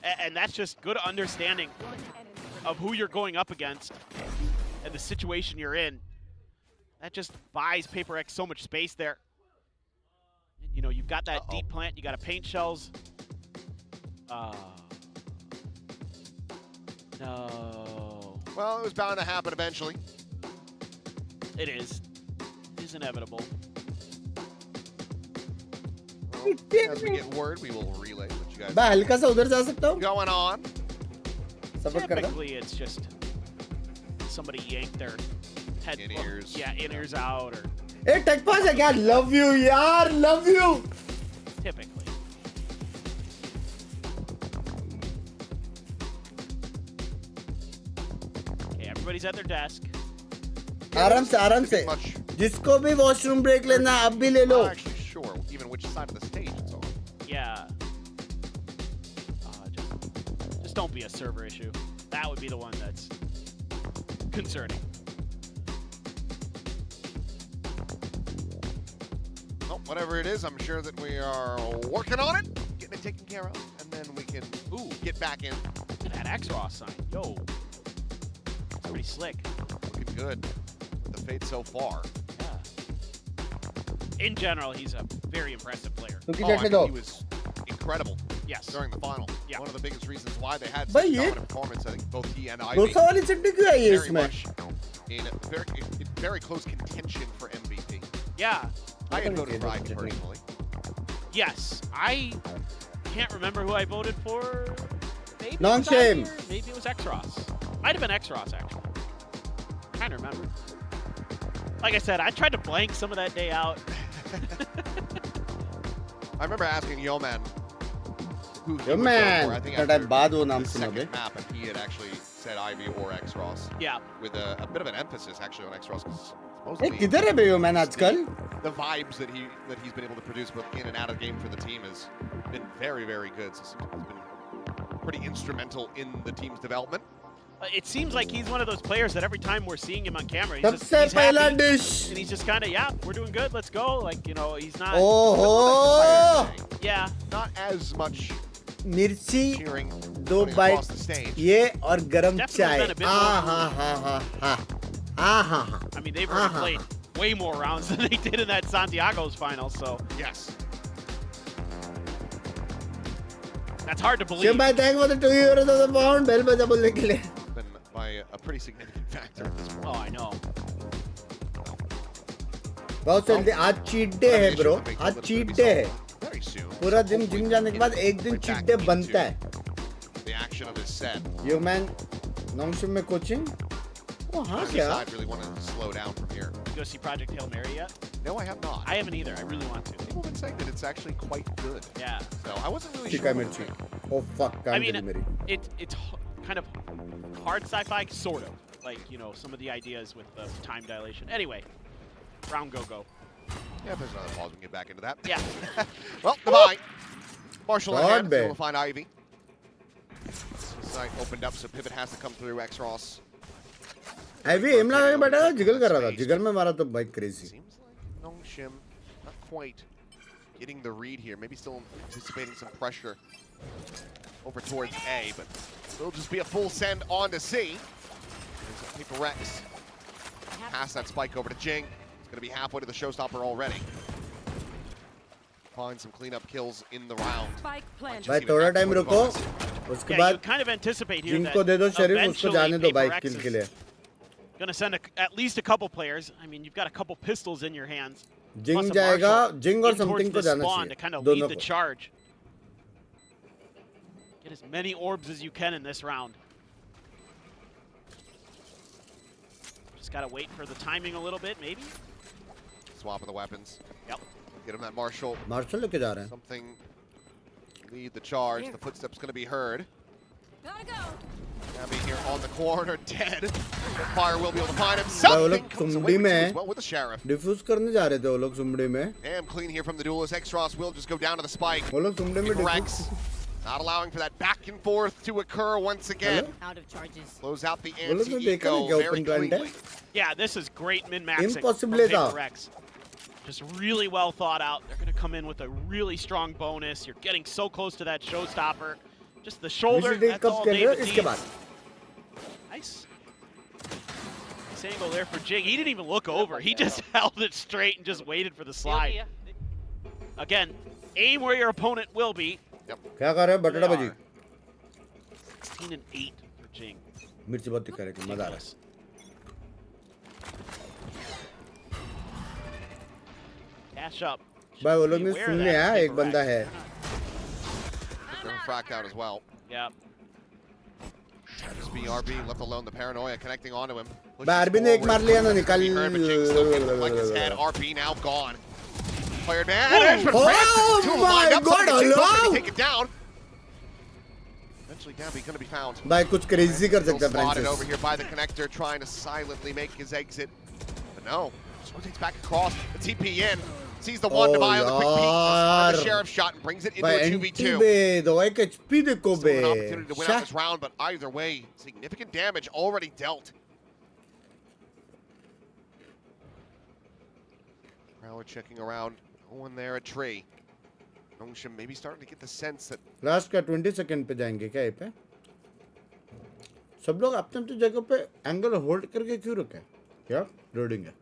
[SPEAKER 7] And that's just good understanding of who you're going up against and the situation you're in. That just buys PRX so much space there. And you know, you've got that deep plant, you got to paint shells. No.
[SPEAKER 6] Well, it was bound to happen eventually.
[SPEAKER 7] It is. It is inevitable.
[SPEAKER 6] Well, as we get word, we will relay what you guys
[SPEAKER 2] मैं हल्का सा उधर जा सकता हूँ
[SPEAKER 6] going on.
[SPEAKER 2] Support कर दो
[SPEAKER 7] Typically, it's just somebody yanked their head.
[SPEAKER 6] In ears.
[SPEAKER 7] Yeah, in ears out, or
[SPEAKER 2] a tech pause है क्या love you यार love you
[SPEAKER 7] typically. Okay, everybody's at their desk.
[SPEAKER 2] आराम से जिसको भी वॉशरूम ब्रेक लेना अब भी ले लो
[SPEAKER 6] I'm not actually sure even which side of the stage it's on.
[SPEAKER 7] Yeah. Just don't be a server issue. That would be the one that's concerning.
[SPEAKER 6] Well, whatever it is, I'm sure that we are working on it, getting it taken care of, and then we can get back in.
[SPEAKER 7] Look at that X-Raw sign. Yo. It's pretty slick.
[SPEAKER 6] Looking good with the fade so far.
[SPEAKER 7] In general, he's a very impressive player.
[SPEAKER 6] I mean, he was incredible.
[SPEAKER 7] Yes.
[SPEAKER 6] During the final.
[SPEAKER 7] Yeah.
[SPEAKER 6] One of the biggest reasons why they had such a dominant performance, I think both he and Ivy.
[SPEAKER 2] very
[SPEAKER 6] much in very close contention for MVP.
[SPEAKER 7] Yeah.
[SPEAKER 6] I had voted for Ivy personally.
[SPEAKER 7] Yes. I can't remember who I voted for. Maybe
[SPEAKER 2] Non
[SPEAKER 7] it was
[SPEAKER 2] shame.
[SPEAKER 7] Ivy, or maybe it was X-Ross. Might have been X-Ross, actually. Trying to remember. Like I said, I tried to blank some of that day out.
[SPEAKER 6] I remember asking Yeoman who he
[SPEAKER 2] Yo
[SPEAKER 6] would
[SPEAKER 2] man,
[SPEAKER 6] vote for. I think
[SPEAKER 2] that
[SPEAKER 6] after
[SPEAKER 2] बाद वो नाम
[SPEAKER 6] the
[SPEAKER 2] सुनोगे
[SPEAKER 6] second map, and he had actually said Ivy or X-Ross.
[SPEAKER 7] Yeah.
[SPEAKER 6] With a bit of an emphasis actually on X-Ross because
[SPEAKER 2] ए किधर है बे yo man आजकल
[SPEAKER 6] the vibes that he's been able to produce both in and out of game for the team has been very, very good. So he's been pretty instrumental in the team's development.
[SPEAKER 7] It seems like he's one of those players that every time we're seeing him on camera,
[SPEAKER 2] सबसे
[SPEAKER 7] he's
[SPEAKER 2] पहला
[SPEAKER 7] happy,
[SPEAKER 2] dish
[SPEAKER 7] and he's just kind of, yeah, we're doing good, let's go. Like, you know, he's not.
[SPEAKER 2] ओहो
[SPEAKER 7] Yeah.
[SPEAKER 6] Not as much
[SPEAKER 2] मिर्ची
[SPEAKER 6] cheering
[SPEAKER 2] दो
[SPEAKER 6] running across the
[SPEAKER 2] बाइट
[SPEAKER 6] stage.
[SPEAKER 2] ये और गरम
[SPEAKER 7] Definitely
[SPEAKER 2] चाय
[SPEAKER 7] been a bit more-
[SPEAKER 2] हाँ
[SPEAKER 7] I mean, they've already played way more rounds than they did in that Santiago's final, so
[SPEAKER 6] Yes.
[SPEAKER 7] that's hard to
[SPEAKER 2] Shiv
[SPEAKER 7] believe.
[SPEAKER 2] भाई thank for the 2 euros of the pound bell बजा बोलने के लिए
[SPEAKER 6] Been by a pretty significant factor at this point.
[SPEAKER 7] Oh, I know.
[SPEAKER 2] बहुत जल्दी आज cheat day है bro आज चीट डे है
[SPEAKER 6] Very soon.
[SPEAKER 2] पूरा दिन जिम जाने के बाद एक दिन चीट डे बनता है
[SPEAKER 6] The action of his set.
[SPEAKER 2] Yo man Nongshim में कोचिंग ओ हाँ
[SPEAKER 6] Neither
[SPEAKER 2] क्या
[SPEAKER 6] side really want to slow down from here.
[SPEAKER 7] You go see Project Hail Mary yet?
[SPEAKER 6] No, I have not.
[SPEAKER 7] I haven't either. I really want to.
[SPEAKER 6] People have been saying that it's actually quite good.
[SPEAKER 7] Yeah.
[SPEAKER 6] So I wasn't really
[SPEAKER 2] चिका
[SPEAKER 6] sure.
[SPEAKER 2] मिर्ची oh fuck
[SPEAKER 7] I
[SPEAKER 2] कान
[SPEAKER 7] mean,
[SPEAKER 2] गई मेरी
[SPEAKER 7] it's kind of hard sci-fi, sort of. Like, you know, some of the ideas with the time dilation. Anyway, round go.
[SPEAKER 6] Yeah, if there's another pause, we can get back into that.
[SPEAKER 7] Yeah.
[SPEAKER 6] Well, goodbye. Marshall
[SPEAKER 2] God,
[SPEAKER 6] ahead,
[SPEAKER 2] babe.
[SPEAKER 6] able to find Ivy. This side opened up, so pivot has to come through. X-Ross.
[SPEAKER 2] Heavy aim लगा के बैठा था jiggle कर रहा था jiggle में मारा तो bike crazy
[SPEAKER 6] Seems like Nongshim not quite getting the read here. Maybe still anticipating some pressure over towards A, but it'll just be a full send on to C. There's PRX. Pass that spike over to Jing. It's going to be halfway to the showstopper already. Find some cleanup kills in the round.
[SPEAKER 2] भाई थोड़ा time रुको उसके
[SPEAKER 7] Yeah, you
[SPEAKER 2] बाद
[SPEAKER 7] kind of anticipate here
[SPEAKER 2] जिनको दे दो
[SPEAKER 7] that
[SPEAKER 2] शरीफ उसको जाने दो बाइक
[SPEAKER 7] eventually
[SPEAKER 2] किल के लिए
[SPEAKER 7] going to send at least a couple players. I mean, you've got a couple pistols in your hands.
[SPEAKER 2] Jing
[SPEAKER 7] Plus a
[SPEAKER 2] जाएगा
[SPEAKER 7] Marshall
[SPEAKER 2] जिंग और
[SPEAKER 7] in towards
[SPEAKER 2] समथिंग को
[SPEAKER 7] this
[SPEAKER 2] जाना
[SPEAKER 7] spawn to
[SPEAKER 2] चाहिए
[SPEAKER 7] kind of
[SPEAKER 2] दोनों
[SPEAKER 7] lead the
[SPEAKER 2] को
[SPEAKER 7] charge. Get as many orbs as you can in this round. Just got to wait for the timing a little bit, maybe.
[SPEAKER 6] Swap of the weapons.
[SPEAKER 7] Yep.
[SPEAKER 6] Get him that Marshall.
[SPEAKER 2] Marshal लेके जा रहे हैं
[SPEAKER 6] Something lead the charge. The footsteps going to be heard. Gabby here on the corner, dead. But Fire will be able to find him.
[SPEAKER 2] भाई वो
[SPEAKER 6] Something
[SPEAKER 2] लोग
[SPEAKER 6] comes
[SPEAKER 2] सुमड़ी
[SPEAKER 6] away with
[SPEAKER 2] में
[SPEAKER 6] you as well with the Sheriff.
[SPEAKER 2] Defuse करने जा रहे थे वो लोग सुमड़ी में
[SPEAKER 6] Damn clean here from the duelist. X-Ross will just go down to the spike.
[SPEAKER 2] वो लोग सुमड़ी में
[SPEAKER 6] Rex not allowing for that back and forth to occur once again.
[SPEAKER 8] Out of charges.
[SPEAKER 6] Close out the
[SPEAKER 2] वो लोग ने देखा
[SPEAKER 6] anti-eco
[SPEAKER 2] नहीं क्या
[SPEAKER 6] very
[SPEAKER 2] open plant है
[SPEAKER 6] cleanly.
[SPEAKER 7] Yeah, this is great min-maxing from
[SPEAKER 2] Impossible था
[SPEAKER 7] PRX. Just really well thought out. They're going to come in with a really strong bonus. You're getting so close to that showstopper. Just the shoulder,
[SPEAKER 2] VCT
[SPEAKER 7] that's
[SPEAKER 2] कब
[SPEAKER 7] all
[SPEAKER 2] खेल रहे हो
[SPEAKER 7] David
[SPEAKER 2] इसके
[SPEAKER 7] needs.
[SPEAKER 2] बाद
[SPEAKER 7] Nice. Nice angle there for Jing. He didn't even look over. He just held it straight and just waited for the slide. Again, aim where your opponent will be.
[SPEAKER 2] क्या कर रहे हैं बटड़ा बजी
[SPEAKER 7] 16-8 for Jing.
[SPEAKER 2] मिर्ची बहुत तीखा है मजा आ रहा है
[SPEAKER 7] Cash up.
[SPEAKER 2] भाई वो लोग ने सुनने हैं एक बंदा है
[SPEAKER 6] fracked out as well.
[SPEAKER 7] Yeah.
[SPEAKER 6] Just BRB left alone, the paranoia connecting onto him.
[SPEAKER 2] RB ने एक मार लिया ना निकाल
[SPEAKER 6] Like his head, RB now gone. Player advantage, but
[SPEAKER 2] Oh
[SPEAKER 6] Francis, two of them lined
[SPEAKER 2] my
[SPEAKER 6] up,
[SPEAKER 2] God,
[SPEAKER 6] somebody
[SPEAKER 2] hello?
[SPEAKER 6] take it down. Eventually, Gabby gonna be found.
[SPEAKER 2] भाई कुछ crazy कर सकता है
[SPEAKER 6] Spotted
[SPEAKER 2] Francis
[SPEAKER 6] over here by the connector, trying to silently make his exit. But no, just rotates back across. The TP in. Sees the one to buy on the quick peek. The sheriff shot and brings it into a 2v2.
[SPEAKER 2] बे दवाई का HP देखो बे
[SPEAKER 6] Still an opportunity to win out this round, but either way, significant damage already dealt. Prowler checking around. No one there at tree. Nongshim maybe starting to get the sense that
[SPEAKER 2] last का 20 second पे जाएंगे क्या ये पे सब लोग अपने अपनी जगह पे एंगल होल्ड करके क्यों रखे क्या लोडिंग है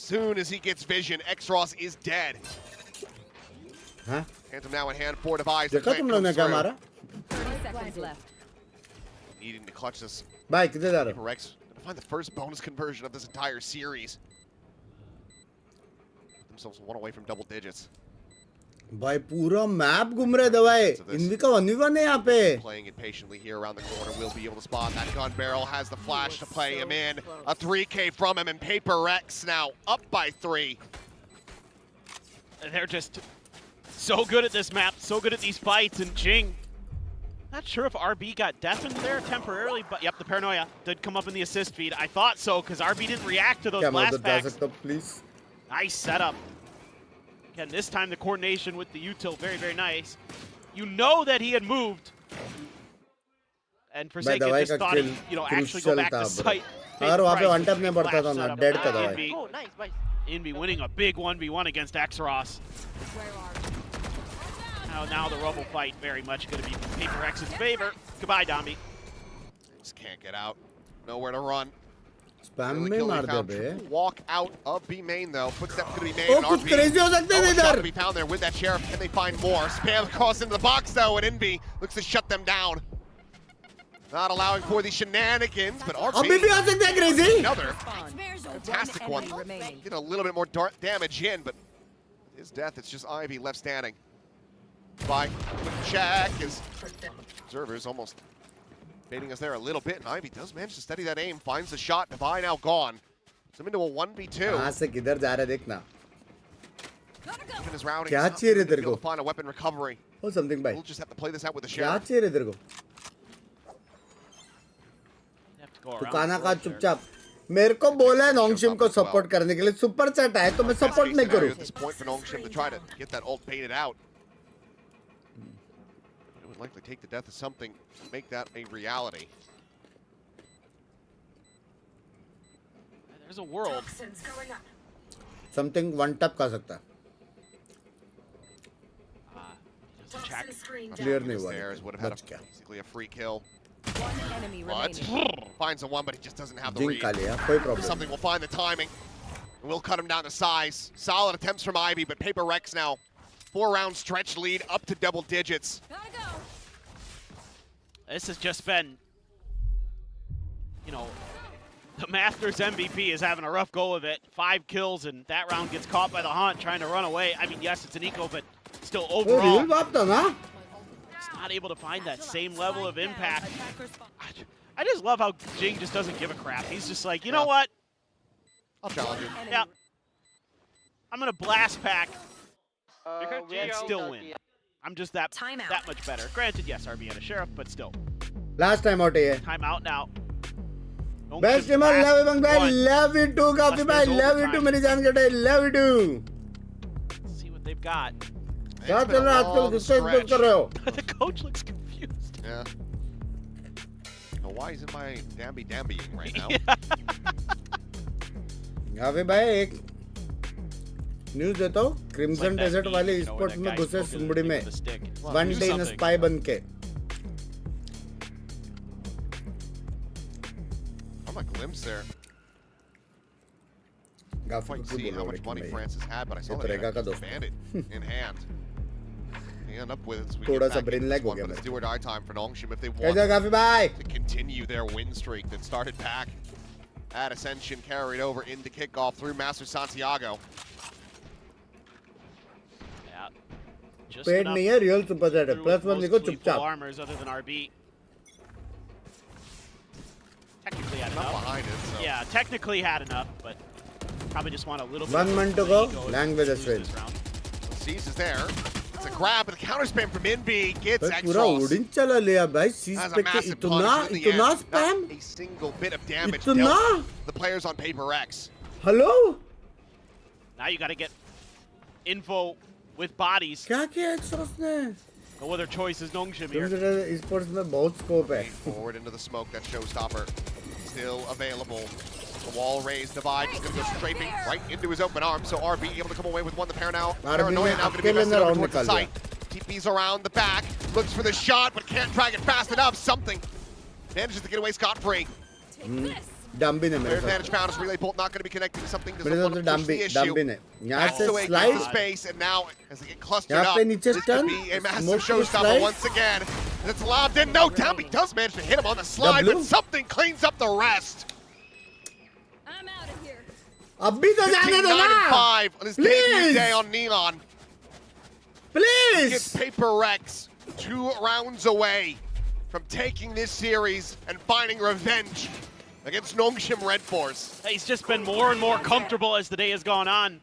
[SPEAKER 6] soon as he gets vision, X-Ross is dead.
[SPEAKER 2] हाँ
[SPEAKER 6] Phantom now in hand, 4 device.
[SPEAKER 2] देखा तुम लोगों ने क्या मारा
[SPEAKER 8] 30 seconds left.
[SPEAKER 6] Needing to clutch this.
[SPEAKER 2] भाई किधर जा रहे हो
[SPEAKER 6] PRX gonna find the first bonus conversion of this entire series. Themselves one away from double digits.
[SPEAKER 2] भाई पूरा मैप घूम रहे दवाई इनवी का 1v1 है यहाँ पे
[SPEAKER 6] Playing it patiently here around the corner, will be able to spot that gun barrel, has the flash to play him in. A 3K from him, and PRX now up by 3.
[SPEAKER 7] They're just so good at this map, so good at these fights, and Jing. Not sure if RB got deafened there temporarily, but yep, the paranoia did come up in the assist feed. I thought so, because RB didn't react to those
[SPEAKER 2] क्या
[SPEAKER 7] blast
[SPEAKER 2] मदद कर
[SPEAKER 7] packs.
[SPEAKER 2] सकता हूँ please
[SPEAKER 7] Nice setup. Again, this time the coordination with the util very, very nice. You know that he had moved. And Forsaken
[SPEAKER 2] दवाई
[SPEAKER 7] just
[SPEAKER 2] का
[SPEAKER 7] thought
[SPEAKER 2] kill
[SPEAKER 7] he'd, actually go
[SPEAKER 2] crucial
[SPEAKER 7] back
[SPEAKER 2] था
[SPEAKER 7] to
[SPEAKER 2] bro
[SPEAKER 7] sight.
[SPEAKER 2] अगर वहाँ पे
[SPEAKER 7] Right,
[SPEAKER 2] one tap नहीं पड़ता था
[SPEAKER 7] flash
[SPEAKER 2] ना
[SPEAKER 7] setup.
[SPEAKER 2] डेड था दवाई
[SPEAKER 7] Envy.
[SPEAKER 9] Oh, nice, nice.
[SPEAKER 7] Envy winning a big 1v1 against X-Ross. Now the rubble fight very much going to be PRX's favor. Goodbye, Dombi.
[SPEAKER 6] Just can't get out. Nowhere to run.
[SPEAKER 2] Spam
[SPEAKER 6] Really
[SPEAKER 2] में
[SPEAKER 6] kill
[SPEAKER 2] मार
[SPEAKER 6] they
[SPEAKER 2] दे
[SPEAKER 6] found.
[SPEAKER 2] बे
[SPEAKER 6] Triple walk out of B main though. Footsteps gonna be made.
[SPEAKER 2] ओ
[SPEAKER 6] And
[SPEAKER 2] कुछ
[SPEAKER 6] RB.
[SPEAKER 2] crazy हो सकते हैं
[SPEAKER 6] Oh, a shot
[SPEAKER 2] इधर
[SPEAKER 6] to be found there with that sheriff. Can they find more? Spam across into the box though, and Envy looks to shut them down. Not allowing for the shenanigans, but RB.
[SPEAKER 2] अभी भी आ सकते हैं crazy
[SPEAKER 6] Another fantastic one. Get a little bit more damage in, but his death, it's just Ivy left standing. Quick check is observers almost baiting us there a little bit, and Ivy does manage to steady that aim, finds the shot. Divine now gone. So into a 1v2.
[SPEAKER 2] कहाँ से किधर जा रहा है देखना
[SPEAKER 6] Even his routing
[SPEAKER 2] क्या
[SPEAKER 6] is not
[SPEAKER 2] चाहिए रे
[SPEAKER 6] gonna
[SPEAKER 2] तेरे
[SPEAKER 6] be able
[SPEAKER 2] को?
[SPEAKER 6] to find a weapon recovery.
[SPEAKER 2] हो समथिंग भाई
[SPEAKER 6] We'll just have to play this out with the
[SPEAKER 2] क्या
[SPEAKER 6] sheriff.
[SPEAKER 2] चाहिए रे तेरे को
[SPEAKER 7] You have to go
[SPEAKER 2] तू
[SPEAKER 7] around
[SPEAKER 2] खाना
[SPEAKER 7] the
[SPEAKER 2] खा
[SPEAKER 7] road there.
[SPEAKER 2] चुपचाप मेरे को बोला है नोंगशिम को सपोर्ट करने के लिए सुपर चैट है तो मैं
[SPEAKER 6] Best
[SPEAKER 2] सपोर्ट
[SPEAKER 6] case
[SPEAKER 2] नहीं
[SPEAKER 6] scenario
[SPEAKER 2] करूँ
[SPEAKER 6] at this point for Nongshim to try to get that ult baited out. It would likely take the death of something to make that a reality.
[SPEAKER 7] There's a world.
[SPEAKER 2] Something one tap खा सकता है
[SPEAKER 7] Just check.
[SPEAKER 2] Clear नहीं हुआ
[SPEAKER 6] Stairs would have had
[SPEAKER 2] बच गया
[SPEAKER 6] basically a free kill.
[SPEAKER 8] One enemy
[SPEAKER 6] But
[SPEAKER 8] remaining.
[SPEAKER 6] finds the one, but he just doesn't have the
[SPEAKER 2] zinc
[SPEAKER 6] read.
[SPEAKER 2] खा लिया कोई problem
[SPEAKER 6] Something will find the timing. And we'll cut him down to size. Solid attempts from Ivy, but PRX now 4-round stretch lead up to double digits.
[SPEAKER 7] This has just been, the Masters MVP is having a rough go of it. 5 kills, and that round gets caught by the Haunt trying to run away. I mean, yes, it's an eco, but still
[SPEAKER 2] वो
[SPEAKER 7] overall,
[SPEAKER 2] real बात था ना
[SPEAKER 7] it's not able to find that same level of impact. I just love how Jing just doesn't give a crap. He's just like, you know what?
[SPEAKER 6] I'll challenge you.
[SPEAKER 7] Yeah. I'm going to blast pack
[SPEAKER 9] We
[SPEAKER 7] and
[SPEAKER 9] are
[SPEAKER 7] still
[SPEAKER 9] out
[SPEAKER 7] win.
[SPEAKER 9] here.
[SPEAKER 7] I'm just that
[SPEAKER 8] Timeout.
[SPEAKER 7] much better. Granted, yes, RB and a sheriff, but still.
[SPEAKER 2] Last time out है
[SPEAKER 7] Time out now.
[SPEAKER 2] Best teamer love you बंग भाई
[SPEAKER 7] One.
[SPEAKER 2] Love you to काफी भाई
[SPEAKER 7] Let's
[SPEAKER 2] love you to मेरी जान कटे love you too
[SPEAKER 7] Let's see what they've got.
[SPEAKER 2] क्या
[SPEAKER 6] It's
[SPEAKER 2] चल
[SPEAKER 6] been
[SPEAKER 2] रहा
[SPEAKER 6] a
[SPEAKER 2] है आजकल
[SPEAKER 6] long
[SPEAKER 2] किससे एक्सपेक्ट
[SPEAKER 6] stretch.
[SPEAKER 2] कर रहे हो
[SPEAKER 7] The coach looks confused.
[SPEAKER 6] Yeah. Now, why isn't my dambying right now?
[SPEAKER 2] काफी भाई एक न्यूज देता हूँ Crimson
[SPEAKER 7] Like that
[SPEAKER 2] desert
[SPEAKER 7] meme,
[SPEAKER 2] वाले
[SPEAKER 7] you know, where
[SPEAKER 2] sports
[SPEAKER 7] that
[SPEAKER 2] में
[SPEAKER 7] guy
[SPEAKER 2] घुसे
[SPEAKER 7] spoke
[SPEAKER 2] सुमड़ी में
[SPEAKER 7] with the stick.
[SPEAKER 2] One
[SPEAKER 7] Do
[SPEAKER 2] day in
[SPEAKER 7] something.
[SPEAKER 2] Spy बन के
[SPEAKER 6] I'm a glimpse there. quite see how much money France has had, but I saw that it's banded in hand. They end up with it. So we get back into this one, but it's do or die time for Nongshim if they want to continue their win streak that started back at Ascension, carried over into kickoff through Master Santiago.
[SPEAKER 7] Yeah. Just
[SPEAKER 2] Paid नहीं है real super chat है. Plus one लिखो चुपचाप.
[SPEAKER 7] Armors other than RB. Technically had
[SPEAKER 6] Not
[SPEAKER 7] enough.
[SPEAKER 6] behind it, so.
[SPEAKER 7] Yeah, technically had enough, but probably just want a little bit.
[SPEAKER 2] 1 minute to go. Language is
[SPEAKER 6] Seize is there. It's a grab, but the counter spam from NB gets
[SPEAKER 2] पूरा उड़न चला लिया भाई. Seize पे के इतना spam.
[SPEAKER 6] A single bit of damage
[SPEAKER 2] इतना?
[SPEAKER 6] dealt the players on PRX.
[SPEAKER 2] Hello?
[SPEAKER 7] Now you got to get info with bodies.
[SPEAKER 2] क्या किया Exos ने?
[SPEAKER 7] No other choice is Nongshim here.
[SPEAKER 2] Esports में बहुत scope है.
[SPEAKER 6] Forward into the smoke, that showstopper still available. The wall raised, Divide is going to go strafing right into his open arms, so RB able to come away with one. The Paranoia now going to be invested over towards the site. TP's around the back, looks for the shot, but can't drag it fast enough. Something manages to get away scot-free.
[SPEAKER 2] Dumby ने मेरे
[SPEAKER 6] advantage found, relay bolt not going to be connecting to something.
[SPEAKER 2] मेरे साथ तो dumby ने. यहाँ से
[SPEAKER 6] slide space, and now as they get clustered
[SPEAKER 2] यहाँ
[SPEAKER 6] up,
[SPEAKER 2] पे नीचे
[SPEAKER 6] this could
[SPEAKER 2] stun.
[SPEAKER 6] be a massive showstopper once again. And it's lobbed in. No, Dumby does manage to hit him on the slide, but something cleans up the rest.
[SPEAKER 2] अभी तो जाने दो ना.
[SPEAKER 6] 5 on his debut day on Neon.
[SPEAKER 2] Please.
[SPEAKER 6] Gets PRX 2 rounds away from taking this series and finding revenge against Nongshim Red Force.
[SPEAKER 7] He's just been more and more comfortable as the day has gone on.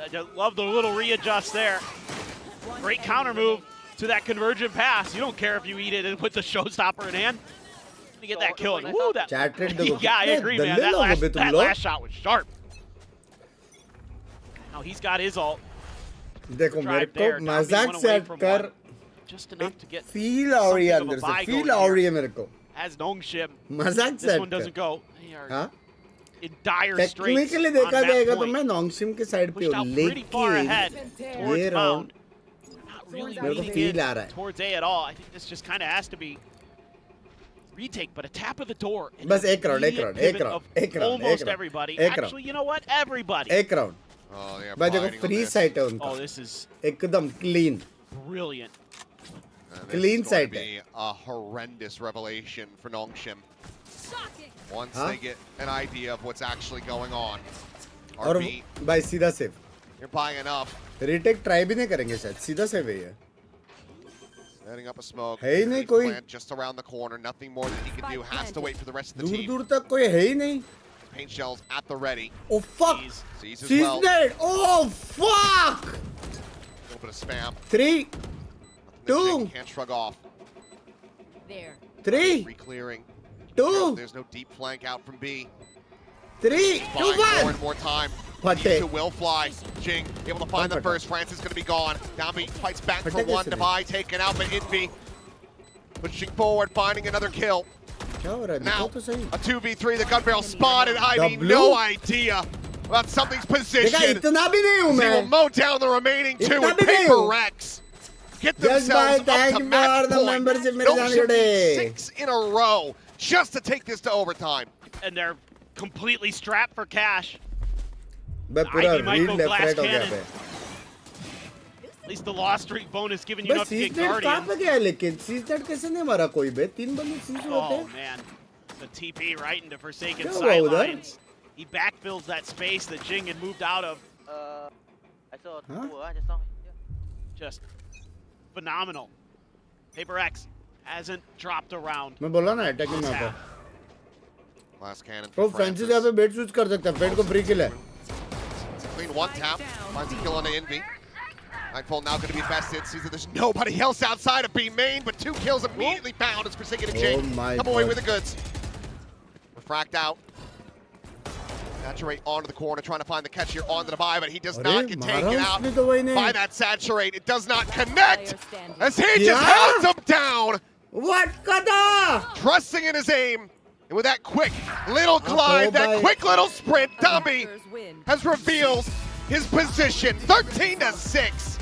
[SPEAKER 7] I just love the little readjust there. Great counter move to that convergent pass. You don't care if you eat it and put the showstopper in hand. To get that kill. Woo, that. Yeah, I agree, man. That last shot was sharp. Now he's got his ult.
[SPEAKER 2] देखो मेरे को मजाक से हटकर
[SPEAKER 7] just enough to get
[SPEAKER 2] feel आ रही है अंदर से. Feel आ रही है मेरे को.
[SPEAKER 7] As Nongshim.
[SPEAKER 2] मजाक से
[SPEAKER 7] This one doesn't go.
[SPEAKER 2] हाँ?
[SPEAKER 7] In dire straits.
[SPEAKER 2] Technically देखा जाएगा तो मैं Nongshim के side पे हूँ. लेकिन ये round मेरे को feel आ रहा है.
[SPEAKER 7] Towards A at all. I think this just kind of has to be retake, but a tap of the door.
[SPEAKER 2] बस एक round.
[SPEAKER 7] Almost everybody. Actually, you know what? Everybody.
[SPEAKER 2] एक round.
[SPEAKER 6] Oh, yeah,
[SPEAKER 2] भाई देखो free site है उनका.
[SPEAKER 7] Oh, this is
[SPEAKER 2] एकदम clean.
[SPEAKER 7] Brilliant.
[SPEAKER 2] Clean site
[SPEAKER 6] be a horrendous revelation for Nongshim. Once they get an idea of what's actually going on.
[SPEAKER 2] और भाई सीधा save.
[SPEAKER 6] You're buying enough.
[SPEAKER 2] Retake try भी नहीं करेंगे शायद. सीधा save है ये.
[SPEAKER 6] Setting up a smoke.
[SPEAKER 2] है ही नहीं कोई.
[SPEAKER 6] Just around the corner. Nothing more that he can do. Has to wait for the rest of the team.
[SPEAKER 2] दूर तक कोई है ही नहीं.
[SPEAKER 6] Paint shells at the ready.
[SPEAKER 2] Oh fuck!
[SPEAKER 6] She's
[SPEAKER 2] dead! Oh fuck!
[SPEAKER 6] A little bit of spam.
[SPEAKER 2] 3, 2.
[SPEAKER 6] Can't shrug off.
[SPEAKER 8] There.
[SPEAKER 2] 3,
[SPEAKER 6] Re-clearing.
[SPEAKER 2] 2.
[SPEAKER 6] There's no deep flank out from B.
[SPEAKER 2] 3, 2, 1.
[SPEAKER 6] More and more time. These two will fly. Jing able to find the first. France is going to be gone. Downbeat fights back for one. Divide taken out by Envy. Pushing forward, finding another kill. Now, a 2v3, the gun barrel spotted. I mean, no idea about something's position. He will mow down the remaining two with PRX. Get themselves up to match point. Nongshim needs 6 in a row just to take this to overtime.
[SPEAKER 7] And they're completely strapped for cash.
[SPEAKER 2] Ivy might go glass cannon.
[SPEAKER 7] At least the loss streak bonus giving you enough to get Guardians. Oh man, the TP right into Forsaken sidelines. He backfills that space that Jing had moved out of.
[SPEAKER 9] I saw I just saw him.
[SPEAKER 7] Just phenomenal. PRX hasn't dropped a round.
[SPEAKER 2] मैं बोला ना attacking में था.
[SPEAKER 6] Last cannon.
[SPEAKER 2] Oh, Francis यहाँ पे bait switch कर सकता है. Bait को free kill है.
[SPEAKER 6] Clean one tap. Finds a kill on the Envy. Nightfall now going to be invested. Sees that there's nobody else outside of B main, but 2 kills immediately found as Forsaken and Jing come away with the goods. Refract out. Saturate onto the corner, trying to find the catch here on the Divide, but he does not get taken out by that Saturate. It does not connect as he just hounds him down.
[SPEAKER 2] What kata?
[SPEAKER 6] Trusting in his aim. And with that quick little glide, that quick little sprint, Dumby has revealed his position. 13-6.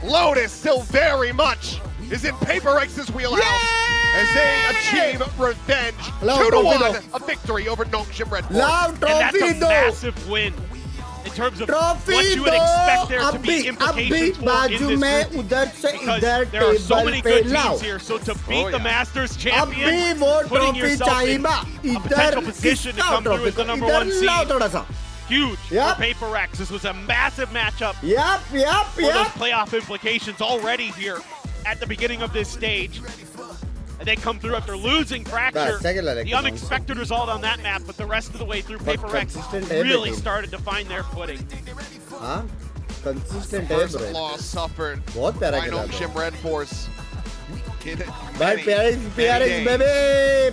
[SPEAKER 6] Lotus still very much is in PRX's wheelhouse. as they achieve revenge. 2-1, a victory over Nongshim Red Force.
[SPEAKER 2] Love
[SPEAKER 7] And that's
[SPEAKER 2] trophy
[SPEAKER 7] a massive win in terms of what you would expect there to be implications for in this group. Because there are so many good teams here, so to beat the Masters champion, putting yourself in a potential position to come through as the #1 seed. Huge for PRX. This was a massive matchup for those playoff implications already here at the beginning of this stage. And they come through after losing Fracture. The unexpected result on that map, but the rest of the way through, PRX really started to find their footing.
[SPEAKER 2] Consistent
[SPEAKER 6] First loss suffered by Nongshim Red Force.
[SPEAKER 2] By PRX, baby!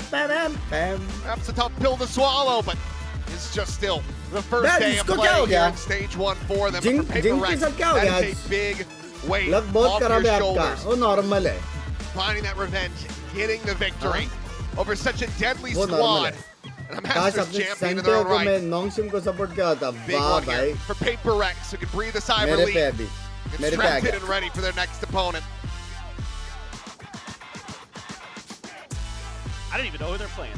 [SPEAKER 6] That's a tough pill to swallow, but it's just still the first day of play here in stage 1 for them. But for PRX, that is a big weight off your shoulders. Finding that revenge, getting the victory over such a deadly squad. And a Masters champion in their own right. Big one here for PRX, who can breathe a sigh of relief. Get strapped in and ready for their next opponent.
[SPEAKER 7] I didn't even know who they're playing.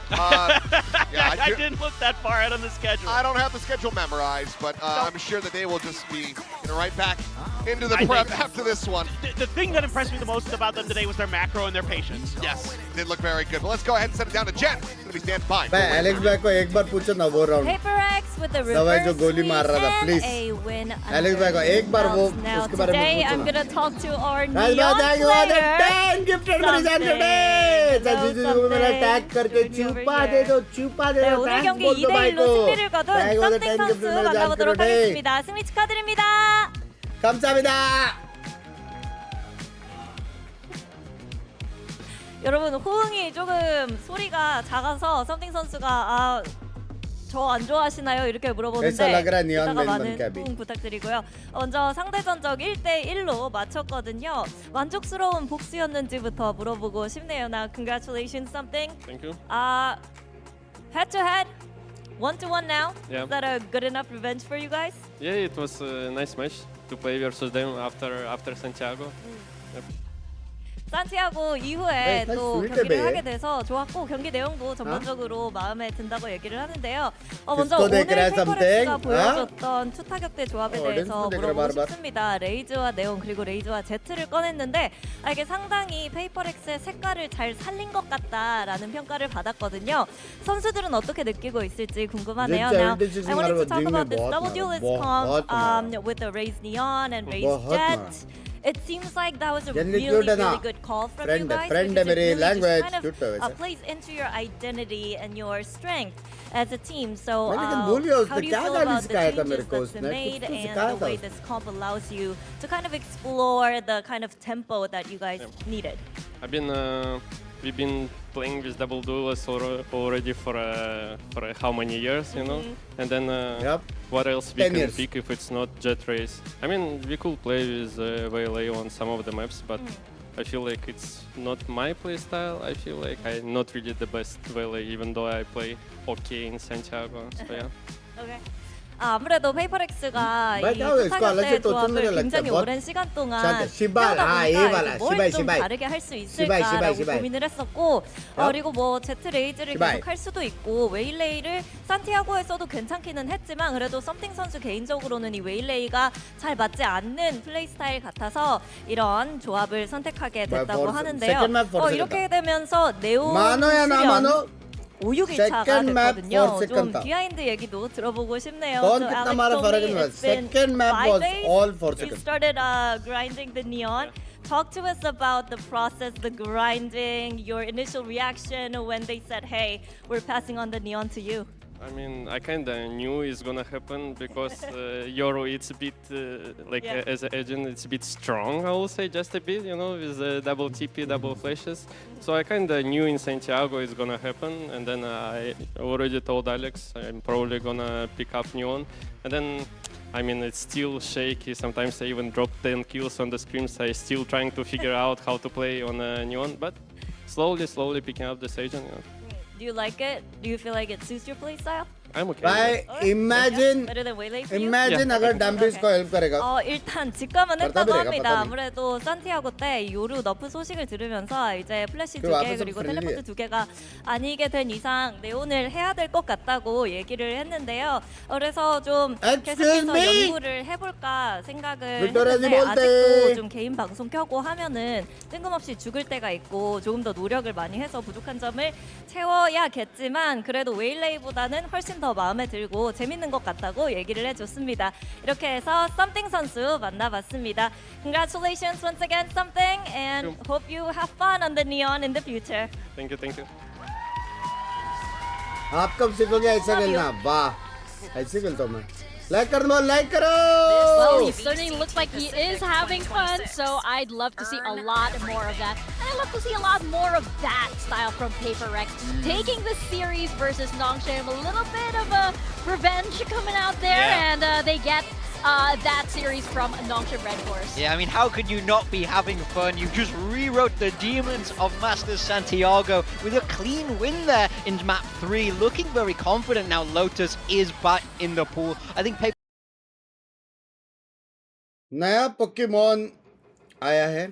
[SPEAKER 6] Yeah,
[SPEAKER 7] I didn't look that far out on the schedule.
[SPEAKER 6] I don't have the schedule memorized, but I'm sure that they will just be right back into the prep after this one.
[SPEAKER 7] The thing that impressed me the most about them today was their macro and their patience.
[SPEAKER 6] Yes, did look very good. But let's go ahead and set it down to Jen. It's going to be standing by.
[SPEAKER 2] Alex Bhai को एक बार पूछो ना वो round.
[SPEAKER 10] PRX with the reverse sweep and a win.
[SPEAKER 2] Alex Bhai को एक बार वो उसके बारे में
[SPEAKER 10] Today I'm gonna talk to our Neon player.
[SPEAKER 2] 10 gifted present today. जिसको मेरा tag करके छुपा दे दो.
[SPEAKER 10] 네, 오늘 경기 2대1로 승리를 거둔 썸띵 선수 만나보도록 하겠습니다. 승리 축하드립니다.
[SPEAKER 2] 감사합니다.
[SPEAKER 10] 여러분 호응이 조금 소리가 작아서 썸띵 선수가 저 안 좋아하시나요? 이렇게 물어보는데 이따가 많은 호응 부탁드리고요. 먼저 상대 전적 1대1로 마쳤거든요. 만족스러운 복수였는지부터 물어보고 싶네요. Now, congratulations, Something.
[SPEAKER 13] Thank you.
[SPEAKER 10] Head to head, 1-1 now.
[SPEAKER 13] Yeah.
[SPEAKER 10] Is that a good enough revenge for you guys?
[SPEAKER 13] Yeah, it was a nice match to play versus them after Santiago. Yep.
[SPEAKER 10] 산티아고 이후에 또 경기를 하게 돼서 좋았고 경기 내용도 전반적으로 마음에 든다고 얘기를 하는데요. 먼저 오늘 PRX가 보여줬던 투타격대 조합에 대해서 물어보고 싶습니다. 레이즈와 네온 그리고 레이즈와 제트를 꺼냈는데 이게 상당히 PRX의 색깔을 잘 살린 것 같다라는 평가를 받았거든요. 선수들은 어떻게 느끼고 있을지 궁금하네요. Now, I wanted to talk about this double duelist comp with the Raze Neon and Raze Jet. It seems like that was a really good call from you guys because it really just kind of plays into your identity and your strength as a team. So how do you feel about the changes that's been made and the way this comp allows you to kind of explore the kind of tempo that you guys needed?
[SPEAKER 13] We've been playing with double duelists already for how many years, you know? And then what else we can pick if it's not Jet Race? I mean, we could play with VLA on some of the maps, but I feel like it's not my play style. I feel like I'm not really the best VLA, even though I play okay in Santiago. So yeah.
[SPEAKER 10] Okay. 아무래도 PRX가 이 투타격대 조합을 굉장히 오랜 시간 동안 해오다 보니까 뭘 좀 다르게 할 수 있을까라고 고민을 했었고 그리고 뭐 제트 레이즈를 계속 할 수도 있고 웨일레이를 산티아고에서도 괜찮기는 했지만 그래도 썸띵 선수 개인적으로는 이 웨일레이가 잘 맞지 않는 플레이 스타일 같아서 이런 조합을 선택하게 됐다고 하는데요. 이렇게 되면서 네온 수련 5-6일차가 됐거든요. 좀 비하인드 얘기도 들어보고 싶네요. So Alex told me it's been 5 days you started grinding the Neon. Talk to us about the process, the grinding, your initial reaction when they said, hey, we're passing on the Neon to you.
[SPEAKER 13] I mean, I kind of knew it's gonna happen because Yoru, it's a bit as an agent, it's a bit strong, I will say, just a bit, you know, with double TP, double flashes. So I kind of knew in Santiago it's gonna happen, and then I already told Alex I'm probably gonna pick up Neon, and then I mean, it's still shaky. Sometimes I even drop 10 kills on the scrims. I'm still trying to figure out how to play on Neon, but slowly picking up the agent. You know.
[SPEAKER 10] Do you like it? Do you feel like it suits your play style?
[SPEAKER 13] I'm okay.
[SPEAKER 2] By imagine
[SPEAKER 10] Better than Waylay for you?
[SPEAKER 2] imagine अगर डैम्बिस को help करेगा.
[SPEAKER 10] 일단 직감은
[SPEAKER 2] करता
[SPEAKER 10] 했다고
[SPEAKER 2] भी रहेगा,
[SPEAKER 10] 합니다.
[SPEAKER 2] पता नहीं.
[SPEAKER 10] 아무래도 산티아고 때 요루 너프 소식을 들으면서 이제 플래시
[SPEAKER 2] 그
[SPEAKER 10] 2개
[SPEAKER 2] 앞에서
[SPEAKER 10] 그리고
[SPEAKER 2] 프렌들리해.
[SPEAKER 10] 텔레포트 2개가 아니게 된 이상 네온을 해야 될 것 같다고 얘기를 했는데요. 그래서 좀
[SPEAKER 2] Excuse
[SPEAKER 10] 계속해서
[SPEAKER 2] me?
[SPEAKER 10] 연구를 해볼까 생각을
[SPEAKER 2] 빅토리아지
[SPEAKER 10] 했는데
[SPEAKER 2] 볼때.
[SPEAKER 10] 아직도 좀 개인 방송 켜고 하면은 뜬금없이 죽을 때가 있고 조금 더 노력을 많이 해서 부족한 점을 채워야겠지만 그래도 웨일레이보다는 훨씬 더 마음에 들고 재밌는 것 같다고 얘기를 해줬습니다. 이렇게 해서 썸띵 선수 만나봤습니다. Congratulations once again, Something, and hope you have fun on the Neon in the future.
[SPEAKER 13] Thank you, thank you.
[SPEAKER 2] आप कब सीखोगे ऐसा खेलना? वाह, ऐसे खेलता हूँ मैं. Like करो, like करो.
[SPEAKER 3] Well, he certainly looks like he is having fun, so I'd love to see a lot more of that. And I'd love to see a lot more of that style from PRX. Taking the series versus Nongshim, a little bit of a revenge coming out there, and they get that series from Nongshim Red Horse.
[SPEAKER 4] Yeah, I mean, how could you not be having fun? You just rewrote the demons of Masters Santiago with a clean win there in map 3. Looking very confident now. Lotus is back in the pool. I think
[SPEAKER 2] नया Pokemon आया है.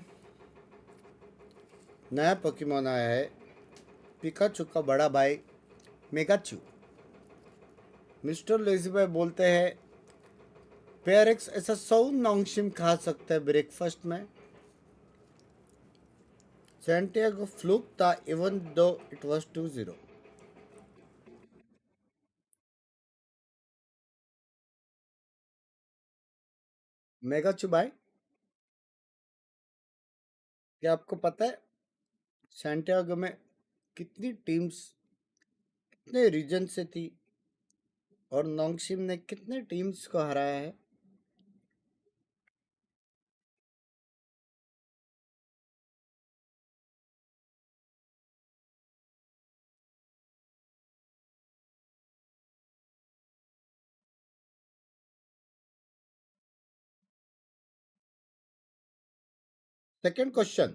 [SPEAKER 2] नया Pokemon आया है. Pikachu का बड़ा भाई मेगाचू. Mister lazy भाई बोलते हैं PRX ऐसा 100 नॉन्गशिम खा सकता है ब्रेकफास्ट में. सैंटियागो फ्लूक था even though it was 2-0. मेगाचू भाई, क्या आपको पता है सैंटियागो में कितनी टीम्स कितने रीजन से थी और नॉन्गशिम ने कितने टीम्स को हराया है? सेकंड क्वेश्चन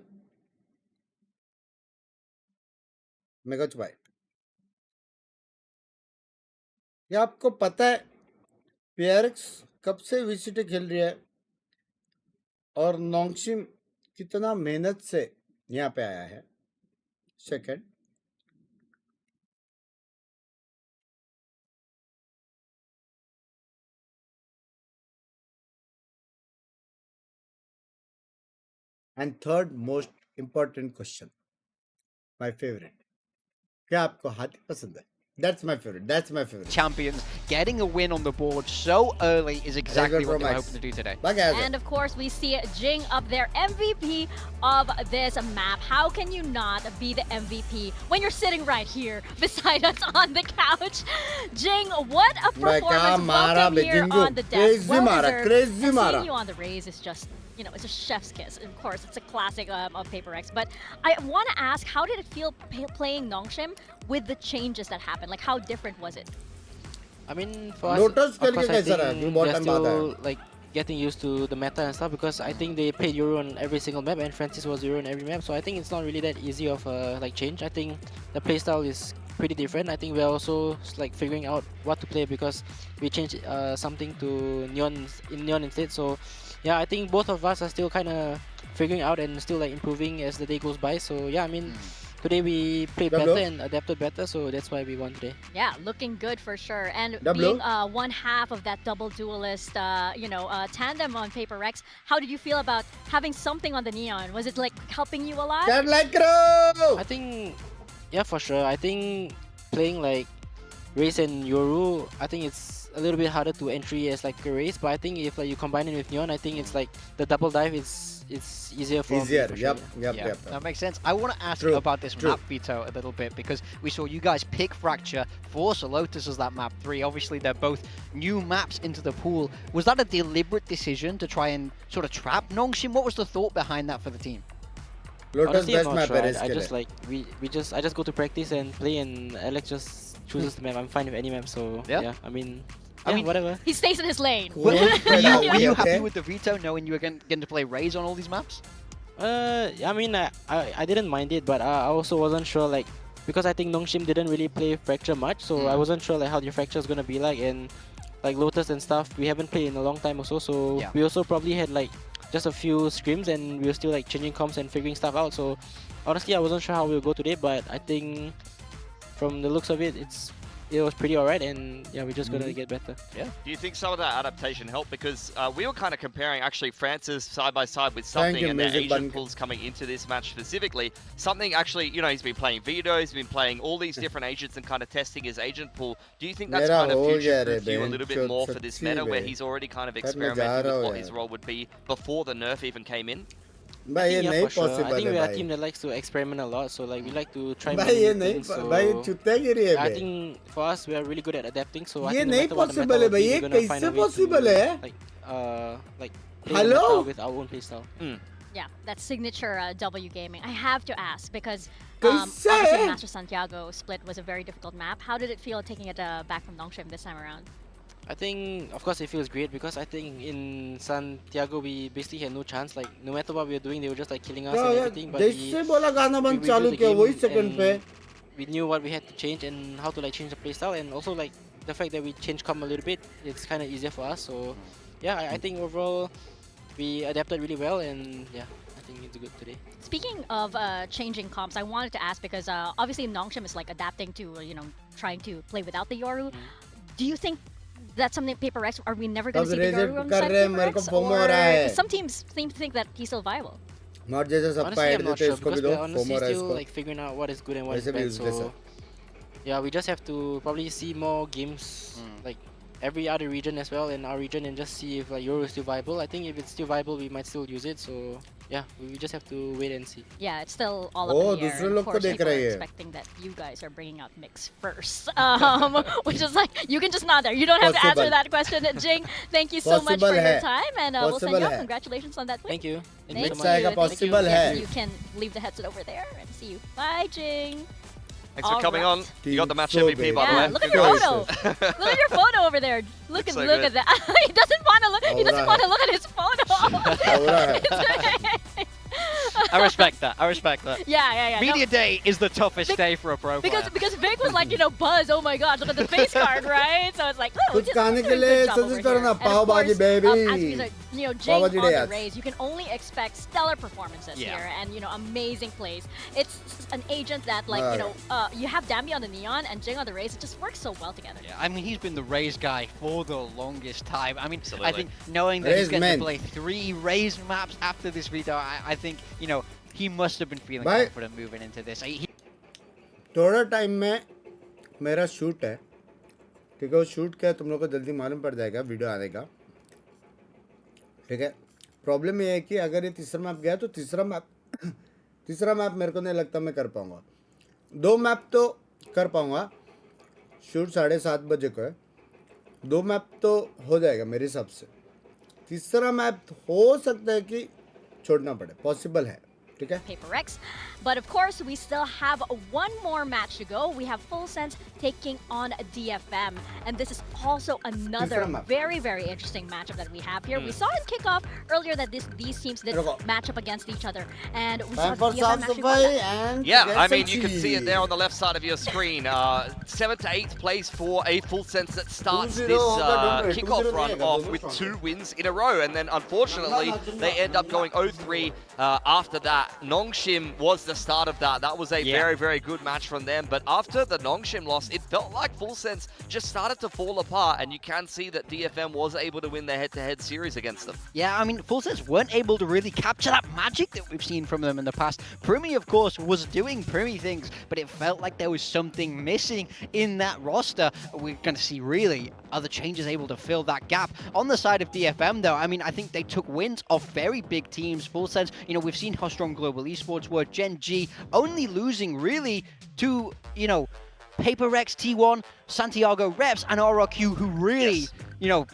[SPEAKER 2] मेगाचू भाई, क्या आपको पता है PRX कब से VCT खेल रही है और नॉन्गशिम कितना मेहनत से यहाँ पे आया है? Second, and third most important question, my favourite, क्या आपको हाथी पसंद है? That's my favorite. That's my favorite.
[SPEAKER 4] champions getting a win on the board so early is exactly what they're hoping to do today.
[SPEAKER 3] And of course, we see Jing up there, MVP of this map. How can you not be the MVP when you're sitting right here beside us on the couch? Jing, what a performance. Welcome here on the deck.
[SPEAKER 2] Crazy mara, crazy mara.
[SPEAKER 3] Seeing you on the raise is just, you know, it's a chef's kiss. Of course, it's a classic of PRX. But I want to ask, how did it feel playing Nongshim with the changes that happened? Like, how different was it?
[SPEAKER 12] I mean, for us,
[SPEAKER 2] Lotus
[SPEAKER 12] of course, I
[SPEAKER 2] कैसा रहा?
[SPEAKER 12] think
[SPEAKER 2] क्यों बहुत
[SPEAKER 12] they're
[SPEAKER 2] time बाद आया?
[SPEAKER 12] still like getting used to the meta and stuff because I think they played Euro on every single map and Francis was Euro on every map. So I think it's not really that easy of a like change. I think the playstyle is pretty different. I think we're also like figuring out what to play because we changed something to Neon instead. So yeah, I think both of us are still kind of figuring out and still like improving as the day goes by. So yeah, I mean, today we played better and adapted better, so that's why we won today.
[SPEAKER 3] Yeah, looking good for sure. And
[SPEAKER 2] W.
[SPEAKER 3] being one half of that double duelist, tandem on PRX, how did you feel about having something on the Neon? Was it like helping you a lot?
[SPEAKER 2] Can like karo.
[SPEAKER 12] I think, yeah, for sure. I think playing like Race and Yoru, I think it's a little bit harder to entry as like a Race, but I think if like you combine it with Neon, I think it's like the double dive it's easier for me, for sure,
[SPEAKER 2] Yep.
[SPEAKER 4] That makes sense. I want to ask about this map, Vito, a little bit because we saw you guys pick Fracture, force Lotus as that map 3. Obviously, they're both new maps into the pool. Was that a deliberate decision to try and sort of trap Nongshim? What was the thought behind that for the team?
[SPEAKER 2] Lotus
[SPEAKER 12] Honestly,
[SPEAKER 2] best
[SPEAKER 12] I'm
[SPEAKER 2] map
[SPEAKER 12] not
[SPEAKER 2] है
[SPEAKER 12] sure. I
[SPEAKER 2] इसके
[SPEAKER 12] just
[SPEAKER 2] लिए.
[SPEAKER 12] like I just go to practice and play, and Alex just chooses the map. I'm fine with any map, so yeah. I mean, whatever.
[SPEAKER 3] He stays in his lane.
[SPEAKER 4] Were you happy with the Vito knowing you were getting to play Raze on all these maps?
[SPEAKER 12] I mean, I didn't mind it, but I also wasn't sure like because I think Nongshim didn't really play Fracture much, so I wasn't sure like how the Fracture is gonna be like, and like Lotus and stuff, we haven't played in a long time also, so we also probably had like just a few scrims and we were still like changing comps and figuring stuff out. So honestly, I wasn't sure how we'll go today, but I think from the looks of it, it was pretty alright, and yeah, we're just gonna get better.
[SPEAKER 5] Yeah. Do you think some of that adaptation helped? Because we were kind of comparing actually Francis side by side with something and their Asian pools coming into this match specifically. Something actually, you know, he's been playing Vito, he's been playing all these different agents and kind of testing his agent pool. Do you think that's kind of future-proof you a little bit more for this meta, where he's already kind of experimenting with what his role would be before the nerf even came in?
[SPEAKER 12] I think we're a team that likes to experiment a lot, so like we like to try many things. So I think for us, we are really good at adapting. So I think no matter what the meta will be, we're gonna find a way to like play the meta with our own playstyle.
[SPEAKER 3] Yeah, that's signature W gaming. I have to ask because obviously Master Santiago split was a very difficult map. How did it feel taking it back from Nongshim this time around?
[SPEAKER 12] I think, of course, it feels great because I think in Santiago we basically had no chance. Like no matter what we were doing, they were just like killing us and everything. But we knew what we had to change and how to like change the playstyle, and also like the fact that we changed comp a little bit, it's kind of easier for us. So yeah, I think overall we adapted really well, and yeah, I think it's good today.
[SPEAKER 3] Speaking of changing comps, I wanted to ask because obviously Nongshim is like adapting to trying to play without the Yoru. Do you think that's something PRX, are we never going to see the Yoru on side PRX? Or some teams seem to think that he's still viable.
[SPEAKER 12] Honestly, I'm not sure because we're honestly still like figuring out what is good and what is bad. So yeah, we just have to probably see more games like every other region as well in our region and just see if like Yoru is still viable. I think if it's still viable, we might still use it. So yeah, we just have to wait and see.
[SPEAKER 3] Yeah, it's still all up in the air. And of course, people are expecting that you guys are bringing out Mix first, which is like, you can just nod there. You don't have to answer that question, Jing. Thank you so much for your time, and we'll send you out. Congratulations on that win.
[SPEAKER 12] Thank you.
[SPEAKER 3] Thank you so much. You can leave the headset over there and see you. Bye, Jing.
[SPEAKER 5] Thanks for coming on. You got the match MVP, by the way.
[SPEAKER 3] Look at your photo. Look at your photo over there. Look at that. He doesn't want to look. He doesn't want to look at his photo.
[SPEAKER 4] I respect that. I respect that.
[SPEAKER 3] Yeah.
[SPEAKER 4] Media day is the toughest day for a pro player.
[SPEAKER 3] Because Vic was like, buzz. Oh my God, look at the face card, right? So it's like, oh, just doing a good job over here. And of course, as we said, Jing on the Rays, you can only expect stellar performances here and amazing plays. It's an agent that like you have Dambi on the Neon and Jing on the Rays. It just works so well together.
[SPEAKER 4] Yeah, I mean he's been the Rays guy for the longest time. I mean, I think knowing that he's going to play 3 Rays maps after this video, I think he must have been feeling confident moving into this.
[SPEAKER 2] थोड़ा time में मेरा shoot है, ठीक है? वो shoot क्या तुम लोग को जल्दी मालूम पड़ जाएगा वीडियो आने का, ठीक है? प्रॉब्लम ये है कि अगर ये तीसरा मैप गया तो तीसरा मैप मेरे को नहीं लगता मैं कर पाऊंगा. 2 मैप तो कर पाऊंगा. शूट 7:30 बजे को है. 2 मैप तो हो जाएगा मेरे हिसाब से. तीसरा मैप हो सकता है कि छोड़ना पड़े, पॉसिबल है, ठीक है?
[SPEAKER 3] PRX. But of course, we still have one more match to go. We have Full Sense taking on DFM. And this is also another very, very interesting matchup that we have here. We saw in kickoff earlier that these teams did match up against each other. And we saw DFM actually won that.
[SPEAKER 5] Yeah, I mean, you can see it there on the left side of your screen. 7th to 8th place for a Full Sense that starts this kickoff run off with 2 wins in a row. And then, unfortunately, they end up going 0-3 after that. Nongshim was the start of that. That was a very, very good match from them. But after the Nongshim loss, it felt like Full Sense just started to fall apart. And you can see that DFM was able to win their head-to-head series against them.
[SPEAKER 4] Yeah, I mean, Full Sense weren't able to really capture that magic that we've seen from them in the past. Primi, of course, was doing Primi things, but it felt like there was something missing in that roster. We're going to see really other changes able to fill that gap. On the side of DFM, though, I mean, I think they took wins off very big teams. Full Sense, we've seen how strong Global Esports were. Gen G only losing really to, PRX, T1, Santiago Reps, and RRQ, who really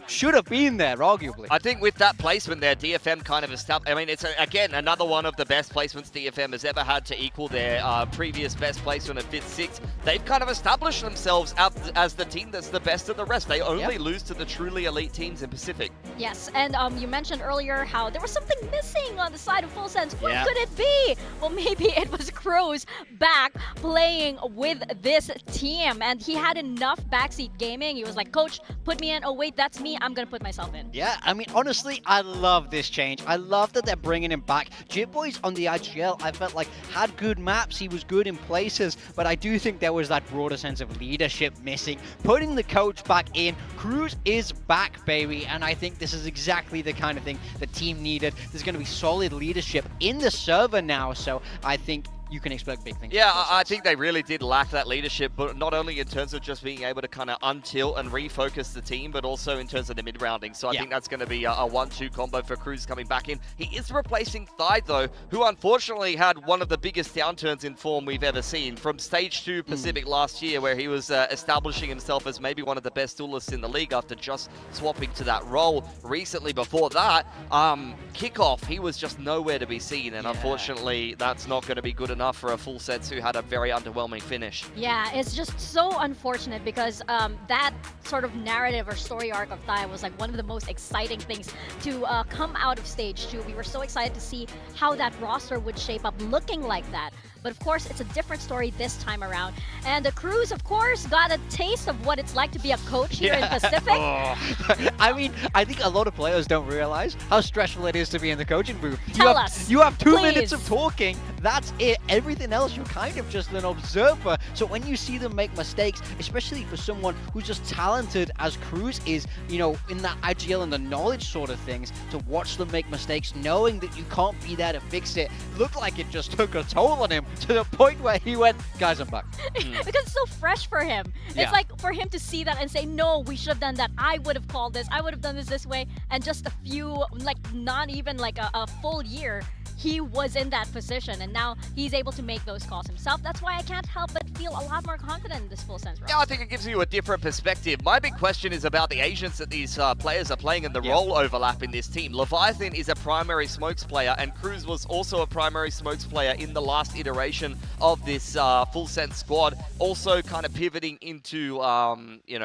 [SPEAKER 4] should have been there, arguably.
[SPEAKER 5] I think with that placement there, DFM kind of established. I mean, it's again another one of the best placements DFM has ever had to equal their previous best placement at Fifth 6. They've kind of established themselves as the team that's the best of the rest. They only lose to the truly elite teams in Pacific.
[SPEAKER 3] Yes, and you mentioned earlier how there was something missing on the side of Full Sense. What could it be? Well, maybe it was Cruz back playing with this team, and he had enough backseat gaming. He was like, "Coach, put me in. Oh wait, that's me. I'm gonna put myself in."
[SPEAKER 4] Yeah, I mean, honestly, I love this change. I love that they're bringing him back. Jitboy's on the IGL, I felt like, had good maps. He was good in places, but I do think there was that broader sense of leadership missing. Putting the coach back in, Cruz is back, baby, and I think this is exactly the kind of thing the team needed. There's going to be solid leadership in the server now, so I think you can expect big things.
[SPEAKER 5] Yeah, I think they really did lack that leadership, but not only in terms of just being able to kind of untilt and refocus the team, but also in terms of the mid-rounding. So I think that's going to be a 1-2 combo for Cruz coming back in. He is replacing Thide, though, who unfortunately had one of the biggest downturns in form we've ever seen. From Stage 2 Pacific last year, where he was establishing himself as maybe one of the best duelists in the league after just swapping to that role recently. Before that, Kickoff, he was just nowhere to be seen, and unfortunately, that's not going to be good enough for a Full Sense who had a very underwhelming finish.
[SPEAKER 3] Yeah, it's just so unfortunate because that sort of narrative or story arc of Thai was like one of the most exciting things to come out of Stage 2. We were so excited to see how that roster would shape up looking like that. But of course, it's a different story this time around. And the Cruz, of course, got a taste of what it's like to be a coach here in Pacific.
[SPEAKER 4] I mean, I think a lot of players don't realize how stressful it is to be in the coaching booth.
[SPEAKER 3] Tell us,
[SPEAKER 4] You have 2
[SPEAKER 3] please.
[SPEAKER 4] minutes of talking. That's it. Everything else, you're kind of just an observer. So when you see them make mistakes, especially for someone who's just talented as Cruz is, in that IGL and the knowledge sort of things, to watch them make mistakes, knowing that you can't be there to fix it, looked like it just took a toll on him. To the point where he went, guys, I'm back.
[SPEAKER 3] Because it's so fresh for him. It's like for him to see that and say, no, we should have done that. I would have called this. I would have done this way. And just a few, not even a full year, he was in that position. And now he's able to make those calls himself. That's why I can't help but feel a lot more confident in this Full Sense roster.
[SPEAKER 5] Yeah, I think it gives you a different perspective. My big question is about the agents that these players are playing and the role overlap in this team. Leviathan is a primary smokes player, and Cruz was also a primary smokes player in the last iteration of this Full Sense squad. Also kind of pivoting into,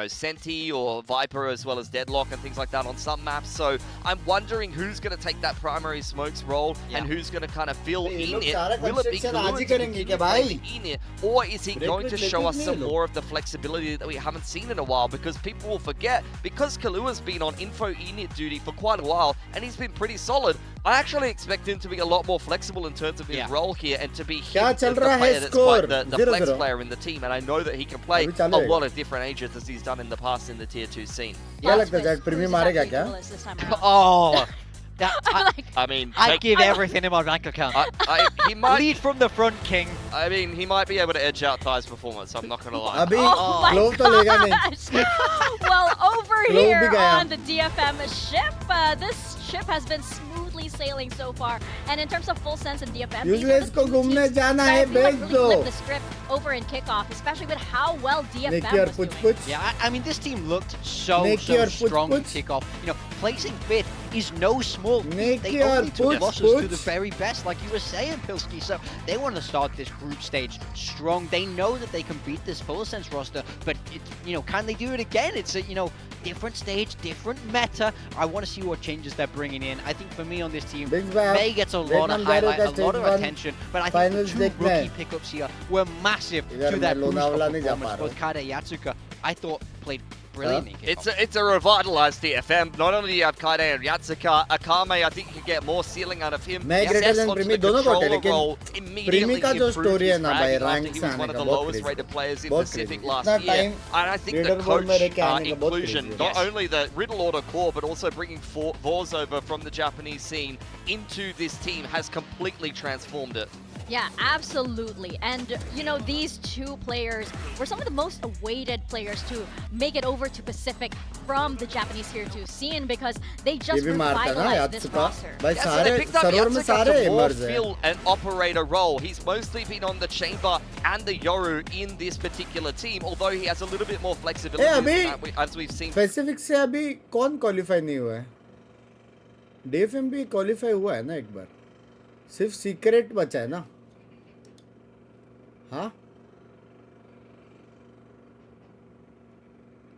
[SPEAKER 5] Senti or Viper as well as Deadlock and things like that on some maps. So I'm wondering who's going to take that primary smokes role and who's going to kind of fill in it. Will it be Kalu in it, or is he going to show us some more of the flexibility that we haven't seen in a while? Because people will forget, because Kalua's been on info init duty for quite a while and he's been pretty solid, I actually expect him to be a lot more flexible in terms of his role here and to be the player that's quite the flex player in the team. And I know that he can play a lot of different agents as he's done in the past in the Tier 2 scene.
[SPEAKER 4] Oh,
[SPEAKER 5] I mean,
[SPEAKER 4] I give everything in my bank account.
[SPEAKER 5] He might
[SPEAKER 4] lead from the front, King.
[SPEAKER 5] I mean, he might be able to edge out Thai's performance. I'm not gonna lie.
[SPEAKER 3] Oh my gosh. Well, over here on the DFM ship, this ship has been smoothly sailing so far. And in terms of Full Sense and DFM, these are the two teams that I feel like really flipped the script over in Kickoff, especially with how well DFM was doing.
[SPEAKER 4] Yeah, I mean, this team looked so strong in Kickoff. Placing 5th is no small feat. They only took losses to the very best, like you were saying, Pilski. So they want to start this group stage strong. They know that they can beat this Full Sense roster, but can they do it again? It's a different stage, different meta. I want to see what changes they're bringing in. I think for me on this team, May gets a lot of highlight, a lot of attention, but I think the 2 rookie pickups here were massive to that boost of performance. Both Kada and Yatsuka, I thought, played brilliantly.
[SPEAKER 5] It's a revitalized DFM. Not only do you have Kaide and Yatsuka, Akame, I think you can get more ceiling out of him.
[SPEAKER 2] मैं greater than Primi दोनों को होते लेकिन Primi का जो story है ना भाई rank
[SPEAKER 5] he was one of the lowest rated players in Pacific last year. And I think the coach inclusion, not only the Riddle Order core, but also bringing Vors over from the Japanese scene into this team has completely transformed it.
[SPEAKER 3] Yeah, absolutely. And, you know, these two players were some of the most awaited players to make it over to Pacific from the Japanese Tier 2 scene because they just revitalized this roster.
[SPEAKER 5] Yeah, so they picked up Yatsuka to more fill an operator role. He's mostly been on the Chamber and the Yoru in this particular team, although he has a little bit more flexibility as we've seen.
[SPEAKER 2] Pacific से अभी कौन qualify नहीं हुआ है? DFM भी qualify हुआ है ना एक बार? सिर्फ सीक्रेट बचा है ना? हाँ?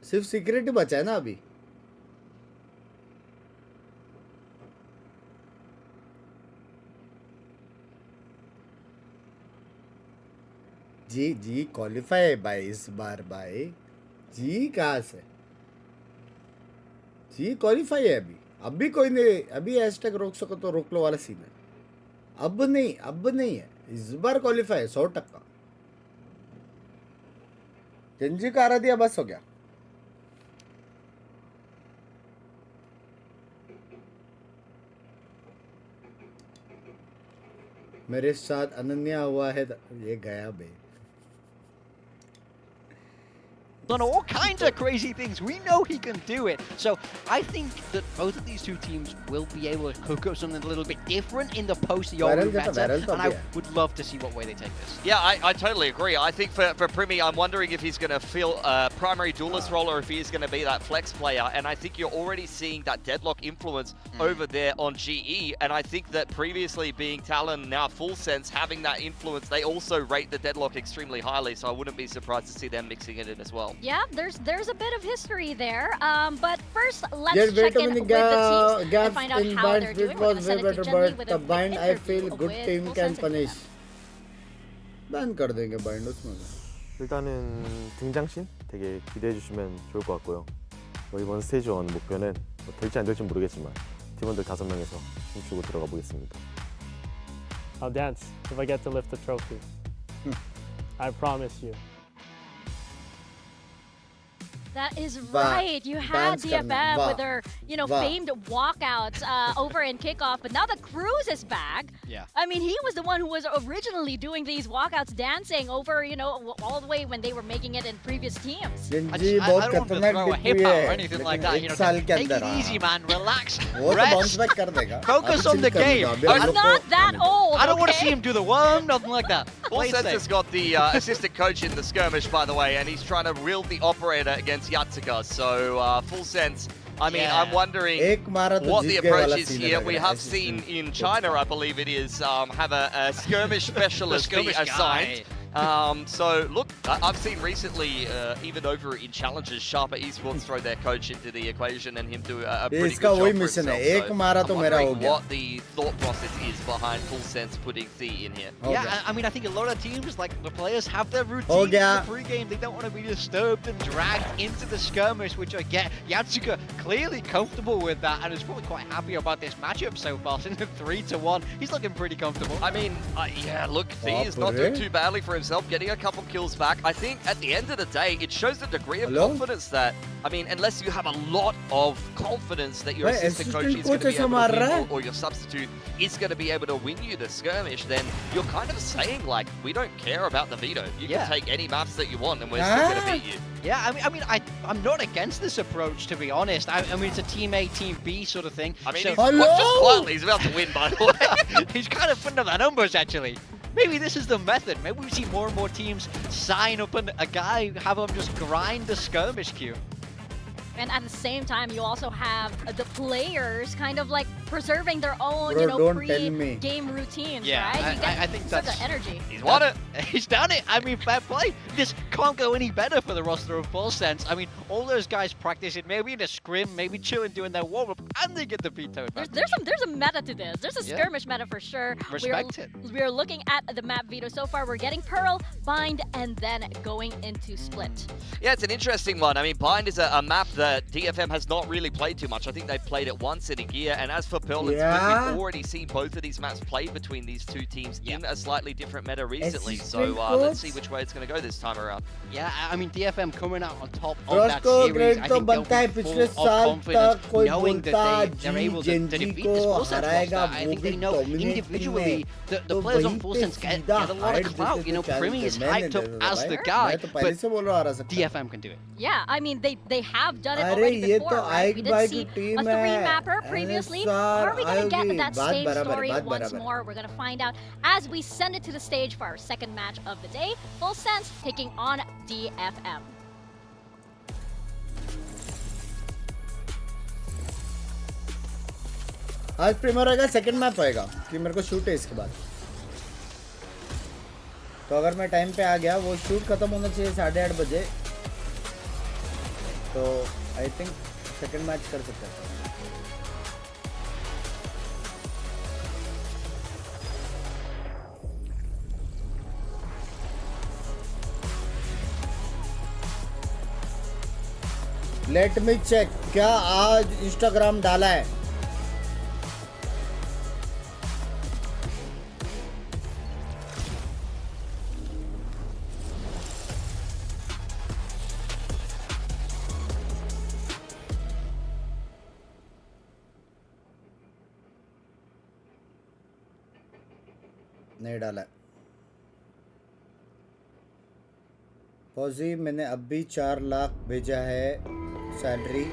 [SPEAKER 2] सिर्फ सीक्रेट ही बचा है ना अभी? जी क्वालिफाई है भाई इस बार भाई। जी कहाँ से? जी क्वालिफाई है अभी कोई नहीं, अभी हैशटैग रोक सको तो रोक लो वाला सीन है। अब नहीं है, इस बार क्वालिफाई है 100%। जंजी का आरा दिया बस हो गया। मेरे साथ अनन्या हुआ है, ये गया बे।
[SPEAKER 4] Done all kinds of crazy things. We know he can do it. So I think that both of these two teams will be able to cook up something a little bit different in the post-Yoru meta, and I would love to see what way they take this.
[SPEAKER 5] Yeah, I totally agree. I think for Primi, I'm wondering if he's going to fill a primary duelist role or if he is going to be that flex player, and I think you're already seeing that deadlock influence over there on GE, and I think that previously being Talon, now Full Sense, having that influence, they also rate the deadlock extremely highly, so I wouldn't be surprised to see them mixing it in as well.
[SPEAKER 3] Yeah, there's a bit of history there. But first, let's check in with the teams and find out how they're doing. We're gonna send it to Jenny with a
[SPEAKER 2] bind I feel
[SPEAKER 3] interview
[SPEAKER 2] good
[SPEAKER 3] with
[SPEAKER 2] team
[SPEAKER 3] Full
[SPEAKER 2] can
[SPEAKER 3] Sense.
[SPEAKER 2] punish. ban कर देंगे bind उसमें.
[SPEAKER 14] 일단은 등장신 되게 기대해 주시면 좋을 것 같고요. 이번 스테이지 1 목표는 될지 안 될지 모르겠지만 팀원들 5명에서 춤추고 들어가 보겠습니다.
[SPEAKER 15] I'll dance if I get to lift the trophy. I promise you.
[SPEAKER 3] That is right. You had DFM with their, you know, famed walkouts over in kickoff, but now the Cruise is back.
[SPEAKER 4] Yeah.
[SPEAKER 3] I mean, he was the one who was originally doing these walkouts, dancing over, you know, all the way when they were making it in previous teams.
[SPEAKER 4] I don't want to throw a hip out or anything like that. You know, take it easy, man. Relax. Rest. Focus on the game.
[SPEAKER 3] I'm not that old.
[SPEAKER 4] I don't want to see him do the worm, nothing like that.
[SPEAKER 5] Full Sense has got the assistant coach in the skirmish, by the way, and he's trying to wield the operator against Yatsuka. So Full Sense, I mean, I'm wondering what the approach is here. We have seen in China, I believe it is, have a skirmish specialist be assigned. So look, I've seen recently, even over in challenges, Sharper Esports throw their coach into the equation and him do a pretty good job for himself. So I'm wondering what the thought process is behind Full Sense putting Thea in here.
[SPEAKER 4] Yeah, I mean, I think a lot of teams, like the players, have their routine in the pre-game. They don't want to be disturbed and dragged into the skirmish, which I get. Yatsuka clearly comfortable with that and is probably quite happy about this matchup so far. Since 3-1, he's looking pretty comfortable.
[SPEAKER 5] I mean, yeah, look, Thea is not doing too badly for himself, getting a couple kills back. I think at the end of the day, it shows the degree of confidence that, I mean, unless you have a lot of confidence that your assistant coach is going to be able to win, or your substitute is going to be able to win you the skirmish, then you're kind of saying, like, we don't care about the veto. You can take any maps that you want and we're still going to beat you.
[SPEAKER 4] Yeah, I mean, I'm not against this approach, to be honest. I mean, it's a Team A, Team B sort of thing.
[SPEAKER 5] I mean, just quietly, he's about to win, by the way.
[SPEAKER 4] He's kind of putting up the numbers, actually. Maybe this is the method. Maybe we see more and more teams sign up a guy, have him just grind the skirmish queue.
[SPEAKER 3] And at the same time, you also have the players kind of like preserving their own,
[SPEAKER 2] Bro,
[SPEAKER 3] you know, pre-game routines,
[SPEAKER 4] yeah,
[SPEAKER 3] right?
[SPEAKER 4] I think that's
[SPEAKER 3] the energy.
[SPEAKER 5] He's won it.
[SPEAKER 4] He's done it. I mean, fair play. This can't go any better for the roster of Full Sense. I mean, all those guys practicing, maybe in a scrim, maybe chilling, doing their warm-up, and they get the vetoed.
[SPEAKER 3] There's a meta to this. There's a skirmish meta for sure.
[SPEAKER 4] Respect it.
[SPEAKER 3] We're looking at the map veto so far. We're getting Pearl, Bind, and then going into Split.
[SPEAKER 5] Yeah, it's an interesting one. I mean, Bind is a map that DFM has not really played too much. I think they've played it once in a year. And as for of Pearl and Split. We've already seen both of these maps played between these two teams in a slightly different meta recently. So let's see which way it's going to go this time around.
[SPEAKER 4] Yeah, I mean, DFM coming out on top of that series. I think they'll be full of confidence, knowing that they're able to defeat this Full Sense roster. I think they know individually the players on Full Sense get a lot of clout. You know, Primi is hyped up as the guy, but DFM can do it.
[SPEAKER 3] Yeah, I mean, they have done it already before, right? We did see a 3-mapper previously. Are we going to get that same story once more? We're going to find out as we send it to the stage for our second match of the day. Full Sense taking on DFM.
[SPEAKER 2] आज premiere होएगा, second map होएगा कि मेरे को shoot है इसके बाद। तो अगर मैं टाइम पे आ गया, वो शूट खत्म होना चाहिए 8:30 बजे, तो आई थिंक सेकंड मैच कर सकते हैं। लेट मी चेक, क्या आज इंस्टाग्राम डाला है? नहीं डाला। फौजी, मैंने अभी 4 लाख भेजा है सैलरी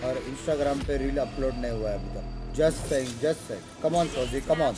[SPEAKER 2] और इंस्टाग्राम पे रील अपलोड नहीं हुआ है अभी तक। जस्ट सेइंग, कम ऑन फौजी, कम ऑन।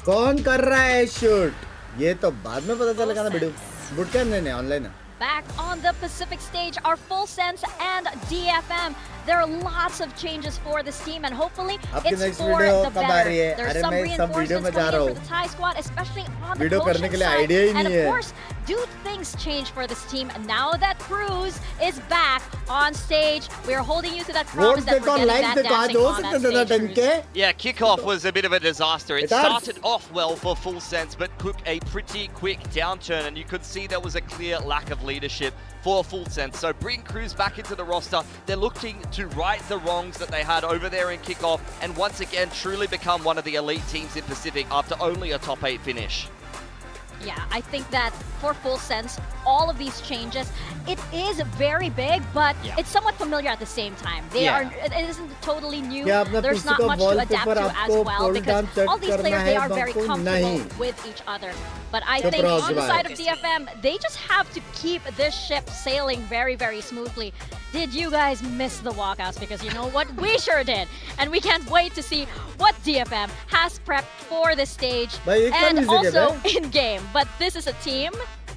[SPEAKER 2] कौन कर रहा है शूट? ये तो बाद में पता चलेगा ना। वीडियो बुट कैम नहीं ऑनलाइन है।
[SPEAKER 3] Back on the Pacific stage are Full Sense and DFM. There are lots of changes for this team, and hopefully it's for the better. There's some reinforcements coming in for the Thai squad, especially on the Goshen side. And of course, do things change for this team now that Cruz is back on stage? We are holding you to that promise that we're getting that dancing on that stage, Cruz.
[SPEAKER 5] Yeah, kickoff was a bit of a disaster. It started off well for Full Sense, but took a pretty quick downturn, and you could see there was a clear lack of leadership for Full Sense. So bring Cruz back into the roster. They're looking to right the wrongs that they had over there in kickoff, and once again truly become one of the elite teams in Pacific after only a top 8 finish.
[SPEAKER 3] Yeah, I think that for Full Sense, all of these changes, it is very big, but it's somewhat familiar at the same time. It isn't totally new. There's not much to adapt to as well, because all these players, they are very comfortable with each other. But I think on the side of DFM, they just have to keep this ship sailing very, very smoothly. Did you guys miss the walkouts? Because you know what? We sure did. And we can't wait to see what DFM has prepped for this stage and also in-game. But this is a team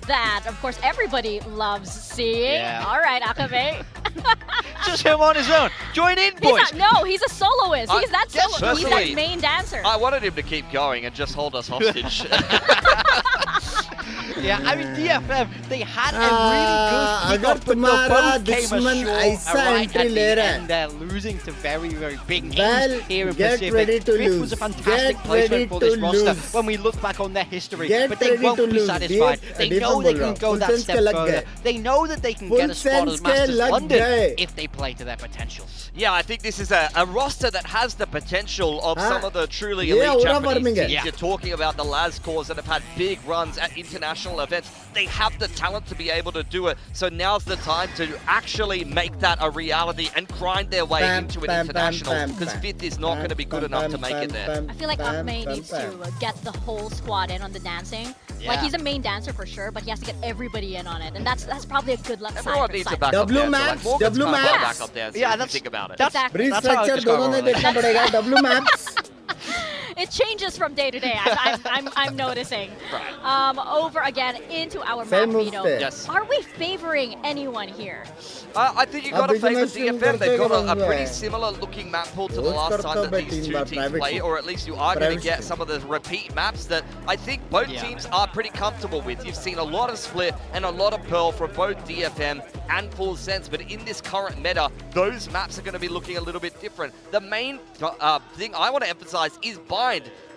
[SPEAKER 3] that, of course, everybody loves seeing. All right, Akabe.
[SPEAKER 4] Just him on his own. Join in, boys.
[SPEAKER 3] He's a soloist. He's that solo. He's that main dancer.
[SPEAKER 5] I wanted him to keep going and just hold us hostage.
[SPEAKER 4] Yeah, I mean, DFM, they had a really good kickoff, but the both came ashore right at the end. They're losing to very, very big names here in Pacific. Drift was a fantastic placement for this roster when we look back on their history, but they won't be satisfied. They know they can go that step further. They know that they can get a spot as Masters London if they play to their potential.
[SPEAKER 5] Yeah, I think this is a roster that has the potential of some of the truly elite Japanese teams. You're talking about the Laz cores that have had big runs at international events. They have the talent to be able to do it. So now's the time to actually make that a reality and grind their way into an international, because 5th is not going to be good enough to make it there.
[SPEAKER 3] I feel like Akme needs to get the whole squad in on the dancing. Like, he's a main dancer for sure, but he has to get everybody in on it, and that's probably a good luck
[SPEAKER 5] Everyone needs a backup
[SPEAKER 2] W
[SPEAKER 5] maps. Yeah, that's think about it.
[SPEAKER 4] That's how I describe it.
[SPEAKER 3] It changes from day to day. I'm noticing. Over again into our map veto. Are we favoring anyone here?
[SPEAKER 5] I think you got to favor DFM. They've got a pretty similar looking map pool to the last time that these two teams play, or at least you are going to get some of the repeat maps that I think both teams are pretty comfortable with. You've seen a lot of Split and a lot of Pearl from both DFM and Full Sense, but in this current meta, those maps are going to be looking a little bit different. The main thing I want to emphasize is Bind.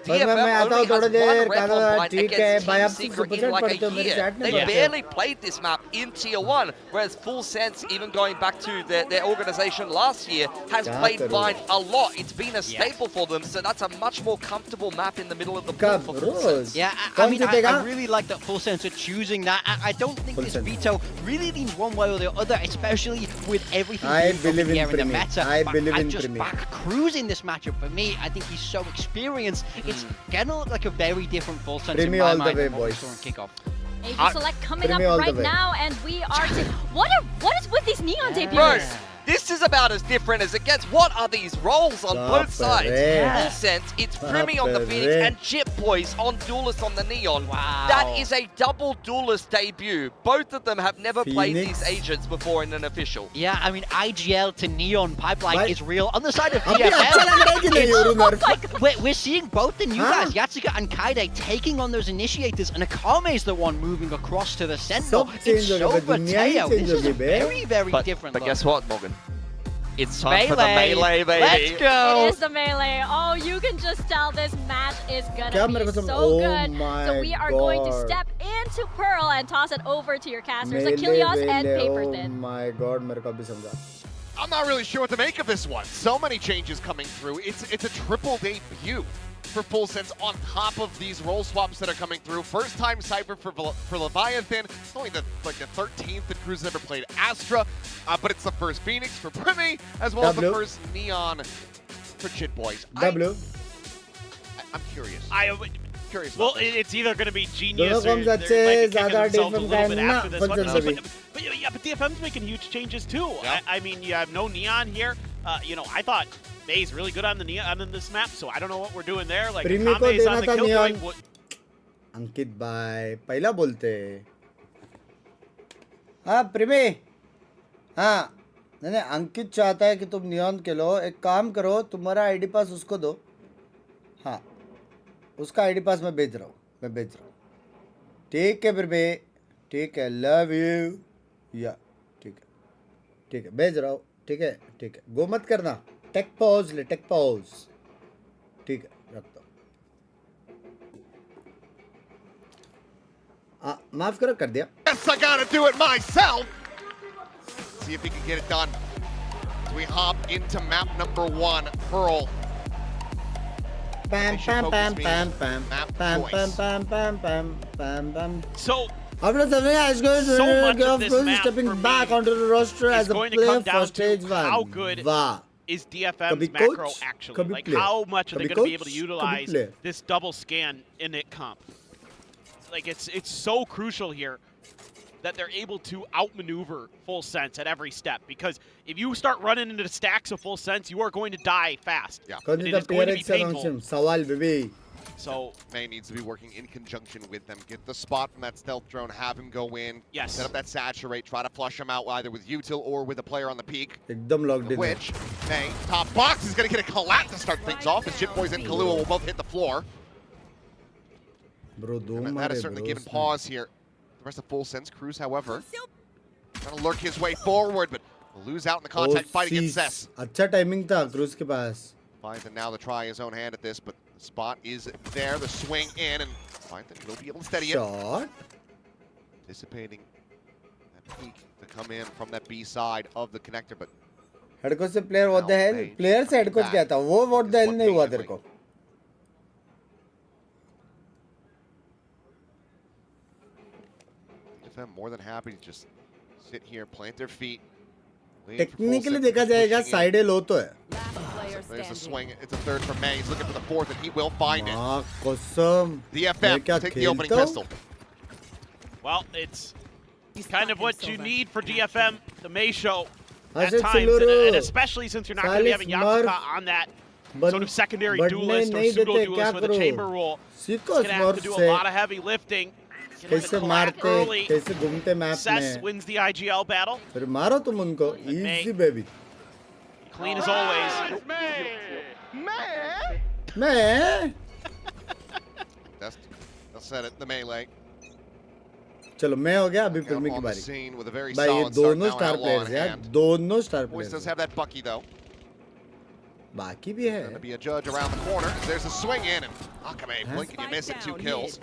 [SPEAKER 5] DFM
[SPEAKER 2] मैं आता हूँ
[SPEAKER 5] only
[SPEAKER 2] थोड़ी
[SPEAKER 5] has
[SPEAKER 2] there,
[SPEAKER 5] one rep
[SPEAKER 2] कहना
[SPEAKER 5] online
[SPEAKER 2] ठीक है
[SPEAKER 5] against
[SPEAKER 2] भाई
[SPEAKER 5] Team
[SPEAKER 2] आप
[SPEAKER 5] Secret
[SPEAKER 2] super
[SPEAKER 5] in
[SPEAKER 2] chat
[SPEAKER 5] like
[SPEAKER 2] पढ़ते
[SPEAKER 5] a
[SPEAKER 2] हो मेरे
[SPEAKER 5] year.
[SPEAKER 2] चैट नहीं
[SPEAKER 5] They
[SPEAKER 2] पढ़ते
[SPEAKER 5] barely played this map in Tier 1, whereas Full Sense, even going back to their organization last year, has played Bind a lot. It's been a staple for them, so that's a much more comfortable map in the middle of the pool for Full Sense.
[SPEAKER 4] Yeah, I mean, I really like that Full Sense are choosing that. I don't think this veto really leans one way or the other, especially with everything being up in the air in the meta.
[SPEAKER 2] I believe in
[SPEAKER 4] just back cruising this matchup for me. I think he's so experienced. It's gonna look like a very different Full Sense in my mind than what we saw in kickoff.
[SPEAKER 3] Aegis Select coming up right now, and we are seeing what is with these Neon debuts?
[SPEAKER 5] Bro, this is about as different as it gets. What are these roles on both sides? Full Sense, it's Primi on the Phoenix and Chip Boys on Duelist on the Neon.
[SPEAKER 4] Wow.
[SPEAKER 5] That is a double Duelist debut. Both of them have never played these agents before in an official.
[SPEAKER 4] Yeah, I mean, IGL to Neon pipeline is real. On the side of DFM, we're seeing both the new guys, Yatsuka and Kaide, taking on those initiators, and Akame is the one moving across to the Sentinel. It's so Mateo. This is a very, very different
[SPEAKER 5] But
[SPEAKER 4] look.
[SPEAKER 5] guess what, Morgan? It's time for the melee, baby.
[SPEAKER 4] Let's go.
[SPEAKER 3] It is the melee. Oh, you can just tell this match is gonna be so good. So we are going to step into Pearl and toss it over to your casters, Achilles and Paper Thin.
[SPEAKER 2] Oh my god, मेरे को अभी समझा.
[SPEAKER 6] I'm not really sure what to make of this one. So many changes coming through. It's a triple debut for Full Sense on top of these role swaps that are coming through. First time Cypher for Leviathan. It's only the 13th that Cruz ever played Astra, but it's the first Phoenix for Primi, as well as the first Neon for Chit Boys.
[SPEAKER 2] W.
[SPEAKER 6] I'm curious. Curious.
[SPEAKER 7] Well, it's either going to be genius
[SPEAKER 2] दोनों
[SPEAKER 7] or
[SPEAKER 2] come
[SPEAKER 7] they're
[SPEAKER 2] अच्छे
[SPEAKER 7] like kicking
[SPEAKER 2] ज़्यादा
[SPEAKER 7] themselves a
[SPEAKER 2] DFM
[SPEAKER 7] little bit
[SPEAKER 2] का
[SPEAKER 7] after this
[SPEAKER 2] ना
[SPEAKER 7] one.
[SPEAKER 2] Function भी.
[SPEAKER 7] But DFM's making huge changes too. I mean, you have no Neon here. You know, I thought May's really good on the Neon on this map, so I don't know what we're doing there. Like
[SPEAKER 2] Primi को
[SPEAKER 7] Kame's
[SPEAKER 2] देना
[SPEAKER 7] on the
[SPEAKER 2] था
[SPEAKER 7] kill
[SPEAKER 2] Neon.
[SPEAKER 7] point.
[SPEAKER 2] अंकित भाई पहला बोलते. हाँ प्रिमी. हाँ नहीं अंकित चाहता है कि तुम नियॉन खेलो. एक काम करो, तुम्हारा आईडी पास उसको दो. हाँ उसका आईडी पास मैं भेज रहा हूँ. ठीक है प्रिमी. ठीक है, लव यू. या ठीक है भेज रहा हूँ. ठीक है गो मत करना. टेक पॉज ले, टेक पॉज. ठीक है रखता हूँ. माफ करो, कर दिया.
[SPEAKER 6] Yes, I gotta do it myself. See if he can get it done. As we hop into map number 1, Pearl.
[SPEAKER 2] Pam pam pam pam pam pam pam pam pam pam pam pam.
[SPEAKER 7] So
[SPEAKER 2] after something is going to
[SPEAKER 7] much of this
[SPEAKER 2] course
[SPEAKER 7] map
[SPEAKER 2] stepping back onto the roster as a
[SPEAKER 7] going to
[SPEAKER 2] player
[SPEAKER 7] come
[SPEAKER 2] for
[SPEAKER 7] down
[SPEAKER 2] stage
[SPEAKER 7] to
[SPEAKER 2] 1.
[SPEAKER 7] how good is DFM's
[SPEAKER 2] Kabhi
[SPEAKER 7] macro
[SPEAKER 2] coach,
[SPEAKER 7] actually?
[SPEAKER 2] kabhi
[SPEAKER 7] Like
[SPEAKER 2] player.
[SPEAKER 7] how much are they
[SPEAKER 2] Kabhi
[SPEAKER 7] going to be able to
[SPEAKER 2] coach,
[SPEAKER 7] utilize
[SPEAKER 2] kabhi player.
[SPEAKER 7] this double scan in it comp? Like it's so crucial here that they're able to outmaneuver Full Sense at every step, because if you start running into the stacks of Full Sense, you are going to die fast.
[SPEAKER 6] Yeah.
[SPEAKER 7] And it is going to be
[SPEAKER 2] PRX
[SPEAKER 7] painful.
[SPEAKER 2] announced him. Sawal baby.
[SPEAKER 7] So
[SPEAKER 6] May needs to be working in conjunction with them. Get the spot from that stealth drone, have him go in.
[SPEAKER 7] Yes.
[SPEAKER 6] Set up that saturate, try to flush him out either with util or with a player on the peak.
[SPEAKER 2] एकदम locked in.
[SPEAKER 6] Which, May, top box is going to get a collat to start things off, as Chip Boys and Kahlua will both hit the floor.
[SPEAKER 2] Bro, दो
[SPEAKER 6] And that
[SPEAKER 2] मारे
[SPEAKER 6] has certainly
[SPEAKER 2] bro
[SPEAKER 6] given
[SPEAKER 2] उसने.
[SPEAKER 6] pause here. The rest of Full Sense Cruz, however, trying to lurk his way forward, but will lose out in the contact fight against Cess.
[SPEAKER 2] अच्छा timing था cruise के पास.
[SPEAKER 6] Python now to try his own hand at this, but the spot is there. The swing in, and Python will be able to steady it.
[SPEAKER 2] Shot.
[SPEAKER 6] Anticipating that peak to come in from that B side of the connector, but
[SPEAKER 2] head coach से player what the hell? Player से head coach गया था. वो what the hell नहीं हुआ तेरे को.
[SPEAKER 6] DFM more than happy to just sit here, plant their feet.
[SPEAKER 2] Technically देखा जाएगा साइड लो तो है.
[SPEAKER 6] There's a swing. It's a third for May. He's looking for the fourth, and he will find it.
[SPEAKER 2] कसम.
[SPEAKER 6] DFM take the opening pistol.
[SPEAKER 7] well, it's kind of what you need for DFM, the May show at
[SPEAKER 2] Ashit
[SPEAKER 7] times,
[SPEAKER 2] Siluru.
[SPEAKER 7] and especially since you're not going to be having
[SPEAKER 2] Salis
[SPEAKER 7] Yatsuka on that sort of secondary
[SPEAKER 2] but
[SPEAKER 7] duelist or
[SPEAKER 2] नहीं
[SPEAKER 7] pseudo
[SPEAKER 2] देते,
[SPEAKER 7] duelist
[SPEAKER 2] क्या
[SPEAKER 7] with a
[SPEAKER 2] करूं?
[SPEAKER 7] chamber role. He's
[SPEAKER 2] सीखो
[SPEAKER 7] going to have to do a
[SPEAKER 2] से
[SPEAKER 7] lot of heavy lifting.
[SPEAKER 2] कैसे मारते, कैसे घूमते मैप
[SPEAKER 7] Cess
[SPEAKER 2] में.
[SPEAKER 7] wins the IGL battle.
[SPEAKER 2] फिर मारो तुम उनको. Easy baby.
[SPEAKER 7] Clean as always.
[SPEAKER 2] मैं
[SPEAKER 6] That's said it. The melee.
[SPEAKER 2] चलो मैं हो गया. अभी
[SPEAKER 6] Up
[SPEAKER 2] प्रेमी की
[SPEAKER 6] on the
[SPEAKER 2] बारी.
[SPEAKER 6] scene with a very
[SPEAKER 2] भाई ये
[SPEAKER 6] solid start
[SPEAKER 2] दोनों
[SPEAKER 6] now,
[SPEAKER 2] star
[SPEAKER 6] Outlaw
[SPEAKER 2] players
[SPEAKER 6] in
[SPEAKER 2] यार.
[SPEAKER 6] hand.
[SPEAKER 2] दोनों star
[SPEAKER 6] Boys does
[SPEAKER 2] players.
[SPEAKER 6] have that Bucky though.
[SPEAKER 2] बाकी भी है.
[SPEAKER 6] Going to be a judge around the corner. There's a swing in, and Akame, blink and you miss it, 2 kills.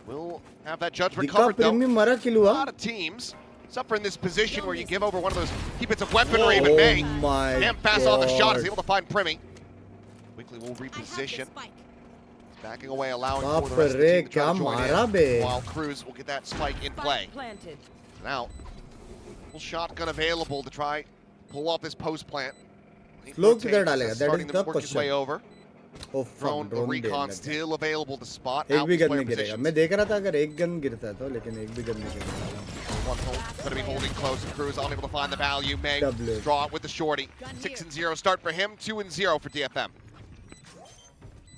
[SPEAKER 6] We'll have that judge recovered though. A lot of teams suffer in this position where you give over one of those key bits of weaponry, but May can't pass on the shot, is able to find Primi. Quickly will reposition. Backing away, allowing for the rest of the team to try to join in, while Cruz will get that spike in play. Now, full shotgun available to try pull off this post plant.
[SPEAKER 2] Slow किधर डालेगा? That is the
[SPEAKER 6] work his way
[SPEAKER 2] question.
[SPEAKER 6] over.
[SPEAKER 2] Oh,
[SPEAKER 6] Drone, the recon still available to spot
[SPEAKER 2] एक
[SPEAKER 6] out
[SPEAKER 2] भी
[SPEAKER 6] player
[SPEAKER 2] gun नहीं गिरेगा.
[SPEAKER 6] positions.
[SPEAKER 2] मैं देख रहा था अगर एक गन गिरता तो, लेकिन एक भी गन नहीं गिरेगा.
[SPEAKER 6] One hole, going to be holding close. Cruz unable to find the value. May
[SPEAKER 2] W.
[SPEAKER 6] draw it with the shorty. 6-0 start for him. 2-0 for DFM.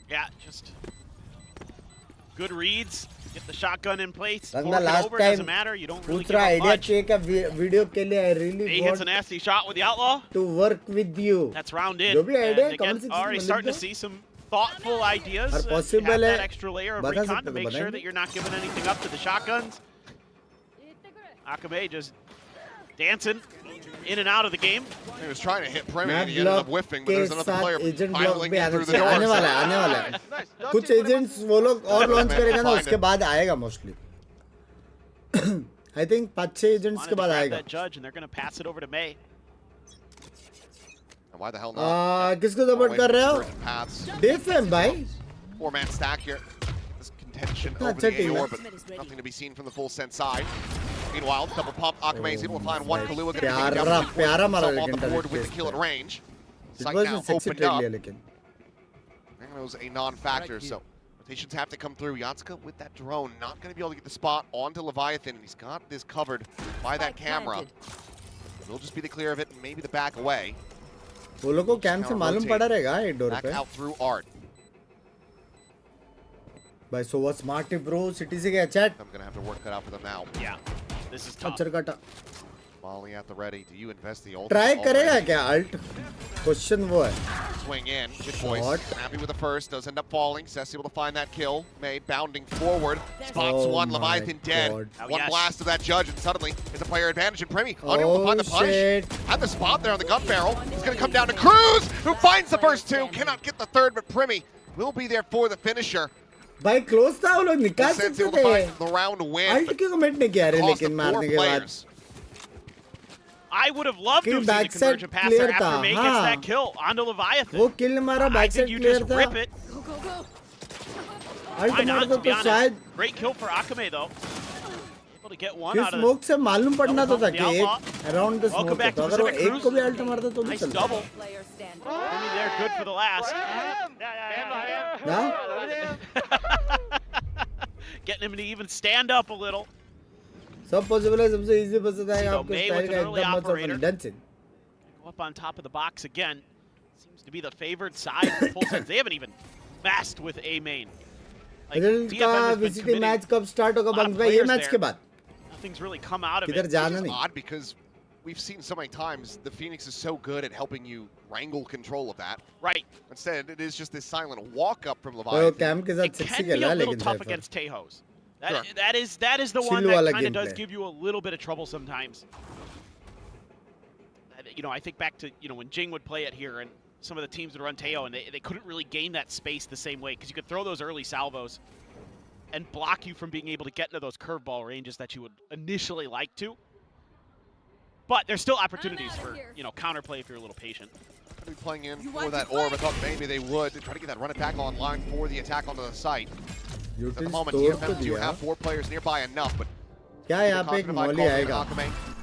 [SPEAKER 7] Yeah, just good reads. Get the shotgun in place.
[SPEAKER 2] Rangna,
[SPEAKER 7] Fork it
[SPEAKER 2] last
[SPEAKER 7] over,
[SPEAKER 2] time
[SPEAKER 7] doesn't matter. You don't really
[SPEAKER 2] पूछ
[SPEAKER 7] give
[SPEAKER 2] रहा
[SPEAKER 7] up
[SPEAKER 2] idea
[SPEAKER 7] much.
[SPEAKER 2] चाहिए क्या video के लिए? I really
[SPEAKER 7] He hits a
[SPEAKER 2] want
[SPEAKER 7] nasty shot with the outlaw.
[SPEAKER 2] to work with you.
[SPEAKER 7] That's round in.
[SPEAKER 2] जो भी
[SPEAKER 7] And
[SPEAKER 2] idea
[SPEAKER 7] again,
[SPEAKER 2] comment section
[SPEAKER 7] already
[SPEAKER 2] में लिख
[SPEAKER 7] starting to
[SPEAKER 2] दो.
[SPEAKER 7] see some thoughtful ideas.
[SPEAKER 2] और
[SPEAKER 7] Have
[SPEAKER 2] possible
[SPEAKER 7] that
[SPEAKER 2] है,
[SPEAKER 7] extra layer of
[SPEAKER 2] बता
[SPEAKER 7] recon
[SPEAKER 2] सकते
[SPEAKER 7] to
[SPEAKER 2] तो
[SPEAKER 7] make sure
[SPEAKER 2] बताएंगे.
[SPEAKER 7] that you're not giving anything up to the shotguns. Akame just dancing in and out of the game.
[SPEAKER 6] He was trying to hit Premi
[SPEAKER 2] मैं
[SPEAKER 6] and he ended up
[SPEAKER 2] block
[SPEAKER 6] whiffing, but
[SPEAKER 2] के
[SPEAKER 6] there's another
[SPEAKER 2] साथ
[SPEAKER 6] player
[SPEAKER 2] agent block
[SPEAKER 6] filing
[SPEAKER 2] भी
[SPEAKER 6] in
[SPEAKER 2] आने
[SPEAKER 6] through the
[SPEAKER 2] चाहिए.
[SPEAKER 6] door.
[SPEAKER 2] आने वाला है, आने वाला है. कुछ एजेंट्स वो लोग और लॉन्च करेगा ना, उसके बाद आएगा mostly. I think 5-6 agents
[SPEAKER 7] Wanted
[SPEAKER 2] के
[SPEAKER 7] to
[SPEAKER 2] बाद
[SPEAKER 7] grab
[SPEAKER 2] आएगा.
[SPEAKER 7] that judge, and they're going to pass it over to May.
[SPEAKER 6] And why the hell not?
[SPEAKER 2] किसको सपोर्ट कर रहे हो?
[SPEAKER 6] Paths.
[SPEAKER 2] DFM भाई.
[SPEAKER 6] 4-man stack here. This contention
[SPEAKER 2] कितना
[SPEAKER 6] over
[SPEAKER 2] अच्छा
[SPEAKER 6] the
[SPEAKER 2] team
[SPEAKER 6] AOR,
[SPEAKER 2] है.
[SPEAKER 6] but nothing to be seen from the full sent side. Meanwhile, double pump. Akame is able to find one. Kahlua going to be
[SPEAKER 2] प्यारा प्यारा मारा
[SPEAKER 6] on the
[SPEAKER 2] लेकिन
[SPEAKER 6] board with the
[SPEAKER 2] direct
[SPEAKER 6] kill at
[SPEAKER 2] face
[SPEAKER 6] range.
[SPEAKER 2] पे.
[SPEAKER 6] Sight
[SPEAKER 2] It was
[SPEAKER 6] now
[SPEAKER 2] a sexy
[SPEAKER 6] opened
[SPEAKER 2] trade
[SPEAKER 6] up.
[SPEAKER 2] लिया लेकिन.
[SPEAKER 6] And it was a non-factor, so rotations have to come through. Yatsuka with that drone, not going to be able to get the spot onto Leviathan. He's got this covered by that camera. It'll just be the clear of it and maybe the back away.
[SPEAKER 2] वो लोग को cam से मालूम पड़ा रहेगा एक door
[SPEAKER 6] Back
[SPEAKER 2] पे.
[SPEAKER 6] out through Art.
[SPEAKER 2] भाई so was smart bro. City से गया chat.
[SPEAKER 6] I'm going to have to work cut out for them now.
[SPEAKER 7] Yeah, this is tough.
[SPEAKER 2] अच्छा काटा.
[SPEAKER 6] Molly at the ready. Do you invest the ult?
[SPEAKER 2] Try करेगा
[SPEAKER 6] already?
[SPEAKER 2] क्या alt? Question वो है.
[SPEAKER 6] Swing in. Good boys.
[SPEAKER 2] Shot.
[SPEAKER 6] Happy with the first. Does end up falling. Sess able to find that kill. May bounding forward. Spots
[SPEAKER 2] Oh
[SPEAKER 6] one.
[SPEAKER 2] my
[SPEAKER 6] Leviathan dead.
[SPEAKER 2] God.
[SPEAKER 7] Oh,
[SPEAKER 6] One
[SPEAKER 7] yes.
[SPEAKER 6] blast of that judge, and suddenly it's a player advantage. And Premi unable to find the punish.
[SPEAKER 2] shit.
[SPEAKER 6] At the spot there on the gun barrel. It's going to come down to Cruz, who finds the first two. Cannot get the third, but Premi will be there for the finisher.
[SPEAKER 2] भाई close था वो लोग निकाल
[SPEAKER 6] Sense
[SPEAKER 2] सकते
[SPEAKER 6] able to
[SPEAKER 2] थे.
[SPEAKER 6] find the round win.
[SPEAKER 2] Alt क्यों comment नहीं किया रे
[SPEAKER 6] Cost
[SPEAKER 2] लेकिन
[SPEAKER 6] of 4
[SPEAKER 2] मारने के बाद.
[SPEAKER 6] players.
[SPEAKER 7] I would have loved to
[SPEAKER 2] Kill
[SPEAKER 7] have seen the
[SPEAKER 2] backside
[SPEAKER 7] conversion pass
[SPEAKER 2] clear
[SPEAKER 7] there after
[SPEAKER 2] था,
[SPEAKER 7] May gets
[SPEAKER 2] हाँ.
[SPEAKER 7] that kill onto Leviathan.
[SPEAKER 2] वो kill मारा
[SPEAKER 7] I
[SPEAKER 2] back
[SPEAKER 7] think
[SPEAKER 2] side
[SPEAKER 7] you
[SPEAKER 2] clear
[SPEAKER 7] just
[SPEAKER 2] था.
[SPEAKER 7] rip it.
[SPEAKER 2] Alt
[SPEAKER 7] Why
[SPEAKER 2] मार
[SPEAKER 7] not,
[SPEAKER 2] दो
[SPEAKER 7] to be
[SPEAKER 2] तो शायद.
[SPEAKER 7] honest? Great kill for Akame, though. Able to get one
[SPEAKER 2] फिर
[SPEAKER 7] out of
[SPEAKER 2] smoke से मालूम पड़ना तो था कि
[SPEAKER 7] double
[SPEAKER 2] एक
[SPEAKER 7] pump the
[SPEAKER 2] around the
[SPEAKER 7] Welcome
[SPEAKER 2] smoke
[SPEAKER 7] back
[SPEAKER 2] तो
[SPEAKER 7] to
[SPEAKER 2] अगर वो
[SPEAKER 7] Pacific
[SPEAKER 2] एक को भी
[SPEAKER 7] Cruise.
[SPEAKER 2] alt मारता तो भी
[SPEAKER 7] Nice
[SPEAKER 2] चलता.
[SPEAKER 7] double. Only there, good for the last.
[SPEAKER 2] हाँ?
[SPEAKER 7] Getting him to even stand up a little.
[SPEAKER 2] सब possible है. सबसे easy पसंद आएगा
[SPEAKER 7] So
[SPEAKER 2] आपको
[SPEAKER 7] May
[SPEAKER 2] style
[SPEAKER 7] with
[SPEAKER 2] का
[SPEAKER 7] an early
[SPEAKER 2] एकदम मस्त
[SPEAKER 7] operator.
[SPEAKER 2] dancing.
[SPEAKER 7] Go up on top of the box again. Seems to be the favored side for full sets. They haven't even messed with A main. Like,
[SPEAKER 2] result
[SPEAKER 7] DFM
[SPEAKER 2] का
[SPEAKER 7] has been
[SPEAKER 2] VCT
[SPEAKER 7] committing
[SPEAKER 2] match कब start होगा
[SPEAKER 7] a lot of
[SPEAKER 2] बंद भाई? ये
[SPEAKER 7] players
[SPEAKER 2] match
[SPEAKER 7] there.
[SPEAKER 2] के बाद.
[SPEAKER 7] Nothing's really come out of
[SPEAKER 2] किधर
[SPEAKER 7] it.
[SPEAKER 2] जाना
[SPEAKER 6] Which is
[SPEAKER 2] नहीं.
[SPEAKER 6] odd because we've seen so many times the Phoenix is so good at helping you wrangle control of that.
[SPEAKER 7] Right.
[SPEAKER 6] Instead, it is just this silent walk up from
[SPEAKER 2] वो
[SPEAKER 6] Leviathan.
[SPEAKER 2] Cam के साथ
[SPEAKER 7] It
[SPEAKER 2] sexy
[SPEAKER 7] can be
[SPEAKER 2] खेला
[SPEAKER 7] a little
[SPEAKER 2] लेकिन
[SPEAKER 7] tough
[SPEAKER 2] Cypher.
[SPEAKER 7] against Tejo's.
[SPEAKER 6] Sure.
[SPEAKER 7] That is the
[SPEAKER 2] Chill
[SPEAKER 7] one that
[SPEAKER 2] वाला
[SPEAKER 7] kind of does
[SPEAKER 2] gameplay.
[SPEAKER 7] give you a little bit of trouble sometimes. You know, I think back to, you know, when Jing would play it here and some of the teams would run Teo and they couldn't really gain that space the same way because you could throw those early salvos and block you from being able to get into those curveball ranges that you would initially like to. But there's still opportunities for, you know, counterplay if you're a little patient.
[SPEAKER 6] Going to be playing in for that orb. I thought maybe they would to try to get that run attack online for the attack onto the site. At the moment, DFM do have 4 players nearby enough, but
[SPEAKER 2] क्या यहाँ पे एक Molly आएगा?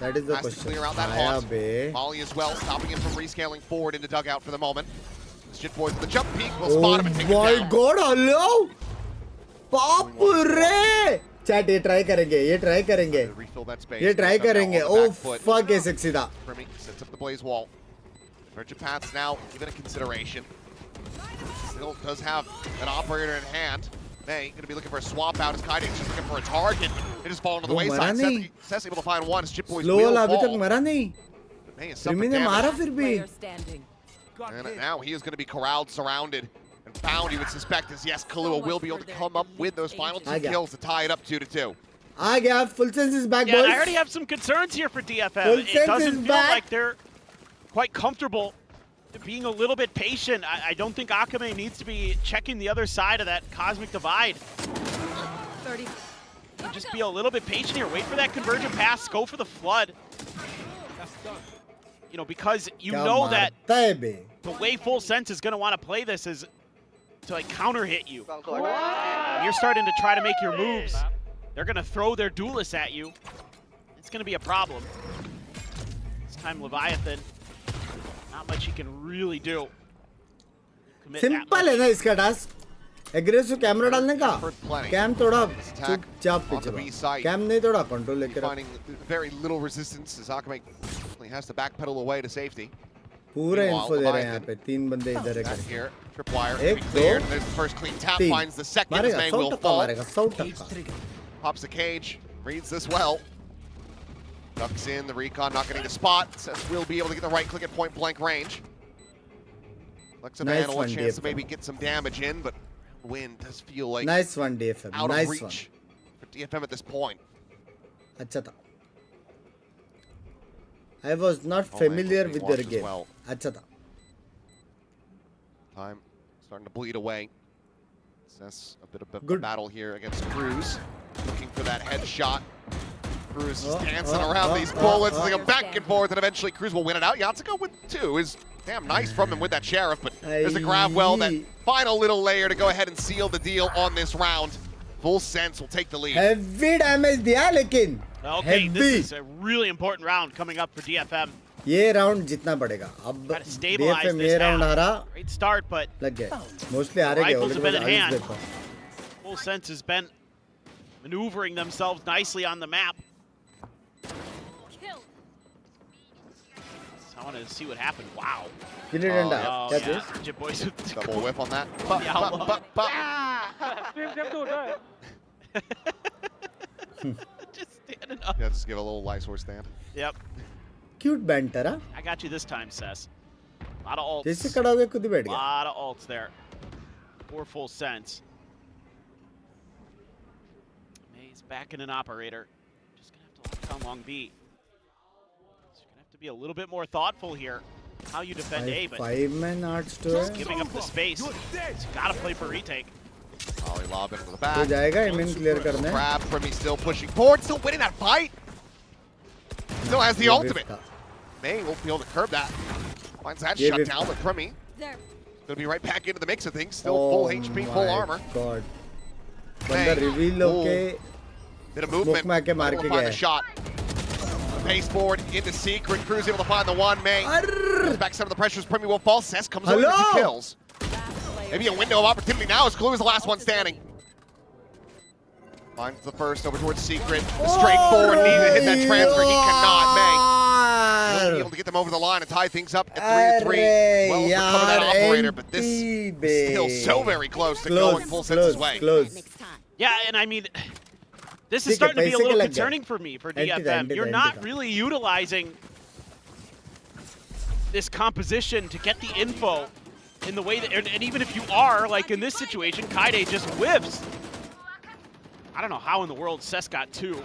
[SPEAKER 2] That is the
[SPEAKER 6] has to
[SPEAKER 2] question.
[SPEAKER 6] clear out that
[SPEAKER 2] आया
[SPEAKER 6] haunt.
[SPEAKER 2] Bay.
[SPEAKER 6] Molly as well, stopping him from rescaling forward into dugout for the moment. The Shit Boys with the jump peak will
[SPEAKER 2] Oh
[SPEAKER 6] spot him and take him
[SPEAKER 2] my
[SPEAKER 6] down.
[SPEAKER 2] God, hello! बाप रे! Chat ये try करेंगे, ये try करेंगे,
[SPEAKER 6] To refill that space.
[SPEAKER 2] ये try
[SPEAKER 6] Comes up now
[SPEAKER 2] करेंगे.
[SPEAKER 6] on the
[SPEAKER 2] Oh
[SPEAKER 6] back foot.
[SPEAKER 2] fuck, ये sexy था.
[SPEAKER 6] Primi sets up the blaze wall. Virgin Paths now given a consideration. Still does have an operator in hand. May going to be looking for a swap out. As Kaiding's just looking for a target. It just fallen to the
[SPEAKER 2] वो
[SPEAKER 6] wayside.
[SPEAKER 2] मरा नहीं.
[SPEAKER 6] Sess able to find one. Chip Boys
[SPEAKER 2] Slow
[SPEAKER 6] will
[SPEAKER 2] वाला अभी तक
[SPEAKER 6] fall.
[SPEAKER 2] मरा नहीं.
[SPEAKER 6] May is
[SPEAKER 2] प्रीमी
[SPEAKER 6] suffering
[SPEAKER 2] ने मारा
[SPEAKER 6] damage.
[SPEAKER 2] फिर भी.
[SPEAKER 6] And now he is going to be corralled, surrounded, and found. You would suspect as yes, Kahlua will be able to come up with those final 2 kills to tie it up 2-2.
[SPEAKER 2] आ गया. Full sense is back,
[SPEAKER 7] Yeah,
[SPEAKER 2] boys.
[SPEAKER 7] and I already have some concerns here for DFM.
[SPEAKER 2] Full
[SPEAKER 7] It
[SPEAKER 2] sense
[SPEAKER 7] doesn't
[SPEAKER 2] is
[SPEAKER 7] feel
[SPEAKER 2] back.
[SPEAKER 7] like they're quite comfortable being a little bit patient. I don't think Akame needs to be checking the other side of that cosmic divide.
[SPEAKER 8] 30.
[SPEAKER 7] Just be a little bit patient here. Wait for that convergent pass. Go for the flood. You know, because you know that the way Full Sense is going to want to play this is to like counter hit you. And you're starting to try to make your moves. They're going to throw their duelists at you. It's going to be a problem. This time Leviathan, not much he can really do.
[SPEAKER 2] Simple है ना इसका task aggressive camera डालने का cam थोड़ा चुपचाप पीछे cam नहीं थोड़ा कंट्रोल लेके
[SPEAKER 6] finding very little resistance as Akame has to backpedal away to safety.
[SPEAKER 2] पूरा इन्फो दे रहे हैं यहाँ पे तीन बंदे इधर है
[SPEAKER 6] Here, tripwire to be cleared. There's the first clean tap, finds the second. His main will fall. Pops the cage, reads this well. Ducks in, the recon not getting the spot. Says we'll be able to get the right click at point blank range. Lexaman will a chance to maybe get some damage in, but win does feel like
[SPEAKER 2] nice one DFM.
[SPEAKER 6] Out
[SPEAKER 2] nice
[SPEAKER 6] of reach for DFM at this point.
[SPEAKER 2] अच्छा था. I was not familiar with their game.
[SPEAKER 6] Well.
[SPEAKER 2] अच्छा था.
[SPEAKER 6] Time starting to bleed away. That's a bit of a battle here against Cruz. Looking for that headshot. Cruz is dancing around these bullets. They go back and forth, and eventually Cruz will win it out. Yatsuko with 2 is damn nice from him with that Sheriff, but there's a grab well, that final little layer to go ahead and seal the deal on this round. Full Sense will take the lead.
[SPEAKER 2] Heavy damage दिया लेकिन.
[SPEAKER 7] Okay, this is a really important round coming up for DFM.
[SPEAKER 2] ये round जीतना पड़ेगा. अब DFM ये round हारा.
[SPEAKER 7] Great start, but
[SPEAKER 2] लग गए. Mostly हारेंगे.
[SPEAKER 7] Rifles have been in hand. Full Sense has been maneuvering themselves nicely on the map. I want to see what happened. Wow.
[SPEAKER 2] You didn't
[SPEAKER 7] Jib boys with
[SPEAKER 6] double whip on that.
[SPEAKER 7] Just standing up.
[SPEAKER 6] Yeah, just give a little Lysor stand.
[SPEAKER 7] Yep.
[SPEAKER 2] Cute banter, huh?
[SPEAKER 7] I got you this time, Sess. A lot of ults.
[SPEAKER 2] जैसे खड़ा हो गया खुद ही बैठ गया.
[SPEAKER 7] A lot of ults there. For Full Sense. May's back in an operator. Just gonna have to lock down Long B. Be a little bit more thoughtful here how you defend A, but
[SPEAKER 2] 5-man arts to
[SPEAKER 7] just giving up the space. Gotta play for retake.
[SPEAKER 6] Ollie lob into the back.
[SPEAKER 2] तो जाएगा इमेन clear करने.
[SPEAKER 6] Grab, Primi still pushing forward, still winning that fight. Still has the ultimate. May won't be able to curb that. Finds that shut down with Primi. Gonna be right back into the mix of things. Still full HP, full armor.
[SPEAKER 2] God. बंदा reveal होके
[SPEAKER 6] bit of movement.
[SPEAKER 2] में आके मार के
[SPEAKER 6] find
[SPEAKER 2] गया.
[SPEAKER 6] the shot. Pace forward into Secret. Cruz able to find the one. May goes back some of the pressures. Primi will fall. Cess comes over with 2 kills. Maybe a window of opportunity now as Clue is the last one standing. Finds the first over towards Secret. Straightforward need to hit that transfer. He cannot. May will be able to get them over the line and tie things up at 3-3. Well recovered that operator, but this is still so very close to going Full Sense's way.
[SPEAKER 7] Yeah, and I mean, this is starting to be a little concerning for me, for DFM. You're not really utilizing this composition to get the info in the way that, and even if you are, like in this situation, Kaide just whiffs. I don't know how in the world Cess got 2.
[SPEAKER 6] We'll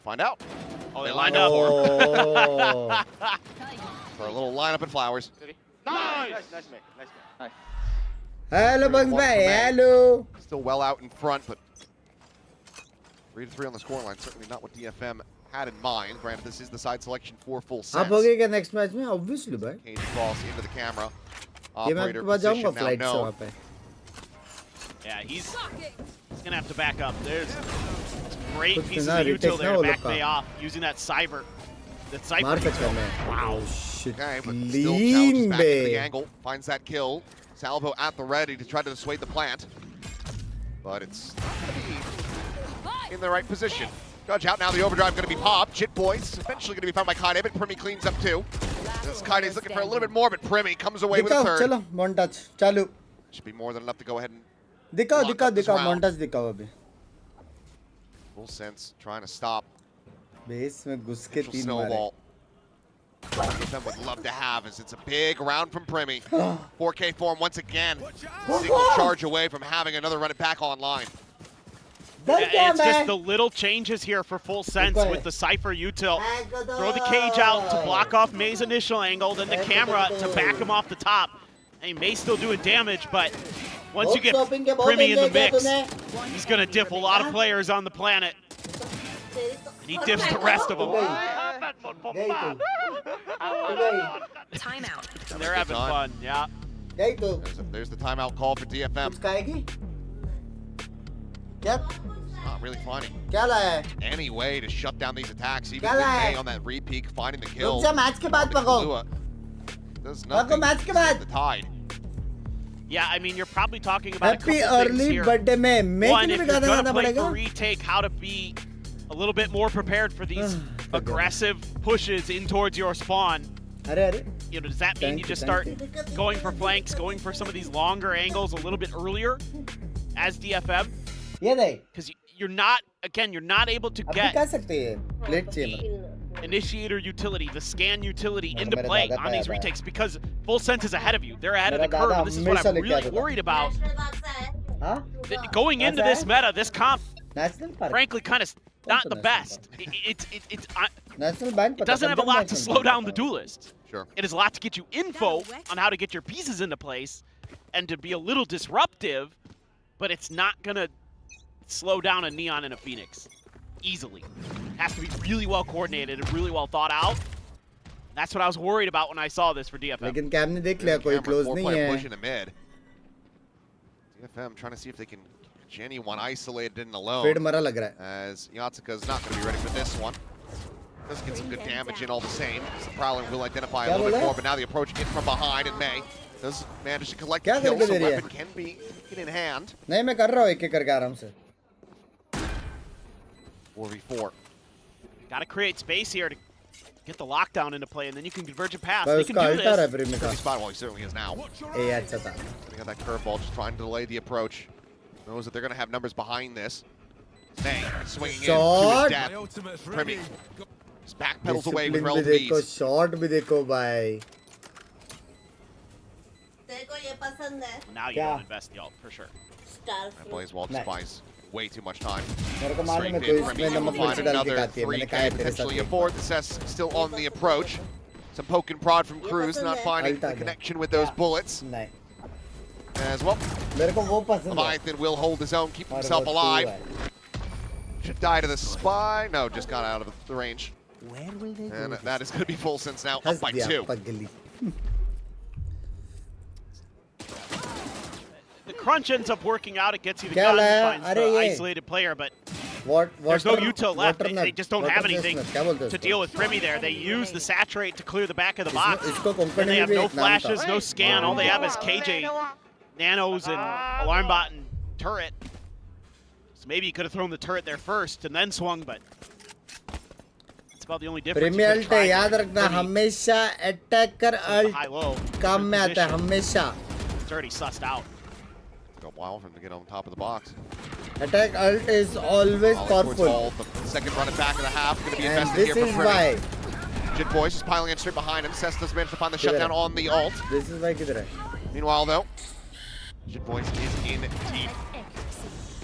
[SPEAKER 6] find out.
[SPEAKER 7] Oh, they lined up.
[SPEAKER 6] For a little lineup and flowers.
[SPEAKER 9] Nice, nice.
[SPEAKER 2] Hello, Bugs Bay. Hello.
[SPEAKER 6] Still well out in front, but 3-3 on the scoreline. Certainly not what DFM had in mind. Granted, this is the side selection for Full Sense.
[SPEAKER 2] आप हो गए क्या next match में? Obviously, भाई.
[SPEAKER 6] Cage cross into the camera.
[SPEAKER 2] ये मैं आपके पास जाऊँगा flight से वहाँ पे.
[SPEAKER 7] Yeah, he's gonna have to back up. There's great pieces of util there to back Bay off using that cyber. That cyber. Wow.
[SPEAKER 2] Shit.
[SPEAKER 6] Okay, but still challenges back into the angle. Finds that kill. Salvo at the ready to try to dissuade the plant. But it's in the right position. Judge out now. The overdrive going to be popped. Jit Boys eventually going to be found by Kaide, but Primi cleans up too. This Kaide's looking for a little bit more, but Primi comes away with a third.
[SPEAKER 2] चलो montage चालू.
[SPEAKER 6] Should be more than enough to go ahead and
[SPEAKER 2] दिखाओ montage दिखाओ अभी.
[SPEAKER 6] Full Sense trying to stop.
[SPEAKER 2] Base में घुस के 3
[SPEAKER 6] snowball. DFM would love to have as it's a big round from Primi. 4K form once again. Single charge away from having another run it back online.
[SPEAKER 7] It's just the little changes here for full sense with the Cypher util. Throw the cage out to block off May's initial angle, then the camera to back him off the top. And May still doing damage, but once you get Primi in the mix, he's going to diff a lot of players on the planet. And he diffs the rest of them.
[SPEAKER 8] Timeout.
[SPEAKER 7] And they're having fun, yeah.
[SPEAKER 6] There's the timeout call for DFM. Not really finding any way to shut down these attacks. Even May on that re-peak, finding the kill. Does nothing to set the tide.
[SPEAKER 7] Yeah, I mean, you're probably talking about
[SPEAKER 2] Happy
[SPEAKER 7] a couple
[SPEAKER 2] early
[SPEAKER 7] things here.
[SPEAKER 2] birthday में
[SPEAKER 7] One, if you're going to play for retake, how to be a little bit more prepared for these aggressive pushes in towards your spawn. You know, does that mean you just start going for flanks, going for some of these longer angles a little bit earlier as DFM? Because you're not, again, you're not able to get the initiator utility, the scan utility into play on these retakes because full sense is ahead of you. They're ahead of the curve. And this is what I'm really worried about. Going into this meta, this comp, frankly, kind of not the best. It doesn't have a lot to slow down the duelist.
[SPEAKER 6] Sure.
[SPEAKER 7] It has a lot to get you info on how to get your pieces into place and to be a little disruptive, but it's not going to slow down a Neon and a Phoenix easily. It has to be really well coordinated and really well thought out. That's what I was worried about when I saw this for DFM.
[SPEAKER 2] लेकिन cam ने देख लिया कोई close नहीं है.
[SPEAKER 6] Push in the mid. DFM trying to see if they can genuine isolated and alone.
[SPEAKER 2] Fade मरा लग रहा है.
[SPEAKER 6] As Yatsuka's not going to be ready for this one. Does get some good damage in all the same. The Prowler will identify a little bit more, but now the approach in from behind, and May does manage to collect the kill, so weapon can be in hand.
[SPEAKER 2] नहीं मैं कर रहा हूँ एक-एक करके आराम से.
[SPEAKER 6] 4v4.
[SPEAKER 7] Got to create space here to get the lockdown into play, and then you can converge and pass.
[SPEAKER 2] But
[SPEAKER 7] They can do this.
[SPEAKER 6] Pretty spot, well, he certainly is now.
[SPEAKER 2] अच्छा था.
[SPEAKER 6] They got that curveball, just trying to delay the approach. Knows that they're going to have numbers behind this. May swinging in to his death. Primi just backpedals away with relative ease.
[SPEAKER 2] Shot भी देखो भाई.
[SPEAKER 7] Now you don't invest the ult for sure.
[SPEAKER 6] That Blaze Wall just buys way too much time.
[SPEAKER 2] मेरे को मालूम है कोई इसमें number plate से डाल के खाती है. मैंने कहा है तेरे साथ.
[SPEAKER 6] Aboard. The Cess still on the approach. Some poke and prod from Cruz, not finding the connection with those bullets. As well.
[SPEAKER 2] मेरे को वो पसंद है.
[SPEAKER 6] Leviathan will hold his own, keep himself alive. Should die to the spy. No, just got out of the range.
[SPEAKER 2] Where will they go?
[SPEAKER 6] And that is going to be full sense now, up by 2.
[SPEAKER 7] The crunch ends up working out. It gets you the gun, finds the isolated player, but there's no util left. They just don't have anything to deal with Primi there. They use the saturate to clear the back of the box. And they have no flashes, no scan. All they have is KJ, nanos, and alarm bot and turret. So maybe he could have thrown the turret there first and then swung, but it's about the only difference.
[SPEAKER 2] Primi ult है याद रखना हमेशा attacker ult काम में आता है हमेशा.
[SPEAKER 7] It's already sussed out.
[SPEAKER 6] Took a while for him to get on top of the box.
[SPEAKER 2] Attack ult is always powerful.
[SPEAKER 6] The second run back of the half going to be
[SPEAKER 2] And
[SPEAKER 6] invested
[SPEAKER 2] this
[SPEAKER 6] here
[SPEAKER 2] is
[SPEAKER 6] for
[SPEAKER 2] why.
[SPEAKER 6] Jit Boys is piling in straight behind him. Cessna's managed to find the shutdown on the ult.
[SPEAKER 2] This is why किधर है?
[SPEAKER 6] Meanwhile, though, Jit Boys is in deep.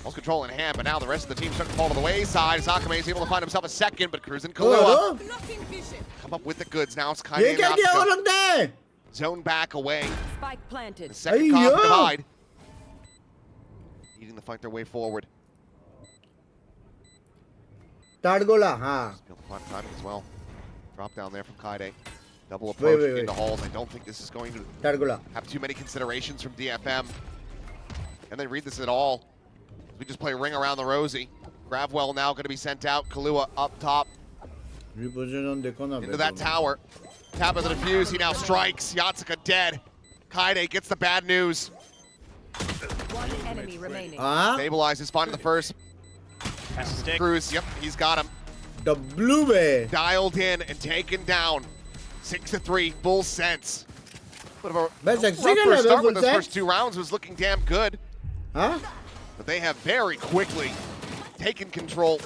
[SPEAKER 6] Lost control in hand, but now the rest of the team starting to fall to the wayside. Zakame is able to find himself a second, but Cruz and Kahlua come up with the goods. Now it's kind
[SPEAKER 2] ये क्या किया वो लोग ने?
[SPEAKER 6] Zone back away.
[SPEAKER 8] Spike planted.
[SPEAKER 6] The second comp divide. Needing to fight their way forward.
[SPEAKER 2] Tadgola, हाँ.
[SPEAKER 6] Able to find timing as well. Drop down there from Kaide. Double approach into halls. I don't think this is going to have too many considerations from DFM. And they read this at all. We just play ring around the rosy. Gravwell now going to be sent out. Kahlua up top. Into that tower. Tap of the defuse. He now strikes. Yatsuka dead. Kaide gets the bad news.
[SPEAKER 8] One enemy remaining.
[SPEAKER 6] Stabilizes, finding the first. Cruz, yep, he's got him.
[SPEAKER 2] The blue bay.
[SPEAKER 6] Dialed in and taken down. 6-3, full sense. Bit of a rougher start with those first 2 rounds was looking damn good.
[SPEAKER 2] Huh?
[SPEAKER 6] But they have very quickly taken control.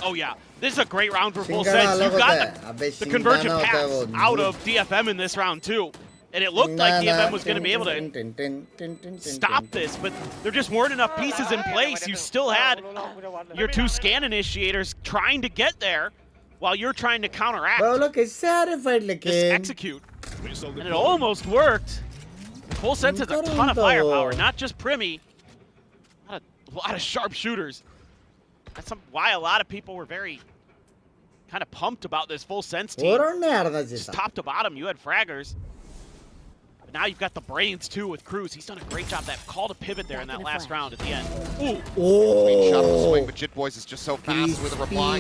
[SPEAKER 7] Oh yeah, this is a great round for full sense. You've got the convergent pass out of DFM in this round too. And it looked like DFM was going to be able to stop this, but there just weren't enough pieces in place. You still had your two scan initiators trying to get there while you're trying to counteract. Just execute. And it almost worked. Full Sense has a ton of firepower, not just Primi. A lot of sharp shooters. That's why a lot of people were very kind of pumped about this Full Sense team. Just top to bottom, you had fraggers. But now you've got the brains too with Cruz. He's done a great job. That call to pivot there in that last round at the end. Ooh.
[SPEAKER 6] Clean shot of the swing, but Jit Boys is just so fast with a reply.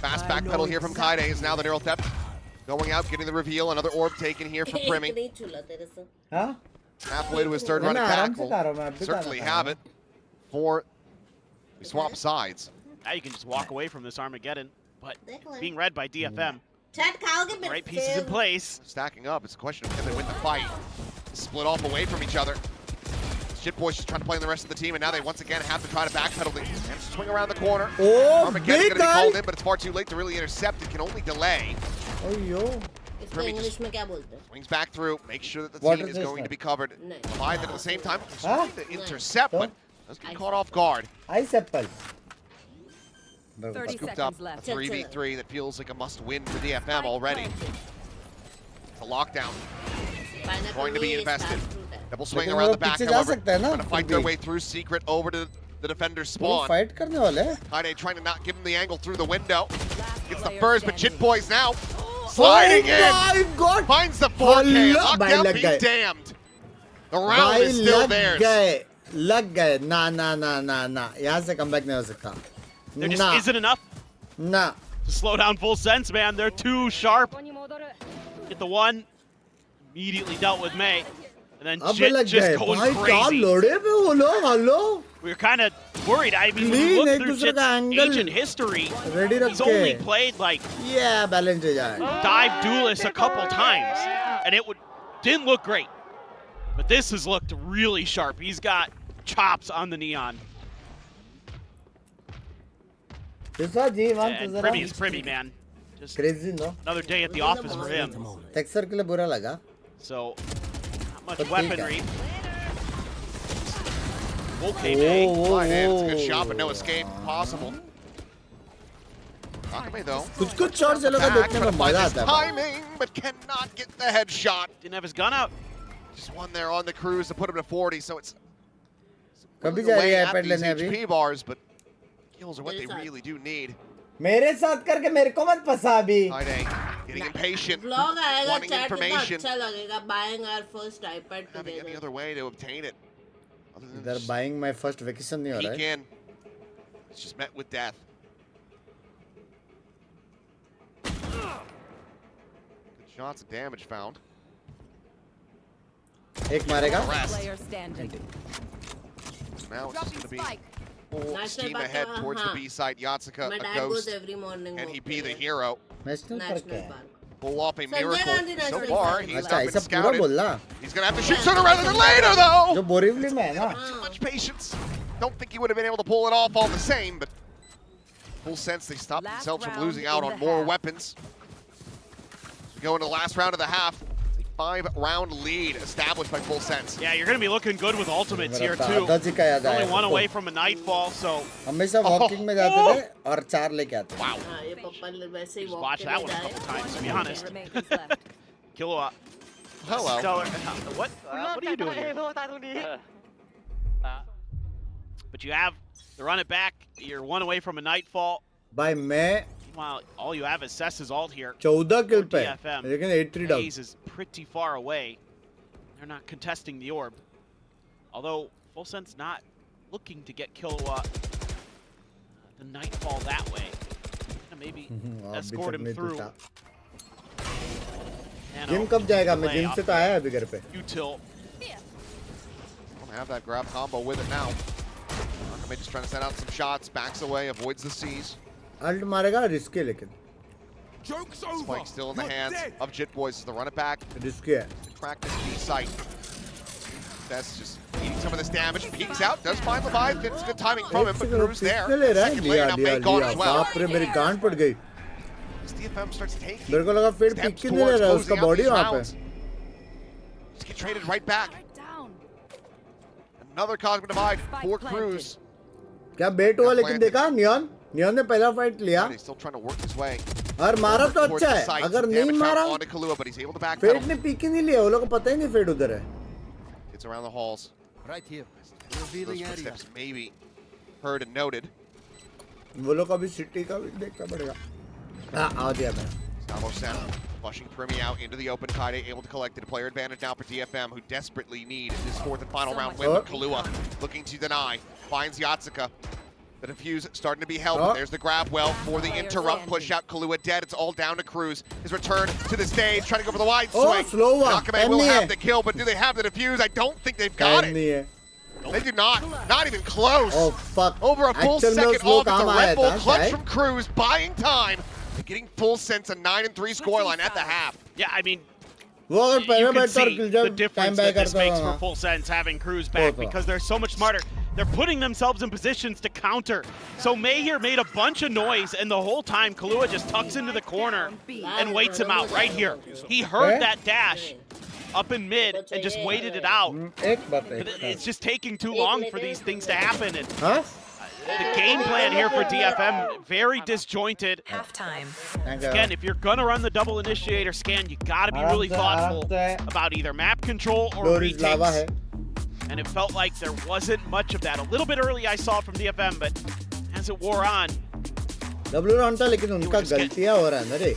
[SPEAKER 6] Fast backpedal here from Kaide is now the neural depth. Going out, getting the reveal. Another orb taken here for Primi.
[SPEAKER 2] Huh?
[SPEAKER 6] Halfway to his third run attack. Will certainly have it for we swap sides.
[SPEAKER 7] Now you can just walk away from this Armageddon, but being read by DFM. Right pieces in place.
[SPEAKER 6] Stacking up. It's a question of can they win the fight. Split off away from each other. Jit Boys just trying to play in the rest of the team, and now they once again have to try to backpedal and swing around the corner.
[SPEAKER 2] Oh,
[SPEAKER 6] Armageddon's going to be called in, but it's far too late to really intercept. It can only delay.
[SPEAKER 2] Oh, yo.
[SPEAKER 6] Swings back through, make sure that the team is going to be covered. Alive at the same time, trying to intercept, but does get caught off guard. Scooped up a 3v3 that feels like a must-win for DFM already. It's a lockdown. Going to be invested. Double swing around the back, however. Trying to fight their way through Secret over to the defender's spawn. Kaide trying to not give him the angle through the window. Gets the first, but Jit Boys now sliding in. Finds the 4K. Lockdown be damned. The round is still theirs.
[SPEAKER 2] लग गए ना यहाँ से come back नहीं हो सकता
[SPEAKER 7] there just isn't enough to slow down Full Sense, man. They're too sharp. Get the one, immediately dealt with May, and then Jit just going crazy. We were kind of worried. I mean, when you look through Jit's ancient history, he's only played like dive duelist a couple times, and it didn't look great. But this has looked really sharp. He's got chops on the Neon. And Primi is Primi, man. Just
[SPEAKER 2] crazy, no?
[SPEAKER 7] Another day at the office for him.
[SPEAKER 2] Texture के लिए बुरा लगा.
[SPEAKER 7] So, not much weaponry. Okay, man.
[SPEAKER 6] It's a good shot, but no escape possible. Akame, though.
[SPEAKER 2] कुछ shots चलोगा देखने में मजा आता है.
[SPEAKER 6] Timing, but cannot get the headshot.
[SPEAKER 7] Didn't have his gun out.
[SPEAKER 6] Just one there on the cruise to put him to 40, so it's
[SPEAKER 2] कभी जा रही है iPad लेने अभी?
[SPEAKER 6] HP bars, but kills are what they really do need.
[SPEAKER 2] मेरे साथ करके मेरे को मत फंसा अभी.
[SPEAKER 6] Getting impatient,
[SPEAKER 16] Vlog आएगा
[SPEAKER 6] wanting
[SPEAKER 16] chat
[SPEAKER 6] information.
[SPEAKER 16] अच्छा लगेगा buying our first iPad together.
[SPEAKER 6] Having any other way to obtain it.
[SPEAKER 2] They're buying my first vacation नहीं हो रहा है.
[SPEAKER 6] It's just met with death. Good shots of damage found.
[SPEAKER 2] एक मारेगा.
[SPEAKER 6] Now it's just going to be full steam ahead towards the B side. Yatsuka, a ghost. Can he be the hero? Pull off a miracle. So far, he's not been scouted. He's going to have to shoot sooner rather than later, though! Too much patience. Don't think he would have been able to pull it off all the same, but Full Sense, they stopped themselves from losing out on more weapons. We go into the last round of the half. 5-round lead established by Full Sense.
[SPEAKER 7] Yeah, you're going to be looking good with ultimates here too. Only one away from a nightfall, so.
[SPEAKER 2] हमेशा walking में जाते थे और 4 लेके आते.
[SPEAKER 7] Wow. Just watch that one a couple times, to be honest. Kilowatt.
[SPEAKER 6] Hello.
[SPEAKER 7] What are you doing here? But you have the run it back. You're one away from a nightfall.
[SPEAKER 2] By मैं
[SPEAKER 7] Meanwhile, all you have is Cess's ult here.
[SPEAKER 2] 14 kill पे.
[SPEAKER 7] DFM.
[SPEAKER 2] लेकिन 83 down.
[SPEAKER 7] Hayes is pretty far away. They're not contesting the orb. Although Full Sense not looking to get Kilowatt the nightfall that way. Maybe escort him through.
[SPEAKER 2] Jim कब जाएगा? मैं Jim से तो आया अभी घर पे.
[SPEAKER 7] Util.
[SPEAKER 6] Don't have that grab combo with it now. Akame just trying to send out some shots, backs away, avoids the C's.
[SPEAKER 2] Ult मारेगा risky लेकिन.
[SPEAKER 6] Spike still in the hands of Jit Boys as the run it back.
[SPEAKER 2] Risky है.
[SPEAKER 6] Track this B site. That's just eating some of this damage. Peeks out, does find Leviathan. It's good timing from him, but Cruz there. Second layer now May gone as well.
[SPEAKER 2] बाप रे मेरी गांड पड़ गई.
[SPEAKER 6] DFM starts taking
[SPEAKER 2] मेरे को लगा फिर पिक ही नहीं ले रहा उसका बॉडी वहाँ पे.
[SPEAKER 6] Just get traded right back. Another Cosmic Divide for Cruz.
[SPEAKER 2] क्या बेट हुआ लेकिन देखा नियॉन ने पहला फाइट लिया
[SPEAKER 6] He's still trying to work his way.
[SPEAKER 2] और मारा तो अच्छा है अगर नहीं मारा फेट ने पीक ही नहीं लिया वो लोग को पता ही नहीं फेट उधर है
[SPEAKER 6] It's around the halls. Right here. Those footsteps maybe heard and noted.
[SPEAKER 2] वो लोग अभी सिटी का भी देखना पड़ेगा हाँ आ दिया मैं
[SPEAKER 6] Salvo Sound flushing Primi out into the open. Kaide able to collect it. Player advantage now for DFM, who desperately need this fourth and final round win. But Kahlua looking to deny. Finds Yatsuka. The defuse starting to be held. There's the grab well for the interrupt. Push out. Kahlua dead. It's all down to Cruz. His return to the stage. Trying to go for the wide swing.
[SPEAKER 2] Slow one.
[SPEAKER 6] Nakame will have the kill, but do they have the defuse? I don't think they've got it. They do not. Not even close.
[SPEAKER 2] Oh, fuck.
[SPEAKER 6] Over a full second off. It's a Red Bull clutch from Cruz. Buying time. Getting full sense a 9-3 scoreline at the half.
[SPEAKER 7] Yeah, I mean,
[SPEAKER 2] you
[SPEAKER 7] can see the difference that this makes for full sense having Cruz back because they're so much smarter. They're putting themselves in positions to counter. So May here made a bunch of noise, and the whole time Kahlua just tucks into the corner and waits him out right here. He heard that dash up in mid and just waited it out. But it's just taking too long for these things to happen. And the game plan here for DFM, very disjointed.
[SPEAKER 8] Halftime.
[SPEAKER 7] Again, if you're going to run the double initiator scan, you got to be really thoughtful about either map control or retakes. And it felt like there wasn't much of that. A little bit early I saw it from DFM, but as it wore on,
[SPEAKER 2] W round था लेकिन उनका गलतियां हो रहा है ना रे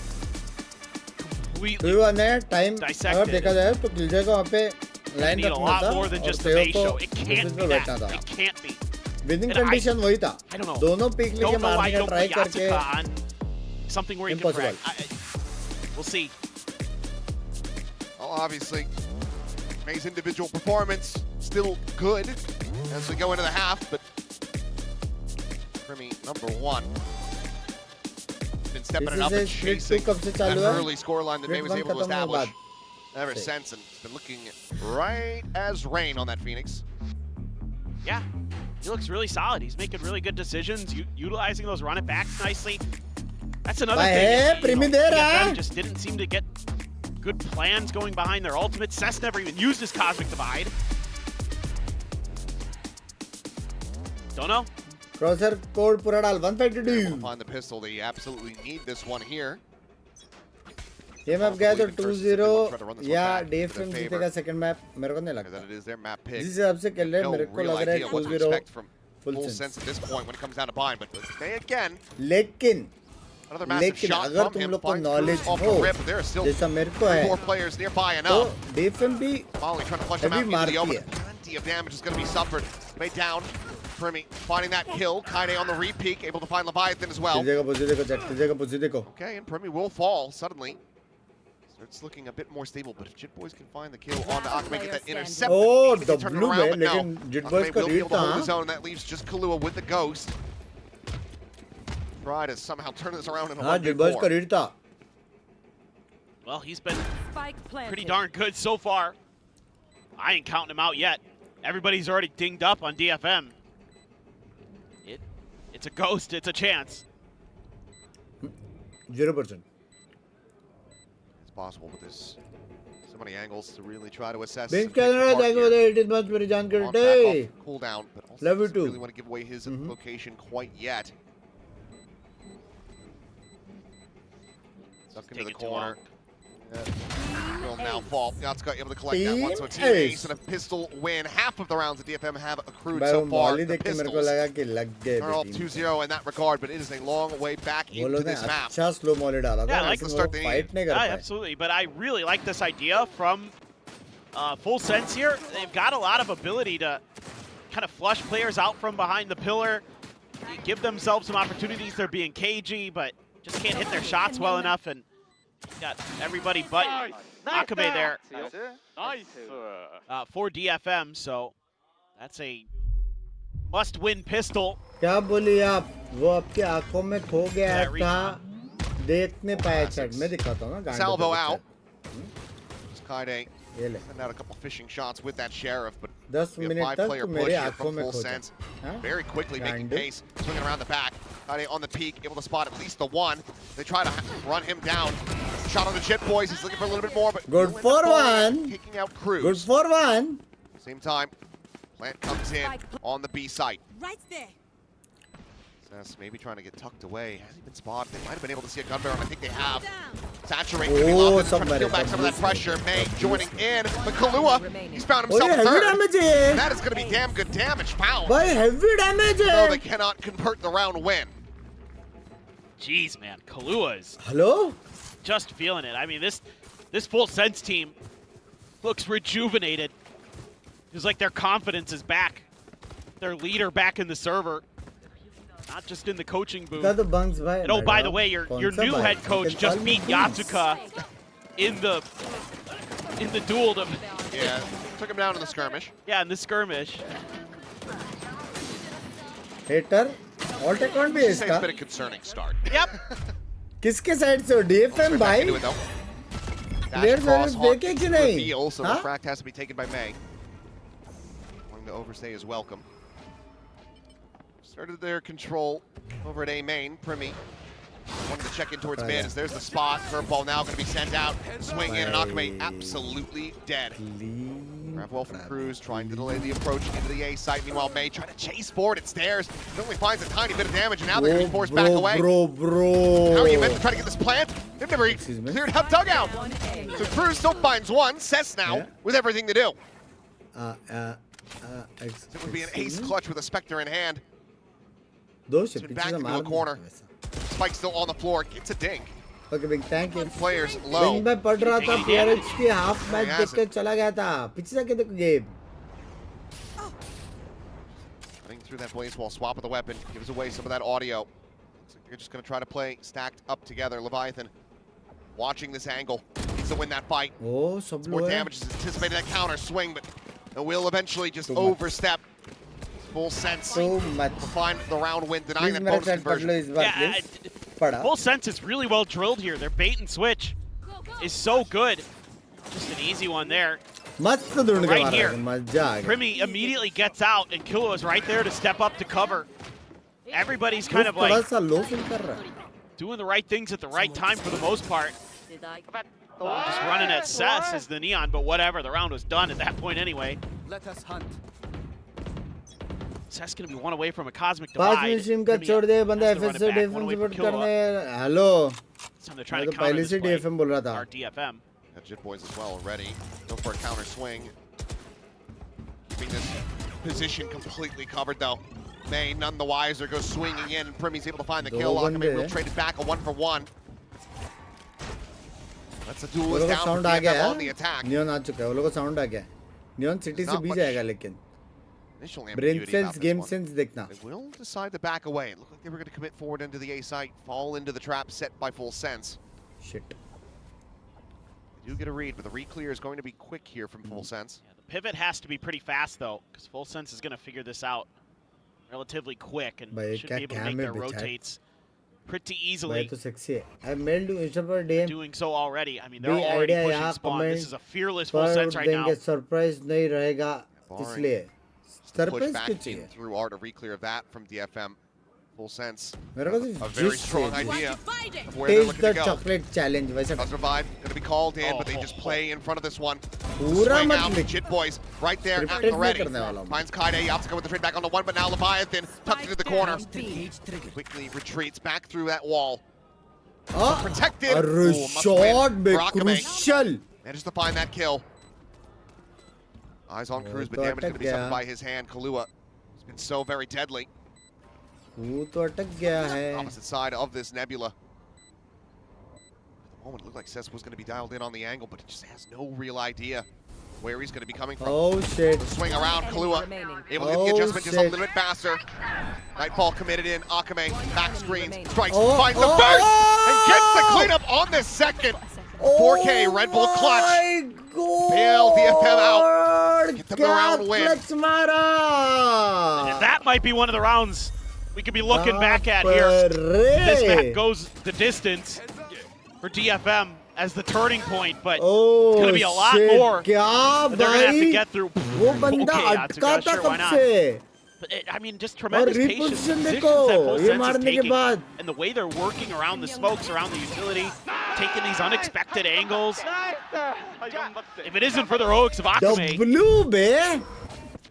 [SPEAKER 2] तो ने टाइम अगर देखा जाए तो किलजे को वहाँ पे लाइन रखना था और तेरे को डिफेंस में बैठना था
[SPEAKER 7] it can't be.
[SPEAKER 2] Winning condition वही था दोनों पिक लेके मारने का ट्राई करके
[SPEAKER 7] something where he can frag. We'll see.
[SPEAKER 6] Well, obviously, May's individual performance still good as we go into the half, but Primi #1 been stepping it up and chasing that early scoreline that May was able to establish ever since, and it's been looking right as rain on that Phoenix.
[SPEAKER 7] Yeah. He looks really solid. He's making really good decisions, utilizing those run it backs nicely. That's another thing. DFM just didn't seem to get good plans going behind their ultimate. Cess never even used his Cosmic Divide. Don't know.
[SPEAKER 2] Crosshair code pura dal 152.
[SPEAKER 6] Find the pistol. They absolutely need this one here.
[SPEAKER 2] ये map गया तो 2-0 या DFM जीतेगा second map मेरे को नहीं लगता जिस हिसाब से खेल रहे हैं मेरे को लग रहा है 2-0 full sense
[SPEAKER 6] at this point when it comes down to buying, but May again.
[SPEAKER 2] लेकिन अगर तुम लोग को नॉलेज हो जैसा मेरे को है तो DFM भी अभी मारती है
[SPEAKER 6] Plenty of damage is going to be suffered. May down. Primi finding that kill. Kaide on the re-peek, able to find Leviathan as well. Okay, and Primi will fall suddenly. It's looking a bit more stable, but if Jit Boys can find the kill on the Akame, get that intercept,
[SPEAKER 2] the
[SPEAKER 6] turn it
[SPEAKER 2] blue
[SPEAKER 6] around, but no.
[SPEAKER 2] Jit Boys
[SPEAKER 6] will be able to hold his own, and that leaves just Kahlua with the ghost. Try to somehow turn this around in a 1v4.
[SPEAKER 7] Well, he's been pretty darn good so far. I ain't counting him out yet. Everybody's already dinged up on DFM. It's a ghost, it's a chance.
[SPEAKER 2] 0%.
[SPEAKER 6] Possible with this so many angles to really try to assess.
[SPEAKER 2] Binks it is much very जानकारी
[SPEAKER 6] cool down, but also
[SPEAKER 2] love you
[SPEAKER 6] doesn't
[SPEAKER 2] too.
[SPEAKER 6] really want to give away his location quite yet. Stuck into the corner. Will now fall. Yatsuka able to collect that one, so a team ace and a pistol win. Half of the rounds that DFM have accrued so far. The pistols are all 2-0 in that regard, but it is a long way back into this map.
[SPEAKER 7] Yeah, I like the start absolutely, but I really like this idea from Full Sense here. They've got a lot of ability to kind of flush players out from behind the pillar, give themselves some opportunities. They're being cagey, but just can't hit their shots well enough, and got everybody but Akame there for DFM, so that's a must-win pistol.
[SPEAKER 2] क्या बोली आप? वो आपकी आंखों में खो गया था, देख नहीं पाया चैट में दिखाता हूँ ना.
[SPEAKER 6] Salvo out. Kaide send out a couple fishing shots with that sheriff, but
[SPEAKER 2] 10 minutes तक तो मेरे आंखों में
[SPEAKER 6] खो
[SPEAKER 2] जाए.
[SPEAKER 6] Very quickly making pace, swinging around the back. Kaide on the peak, able to spot at least the one. They try to run him down. Shot on the Jit boys. He's looking for a little bit more, but
[SPEAKER 2] good for one.
[SPEAKER 6] Taking out Cruz.
[SPEAKER 2] Good for one.
[SPEAKER 6] Same time, Plant comes in on the B site.
[SPEAKER 8] Right there.
[SPEAKER 6] Cess maybe trying to get tucked away. Hasn't been spotted. They might have been able to see a gun barrel, and I think they have. Saturate.
[SPEAKER 2] Oh,
[SPEAKER 6] trying to peel back some of that pressure. May joining in, but Kahlua, he's found himself
[SPEAKER 2] heavy
[SPEAKER 6] third.
[SPEAKER 2] damage.
[SPEAKER 6] And that is going to be damn good damage found.
[SPEAKER 2] Boy, heavy damage.
[SPEAKER 6] No, they cannot convert the round win.
[SPEAKER 7] Jeez, man, Kahlua is
[SPEAKER 2] Hello?
[SPEAKER 7] just feeling it. I mean, this Full Sense team looks rejuvenated. It's like their confidence is back. Their leader back in the server. Not just in the coaching booth. And oh, by the way, your new head coach just beat Yatsuka in the duel.
[SPEAKER 6] Yeah, took him down in the skirmish.
[SPEAKER 7] Yeah, in the skirmish.
[SPEAKER 2] Hater. Alt account भी है
[SPEAKER 6] It's
[SPEAKER 2] इसका.
[SPEAKER 6] been a concerning start.
[SPEAKER 7] Yep.
[SPEAKER 2] किसके side से हो? DFM भाई. Players देखे कि नहीं?
[SPEAKER 6] So the fract has to be taken by May. Wanting to overstay his welcome. Started their control over at A main. Primi wanted to check in towards mid as there's the spot. Curveball now going to be sent out. Swing in and Akame absolutely dead. Grab well from Cruz trying to delay the approach into the A site. Meanwhile, May trying to chase forward. It stares. It only finds a tiny bit of damage and now they're going to be forced back away. How are you meant to try to get this plant? They've never cleared out dugout. So Cruz still finds one. Cess now with everything to do. It would be an ace clutch with a Spectre in hand. It's been back into a corner. Spike still on the floor. Gets a dink.
[SPEAKER 2] Okay, Bing, thank you.
[SPEAKER 6] Players low.
[SPEAKER 2] Bing, मैं पढ़ रहा था PRX की half match देख के चला गया था. पीछे जाके देखो game.
[SPEAKER 6] Running through that blaze wall, swap of the weapon, gives away some of that audio. Looks like they're just going to try to play stacked up together. Leviathan watching this angle. Needs to win that fight.
[SPEAKER 2] Oh, सब
[SPEAKER 6] more
[SPEAKER 2] लोग
[SPEAKER 6] damage is anticipated that counter swing, but it will eventually just overstep. Full Sense to find the round win, denying that bonus conversion.
[SPEAKER 7] Yeah, Full Sense is really well drilled here. Their bait and switch is so good. Just an easy one there. Right here, Primi immediately gets out, and Kilo is right there to step up to cover. Everybody's kind of like doing the right things at the right time for the most part. Just running at Cess as the Neon, but whatever. The round was done at that point anyway.
[SPEAKER 1] Let us hunt.
[SPEAKER 7] Cess going to be one away from a cosmic divide.
[SPEAKER 2] 5 minute stream का छोड़ दे बंदा FS से DFM support करने. Hello.
[SPEAKER 7] मैं
[SPEAKER 2] तो पहले से DFM बोल रहा था.
[SPEAKER 7] DFM.
[SPEAKER 6] Jit boys as well already. Go for a counter swing. Keeping this position completely covered though. May none the wiser goes swinging in. Primi's able to find the kill. Akame will trade it back a 1-for-1. That's a duelist down for DFM on the attack.
[SPEAKER 2] Neon आ चुका है. वो लोगों को sound आ गया. Neon city से भी जाएगा लेकिन. Brain sense, game sense देखना.
[SPEAKER 6] They will decide to back away. It looked like they were going to commit forward into the A site, fall into the trap set by Full Sense.
[SPEAKER 2] Shit.
[SPEAKER 6] They do get a read, but the re-clear is going to be quick here from Full Sense.
[SPEAKER 7] Yeah, the pivot has to be pretty fast though, because Full Sense is going to figure this out relatively quick and should be able to make their rotates pretty easily.
[SPEAKER 2] तो sexy है. I mailed you Insta पर DM.
[SPEAKER 7] Doing so already. I mean, they're already pushing spawn. This is a fearless Full Sense right now.
[SPEAKER 2] Surprise नहीं रहेगा इसलिए.
[SPEAKER 6] Push back in through art, a re-clear of that from DFM. Full Sense. A very strong idea of where they're looking to go.
[SPEAKER 2] Chocolate challenge.
[SPEAKER 6] Does revive, going to be called in, but they just play in front of this one. Swing out, Jit boys right there at the ready. Finds Kaide, Yatsuka with the trade back on the one, but now Leviathan tucked into the corner. Quickly retreats back through that wall. Protected.
[SPEAKER 2] Shot, crucial.
[SPEAKER 6] Manages to find that kill. Eyes on Cruz, but damage going to be suffered by his hand. Kahlua has been so very deadly. Opposite side of this nebula. At the moment, it looked like Cess was going to be dialed in on the angle, but he just has no real idea where he's going to be coming from.
[SPEAKER 2] Oh shit.
[SPEAKER 6] Swing around, Kahlua able to get the adjustment just a little bit faster. Nightfall committed in, Akame back screens, strikes, finds the burst, and gets the cleanup on the second. 4K Red Bull clutch. Bail DFM out. Get them the round win.
[SPEAKER 7] And that might be one of the rounds we could be looking back at here. This map goes the distance for DFM as the turning point, but it's going to be a lot more that they're going to have to get through. Okay, Yatsuka, sure, why not? But I mean, just tremendous patience.
[SPEAKER 2] reposition
[SPEAKER 7] Positions
[SPEAKER 2] देखो,
[SPEAKER 7] that Full
[SPEAKER 2] ये
[SPEAKER 7] Sense is
[SPEAKER 2] मारने के
[SPEAKER 7] taking,
[SPEAKER 2] बाद।
[SPEAKER 7] and the way they're working around the smokes, around the utility, taking these unexpected angles. If it isn't for the heroics of Akame,
[SPEAKER 2] W bay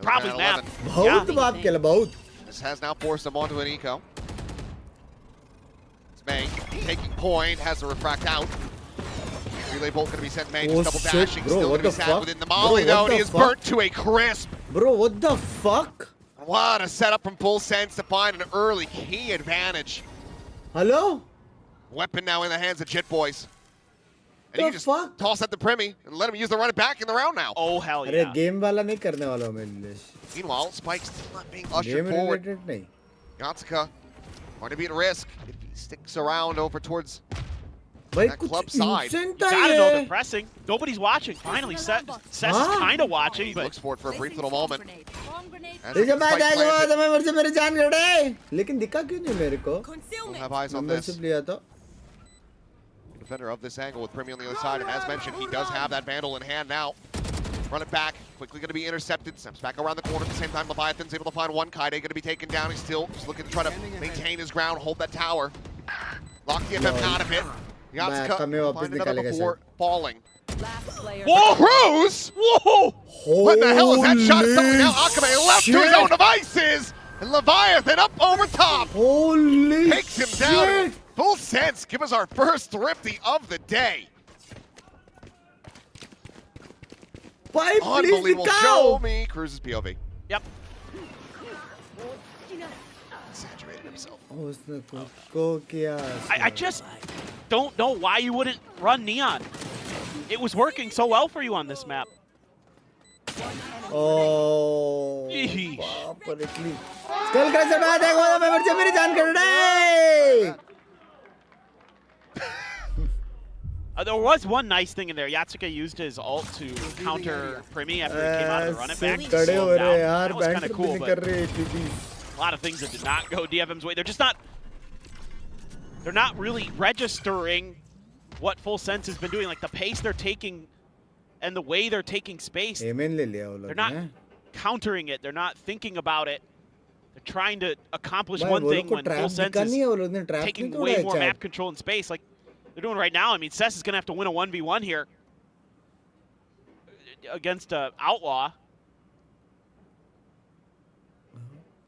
[SPEAKER 7] probably map.
[SPEAKER 2] बहुत बाप केला बहुत.
[SPEAKER 6] This has now forced them onto an eco. It's May taking point, has to refract out. Relay bolt going to be sent May, just double dashing,
[SPEAKER 2] bro,
[SPEAKER 6] still
[SPEAKER 2] what
[SPEAKER 6] going to be
[SPEAKER 2] the
[SPEAKER 6] sat
[SPEAKER 2] fuck?
[SPEAKER 6] within the molly
[SPEAKER 2] Bro,
[SPEAKER 6] though,
[SPEAKER 2] what
[SPEAKER 6] and he
[SPEAKER 2] the
[SPEAKER 6] is
[SPEAKER 2] fuck?
[SPEAKER 6] burnt to a crisp.
[SPEAKER 2] Bro, what the fuck?
[SPEAKER 6] What a setup from Full Sense to find an early key advantage.
[SPEAKER 2] Hello?
[SPEAKER 6] Weapon now in the hands of Jit Boys. And
[SPEAKER 2] The
[SPEAKER 6] you can just
[SPEAKER 2] fuck?
[SPEAKER 6] toss that to Primi and let him use the run it back in the round now.
[SPEAKER 7] Oh, hell
[SPEAKER 2] अरे
[SPEAKER 7] yeah.
[SPEAKER 2] game वाला नहीं करने वाला हूँ मैं English.
[SPEAKER 6] Meanwhile, Spike's still not being ushered
[SPEAKER 2] Game
[SPEAKER 6] forward.
[SPEAKER 2] related नहीं.
[SPEAKER 6] Yatsuka going to be at risk if he sticks around over towards
[SPEAKER 2] भाई
[SPEAKER 6] that
[SPEAKER 2] कुछ
[SPEAKER 6] club side.
[SPEAKER 2] instant
[SPEAKER 7] You
[SPEAKER 2] है
[SPEAKER 7] gotta know
[SPEAKER 2] ये.
[SPEAKER 7] they're pressing. Nobody's watching. Finally, Sess is
[SPEAKER 2] Huh?
[SPEAKER 7] kind of watching,
[SPEAKER 6] He
[SPEAKER 7] but
[SPEAKER 6] looks for it for a brief little moment. As
[SPEAKER 2] ये जब मैं
[SPEAKER 6] Spike
[SPEAKER 2] जाएगा
[SPEAKER 6] planted,
[SPEAKER 2] तो मैं मेरे से मेरी जान कटे. लेकिन दिखा क्यों नहीं मेरे को?
[SPEAKER 6] we'll have eyes on this.
[SPEAKER 2] Membership लिया तो.
[SPEAKER 6] Defender of this angle with Primi on the other side, and as mentioned, he does have that Vandal in hand now. Run it back, quickly going to be intercepted. Steps back around the corner at the same time. Leviathan's able to find one. Kaide going to be taken down. He's still just looking to try to maintain his ground, hold that tower. Lock the FF out of it. Yatsuka find another before falling.
[SPEAKER 7] whoa,
[SPEAKER 6] Cruz!
[SPEAKER 7] whoa!
[SPEAKER 6] What the hell is that shot? Suddenly now
[SPEAKER 2] Holy
[SPEAKER 6] Akame left to his
[SPEAKER 2] shit.
[SPEAKER 6] own devices! And Leviathan up over top!
[SPEAKER 2] Holy
[SPEAKER 6] Takes him down.
[SPEAKER 2] shit!
[SPEAKER 6] Full Sense, give us our first thrifty of the day.
[SPEAKER 2] भाई please
[SPEAKER 6] Unbelievable.
[SPEAKER 2] दिखाओ.
[SPEAKER 6] Show me Cruz's POV.
[SPEAKER 7] Yep.
[SPEAKER 6] Exaggerated himself.
[SPEAKER 2] उसने खुद को किया.
[SPEAKER 7] I just don't know why you wouldn't run Neon. It was working so well for you on this map.
[SPEAKER 2] Oh.
[SPEAKER 7] Yeesh.
[SPEAKER 2] बाप रे क्ली. Skull Crusher मैं देखो तो मैं मेरे से मेरी जान कटे.
[SPEAKER 7] There was one nice thing in there. Yatsuka used his ult to counter Primi after he came out of the run it back.
[SPEAKER 2] ऐसे खड़े हो रहे यार.
[SPEAKER 7] That was kind
[SPEAKER 2] Banter
[SPEAKER 7] of
[SPEAKER 2] भी
[SPEAKER 7] cool,
[SPEAKER 2] नहीं
[SPEAKER 7] but
[SPEAKER 2] कर रहे TT.
[SPEAKER 7] a lot of things that did not go DFM's way. They're just not. They're not really registering what Full Sense has been doing. Like the pace they're taking and the way they're taking space.
[SPEAKER 2] Amen ले लिया वो लोग.
[SPEAKER 7] They're not countering it. They're not thinking about it. They're trying to accomplish
[SPEAKER 2] भाई
[SPEAKER 7] one
[SPEAKER 2] वो
[SPEAKER 7] thing
[SPEAKER 2] लोग को
[SPEAKER 7] when
[SPEAKER 2] trap
[SPEAKER 7] Full Sense
[SPEAKER 2] दिखा नहीं है वो
[SPEAKER 7] is
[SPEAKER 2] लोग ने trap
[SPEAKER 7] taking
[SPEAKER 2] नहीं तोड़ा
[SPEAKER 7] way
[SPEAKER 2] है
[SPEAKER 7] more
[SPEAKER 2] chat.
[SPEAKER 7] map control and space like they're doing right now. I mean, Sess is going to have to win a 1v1 here against Outlaw.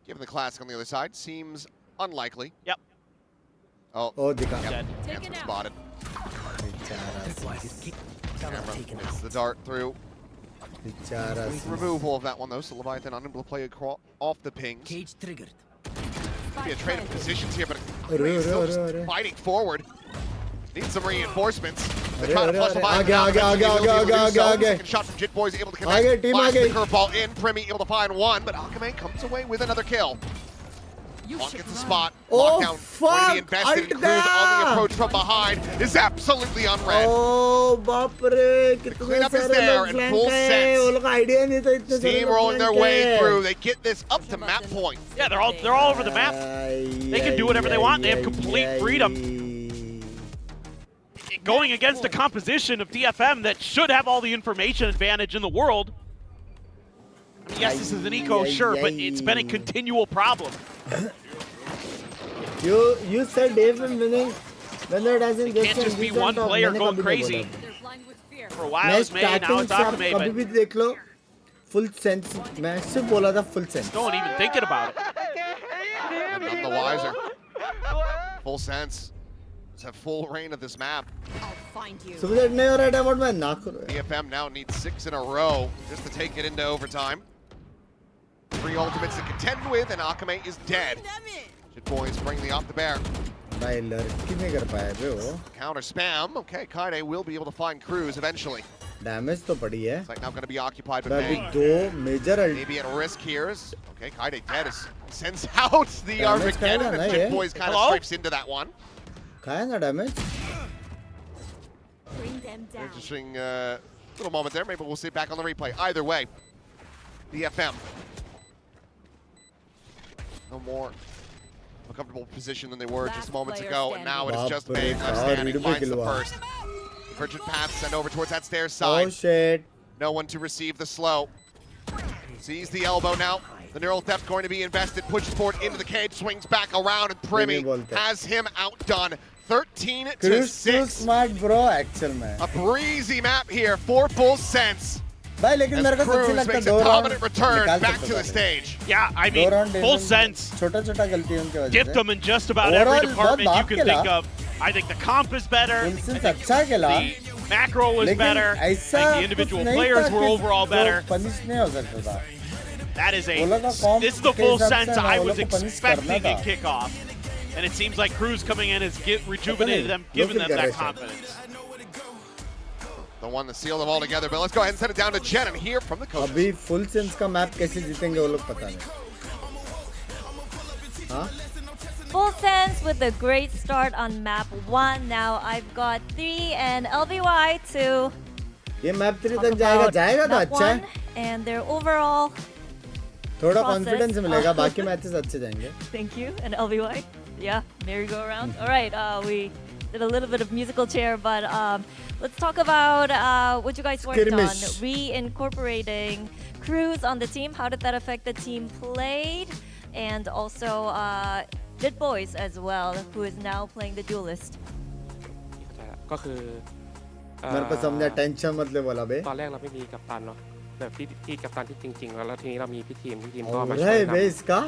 [SPEAKER 6] Given the classic on the other side, seems unlikely.
[SPEAKER 7] Yep.
[SPEAKER 6] Oh,
[SPEAKER 2] दिखा.
[SPEAKER 7] Dead.
[SPEAKER 6] Answer spotted. Camera hits the dart through.
[SPEAKER 2] बेचारा.
[SPEAKER 6] Removal of that one though, so Leviathan unable to play off the pings.
[SPEAKER 1] Cage triggered.
[SPEAKER 6] Could be a trade of positions here, but
[SPEAKER 2] अरे,
[SPEAKER 6] he's still
[SPEAKER 2] अरे,
[SPEAKER 6] just
[SPEAKER 2] अरे.
[SPEAKER 6] fighting forward. Needs some reinforcements. They
[SPEAKER 2] अरे,
[SPEAKER 6] try to
[SPEAKER 2] अरे,
[SPEAKER 6] flush
[SPEAKER 2] अरे.
[SPEAKER 6] Leviathan
[SPEAKER 2] आगे,
[SPEAKER 6] out,
[SPEAKER 2] आगे,
[SPEAKER 6] eventually
[SPEAKER 2] आगे,
[SPEAKER 6] he'll be able to
[SPEAKER 2] आगे,
[SPEAKER 6] do so.
[SPEAKER 2] आगे.
[SPEAKER 6] Second shot from Jit Boys able to connect.
[SPEAKER 2] आगे, team
[SPEAKER 6] Flashes the
[SPEAKER 2] आगे.
[SPEAKER 6] curveball in. Primi able to find one, but Akame comes away with another kill. Monk gets a spot.
[SPEAKER 2] Oh,
[SPEAKER 6] Lockdown. Going to
[SPEAKER 2] fuck.
[SPEAKER 6] be invested in
[SPEAKER 2] Alt
[SPEAKER 6] Cruz on the
[SPEAKER 2] down.
[SPEAKER 6] approach from behind. Is absolutely unread.
[SPEAKER 2] Oh, बाप रे कितने
[SPEAKER 6] cleanup is
[SPEAKER 2] सारे
[SPEAKER 6] there
[SPEAKER 2] लोग
[SPEAKER 6] in
[SPEAKER 2] flank
[SPEAKER 6] full
[SPEAKER 2] है.
[SPEAKER 6] sense.
[SPEAKER 2] वो लोग idea नहीं था इतने सारे लोग
[SPEAKER 6] Steamrolling their
[SPEAKER 2] flank
[SPEAKER 6] way
[SPEAKER 2] है.
[SPEAKER 6] through. They get this up to map point.
[SPEAKER 7] Yeah, they're all over the map. They can do whatever they want. They have complete freedom. Going against a composition of DFM that should have all the information advantage in the world. I mean, yes, this is an eco, sure, but it's been a continual problem.
[SPEAKER 2] You said DFM winning when there doesn't
[SPEAKER 7] It can't just be one player going crazy. For a while it was May, now it's Akame,
[SPEAKER 2] कभी भी
[SPEAKER 7] but
[SPEAKER 2] देख लो full sense. मैं सिर्फ बोला था full sense.
[SPEAKER 7] no one even thinking about it.
[SPEAKER 6] And none the wiser. Full Sense. Have full reign of this map.
[SPEAKER 2] सुबह नहीं हो रहा है about मैं ना करो.
[SPEAKER 6] DFM now needs 6 in a row just to take it into overtime. 3 ultimates to contend with, and Akame is dead. Jit Boys bring the off the bear.
[SPEAKER 2] भाई लड़की नहीं कर पाया बे वो.
[SPEAKER 6] Counter spam. Okay, Kaide will be able to find Cruz eventually.
[SPEAKER 2] Damage तो पड़ी है.
[SPEAKER 6] It's like now going to be occupied with
[SPEAKER 2] अभी
[SPEAKER 6] May.
[SPEAKER 2] दो major
[SPEAKER 6] Maybe at risk here. Okay, Kaide dead as sends out the
[SPEAKER 2] Damage
[SPEAKER 6] Armageddon,
[SPEAKER 2] करेगा ना
[SPEAKER 6] and
[SPEAKER 2] ये.
[SPEAKER 6] Jit Boys kind of
[SPEAKER 7] Hello?
[SPEAKER 6] stripes into that one.
[SPEAKER 2] खाया ना damage.
[SPEAKER 6] Interesting little moment there. Maybe we'll see it back on the replay. Either way, DFM. No more a comfortable position than they were just moments ago, and now it is just May left standing. Finds the first. Divergent path sent over towards that stairs side.
[SPEAKER 2] Oh shit.
[SPEAKER 6] No one to receive the slow. Sees the elbow now. The neural depth going to be invested, pushes forward into the cage, swings back around, and Primi has him outdone 13-6.
[SPEAKER 2] Too smart, bro, actual man.
[SPEAKER 6] A breezy map here for Full Sense.
[SPEAKER 2] भाई लेकिन मेरे को सच्ची लगता है 2
[SPEAKER 6] dominant return back to the stage.
[SPEAKER 7] Yeah, I mean, Full Sense.
[SPEAKER 2] छोटा-छोटा गलती है उनके वजह से.
[SPEAKER 7] Dipped them in just about every department you can think of. I think the comp is better.
[SPEAKER 2] Full Sense अच्छा खेला.
[SPEAKER 7] The macro was better. I think the individual players were overall better.
[SPEAKER 2] Punish नहीं हो सकता था.
[SPEAKER 7] That is this is the Full Sense I was expecting in kickoff. And it seems like Cruz coming in has rejuvenated them, given them that confidence.
[SPEAKER 6] The one that sealed them all together, but let's go ahead and send it down to Jen and hear from the coach.
[SPEAKER 2] अभी Full Sense का map कैसे जीतेंगे वो लोग पता नहीं. हाँ?
[SPEAKER 10] Full Sense with a great start on map 1. Now I've got 3 and LVY 2.
[SPEAKER 2] ये map 3 तक जाएगा तो अच्छा है.
[SPEAKER 10] And their overall
[SPEAKER 2] थोड़ा confidence मिलेगा, बाकी matches अच्छे जाएंगे.
[SPEAKER 10] Thank you, and LVY. Yeah, merry-go-round. All right, we did a little bit of musical chair, but let's talk about what you guys worked on. Reincorporating Cruz on the team. How did that affect the team played? And also Jit Boys as well, who is now playing the duelist.
[SPEAKER 17] ก็คือ
[SPEAKER 2] मेरे को समझा tension मत ले बोला बे
[SPEAKER 17] ตอนแรกเราไม่มีกัปตันเนาะแบบที่กัปตันที่จริงๆแล้วทีนี้เรามีพี่ทีมก็มาช่วย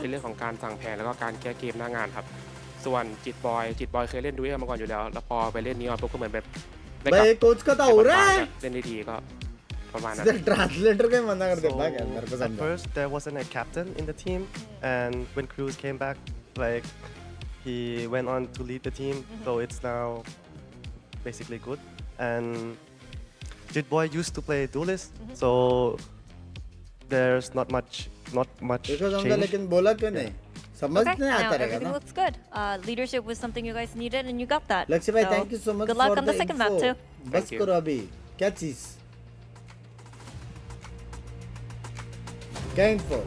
[SPEAKER 17] ในเรื่องของการสั่งแผนแล้วก็การแก้เกมหน้างานครับส่วนจิตบอยเคยเล่นดูเอมาก่อนอยู่แล้วแล้วพอไปเล่นนี้ปุ๊บก็เหมือนแบบได้กลับ
[SPEAKER 2] भाई coach का तो हो रहा है
[SPEAKER 17] เล่นได้ดีก็ประมาณนั้น
[SPEAKER 2] ट्रांसलेटर का मना कर देता है मेरे को
[SPEAKER 14] At first there wasn't a captain in the team and when Cruz came back like he went on to lead the team so it's now basically good and Jit Boy used to play duelist so there's not much change.
[SPEAKER 2] लेकिन बोला क्यों नहीं समझ नहीं आता रहेगा
[SPEAKER 10] everything
[SPEAKER 2] ना
[SPEAKER 10] looks good. Leadership was something you guys needed and you got that.
[SPEAKER 2] लक्ष्य भाई thank you so much
[SPEAKER 10] good luck
[SPEAKER 2] for
[SPEAKER 10] on the second map too.
[SPEAKER 2] बस करो अभी क्या चीज क्या info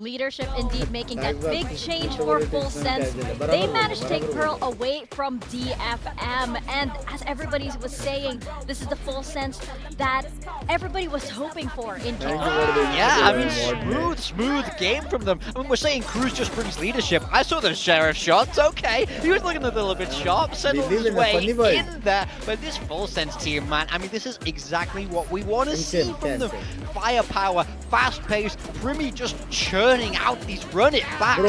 [SPEAKER 3] Leadership indeed making that big change for Full Sense. They managed to take Pearl away from DFM, and as everybody was saying, this is the Full Sense that everybody was hoping for in kickoff.
[SPEAKER 4] Yeah, I mean, smooth game from them. I mean, we're saying Cruz just brings leadership. I saw the sheriff shots, okay. He was looking a little bit sharp, settled his way in there. But this Full Sense team, man, I mean, this is exactly what we want to see from them. Firepower, fast pace, Primi just churning out these run it backs.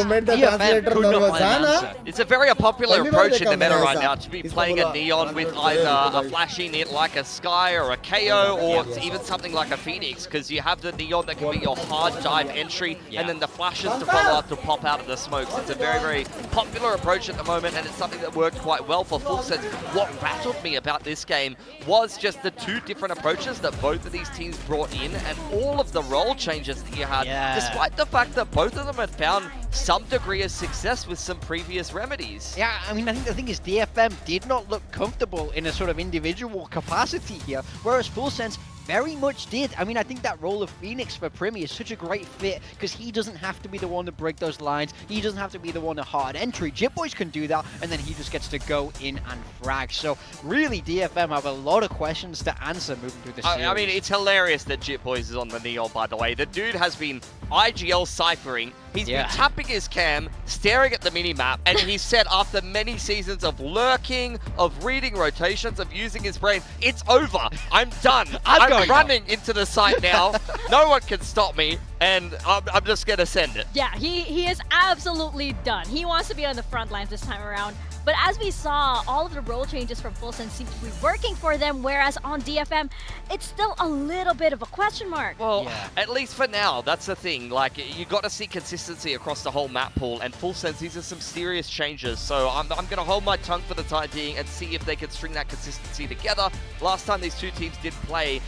[SPEAKER 5] It's a very popular approach in the meta right now to be playing a Neon with either a flashing it like a Sky or a KO or even something like a Phoenix, because you have the Neon that can be your hard dive entry and then the flashes to follow up to pop out of the smokes. It's a very popular approach at the moment, and it's something that worked quite well for Full Sense. What rattled me about this game was just the two different approaches that both of these teams brought in and all of the role changes that you had, despite the fact that both of them had found some degree of success with some previous remedies.
[SPEAKER 4] Yeah, I mean, I think the thing is DFM did not look comfortable in a sort of individual capacity here, whereas Full Sense very much did. I mean, I think that role of Phoenix for Primi is such a great fit because he doesn't have to be the one to break those lines. He doesn't have to be the one to hard entry. Jit Boys can do that, and then he just gets to go in and frag. So really, DFM have a lot of questions to answer moving through the series.
[SPEAKER 5] I mean, it's hilarious that Jit Boys is on the Neon, by the way. The dude has been IGL ciphering. He's been tapping his cam, staring at the mini-map, and he said after many seasons of lurking, of reading rotations, of using his brain, it's over. I'm done. I'm running into the site now. No one can stop me, and I'm just going to send it.
[SPEAKER 3] Yeah, he is absolutely done. He wants to be on the front lines this time around. But as we saw, all of the role changes from Full Sense seem to be working for them, whereas on DFM, it's still a little bit of a question mark.
[SPEAKER 5] Well, at least for now, that's the thing. Like, you got to see consistency across the whole map pool, and Full Sense, these are some serious changes. So I'm going to hold my tongue for the time being and see if they can string that consistency together. Last time these two teams did play,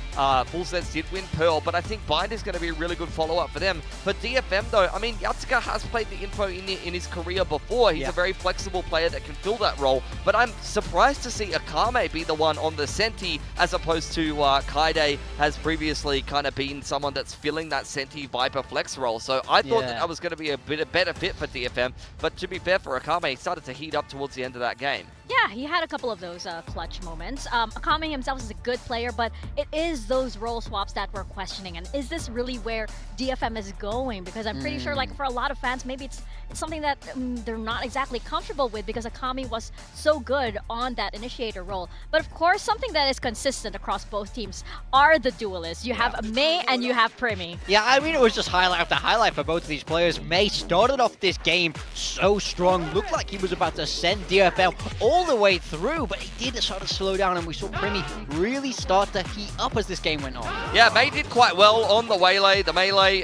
[SPEAKER 5] Full Sense did win Pearl, but I think Bind is going to be a really good follow-up for them. For DFM, though, I mean, Yatsuka has played the info in his career before. He's a very flexible player that can fill that role, but I'm surprised to see Akame be the one on the Senti as opposed to Kaide has previously kind of been someone that's filling that Senti Viper flex role. So I thought that was going to be a better fit for DFM, but to be fair for Akame, he started to heat up towards the end of that game.
[SPEAKER 3] Yeah, he had a couple of those clutch moments. Akami himself is a good player, but it is those role swaps that we're questioning. And is this really where DFM is going? Because I'm pretty sure, like, for a lot of fans, maybe it's something that they're not exactly comfortable with because Akami was so good on that initiator role. But of course, something that is consistent across both teams are the duelists. You have Mei and you have Primi.
[SPEAKER 4] Yeah, I mean, it was just highlight after highlight for both of these players. Mei started off this game so strong, looked like he was about to send DFM all the way through, but he did sort of slow down, and we saw Primi really start to heat up as this game went on.
[SPEAKER 5] Yeah, Mei did quite well on the waylay. The melee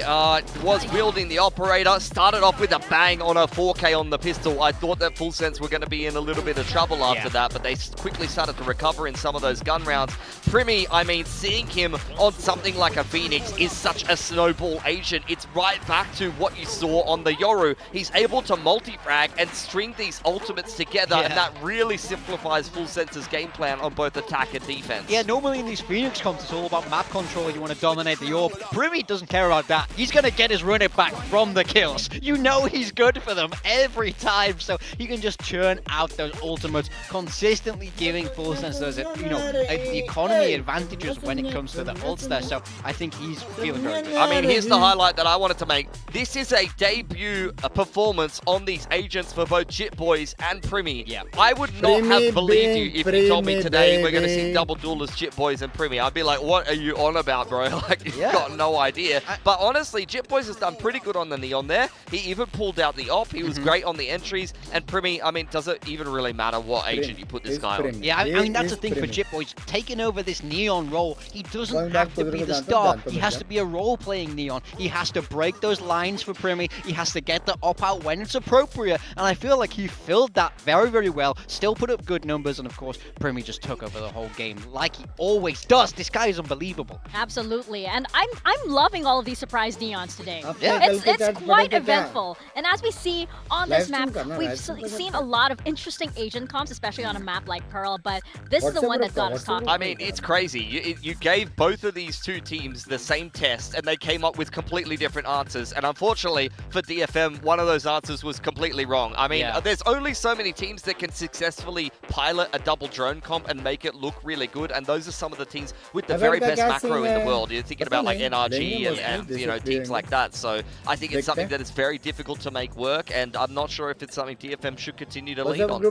[SPEAKER 5] was wielding the operator, started off with a bang on a 4K on the pistol. I thought that Full Sense were going to be in a little bit of trouble after that, but they quickly started to recover in some of those gun rounds. Primi, I mean, seeing him on something like a Phoenix is such a snowball agent. It's right back to what you saw on the Yoru. He's able to multi-frag and string these ultimates together, and that really simplifies Full Sense's game plan on both attack and defense.
[SPEAKER 4] Yeah, normally in these Phoenix comps, it's all about map control. You want to dominate the orb. Primi doesn't care about that. He's going to get his run it back from the kills. You know he's good for them every time, so he can just churn out those ultimates, consistently giving Full Sense those, the economy advantages when it comes to the ults there. So I think he's feeling very good.
[SPEAKER 5] I mean, here's the highlight that I wanted to make. This is a debut performance on these agents for both Chip Boys and Primi.
[SPEAKER 4] Yeah.
[SPEAKER 5] I would not have believed you if you told me today we're going to see double duel as Chip Boys and Primi. I'd be like, what are you on about, bro? Like, you've got no idea. But honestly, Chip Boys has done pretty good on the Neon there. He even pulled out the op. He was great on the entries. And Primi, I mean, does it even really matter what agent you put this guy on?
[SPEAKER 4] Yeah, I mean, that's the thing for Chip Boys. Taking over this Neon role, he doesn't have to be the star. He has to be a role-playing Neon. He has to break those lines for Primi. He has to get the op out when it's appropriate. And I feel like he filled that very, very well. Still put up good numbers. And of course, Primi just took over the whole game like he always does. This guy is unbelievable.
[SPEAKER 3] Absolutely. And I'm loving all of these surprise Neons today. It's quite eventful. And as we see on this map, we've seen a lot of interesting agent comps, especially on a map like Pearl, but this is the one that got us talking.
[SPEAKER 5] I mean, it's crazy. You gave both of these two teams the same test, and they came up with completely different answers. And unfortunately, for DFM, one of those answers was completely wrong. I mean, there's only so many teams that can successfully pilot a double drone comp and make it look really good, and those are some of the teams with the very best macro in the world. You're thinking about like NRG and teams like that. So I think it's something that is very difficult to make work, and I'm not sure if it's something DFM should continue to lead on.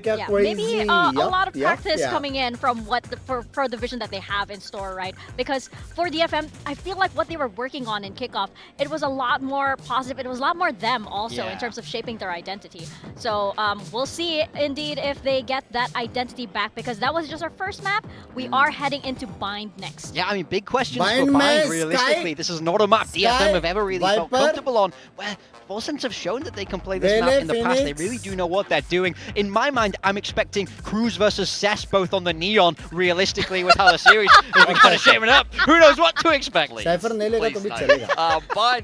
[SPEAKER 3] Yeah, maybe a lot of practice coming in from what for the vision that they have in store, right? Because for DFM, I feel like what they were working on in kickoff, it was a lot more positive. It was a lot more them also in terms of shaping their identity. So we'll see indeed if they get that identity back, because that was just our first map. We are heading into Bind next.
[SPEAKER 4] Yeah, I mean, big questions for Bind, realistically. This is not a map DFM have ever really felt comfortable on, where Full Sense have shown that they can play this map in the past. They really do know what they're doing. In my mind, I'm expecting Cruz versus Cess both on the Neon, realistically, with how the series is kind of shaping up. Who knows what to expect?
[SPEAKER 5] Bind,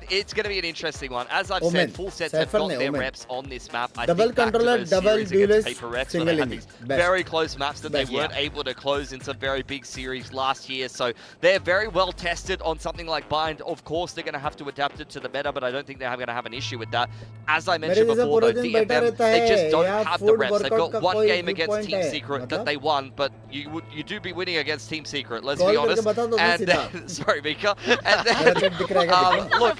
[SPEAKER 5] it's going to be an interesting one. As I've said, Full Sense have got their reps on this map. I think back to those series against PRX, where they had these very close maps that they weren't able to close in some very big series last year. So they're very well tested on something like Bind. Of course, they're going to have to adapt it to the meta, but I don't think they're going to have an issue with that. As I mentioned before, though, DFM, they just don't have the reps. They've got one game against Team Secret that they won, but you do be winning against Team Secret, let's be honest. And then, sorry, Mika. And then, look,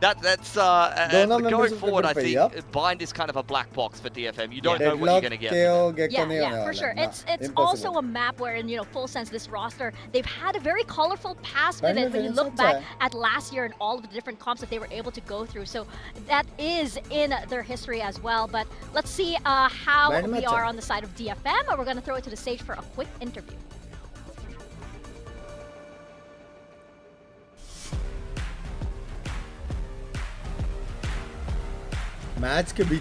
[SPEAKER 5] that's going forward, I think Bind is kind of a black box for DFM. You don't know what you're going to get.
[SPEAKER 3] Yeah, for sure. It's also a map where, in Full Sense, this roster, they've had a very colorful past with it when you look back at last year and all of the different comps that they were able to go through. So that is in their history as well. But let's see how we are on the side of DFM. We're going to throw it to the stage for a quick interview.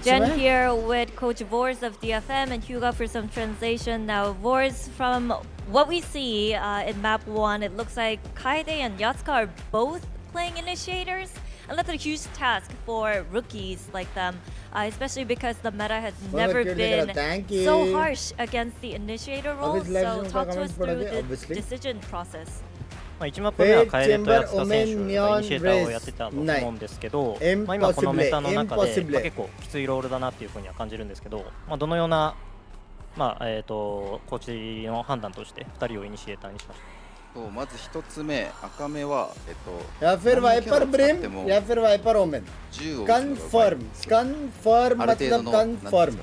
[SPEAKER 10] Jen here with Coach Vors of DFM and Hugo for some translation. Now, Vors, from what we see in map 1, it looks like Kaede and Yatsuka are both playing initiators. And that's a huge task for rookies like them, especially because the meta has never been so harsh against the initiator role. So talk to us through the decision process.
[SPEAKER 11] 1マップ目は楓と安田選手がイニシエーターをやってたと思うんですけど、今このメタの中で結構きついロールだなっていう風には感じるんですけど、どのようなまあコーチの判断として2人をイニシエーターにしました。
[SPEAKER 18] まず一つ目、赤目は
[SPEAKER 2] या फिर wiper Brim या फिर Viper Omen confirm मतलब confirm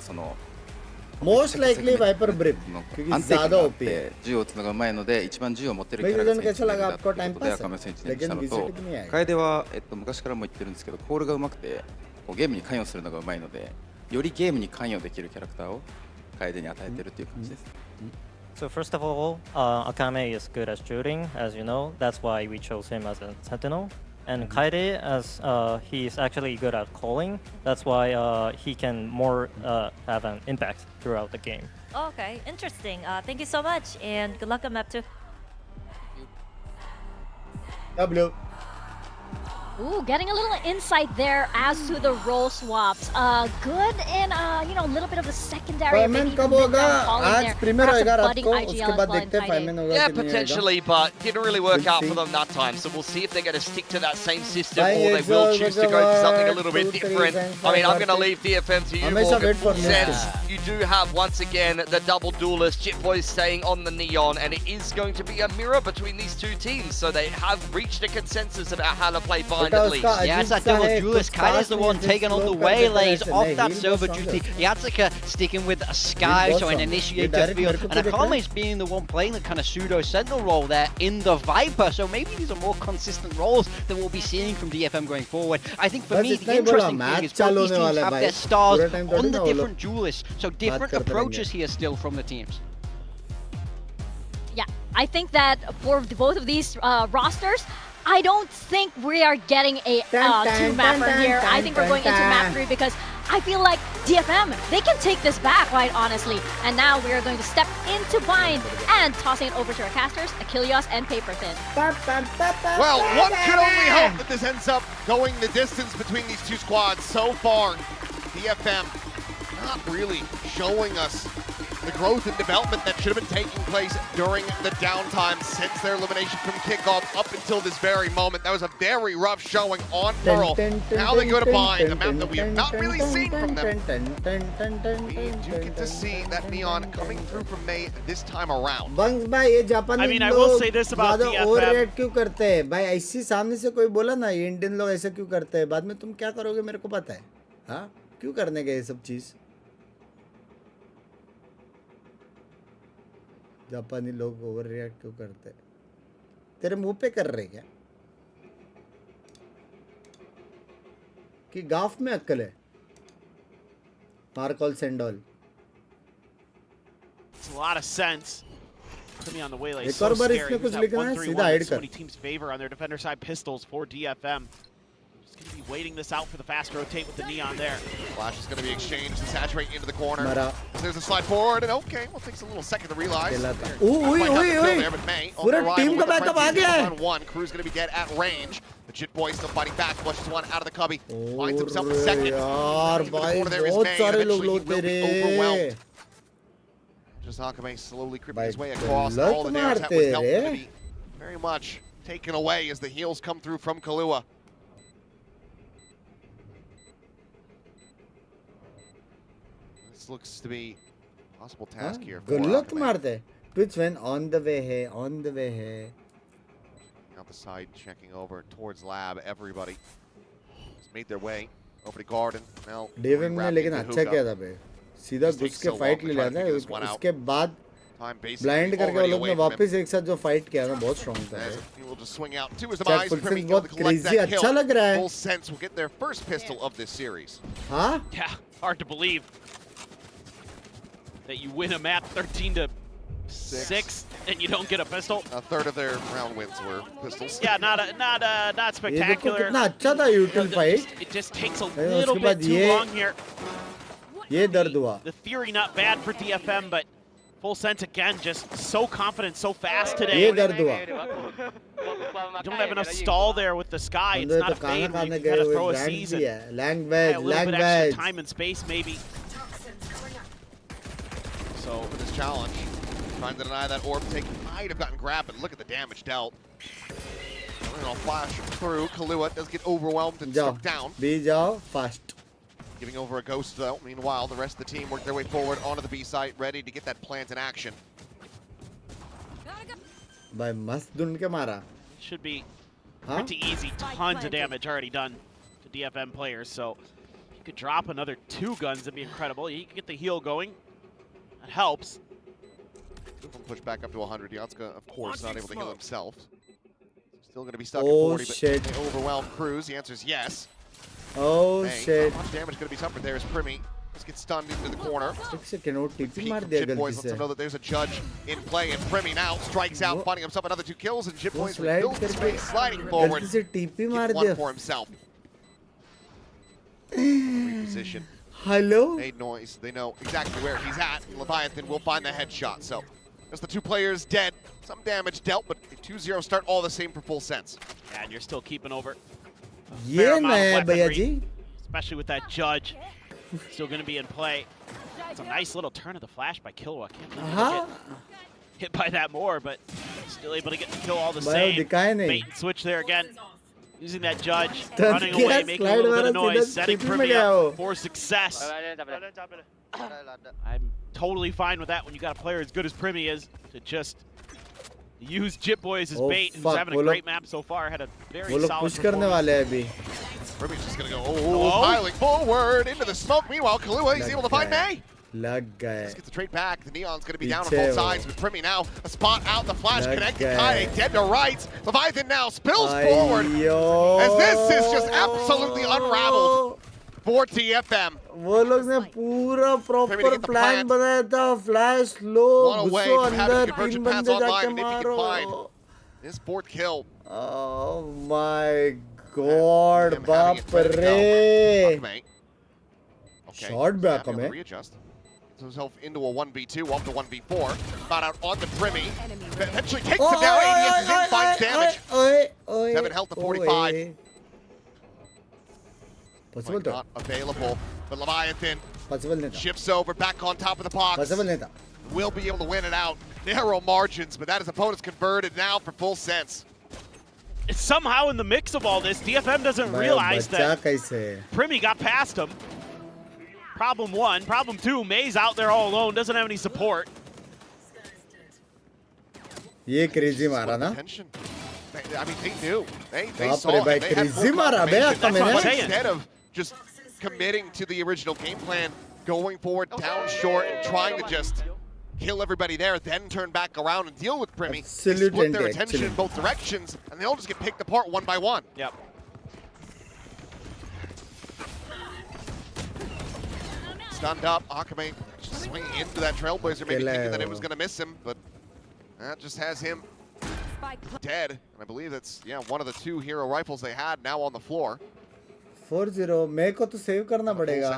[SPEAKER 2] most likely Viper Brim क्योंकि ज्यादा OP है
[SPEAKER 18] 銃を撃つのがうまいので一番銃を持ってるキャ
[SPEAKER 2] भाई
[SPEAKER 18] ラ
[SPEAKER 2] region
[SPEAKER 18] が
[SPEAKER 2] कैसा लगा आपको टाइम
[SPEAKER 18] で
[SPEAKER 2] पास
[SPEAKER 18] 赤目選手に
[SPEAKER 2] लेकिन
[SPEAKER 18] したの
[SPEAKER 2] VCT
[SPEAKER 18] と
[SPEAKER 2] नहीं आएगा
[SPEAKER 18] 楓は昔からも言ってるんですけどコールがうまくてこうゲームに関与するのがうまいのでよりゲームに関与できるキャラクターを楓に与えてるっていう感じです。
[SPEAKER 11] So first of all, Akame is good at shooting, as you know. That's why we chose him as a sentinel. And Kaede, as he's actually good at calling. That's why he can more have an impact throughout the game.
[SPEAKER 10] Okay, interesting. Thank you so much, and good luck on map 2.
[SPEAKER 2] W
[SPEAKER 3] Ooh, getting a little insight there as to the role swaps. Good in, you know, a little bit of the secondary.
[SPEAKER 2] फाइमेन कब होगा आज premiere होएगा रात को उसके बाद देखते हैं फाइमेन होगा
[SPEAKER 5] Yeah,
[SPEAKER 2] कि नहीं
[SPEAKER 5] potentially, but didn't really work out for them that time. So we'll see if they're going to stick to that same system or they will choose to go for something a little bit different. I mean, I'm going to leave DFM to you, Morgan. Full sense. You do have, once again, the double duelist. Jit Boys staying on the Neon, and it is going to be a mirror between these two teams. So they have reached a consensus about how to play Bind at least.
[SPEAKER 4] Yeah, it's that double duelist. Kai's the one taking on the waylays off that silver duty. Yatsuka sticking with a Sky, so an initiator field. And Akame's being the one playing the kind of pseudo-sentinel role there in the Viper. So maybe these are more consistent roles that we'll be seeing from DFM going forward. I think for me, the interesting thing is both these teams have their stars on the different duelists. So different approaches here still from the teams.
[SPEAKER 3] Yeah, I think that for both of these rosters, I don't think we are getting a two-mapper here. I think we're going into map 3 because I feel like DFM, they can take this back, quite honestly. And now we are going to step into Bind and tossing it over to our casters, Achilles and Paper Thin.
[SPEAKER 6] Well, one can only hope that this ends up going the distance between these two squads. So far, DFM not really showing us the growth and development that should have been taking place during the downtime since their elimination from kickoff up until this very moment. That was a very rough showing on Pearl. Now they go to Bind, the map that we have not really seen from them. We do get to see that Neon coming through from May this time around.
[SPEAKER 2] Bunks भाई ये जापानी लोग ज़्यादा overrate क्यों करते हैं भाई? ऐसी सामने से कोई बोला ना ये इंडियन लोग ऐसा क्यों करते हैं? बाद में तुम क्या करोगे मेरे को पता है? हाँ क्यों करने गए ये सब चीज़? जापानी लोग ओवर रिएक्ट क्यों करते हैं? तेरे मुंह पे कर रहे क्या कि गाफ में अक्ल है? Mark all send all
[SPEAKER 7] It's a lot of sense. Put me on the way like
[SPEAKER 2] एक
[SPEAKER 7] so
[SPEAKER 2] और बार
[SPEAKER 7] scary.
[SPEAKER 2] इसमें कुछ
[SPEAKER 7] That
[SPEAKER 2] लिखना है
[SPEAKER 7] 1-3-1
[SPEAKER 2] सीधा हाइड
[SPEAKER 7] so
[SPEAKER 2] कर
[SPEAKER 7] many teams favor on their defender side pistols for DFM. Just going to be waiting this out for the fast rotate with the Neon there.
[SPEAKER 6] Flash is going to be exchanged and saturating into the corner.
[SPEAKER 2] मरा
[SPEAKER 6] There's a slide forward, and okay, well, it takes a little second to realize.
[SPEAKER 2] ओए पूरा team का backup आ गया है.
[SPEAKER 6] One crew's going to be dead at range. The Jit Boy still fighting back. Flushes one out of the cubby. Finds himself a second.
[SPEAKER 2] यार भाई बहुत सारे लोग लोते रे.
[SPEAKER 6] Just Akame slowly creeping his way across. All the damage that was dealt to be very much taken away as the heals come through from Kahlua. This looks to be a possible task here for
[SPEAKER 2] गलत मारते. Twitch win on the way है, on the way है.
[SPEAKER 6] Out the side, checking over towards lab. Everybody has made their way over to Garden. Now,
[SPEAKER 2] DFM ने लेकिन अच्छा किया था बे. सीधा घुस के फाइट ले लिया था. उसके बाद ब्लाइंड करके वो लोग ने वापस एक साथ जो फाइट किया ना बहुत स्ट्रांग था. चैट फुल सेंस बहुत क्रेजी अच्छा लग रहा है.
[SPEAKER 6] Full sense will get their first pistol of this series.
[SPEAKER 2] हाँ?
[SPEAKER 7] Yeah, hard to believe that you win a map 13-6 and you don't get a pistol.
[SPEAKER 6] A third of their round wins were pistols.
[SPEAKER 7] Yeah, not spectacular.
[SPEAKER 2] कितना अच्छा था यूटिल fight.
[SPEAKER 7] It just takes a little bit too long here.
[SPEAKER 2] ये दर्द हुआ.
[SPEAKER 7] The theory not bad for DFM, but Full Sense again just so confident, so fast today.
[SPEAKER 2] ये दर्द हुआ.
[SPEAKER 7] You don't have enough stall there with the Sky. It's not a fade where you can kind of throw a season.
[SPEAKER 2] Language,
[SPEAKER 7] a little bit extra time and space maybe.
[SPEAKER 6] So for this challenge, trying to deny that orb take might have gotten grabbed, but look at the damage dealt. Flash through. Kahlua does get overwhelmed and struck down.
[SPEAKER 2] Be जाओ fast.
[SPEAKER 6] Giving over a ghost though. Meanwhile, the rest of the team work their way forward onto the B site, ready to get that plant in action.
[SPEAKER 2] By must dun ke mara.
[SPEAKER 7] Should be pretty easy. Tons of damage already done to DFM players. So if you could drop another 2 guns, that'd be incredible. You can get the heal going. That helps.
[SPEAKER 6] Push back up to 100. Yatska, of course, not able to heal himself. Still going to be stuck at 40,
[SPEAKER 2] shit.
[SPEAKER 6] But they overwhelm Cruz. The answer is yes.
[SPEAKER 2] Oh shit.
[SPEAKER 6] How much damage going to be tougher there is Primi. Just gets stunned into the corner.
[SPEAKER 2] Jit
[SPEAKER 6] Boys lets him know that there's a judge in play, and Primi now strikes out, finding himself another 2 kills, and Jit Boys rebuilds his space, sliding forward. Gets 1 for himself. Reposition.
[SPEAKER 2] Hello?
[SPEAKER 6] Made noise. They know exactly where he's at. Leviathan will find the headshot. So, just the 2 players dead. Some damage dealt, but a 2-0 start, all the same for full sense.
[SPEAKER 7] Yeah, and you're still keeping over.
[SPEAKER 2] Yeah, man,
[SPEAKER 7] especially with that judge. Still going to be in play. It's a nice little turn of the flash by Killua. Can't believe he get hit by that more, but still able to get the kill all the same. Bait and switch there again. Using that judge, running away, making a little bit of noise, setting Primi up for success. I'm totally fine with that when you got a player as good as Primi is to just use Jit Boys as bait, who's having a great map so far. Had a very solid performance.
[SPEAKER 6] Primi's just going to go piling forward into the smoke. Meanwhile, Killua, he's able to find May.
[SPEAKER 2] Let's
[SPEAKER 6] get the trade back. The Neon's going to be down on both sides with Primi now. A spot out, the flash connected. Kaide dead to rights. Leviathan now spills forward. As this is just absolutely unraveled for TFM.
[SPEAKER 2] वो लोग ने पूरा proper plan बनाया था flash लो घुसो अंदर 3 बंदे जाके मारो.
[SPEAKER 6] This 4th kill.
[SPEAKER 2] Oh my god, बाप रे. Shot back में.
[SPEAKER 6] Readjust himself into a 1v2, off the 1v4. Spot out on the Primi. Eventually takes him down. ADS is in, finds damage. 7 health to 45. Not available, but Leviathan shifts over, back on top of the box. Will be able to win it out. Narrow margins, but that is opponents converted now for full sense.
[SPEAKER 7] It's somehow in the mix of all this, DFM doesn't realize that Primi got past him. Problem 1. Problem 2, May's out there all alone, doesn't have any support.
[SPEAKER 2] ये crazy मारा ना?
[SPEAKER 6] I mean, they knew. They saw it. They had full confirmation. Instead of just committing to the original game plan, going forward down short and trying to just kill everybody there, then turn back around and deal with Primi. They split their attention in both directions, and they all just get picked apart 1 by 1.
[SPEAKER 7] Yep.
[SPEAKER 6] Stunned up, Akame just swinging into that Trailblazer, maybe thinking that it was going to miss him, but that just has him dead. And I believe that's, one of the 2 hero rifles they had now on the floor.
[SPEAKER 2] 4-0 मेरे को तो save करना पड़ेगा.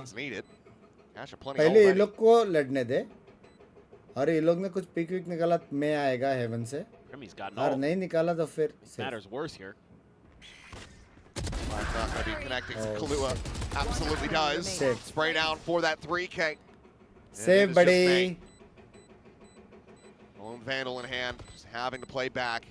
[SPEAKER 6] पहले
[SPEAKER 2] ये लोग को लड़ने दे. और ये लोग ने कुछ पिक विक निकाला, मैं आएगा हेवन से. और नहीं निकाला तो फिर.
[SPEAKER 7] Matters worse here.
[SPEAKER 6] Not going to be connecting to Killua. Absolutely does. Spray down for that 3K.
[SPEAKER 2] Save, buddy.
[SPEAKER 6] Lone Vandal in hand, just having to play back.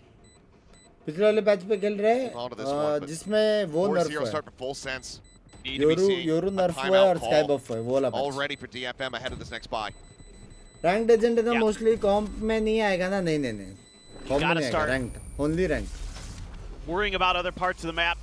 [SPEAKER 2] पिछले वाले बैच पे खेल रहे हैं जिसमें वो नर्फ है.
[SPEAKER 6] start for full sense.
[SPEAKER 2] Yoru नर्फ हुआ है और स्काई बफ है वो वाला batch.
[SPEAKER 6] All ready for DFM ahead of this next buy.
[SPEAKER 2] Ranked agent है ना मोस्टली कॉम्प में नहीं आएगा ना. नहीं कॉम्प में नहीं आएगा. Ranked only ranked.
[SPEAKER 7] Worrying about other parts of the map.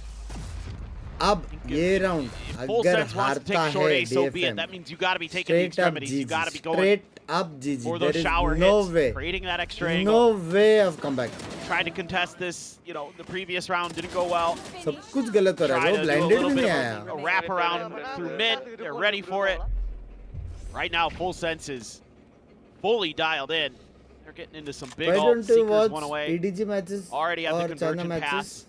[SPEAKER 2] अब ये राउंड अगर हारता है DFM,
[SPEAKER 7] that means you got to be taking the extremities. You got to be going
[SPEAKER 2] straight up GG.
[SPEAKER 7] For those shower
[SPEAKER 2] no
[SPEAKER 7] hits,
[SPEAKER 2] way.
[SPEAKER 7] creating that extra angle.
[SPEAKER 2] No way of comeback.
[SPEAKER 7] Tried to contest this, the previous round didn't go well.
[SPEAKER 2] सब कुछ गलत हो रहा है. वो blinded भी नहीं आया.
[SPEAKER 7] A wrap around through mid. They're ready for it. Right now, Full Sense is fully dialed in. They're getting into some big ult. Seekers one away.
[SPEAKER 2] EDG matches
[SPEAKER 7] already have the
[SPEAKER 2] China
[SPEAKER 7] conversion
[SPEAKER 2] matches.
[SPEAKER 7] pass.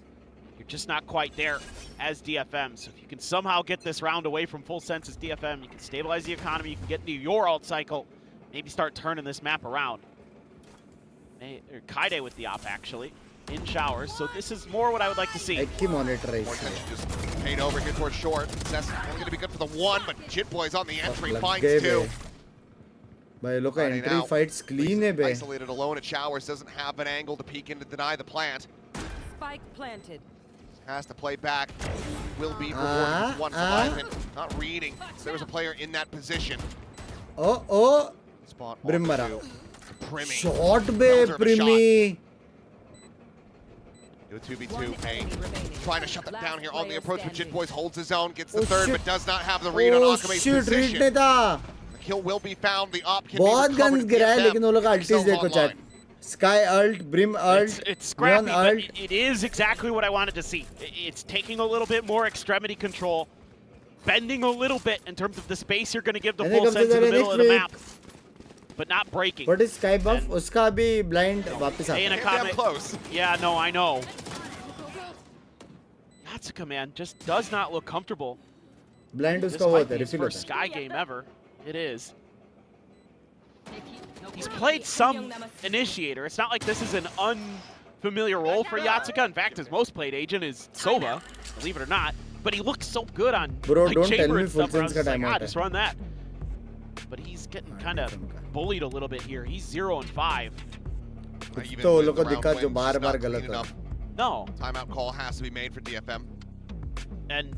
[SPEAKER 7] You're just not quite there as DFM. So if you can somehow get this round away from Full Sense as DFM, you can stabilize the economy, you can get into your ult cycle, maybe start turning this map around. Kaide with the op, actually, in showers. So this is more what I would like to see.
[SPEAKER 6] More attention just paid over here towards short. That's only going to be good for the 1, but Jit Boy's on the entry, finds 2.
[SPEAKER 2] भाई लोग का entry fights clean है बे.
[SPEAKER 6] Isolated alone at showers, doesn't have an angle to peek in to deny the plant.
[SPEAKER 8] Spike planted.
[SPEAKER 6] Has to play back. will be rewarded with one for Leviathan. Not reading. There was a player in that position.
[SPEAKER 2] Oh.
[SPEAKER 6] Spot
[SPEAKER 2] Brim mara.
[SPEAKER 6] Primmy.
[SPEAKER 2] Shot be Primmy.
[SPEAKER 6] Do a 2v2. Hey, trying to shut them down here on the approach, but Jit Boys holds his own, gets the third, but does not have the read on Akame's position. The kill will be found. The op can be
[SPEAKER 2] बहुत
[SPEAKER 6] recovered.
[SPEAKER 2] guns गिरा है लेकिन वो लोग अल्टीज देखो chat. Sky ult, Brim ult,
[SPEAKER 7] it's scrappy, but it is exactly what I wanted to see. It's taking a little bit more extremity control, bending a little bit in terms of the space you're going to give the full sense in the middle of the map, but not breaking.
[SPEAKER 2] What is Sky buff? उसका भी blind वापस आता है.
[SPEAKER 6] Damn close.
[SPEAKER 7] Yeah, no, I know. Yatsuka, man, just does not look comfortable.
[SPEAKER 2] Blind
[SPEAKER 7] This
[SPEAKER 2] उसका वो
[SPEAKER 7] might
[SPEAKER 2] होता
[SPEAKER 7] be
[SPEAKER 2] है,
[SPEAKER 7] his
[SPEAKER 2] refill
[SPEAKER 7] first
[SPEAKER 2] होता है.
[SPEAKER 7] Sky game ever. It is. He's played some initiator. It's not like this is an unfamiliar role for Yatsuka. In fact, his most played agent is Sova, believe it or not. But he looks so good on
[SPEAKER 2] Bro,
[SPEAKER 7] like,
[SPEAKER 2] don't
[SPEAKER 7] chamber
[SPEAKER 2] tell me
[SPEAKER 7] and
[SPEAKER 2] full
[SPEAKER 7] stuff. Where I was
[SPEAKER 2] sense
[SPEAKER 7] just
[SPEAKER 2] ka
[SPEAKER 7] like,
[SPEAKER 2] time out
[SPEAKER 7] just run that. But he's getting kind of bullied a little bit here. He's 0-5.
[SPEAKER 2] कुछ तो लोगों को दिखा जो बार-बार गलत हो.
[SPEAKER 7] No.
[SPEAKER 6] Timeout call has to be made for DFM.
[SPEAKER 7] And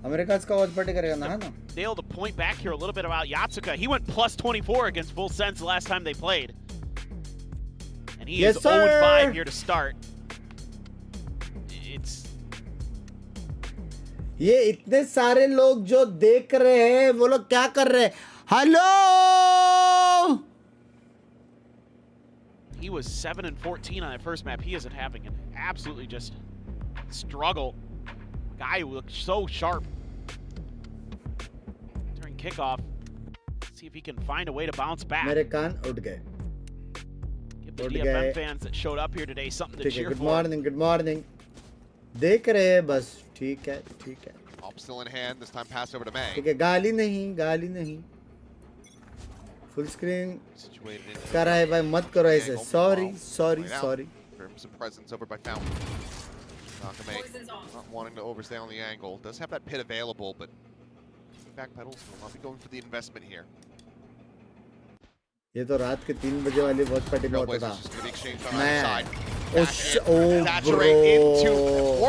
[SPEAKER 2] America इसका watch party करेगा ना ना.
[SPEAKER 7] nailed a point back here a little bit about Yatsuka. He went plus 24 against Full Sense the last time they played. And he is 0-5 here to start. It's
[SPEAKER 2] ये इतने सारे लोग जो देख रहे हैं वो लोग क्या कर रहे हैं? Hello!
[SPEAKER 7] He was 7-14 on that first map. He isn't having an absolutely just struggle. Guy who looks so sharp during kickoff. See if he can find a way to bounce back.
[SPEAKER 2] मेरे कान उठ गए.
[SPEAKER 7] Give the DFM fans that showed up here today something to cheer
[SPEAKER 2] good
[SPEAKER 7] for.
[SPEAKER 2] morning, good morning. देख रहे हैं बस. ठीक है, ठीक है.
[SPEAKER 6] Op still in hand. This time pass over to May.
[SPEAKER 2] ठीक है, गाली नहीं, गाली नहीं. Full screen कर रहा है भाई, मत करो ऐसे. Sorry.
[SPEAKER 6] Some presence over by Fountain. Nakame not wanting to overstay on the angle. Does have that pit available, but back pedals will not be going for the investment here.
[SPEAKER 2] ये तो रात के 3 बजे वाली बहुत पार्टी में होता था.
[SPEAKER 6] Man.
[SPEAKER 2] Oh,
[SPEAKER 6] saturate into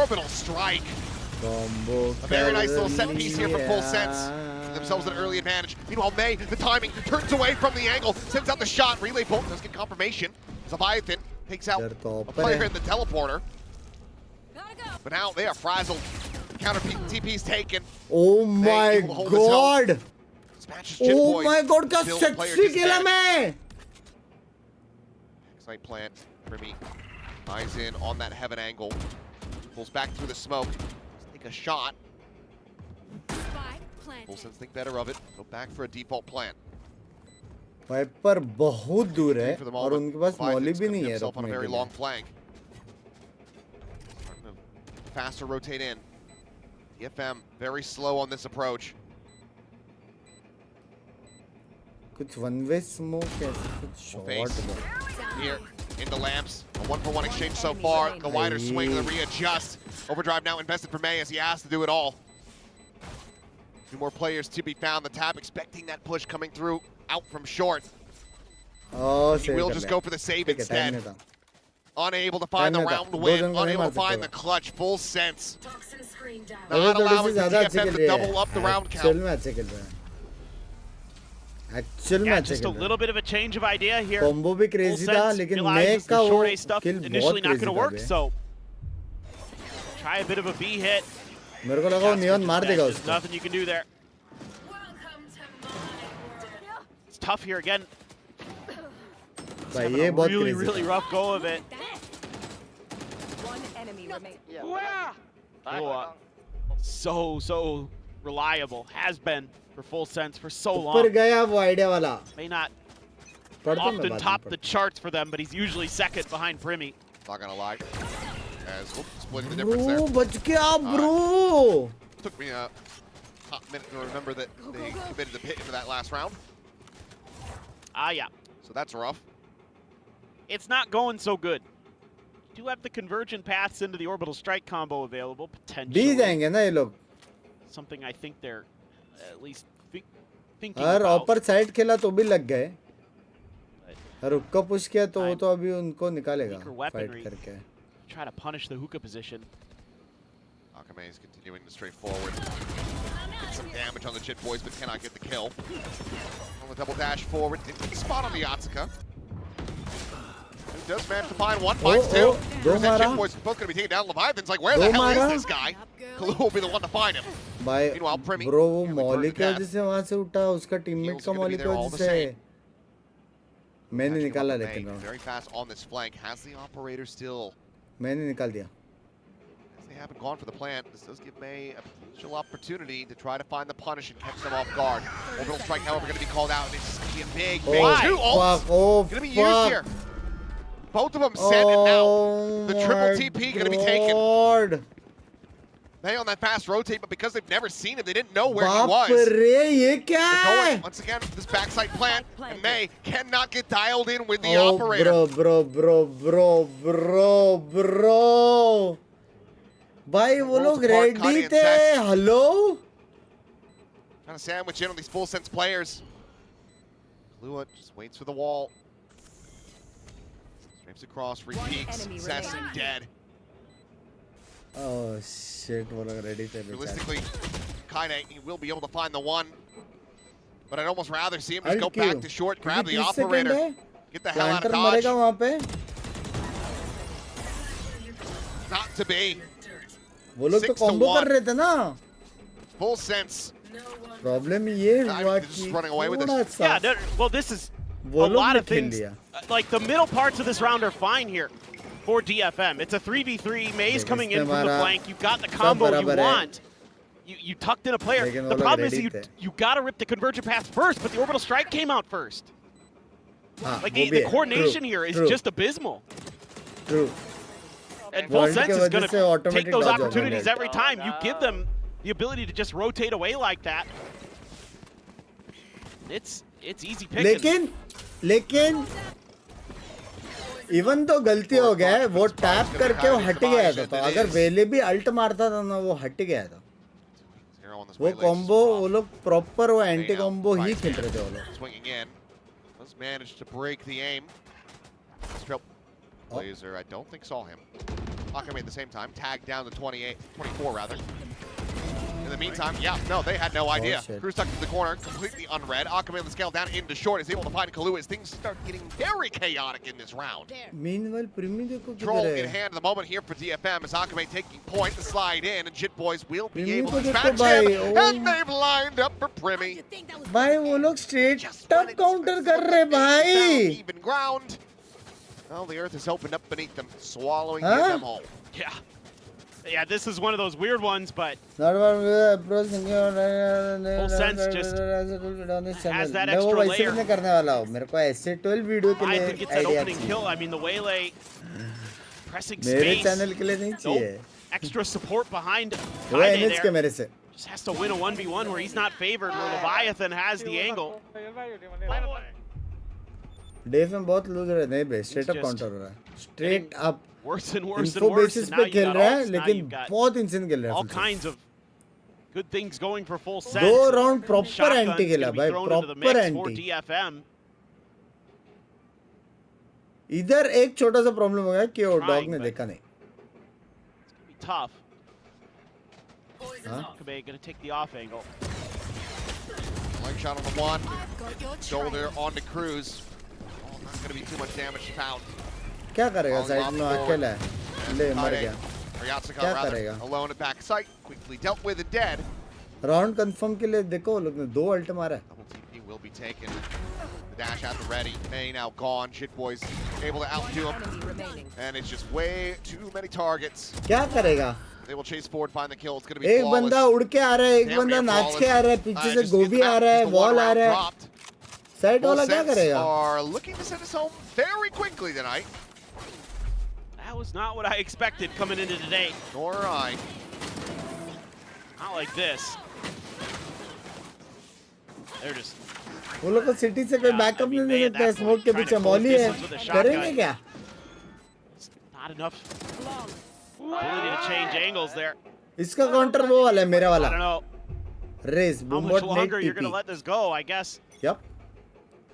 [SPEAKER 6] orbital strike.
[SPEAKER 2] Combo.
[SPEAKER 6] A very nice little set piece here from Full Sense. Themselves an early advantage. Meanwhile, May, the timing, turns away from the angle, sends out the shot. Relay Bolt does get confirmation. Leviathan takes out a player in the teleporter. But now they are frazzled. Counter TP's taken.
[SPEAKER 2] Oh my god! Oh my god, क्या sexy खेला मैं!
[SPEAKER 6] Excite plant, Primmy eyes in on that heaven angle. Pulls back through the smoke. Let's take a shot. Full Sense think better of it. Go back for a default plant.
[SPEAKER 2] Viper बहुत दूर है और उनके पास मौली भी नहीं है
[SPEAKER 6] on a very long flank. Faster rotate in. DFM very slow on this approach.
[SPEAKER 2] कुछ one way smoke ऐसे कुछ short
[SPEAKER 6] here in the lamps. A 1-for-1 exchange so far. The wider swing, the readjust. Overdrive now invested for May as he has to do it all. 2 more players to be found. The tap expecting that push coming through out from short.
[SPEAKER 2] Oh,
[SPEAKER 6] he will just go for the save instead. Unable to find the round win, unable to find the clutch. Full Sense. Not allowing the DFM to double up the round count.
[SPEAKER 7] Yeah, just a little bit of a change of idea here.
[SPEAKER 2] Combo भी crazy था, लेकिन Meg का वो kill
[SPEAKER 7] initially
[SPEAKER 2] बहुत
[SPEAKER 7] not
[SPEAKER 2] crazy
[SPEAKER 7] going to work, so try a bit of a B hit.
[SPEAKER 2] मेरे को लगा वो neon मार देगा
[SPEAKER 7] There's
[SPEAKER 2] उसको.
[SPEAKER 7] nothing you can do there. It's tough here again.
[SPEAKER 2] भाई ये बहुत crazy.
[SPEAKER 7] Really rough go of it.
[SPEAKER 8] One enemy remaining.
[SPEAKER 7] So reliable, has been for Full Sense for so long.
[SPEAKER 2] ऊपर गया वो idea वाला.
[SPEAKER 7] May not often top the charts for them, but he's usually second behind Primmy.
[SPEAKER 6] Not gonna lie. As splitting the difference there.
[SPEAKER 2] Bro, बच गया bro.
[SPEAKER 6] Took me a hot minute to remember that they committed the pit into that last round.
[SPEAKER 7] Yeah.
[SPEAKER 6] So that's rough.
[SPEAKER 7] It's not going so good. Do have the convergent paths into the orbital strike combo available potentially.
[SPEAKER 2] दी जाएंगे ना ये लोग.
[SPEAKER 7] Something I think they're at least thinking
[SPEAKER 2] और
[SPEAKER 7] about.
[SPEAKER 2] ऊपर side खेला तो भी लग गए. और हुक्का पुश किया तो वो तो अभी उनको निकालेगा फाइट करके.
[SPEAKER 7] Try to punish the hookah position.
[SPEAKER 6] Akame is continuing to stray forward. Get some damage on the Jit Boys, but cannot get the kill. On the double dash forward, didn't get the spot on the Yatsuka. Who does manage to find one, finds two. There's that Jit Boys both going to be taken down. Leviathan's like, where the hell is this guy? Kalu will be the one to find him. Meanwhile, Primi.
[SPEAKER 2] Bro, वो मौलिक की वजह से वहाँ से उठा, उसका teammate का मौलिक की वजह से मैंने निकाला लेकिन
[SPEAKER 6] very fast on this flank. Has the operator still?
[SPEAKER 2] मैंने निकाल दिया.
[SPEAKER 6] They haven't gone for the plant. This does give May a potential opportunity to try to find the punish and catch them off guard. Orbital strike, however, going to be called out. And it's going to be a big, two ults going to be used here. Both of them set, and now the triple TP going to be taken. May on that fast rotate, but because they've never seen him, they didn't know where he was.
[SPEAKER 2] ये क्या है?
[SPEAKER 6] Going, once again, this backside plant, and May cannot get dialed in with the operator.
[SPEAKER 2] Bro. भाई वो लोग ready थे. Hello?
[SPEAKER 6] Trying to sandwich in on these full sense players. Lua just waits for the wall. Stripes across, repeats, assassin dead.
[SPEAKER 2] Oh shit, वो लोग ready थे.
[SPEAKER 6] Realistically, kinda he will be able to find the one, but I'd almost rather see him just go back to short, grab the operator, get the hell out of Dodge.
[SPEAKER 2] वहाँ पे.
[SPEAKER 6] Not to be.
[SPEAKER 2] वो लोग तो combo कर रहे थे ना.
[SPEAKER 6] Full sense.
[SPEAKER 2] Problem ये हुआ कि
[SPEAKER 7] yeah, well, this is a lot of things. Like the middle parts of this round are fine here for DFM. It's a 3v3. May's coming in from the flank. You've got the combo you want. You tucked in a player. The problem is you got to rip the convergent path first, but the orbital strike came out first. Like the coordination here is just abysmal.
[SPEAKER 2] True.
[SPEAKER 7] And Full Sense is going to take those opportunities every time. You give them the ability to just rotate away like that. It's easy picking.
[SPEAKER 2] लेकिन even तो गलती हो गया है, वो tap करके वो हट गया था. तो अगर वेले भी अल्ट मारता था ना, वो हट गया था. वो कॉम्बो वो लोग प्रॉपर वो एंटी कॉम्बो ही खेल रहे थे वो लोग.
[SPEAKER 6] Swinging in, has managed to break the aim. Blazer, I don't think saw him. Akame at the same time, tagged down to 24 rather. In the meantime, yeah, no, they had no idea. Cruz tucked to the corner, completely unread. Akame on the scale down into short, is able to find Kalu as things start getting very chaotic in this round.
[SPEAKER 2] Meanwhile, Primi देखो
[SPEAKER 6] Control in hand at the moment here for DFM as Akame taking point to slide in, and Jit Boys will be able to dispatch him, and they've lined up for Primi.
[SPEAKER 2] भाई वो लोग straight up counter कर रहे भाई.
[SPEAKER 6] Even ground. Well, the earth has opened up beneath them, swallowing them whole.
[SPEAKER 7] Yeah, this is one of those weird ones, but
[SPEAKER 2] Full
[SPEAKER 7] Sense just has that extra layer. I think it's that opening kill. I mean, the Waylay pressing space. Nope. Extra support behind Kaide there. Just has to win a 1v1 where he's not favored, where Leviathan has the angle.
[SPEAKER 2] DFM बहुत loose रहे नहीं बे, straight up counter हो रहा है, straight up.
[SPEAKER 7] Worse and worse and
[SPEAKER 2] Info
[SPEAKER 7] worse.
[SPEAKER 2] basis पे खेल रहा है, लेकिन बहुत insane खेल रहा है.
[SPEAKER 7] All kinds of good things going for Full Sense.
[SPEAKER 2] 2 round proper anti खेला भाई, proper anti.
[SPEAKER 7] DFM.
[SPEAKER 2] इधर एक छोटा सा प्रॉब्लम हो गया कि वो डॉग ने देखा नहीं.
[SPEAKER 7] Tough. Kabe gonna take the off angle.
[SPEAKER 6] Leg shot on the one, shoulder on the Cruz. Not going to be too much damage found.
[SPEAKER 2] क्या करेगा साइड में अकेला है, ले मर गया. क्या करेगा?
[SPEAKER 6] Alone at back site, quickly dealt with and dead.
[SPEAKER 2] Round confirm के लिए देखो लोग ने 2 अल्ट मारा है.
[SPEAKER 6] Double TP will be taken. The dash at the ready. May now gone. Shit Boys able to outdo him, and it's just way too many targets.
[SPEAKER 2] क्या करेगा?
[SPEAKER 6] They will chase forward, find the kill. It's going to be
[SPEAKER 2] एक
[SPEAKER 6] flawless.
[SPEAKER 2] बंदा उड़ के आ रहा है, एक बंदा नाच के आ रहा है, पीछे से गोभी आ रहा है, वॉल आ रहा है. साइड वाला क्या करेगा?
[SPEAKER 6] Are looking to send us home very quickly tonight.
[SPEAKER 7] That was not what I expected coming into today.
[SPEAKER 6] Nor I.
[SPEAKER 7] Not like this. They're just.
[SPEAKER 2] वो लोग को सिटी से कोई बैकअप नहीं दे सकता है, स्मोक के पीछे मॉली है, करेंगे क्या?
[SPEAKER 7] Not enough ability to change angles there.
[SPEAKER 2] इसका काउंटर वो वाला है, मेरा वाला.
[SPEAKER 7] I don't know.
[SPEAKER 2] Raise,
[SPEAKER 7] how much longer you're gonna let this go, I guess.
[SPEAKER 2] Yep.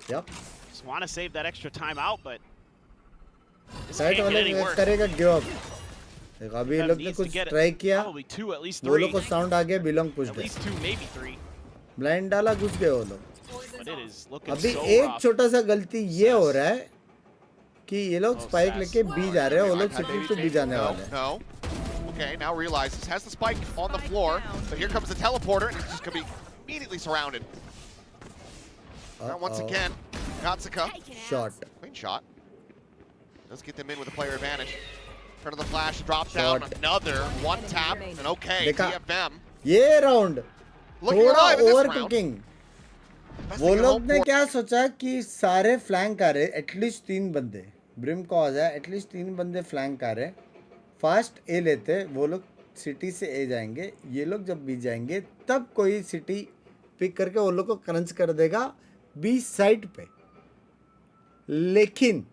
[SPEAKER 7] Just want to save that extra time out, but this
[SPEAKER 2] side
[SPEAKER 7] can't get
[SPEAKER 2] वाले
[SPEAKER 7] any worse.
[SPEAKER 2] करेगा give up. देखो अभी ये लोग ने कुछ try किया, वो लोग को साउंड आ गया, बिलोंग पुश गए, ब्लाइंड डाला, घुस गए वो लोग। अभी एक छोटा सा गलती ये हो रहा है कि ये लोग स्पाइक लेके बी जा रहे हैं, वो लोग सिटी टू बी जाने वाले हैं।
[SPEAKER 6] Okay, now realizes has the spike on the floor, but here comes the teleporter, and he's just gonna be immediately surrounded. Now once again, Katsuka.
[SPEAKER 2] Shot.
[SPEAKER 6] Clean shot. Let's get them in with a player advantage. Turn of the flash, drop down, another one tap, and okay, DFM.
[SPEAKER 2] ये round थोड़ा over
[SPEAKER 6] round.
[SPEAKER 2] Cooking. वो लोग ने क्या सोचा कि सारे flank आ रहे, एटलीस्ट 3 बंदे, ब्रिम को आ जाए, एटलीस्ट 3 बंदे फ्लैंक आ रहे, फास्ट ए लेते, वो लोग सिटी से ए जाएंगे, ये लोग जब बी जाएंगे तब कोई सिटी पिक करके वो लोग को क्रंच कर देगा बी साइड पे। लेकिन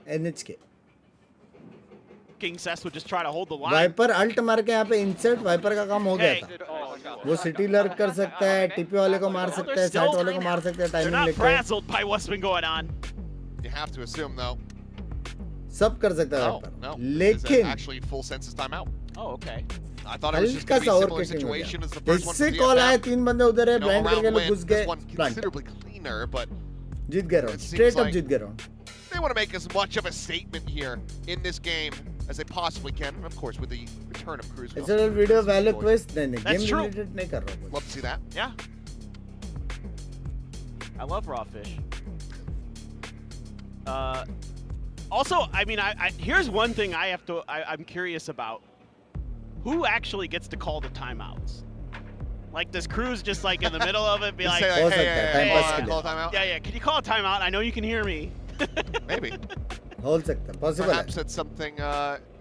[SPEAKER 2] एनएच के वाइपर अल्ट मार के यहाँ पे इंसर्ट, वाइपर का काम हो गया था। वो सिटी लर्क कर सकता है, टीपी वाले को मार सकता है, साइट वाले को मार सकता है, टाइमिंग लेके
[SPEAKER 6] You have to assume though.
[SPEAKER 2] सब कर सकता है वाइपर, लेकिन
[SPEAKER 6] actually full senses timeout.
[SPEAKER 5] Oh, okay.
[SPEAKER 6] I thought it was just going to be a similar situation as the first one.
[SPEAKER 2] इससे कॉल आया, 3 बंदे उधर है, ब्लाइंड करके लोग घुस गए,
[SPEAKER 6] considerably cleaner, but
[SPEAKER 2] जीत गए राउंड, स्ट्रेट अप जीत गए round.
[SPEAKER 6] They want to make as much of a statement here in this game as they possibly can, and of course with the return of Cruz.
[SPEAKER 2] It's a video value quest, नहीं game related नहीं कर रहा हूँ।
[SPEAKER 6] Love to see that.
[SPEAKER 7] Yeah. I love raw fish. Also, I mean, here's one thing I'm curious about. Who actually gets to call the timeouts? Like, does Cruz just like in the middle of it be like,
[SPEAKER 6] hey, call a timeout?
[SPEAKER 7] Yeah, can you call a timeout? I know you can hear me.
[SPEAKER 6] Maybe.
[SPEAKER 2] हो सकता है, possible है।
[SPEAKER 6] Perhaps it's something,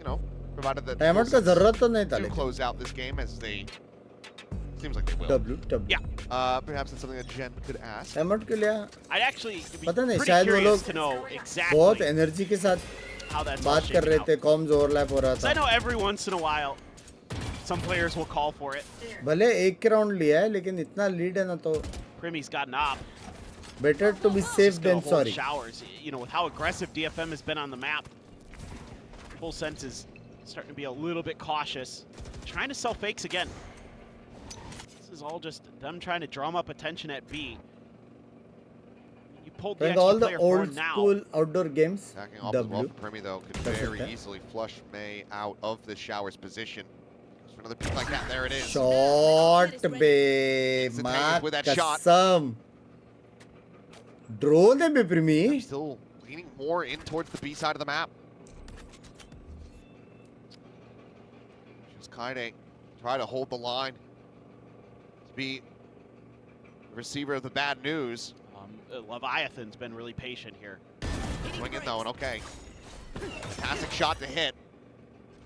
[SPEAKER 6] you know, provided that
[SPEAKER 2] timeout का जरूरत तो नहीं था
[SPEAKER 6] to
[SPEAKER 2] लेकिन।
[SPEAKER 6] close out this game as they seems like they will.
[SPEAKER 2] W.
[SPEAKER 7] Yeah.
[SPEAKER 6] Perhaps it's something that Jen could ask.
[SPEAKER 2] timeout के लिए
[SPEAKER 7] I'd actually be
[SPEAKER 2] पता नहीं,
[SPEAKER 7] pretty
[SPEAKER 2] शायद वो
[SPEAKER 7] curious
[SPEAKER 2] लोग
[SPEAKER 7] to know exactly
[SPEAKER 2] बहुत एनर्जी के साथ
[SPEAKER 7] how that's
[SPEAKER 2] बात कर रहे थे, कॉम्स ओवरलैप हो रहा
[SPEAKER 7] I
[SPEAKER 2] था।
[SPEAKER 7] know every once in a while, some players will call for it.
[SPEAKER 2] भले एक के राउंड लिया है, लेकिन इतना लीड है ना तो
[SPEAKER 7] Primmy's got an op.
[SPEAKER 2] better to be safe than sorry.
[SPEAKER 7] Showers, you know, with how aggressive DFM has been on the map, Full Sense is starting to be a little bit cautious, trying to sell fakes again. This is all just them trying to drum up attention at B. You pulled the extra
[SPEAKER 2] all the
[SPEAKER 7] player
[SPEAKER 2] old
[SPEAKER 7] forward now.
[SPEAKER 2] school outdoor games.
[SPEAKER 6] Backing off as well for Primmy though could very easily flush May out of the Showers position. For another pick like that, there it is.
[SPEAKER 2] Shot be माँ कसम drone है बे प्रीमी।
[SPEAKER 6] Still leaning more in towards the B side of the map. Just Kaide try to hold the line to be the receiver of the bad news.
[SPEAKER 7] Leviathan's been really patient here.
[SPEAKER 6] Swing it though, and okay. Fantastic shot to hit.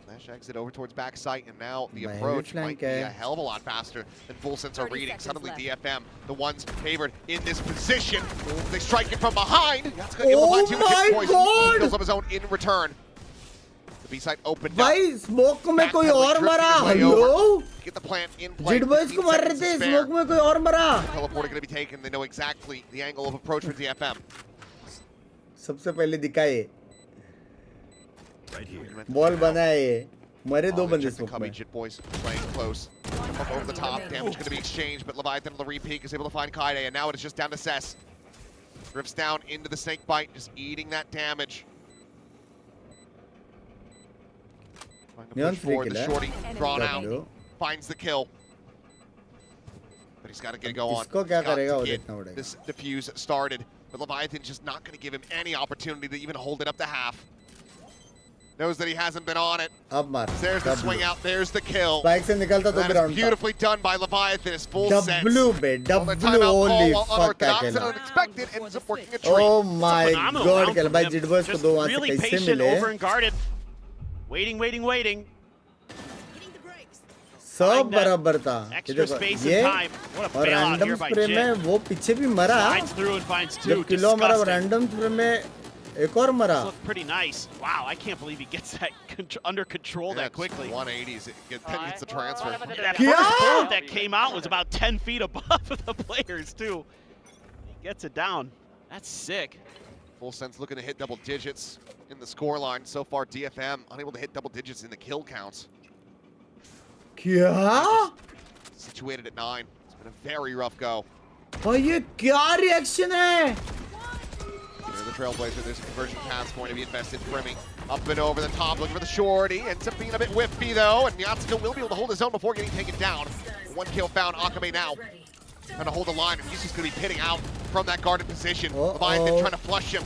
[SPEAKER 6] Flash exit over towards backside, and now the approach might be a hell of a lot faster than Full Sense are reading. Suddenly DFM, the ones favored in this position. They strike it from behind. That's going to give him 2 hit points. He kills of his own in return. The B side opened up.
[SPEAKER 2] भाई smoke में कोई और मरा, hello?
[SPEAKER 6] Get the plant in play.
[SPEAKER 2] जिड boys को मार रहे थे, स्मोक में कोई और मरा।
[SPEAKER 6] Teleporter going to be taken. They know exactly the angle of approach for DFM.
[SPEAKER 2] सबसे पहले दिखाए बॉल बनाए, मरे 2 बंदे स्मोक में।
[SPEAKER 6] Jit boys playing close. Up over the top, damage going to be exchanged, but Leviathan on the repeat is able to find Kaide, and now it is just down to Cess. Drifts down into the snake bite, just eating that damage. Trying to push forward, the shorty drawn out, finds the kill. But he's got to get it go on.
[SPEAKER 2] इसको क्या करेगा वो
[SPEAKER 6] Got to
[SPEAKER 2] देखना पड़ेगा।
[SPEAKER 6] get this defuse started, but Leviathan's just not going to give him any opportunity to even hold it up to half. Knows that he hasn't been on it.
[SPEAKER 2] अब मार।
[SPEAKER 6] There's the swing out. There's the kill.
[SPEAKER 2] Spike से निकलता तो
[SPEAKER 6] That
[SPEAKER 2] ground
[SPEAKER 6] is beautifully done by Leviathan. It's full sense.
[SPEAKER 2] W बे, W only fuck अकेला।
[SPEAKER 6] Unexpected ends up working a treat.
[SPEAKER 2] Oh my god, क्या भाई जिड boys को 2 वहाँ से
[SPEAKER 7] Really
[SPEAKER 2] कैसे
[SPEAKER 7] patient,
[SPEAKER 2] मिले?
[SPEAKER 7] over and guarded. Waiting.
[SPEAKER 2] सब बराबर था।
[SPEAKER 7] Extra space
[SPEAKER 2] ये
[SPEAKER 7] and time. What a
[SPEAKER 2] और
[SPEAKER 7] bailout
[SPEAKER 2] random
[SPEAKER 7] here by
[SPEAKER 2] spray में
[SPEAKER 7] Jit.
[SPEAKER 2] वो पीछे भी मरा।
[SPEAKER 7] Slides through and finds 2.
[SPEAKER 2] जब किलो हमारा
[SPEAKER 7] Disgusting.
[SPEAKER 2] रैंडम स्प्रे में एक और मरा।
[SPEAKER 7] Look pretty nice. Wow, I can't believe he gets that under control that quickly.
[SPEAKER 6] 180s. It gets the transfer.
[SPEAKER 7] That first bullet that came out was about 10 feet above the players too. He gets it down. That's sick.
[SPEAKER 6] Full Sense looking to hit double digits in the scoreline. So far, DFM unable to hit double digits in the kill counts.
[SPEAKER 2] क्या?
[SPEAKER 6] Situated at 9. It's been a very rough go.
[SPEAKER 2] भाई ये क्या reaction है?
[SPEAKER 6] They're the Trailblazer. There's a conversion pass going to be invested. Primmy up and over the top, looking for the shorty. Ends up being a bit whiffy though, and Yatsuka will be able to hold his own before getting taken down. 1 kill found. Akame now trying to hold the line, and he's just going to be pitting out from that guarded position. Leviathan trying to flush him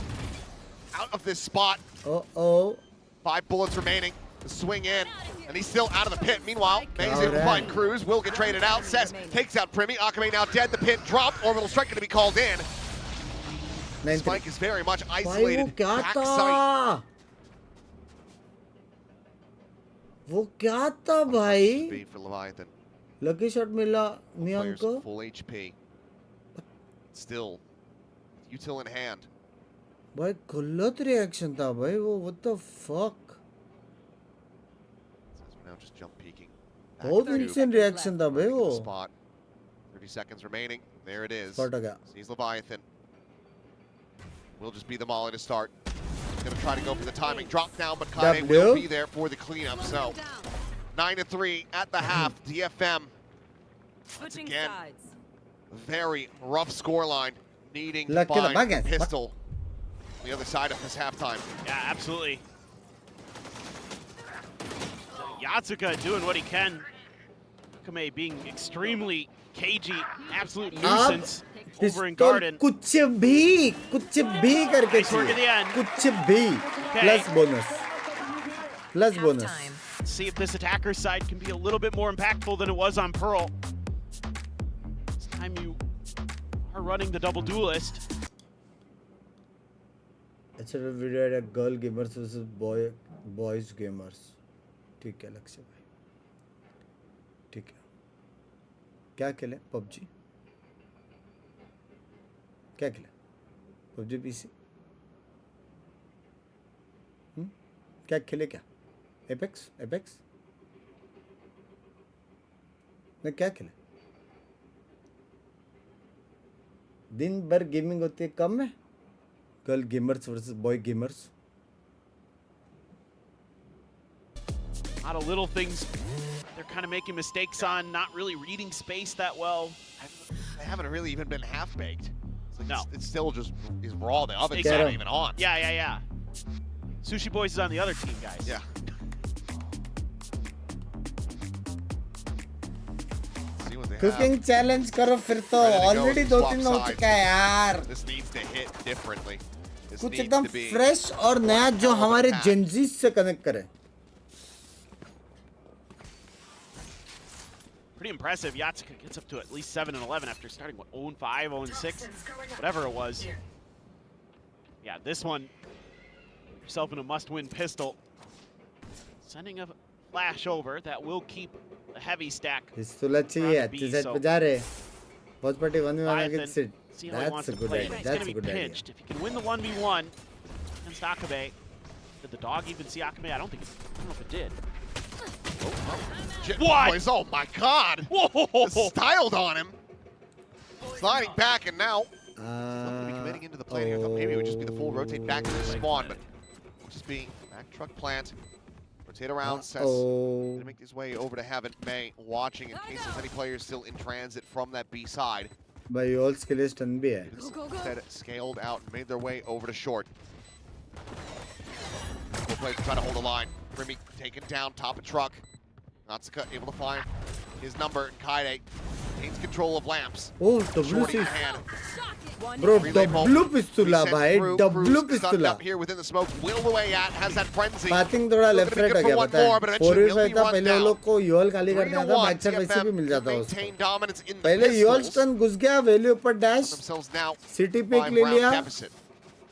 [SPEAKER 6] out of this spot. 5 bullets remaining. The swing in, and he's still out of the pit. Meanwhile, May's able to find Cruz. Will get traded out. Cess takes out Primmy. Akame now dead. The pit dropped. Orbital strike going to be called in. Spike is very much isolated. Backside.
[SPEAKER 2] वो क्या था भाई?
[SPEAKER 6] B for Leviathan.
[SPEAKER 2] Lucky shot मिला नियम को.
[SPEAKER 6] Full HP. Still, util in hand.
[SPEAKER 2] भाई गलत reaction था भाई वो. What the fuck?
[SPEAKER 6] Now just jump peeking.
[SPEAKER 2] बहुत insane reaction था भाई वो.
[SPEAKER 6] Spot. 30 seconds remaining. There it is.
[SPEAKER 2] Spot हो गया.
[SPEAKER 6] Sees Leviathan. Will just be the molly to start. He's going to try to go for the timing. Drop down, but Kade will be there for the cleanup. So 9-3 at the half. DFM. Once again, very rough scoreline. Needing to find a pistol on the other side of this halftime.
[SPEAKER 7] Yeah, absolutely. So Yatsuka doing what he can. Akame being extremely cagey, absolute nuisance over in Garden.
[SPEAKER 2] कुछ भी करके चाहिए. कुछ भी. Plus bonus.
[SPEAKER 7] Let's see if this attacker side can be a little bit more impactful than it was on Pearl. This time you are running the double duelist.
[SPEAKER 2] अच्छा video है girl gamers versus boys gamers. ठीक है लक्ष्य भाई. ठीक है. क्या खेले? PUBG. क्या खेले? PUBG PC. क्या खेले क्या? Apex? मैं क्या खेले? दिन भर गेमिंग होती है कम है. Girl gamers versus boy gamers.
[SPEAKER 7] A lot of little things they're kind of making mistakes on, not really reading space that well.
[SPEAKER 6] They haven't really even been half-baked. Like
[SPEAKER 7] no.
[SPEAKER 6] It's still just is raw. The oven's not even on.
[SPEAKER 7] Yeah. Sushi Boys is on the other team, guys.
[SPEAKER 6] Yeah.
[SPEAKER 2] Cooking challenge करो फिर तो. Already 2-3 हो चुका है यार.
[SPEAKER 6] This needs to hit differently.
[SPEAKER 2] कुछ एकदम fresh और नया जो हमारे Gen Z से connect करे.
[SPEAKER 7] Pretty impressive. Yatsuka gets up to at least 7-11 after starting, what, 0-5, 0-6, whatever it was. Yeah, this one, yourself in a must-win pistol. Sending a flash over that will keep a heavy stack.
[SPEAKER 2] पिस्तौल चाहिए. अच्छे set पे जा रहे. बहुत party 1v1 against it. That's a good idea. That's a good idea.
[SPEAKER 7] If he can win the 1v1 against Akame, did the dog even see Akame? I don't know if it did.
[SPEAKER 6] What? Boys, oh my God! Whoa! Styled on him. Sliding back, and now looking to be committing into the plane here. Thought maybe it would just be the full rotate back to the spawn, but just being back truck plant. Rotate around. Says gonna make his way over to Heaven. May watching in case there's any players still in transit from that B side.
[SPEAKER 2] By all skill is stun भी है.
[SPEAKER 6] Instead, scaled out and made their way over to short. Both players trying to hold the line. Primmy taken down, top of truck. Natsuka able to find his number, and Kaide gains control of lamps.
[SPEAKER 2] Oh, WC. Bro, double pistula, bhai. Double pistula.
[SPEAKER 6] Up here within the smoke, will the way at, has that frenzy.
[SPEAKER 2] Pathing थोड़ा left right हो गया पता है. 4v5 था पहले वो लोग को UL खाली कर दिया था. अच्छा पैसे भी मिल जाता उसको. पहले UL stun घुस गया, value ऊपर dash. City pick ले लिया.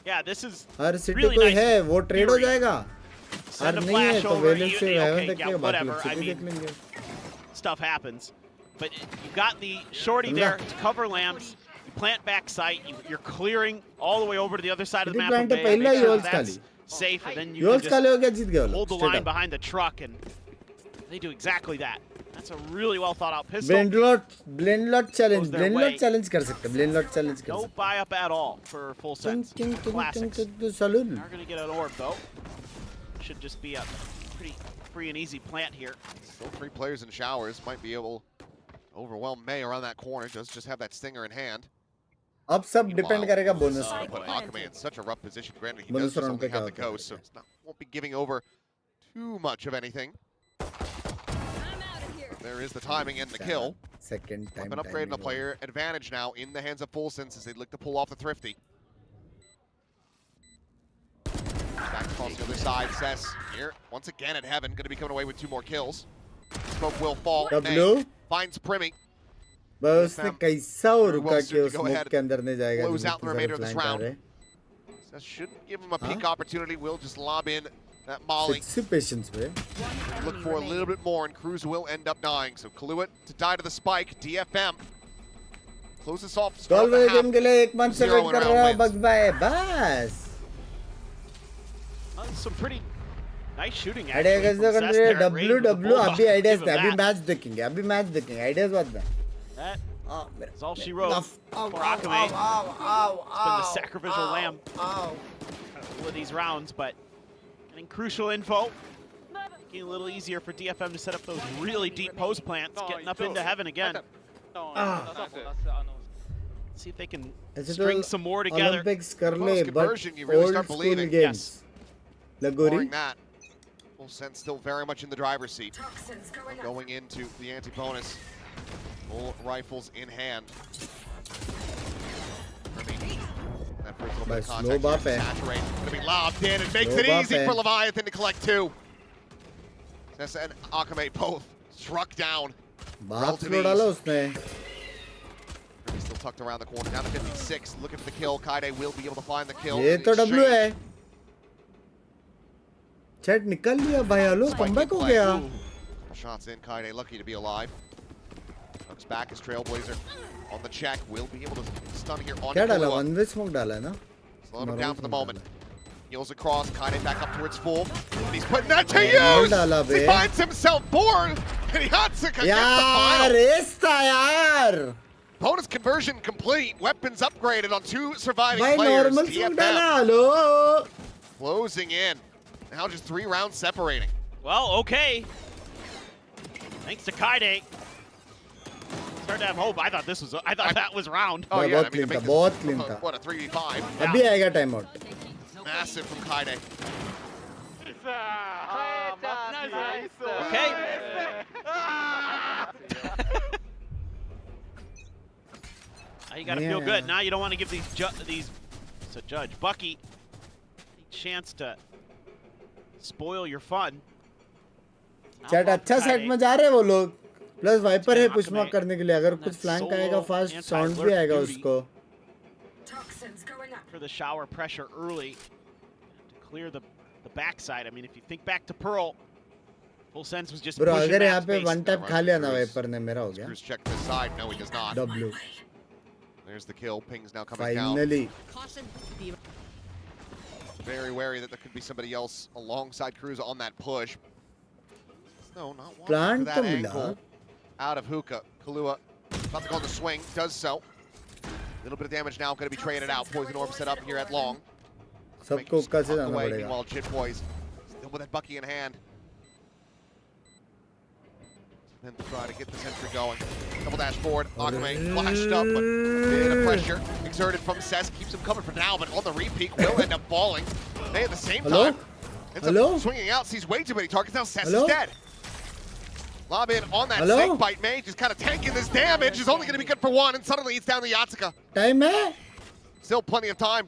[SPEAKER 7] Yeah, this is
[SPEAKER 2] her city
[SPEAKER 7] really
[SPEAKER 2] कोई
[SPEAKER 7] nice.
[SPEAKER 2] है, वो trade हो जाएगा.
[SPEAKER 7] Send a flash over. Whatever. I mean, stuff happens. But you got the shorty there to cover lamps. You plant back sight. You're clearing all the way over to the other side of the map. Make sure that's safe, and then you can just hold the line behind the truck, and they do exactly that. That's a really well thought out pistol.
[SPEAKER 2] Blend lot challenge कर सकते. Blend lot challenge कर
[SPEAKER 7] No
[SPEAKER 2] सकते.
[SPEAKER 7] buy up at all for full sense. Classics.
[SPEAKER 2] Salon.
[SPEAKER 7] Are going to get an orb though. Should just be a pretty free and easy plant here.
[SPEAKER 6] Still 3 players in showers. Might be able to overwhelm May around that corner. Does just have that stinger in hand.
[SPEAKER 2] अब सब depend करेगा bonus.
[SPEAKER 6] Put Akame in such a rough position. Granted, he does just only have the ghost, so it's not, won't be giving over too much of anything. There is the timing and the kill.
[SPEAKER 2] Second time.
[SPEAKER 6] An upgrade and a player advantage now in the hands of Full Sense as they look to pull off the Thrifty. Back across the other side, Cess here once again at Heaven, going to be coming away with 2 more kills. Smoke will fall.
[SPEAKER 2] W
[SPEAKER 6] Finds Primmy.
[SPEAKER 2] बस उसने कैसा और रुका कि उस smoke के अंदर नहीं जाएगा.
[SPEAKER 6] Close out the remainder of this round. Cess shouldn't give him a peak opportunity. Will just lob in that molly.
[SPEAKER 2] Patience, man.
[SPEAKER 6] Look for a little bit more, and Cruz will end up dying. So Kaluit to die to the spike. DFM close this off.
[SPEAKER 2] 12 game के लिए 1 month से wait कर रहा हूँ. बस.
[SPEAKER 7] Some pretty nice shooting
[SPEAKER 2] idea
[SPEAKER 7] actually.
[SPEAKER 2] कैसे कर रहे हैं? W अभी आइडियाज थे. अभी मैच देखेंगे. आइडियाज बात ना.
[SPEAKER 7] That is all she wrote for Akame. It's been the sacrificial lamb for these rounds, but getting crucial info. Making it a little easier for DFM to set up those really deep post plants, getting up into Heaven again. See if they can string some more together.
[SPEAKER 2] Olympics कर ले, but
[SPEAKER 6] conversion, you really start
[SPEAKER 2] old school
[SPEAKER 6] believing.
[SPEAKER 2] games.
[SPEAKER 6] Ignoring that. Full Sense still very much in the driver's seat. Going into the anti-bonus. Full rifles in hand. That first little bit of contact here, saturate. Gonna be lobbed in and makes it easy for Leviathan to collect 2. Nessa and Akame both struck down. Relative ease. Still tucked around the corner, down to 56. Looking for the kill. Kaide will be able to find the kill.
[SPEAKER 2] ये तो W है. Chat निकल लिया भाई. Hello, comeback हो गया.
[SPEAKER 6] Shots in. Kaide lucky to be alive. Looks back as Trailblazer on the check. Will be able to stun here on
[SPEAKER 2] क्या डाला?
[SPEAKER 6] Kaluwa.
[SPEAKER 2] One way smoke डाला है ना?
[SPEAKER 6] Slow him down for the moment. Heels across. Kaide back up towards full. And he's putting that to use. He finds himself bored. And Yatsuka gets the final.
[SPEAKER 2] यार.
[SPEAKER 6] Bonus conversion complete. Weapons upgraded on 2 surviving
[SPEAKER 2] भाई
[SPEAKER 6] players.
[SPEAKER 2] normal smoke
[SPEAKER 6] DFM
[SPEAKER 2] डाला. Hello.
[SPEAKER 6] closing in. Now just 3 rounds separating.
[SPEAKER 7] Well, okay. Thanks to Kaide. Started to have hope. I thought that was round.
[SPEAKER 6] Oh yeah, I mean,
[SPEAKER 2] बहुत clean था.
[SPEAKER 6] what a 3v5.
[SPEAKER 2] अभी आएगा timeout.
[SPEAKER 6] Massive from Kaide.
[SPEAKER 7] Okay. Now you gotta feel good. Now you don't want to give these it's a judge Bucky a chance to spoil your fun.
[SPEAKER 2] Chat अच्छा set में जा रहे हैं वो लोग. Plus wiper है push mark करने के लिए. अगर कुछ फ्लैंक आएगा फास्ट साउंड भी आएगा उसको.
[SPEAKER 7] For the shower pressure early to clear the backside. I mean, if you think back to Pearl, Full Sense was just
[SPEAKER 2] Bro,
[SPEAKER 7] pushing
[SPEAKER 2] अगर
[SPEAKER 7] that
[SPEAKER 2] यहाँ पे
[SPEAKER 7] space.
[SPEAKER 2] one tap खा लिया ना वाइपर ने मेरा हो गया.
[SPEAKER 6] Cruz check to the side. No, he does not.
[SPEAKER 2] W.
[SPEAKER 6] There's the kill. Ping's now coming
[SPEAKER 2] Finally.
[SPEAKER 6] down. Very wary that there could be somebody else alongside Cruz on that push. No, not one.
[SPEAKER 2] Plant
[SPEAKER 6] that
[SPEAKER 2] to
[SPEAKER 6] angle.
[SPEAKER 2] mila.
[SPEAKER 6] Out of hookah. Kaluwa about to go on the swing. Does so. A little bit of damage now. Going to be traded out. Poison orb set up here at long.
[SPEAKER 2] सबको हुक्का से जाना पड़ेगा.
[SPEAKER 6] Meanwhile, Jit Boys still with that Bucky in hand. Then to try to get the sentry going. Double dash forward. Akame flashed up, but bit of pressure exerted from Cess. Keeps him covered for now, but on the repeat will end up falling. They at the same time. Ends up swinging out, sees way too many targets. Now Cess is dead. Lob in on that snake bite. May just kind of tanking this damage. Is only going to be good for 1, and suddenly it's down to Yatsuka.
[SPEAKER 2] Time है?
[SPEAKER 6] Still plenty of time.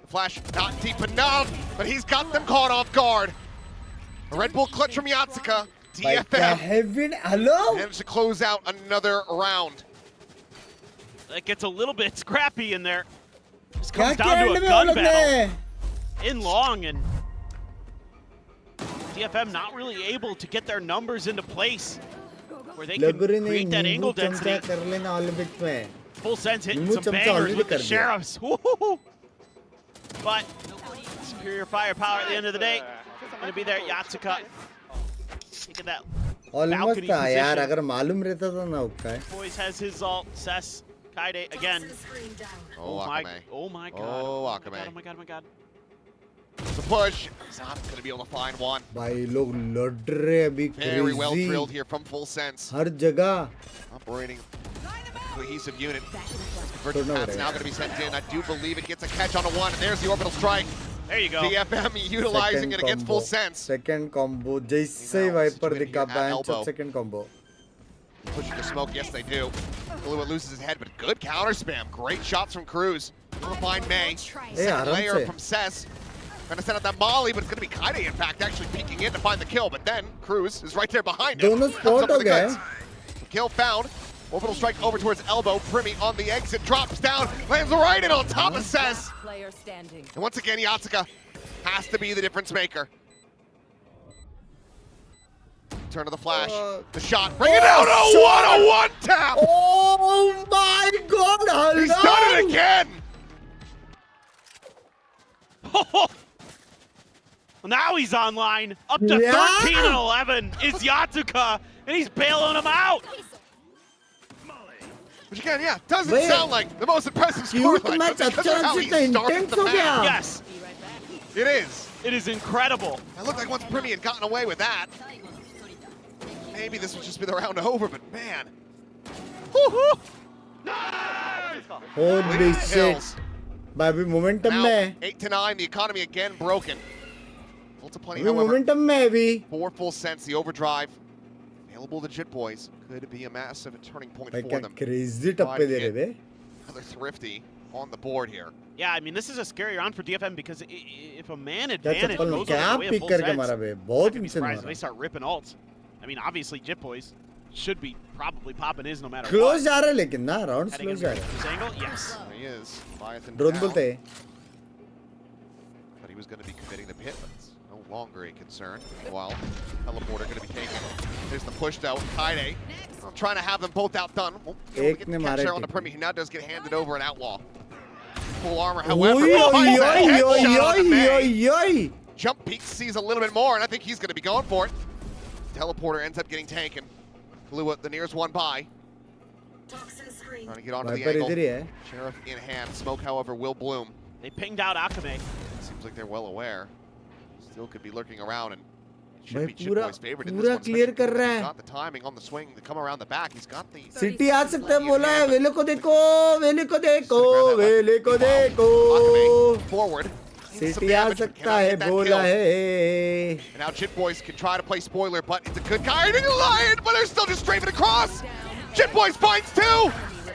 [SPEAKER 6] The flash not deep enough, but he's got them caught off guard. A Red Bull clutch from Yatsuka. DFM managed to close out another round.
[SPEAKER 7] That gets a little bit scrappy in there. Just comes down to a gun battle in long, and DFM not really able to get their numbers into place where they can create that angle density. Full Sense hitting some bangers with the Sheriffs. But superior firepower at the end of the day. Going to be there, Yatsuka. Taking that
[SPEAKER 2] Almost
[SPEAKER 7] balcony
[SPEAKER 2] था यार
[SPEAKER 7] position.
[SPEAKER 2] अगर मालूम रहता तो ना उक्का है.
[SPEAKER 7] Boys has his ult. Cess, Kaide again.
[SPEAKER 6] Oh, Akame.
[SPEAKER 7] Oh my god.
[SPEAKER 6] Oh,
[SPEAKER 7] Oh
[SPEAKER 6] Akame.
[SPEAKER 7] my god. Oh my god.
[SPEAKER 6] It's a push. He's not going to be able to find one.
[SPEAKER 2] भाई लोग लड़ रहे हैं अभी
[SPEAKER 6] Very well
[SPEAKER 2] crazy.
[SPEAKER 6] drilled here from Full Sense.
[SPEAKER 2] हर जगह.
[SPEAKER 6] Operating cohesive unit. Convergent path's now going to be sent in. I do believe it gets a catch on a one, and there's the orbital strike.
[SPEAKER 7] There you go.
[SPEAKER 6] DFM utilizing it against Full Sense.
[SPEAKER 2] Second combo. जैसे ही Viper दिखा bench second combo.
[SPEAKER 6] Pushing the smoke, yes they do. Kalua loses his head, but good counter spam. Great shots from Cruz. Going to find May. Second layer from Cess. Going to send out that molly, but it's going to be Kaide, in fact, actually peeking in to find the kill. But then Cruz is right there behind him.
[SPEAKER 2] दोनों spot हो गए.
[SPEAKER 6] Kill found. Orbital strike over towards elbow. Primi on the exit, drops down, lands right in on top of Cess.
[SPEAKER 8] Player standing.
[SPEAKER 6] And once again, Yatsuka has to be the difference maker. Turn of the flash, the shot, bring it out. Oh, what a one tap!
[SPEAKER 2] Oh my god!
[SPEAKER 6] He's done it again.
[SPEAKER 7] Well, now he's online. Up to 13 and 11 is Yatsuka, and he's bailing him out.
[SPEAKER 6] Which again, yeah, doesn't sound like the most impressive scoreline, but because of how he started the match.
[SPEAKER 7] Yes.
[SPEAKER 6] It is.
[SPEAKER 7] It is incredible.
[SPEAKER 6] It looked like once Primi had gotten away with that, maybe this would just be the round over, but man.
[SPEAKER 2] Holy shit. Baby, momentum में.
[SPEAKER 6] 8-9, the economy again broken. Multiplying,
[SPEAKER 2] अभी momentum में अभी.
[SPEAKER 6] For Full Sense, the overdrive available to Jit Boys could be a massive turning point for them.
[SPEAKER 2] Crazy टप्पे दे रहे बे.
[SPEAKER 6] Another Thrifty on the board here.
[SPEAKER 7] Yeah, I mean, this is a scary round for DFM because if a man
[SPEAKER 2] क्या
[SPEAKER 7] advantage
[SPEAKER 2] चप्पल में
[SPEAKER 7] goes
[SPEAKER 2] क्या
[SPEAKER 7] over the way of
[SPEAKER 2] pick
[SPEAKER 7] Full
[SPEAKER 2] करके
[SPEAKER 7] Sense,
[SPEAKER 2] मारा बे.
[SPEAKER 7] I'm
[SPEAKER 2] बहुत
[SPEAKER 7] not gonna be
[SPEAKER 2] insane
[SPEAKER 7] surprised if
[SPEAKER 2] मारा.
[SPEAKER 7] they start ripping ults. I mean, obviously, Jit Boys should be probably popping his no matter
[SPEAKER 2] Close
[SPEAKER 7] what.
[SPEAKER 2] जा रहा है लेकिन ना rounds
[SPEAKER 7] Heading
[SPEAKER 2] close
[SPEAKER 7] in
[SPEAKER 2] जा रहा है.
[SPEAKER 7] this angle, yes.
[SPEAKER 6] There he is. Leviathan
[SPEAKER 2] Drone
[SPEAKER 6] down.
[SPEAKER 2] बोलते हैं.
[SPEAKER 6] But he was going to be committing the pit, but it's no longer a concern. Meanwhile, teleporter going to be taken. There's the push though. Kaide trying to have them both outdone. Won't be able to get the catch there on the Primi. He now does get handed over an outlaw. Full armor, however. Jump peek sees a little bit more, and I think he's going to be going for it. Teleporter ends up getting taken. Kalua, the nearest one by. Trying to get onto the angle. Sheriff in hand. Smoke, however, will bloom.
[SPEAKER 7] They pinged out Akame.
[SPEAKER 6] Seems like they're well aware. Still could be lurking around, and should
[SPEAKER 2] भाई
[SPEAKER 6] be Jit Boy's favorite in this
[SPEAKER 2] पूरा
[SPEAKER 6] one.
[SPEAKER 2] clear कर रहा
[SPEAKER 6] He's
[SPEAKER 2] है.
[SPEAKER 6] got the timing on the swing to come around the back. He's got the
[SPEAKER 2] City आ सकता है बोला है. वेले को देखो, वेले को देखो, वेले को देखो.
[SPEAKER 6] Forward.
[SPEAKER 2] City आ सकता है बोला है.
[SPEAKER 6] And now Jit Boys can try to play spoiler, but it's a good guiding line, but they're still just strafing across. Jit Boys finds two.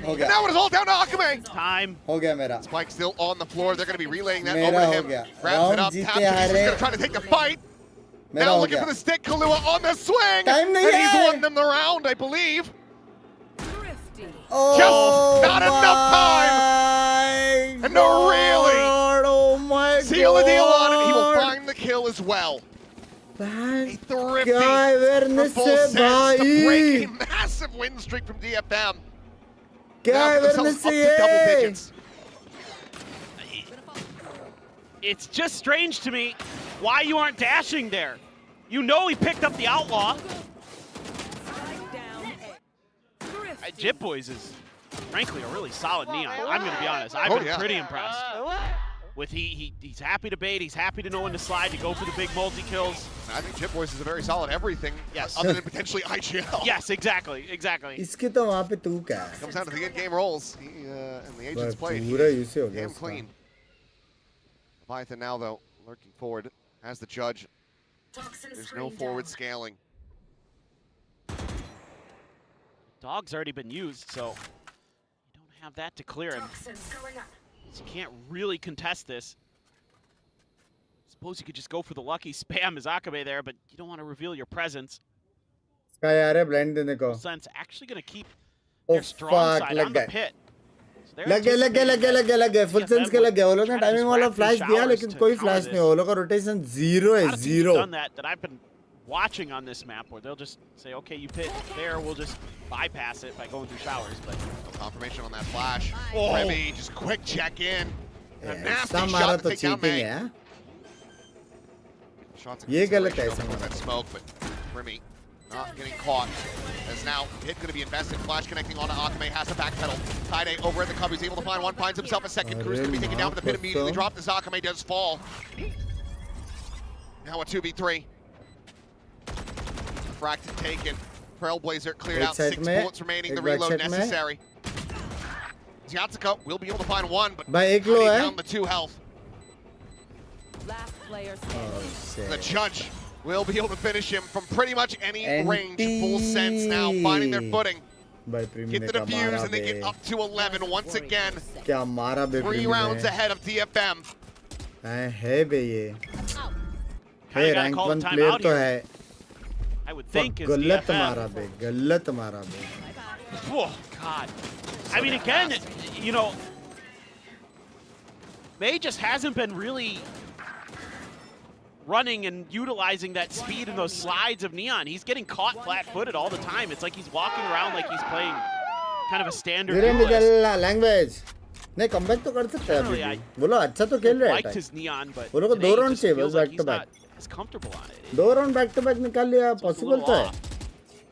[SPEAKER 2] हो
[SPEAKER 6] And
[SPEAKER 2] गया.
[SPEAKER 6] now it is all down to Akame.
[SPEAKER 7] Time.
[SPEAKER 2] हो गया मेरा.
[SPEAKER 6] Spike still on the floor. They're going to be relaying that
[SPEAKER 2] मेरा
[SPEAKER 6] over to
[SPEAKER 2] हो
[SPEAKER 6] him.
[SPEAKER 2] गया.
[SPEAKER 6] Grabs
[SPEAKER 2] Round
[SPEAKER 6] it up.
[SPEAKER 2] जीते
[SPEAKER 6] Taps it. He's
[SPEAKER 2] हारे.
[SPEAKER 6] going to try to take the fight.
[SPEAKER 2] मेरा
[SPEAKER 6] Now
[SPEAKER 2] हो
[SPEAKER 6] looking
[SPEAKER 2] गया.
[SPEAKER 6] for the stick. Kalua on the swing.
[SPEAKER 2] Time नहीं
[SPEAKER 6] And he's
[SPEAKER 2] है.
[SPEAKER 6] won them the round, I believe.
[SPEAKER 2] Oh,
[SPEAKER 6] Just not enough time. And no, really.
[SPEAKER 2] Oh my god.
[SPEAKER 6] Seal the deal on it. He will find the kill as well. A thrifty from Full Sense to break a massive win streak from DFM.
[SPEAKER 2] क्या
[SPEAKER 6] Now put themselves
[SPEAKER 2] awareness
[SPEAKER 6] up to
[SPEAKER 2] है
[SPEAKER 6] double
[SPEAKER 2] ये?
[SPEAKER 6] digits.
[SPEAKER 7] It's just strange to me why you aren't dashing there. You know he picked up the outlaw. Jit Boys is, frankly, a really solid Neon. I'm going to be honest. I've been pretty impressed. With he's happy to bait, he's happy to know when to slide, to go for the big multi-kills.
[SPEAKER 6] I think Jit Boys is a very solid everything, other than potentially IGL.
[SPEAKER 7] Yes, exactly, exactly.
[SPEAKER 2] इसके तो वहाँ पे तू क्या है?
[SPEAKER 6] Comes down to the in-game rolls. He and the agents played.
[SPEAKER 2] पूरा यूसे हो गया
[SPEAKER 6] Damn clean. Leviathan now, though, lurking forward as the judge. There's no forward scaling.
[SPEAKER 7] Dog's already been used, so you don't have that to clear him. So you can't really contest this. Suppose you could just go for the lucky spam as Akame there, but you don't want to reveal your presence.
[SPEAKER 2] क्या यार है blind देने को?
[SPEAKER 7] Sense actually going to keep
[SPEAKER 2] Oh
[SPEAKER 7] their strong side on the pit.
[SPEAKER 2] लग गए full sense के लग गए. वो लोग ने timing वाला flash दिया लेकिन कोई flash नहीं. वो लोग का rotation 0 है, 0.
[SPEAKER 7] Done that I've been watching on this map where they'll just say, okay, you pit there, we'll just bypass it by going through showers. But
[SPEAKER 6] no confirmation on that flash. Remy just quick check in. A nasty
[SPEAKER 2] ऐसा
[SPEAKER 6] shot
[SPEAKER 2] मारा
[SPEAKER 6] to
[SPEAKER 2] तो
[SPEAKER 6] take down
[SPEAKER 2] cheating
[SPEAKER 6] May.
[SPEAKER 2] है.
[SPEAKER 6] Shots
[SPEAKER 2] ये गलत है
[SPEAKER 6] that smoke, but Remy Not getting caught. As now, hit going to be invested. Flash connecting onto Akame, has to backpedal. Kaide over at the Cub, he's able to find one, finds himself a second. Cruz going to be taken down to the pit immediately. Dropped as Akame does fall. Now a 2v3. Fracted taken. Trailblazer cleared out. 6 bullets remaining. The reload necessary. Yatsuka will be able to find one, but down the 2 health.
[SPEAKER 8] Last player standing.
[SPEAKER 6] The judge will be able to finish him from pretty much any range. Full sense now, finding their footing. Get the defuse and they get up to 11 once again. 3 rounds ahead of DFM.
[SPEAKER 2] है बे ये. Hey, rank 1 player तो है.
[SPEAKER 7] I would think is
[SPEAKER 2] गलत
[SPEAKER 7] DFM.
[SPEAKER 2] मारा बे, गलत मारा बे.
[SPEAKER 7] Oh God. I mean, again, you know, May just hasn't been really running and utilizing that speed and those slides of Neon. He's getting caught flat-footed all the time. It's like he's walking around like he's playing kind of a standard duelist.
[SPEAKER 2] Language. नहीं comeback तो कर सकता है अभी. बोलो अच्छा तो खेल रहा है.
[SPEAKER 7] Liked his Neon, but
[SPEAKER 2] बोलो को 2 round चाहिए बस back to back.
[SPEAKER 7] He's comfortable on it.
[SPEAKER 2] 2 round back to back निकाल लिया, possible तो है.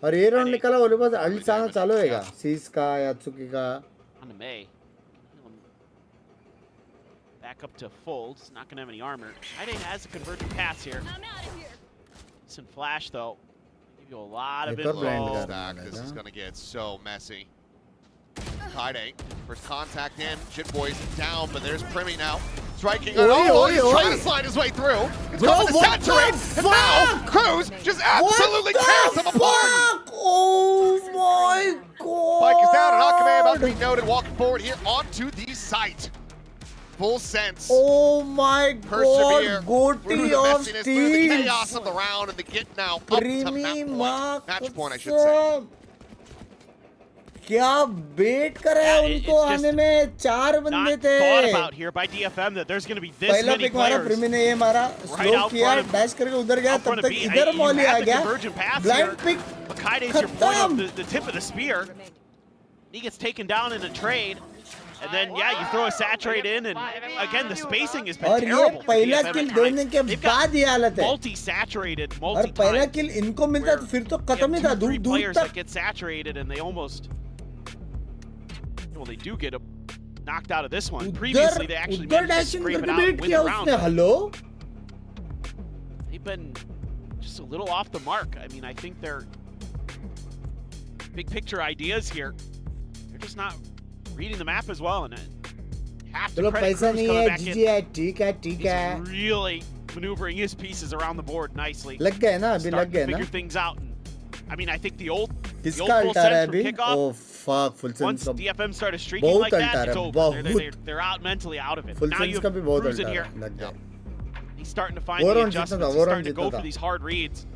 [SPEAKER 2] और ये round निकाला बोले बस अल्ट आना चालू होएगा. सीज का यात्सुकी का.
[SPEAKER 7] On to May. Back up to full. It's not going to have any armor. Kaide has a convergent pass here. Decent flash, though. Give you a lot of info.
[SPEAKER 6] This is going to get so messy. Kaide, first contact in. Jit Boy's down, but there's Primi now. Striking. He's trying to slide his way through. It's going to saturate. And now, Cruz just absolutely tears him apart.
[SPEAKER 2] Oh my God.
[SPEAKER 6] Spike is down, and Akame about to be noted. Walking forward here onto the site. Full sense.
[SPEAKER 2] Oh my God. Goatee of
[SPEAKER 6] Through the
[SPEAKER 2] teams.
[SPEAKER 6] chaos of the round and the get now up to match point, I should say.
[SPEAKER 2] क्या बेट करे उनको आने में 4 बंदे थे.
[SPEAKER 7] Thought about here by DFM that there's going to be this
[SPEAKER 2] पहला
[SPEAKER 7] many
[SPEAKER 2] pick मारा
[SPEAKER 7] players.
[SPEAKER 2] प्रीमी ने ये मारा स्लो किया डैश करके उधर गया तब तक इधर मौली आ गया blind pick
[SPEAKER 7] Kaide's your point of the tip of the spear. He gets taken down in a trade. And then, yeah, you throw a saturate in, and again, the spacing has been terrible.
[SPEAKER 2] और ये पहला किल देने के बाद ये हालत है.
[SPEAKER 7] Multi-saturated,
[SPEAKER 2] और
[SPEAKER 7] multi-time.
[SPEAKER 2] पहला किल इनको मिलता तो फिर तो खत्म ही था. दूर
[SPEAKER 7] players
[SPEAKER 2] तक.
[SPEAKER 7] that get saturated, and they almost, well, they do get knocked out of this one. Previously, they actually managed to scrape it out and win the round.
[SPEAKER 2] Hello?
[SPEAKER 7] They've been just a little off the mark. I mean, I think they're big picture ideas here. They're just not reading the map as well, and have to credit Cruz coming back in. He's really maneuvering his pieces around the board nicely.
[SPEAKER 2] लग गए ना अभी लग गए ना.
[SPEAKER 7] Figure things out. And, I mean, I think the old full
[SPEAKER 2] किसका
[SPEAKER 7] sense
[SPEAKER 2] है
[SPEAKER 7] from
[SPEAKER 2] अभी?
[SPEAKER 7] kickoff.
[SPEAKER 2] Oh fuck, full sense.
[SPEAKER 7] Once DFM started streaking like that, it's over. They're out mentally out of it.
[SPEAKER 2] Full
[SPEAKER 7] Now
[SPEAKER 2] sense
[SPEAKER 7] you
[SPEAKER 2] का भी
[SPEAKER 7] have
[SPEAKER 2] बहुत
[SPEAKER 7] Cruz in
[SPEAKER 2] अल्टा
[SPEAKER 7] here.
[SPEAKER 2] है. लग गया.
[SPEAKER 7] He's starting to find the adjustments. He's starting to go for these hard reads.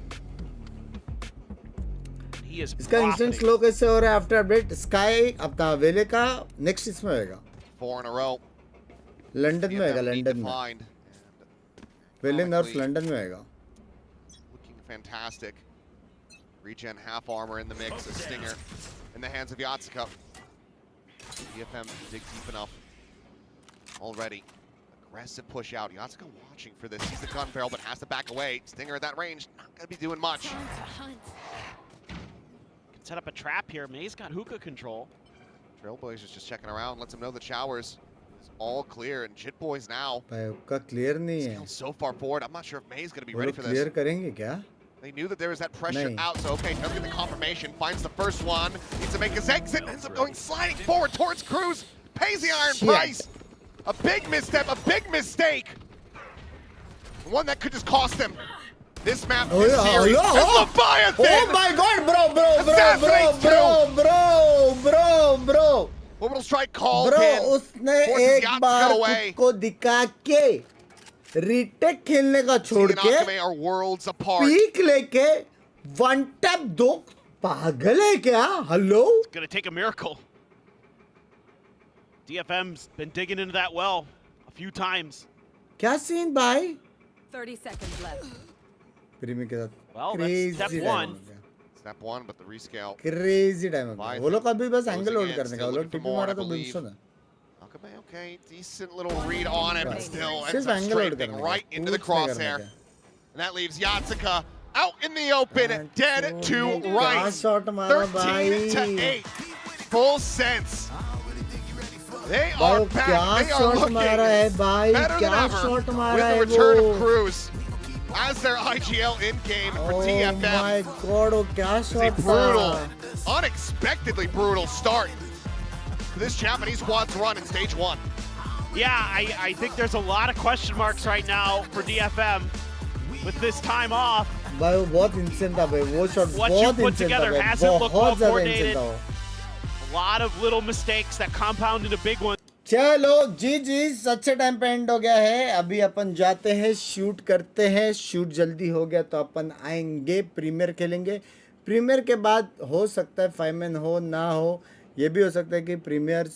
[SPEAKER 7] He is
[SPEAKER 2] इसका instant slow कैसे हो रहा है आफ्टर अपडेट. स्काई अपना वेले का नेक्स्ट इसमें होएगा.
[SPEAKER 6] 4 in a row.
[SPEAKER 2] लंदन में होएगा. लंदन में. वेले नर्फ लंदन में होएगा.
[SPEAKER 6] Looking fantastic. Regen half armor in the mix. A stinger in the hands of Yatsuka. DFM dig deep enough already. Aggressive push out. Yatsuka watching for this. He's the gun barrel, but has to back away. Stinger at that range. Not going to be doing much.
[SPEAKER 7] Set up a trap here. May's got hookah control.
[SPEAKER 6] Trailblazers just checking around. Lets him know the showers is all clear. And Jit Boys now.
[SPEAKER 2] का clear नहीं है.
[SPEAKER 6] So far forward. I'm not sure if May's going to be ready for this.
[SPEAKER 2] Clear करेंगे क्या?
[SPEAKER 6] They knew that there was that pressure out, so okay, does get the confirmation, finds the first one, needs to make his exit, ends up going sliding forward towards Cruz, pays the iron price. A big misstep, a big mistake. One that could just cost them this map, this series. Leviathan!
[SPEAKER 2] Oh my God, bro.
[SPEAKER 6] Orbital strike called
[SPEAKER 2] bro,
[SPEAKER 6] in.
[SPEAKER 2] उसने एक बार खुद को दिखा के retake खेलने का छोड़ के पीक लेके वन टैप 2 पागल है क्या? Hello?
[SPEAKER 7] It's gonna take a miracle. DFM's been digging into that well a few times.
[SPEAKER 2] क्या सीन भाई?
[SPEAKER 8] 30 seconds left.
[SPEAKER 2] प्रीमी के साथ
[SPEAKER 7] well, that's step 1.
[SPEAKER 6] Step 1, but the rescale.
[SPEAKER 2] Crazy time. वो लोग अभी बस एंगल होल्ड करने का. वो लोग टिपी मारा तो बिल्कुल है.
[SPEAKER 6] Okay, decent little read on it, but still ends up scraping right into the crosshair. And that leaves Yatsuka out in the open, dead to rights. 13 to 8. Full sense. They are back. They are looking better than ever with the return of Cruz as their IGL in-game for DFM.
[SPEAKER 2] Oh my god,
[SPEAKER 6] it's a brutal, unexpectedly brutal start to this Japanese squad's run in stage 1.
[SPEAKER 7] Yeah, I think there's a lot of question marks right now for DFM with this time off.
[SPEAKER 2] भाई वो बहुत insane था भाई वो shot
[SPEAKER 7] What you
[SPEAKER 2] बहुत
[SPEAKER 7] put
[SPEAKER 2] insane
[SPEAKER 7] together
[SPEAKER 2] था भाई
[SPEAKER 7] hasn't looked well
[SPEAKER 2] बहुत ज़्यादा
[SPEAKER 7] coordinated.
[SPEAKER 2] insane था
[SPEAKER 7] A lot of little mistakes that compound into big ones.
[SPEAKER 2] चलो जी अच्छे टाइम पे एंड हो गया है अभी अपन जाते हैं शूट करते हैं शूट जल्दी हो गया तो अपन आएंगे प्रीमियर खेलेंगे प्रीमियर के बाद हो सकता है 5 मैन हो ना हो ये भी हो सकता है कि प्रीमियर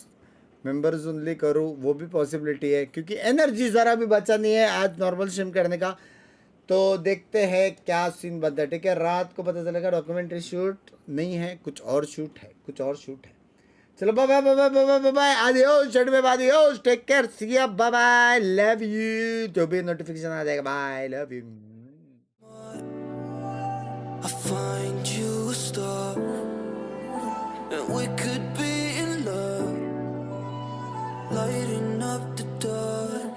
[SPEAKER 2] मेंबर्स ओनली करूँ वो भी पॉसिबिलिटी है क्योंकि एनर्जी ज़रा भी बचा नहीं है आज नॉर्मल स्ट्रीम करने का तो देखते हैं क्या सीन बनता है ठीक है रात को पता चलेगा डॉक्यूमेंट्री शूट नहीं है कुछ और शूट है चलो bye bye bye bye bye bye adios शेड में adios take care see you bye bye love you जो भी नोटिफिकेशन आ जाएगा bye love you
[SPEAKER 1] I find you a star and we could be in love lighting up the dark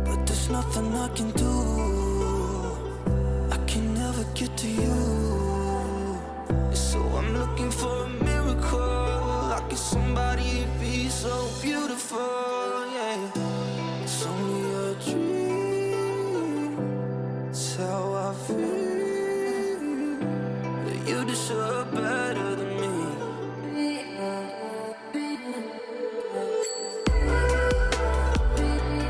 [SPEAKER 1] but there's nothing I can do I can never get to you so I'm looking for a miracle like if somebody be so beautiful yeah it's only a dream it's how I feel you deserve better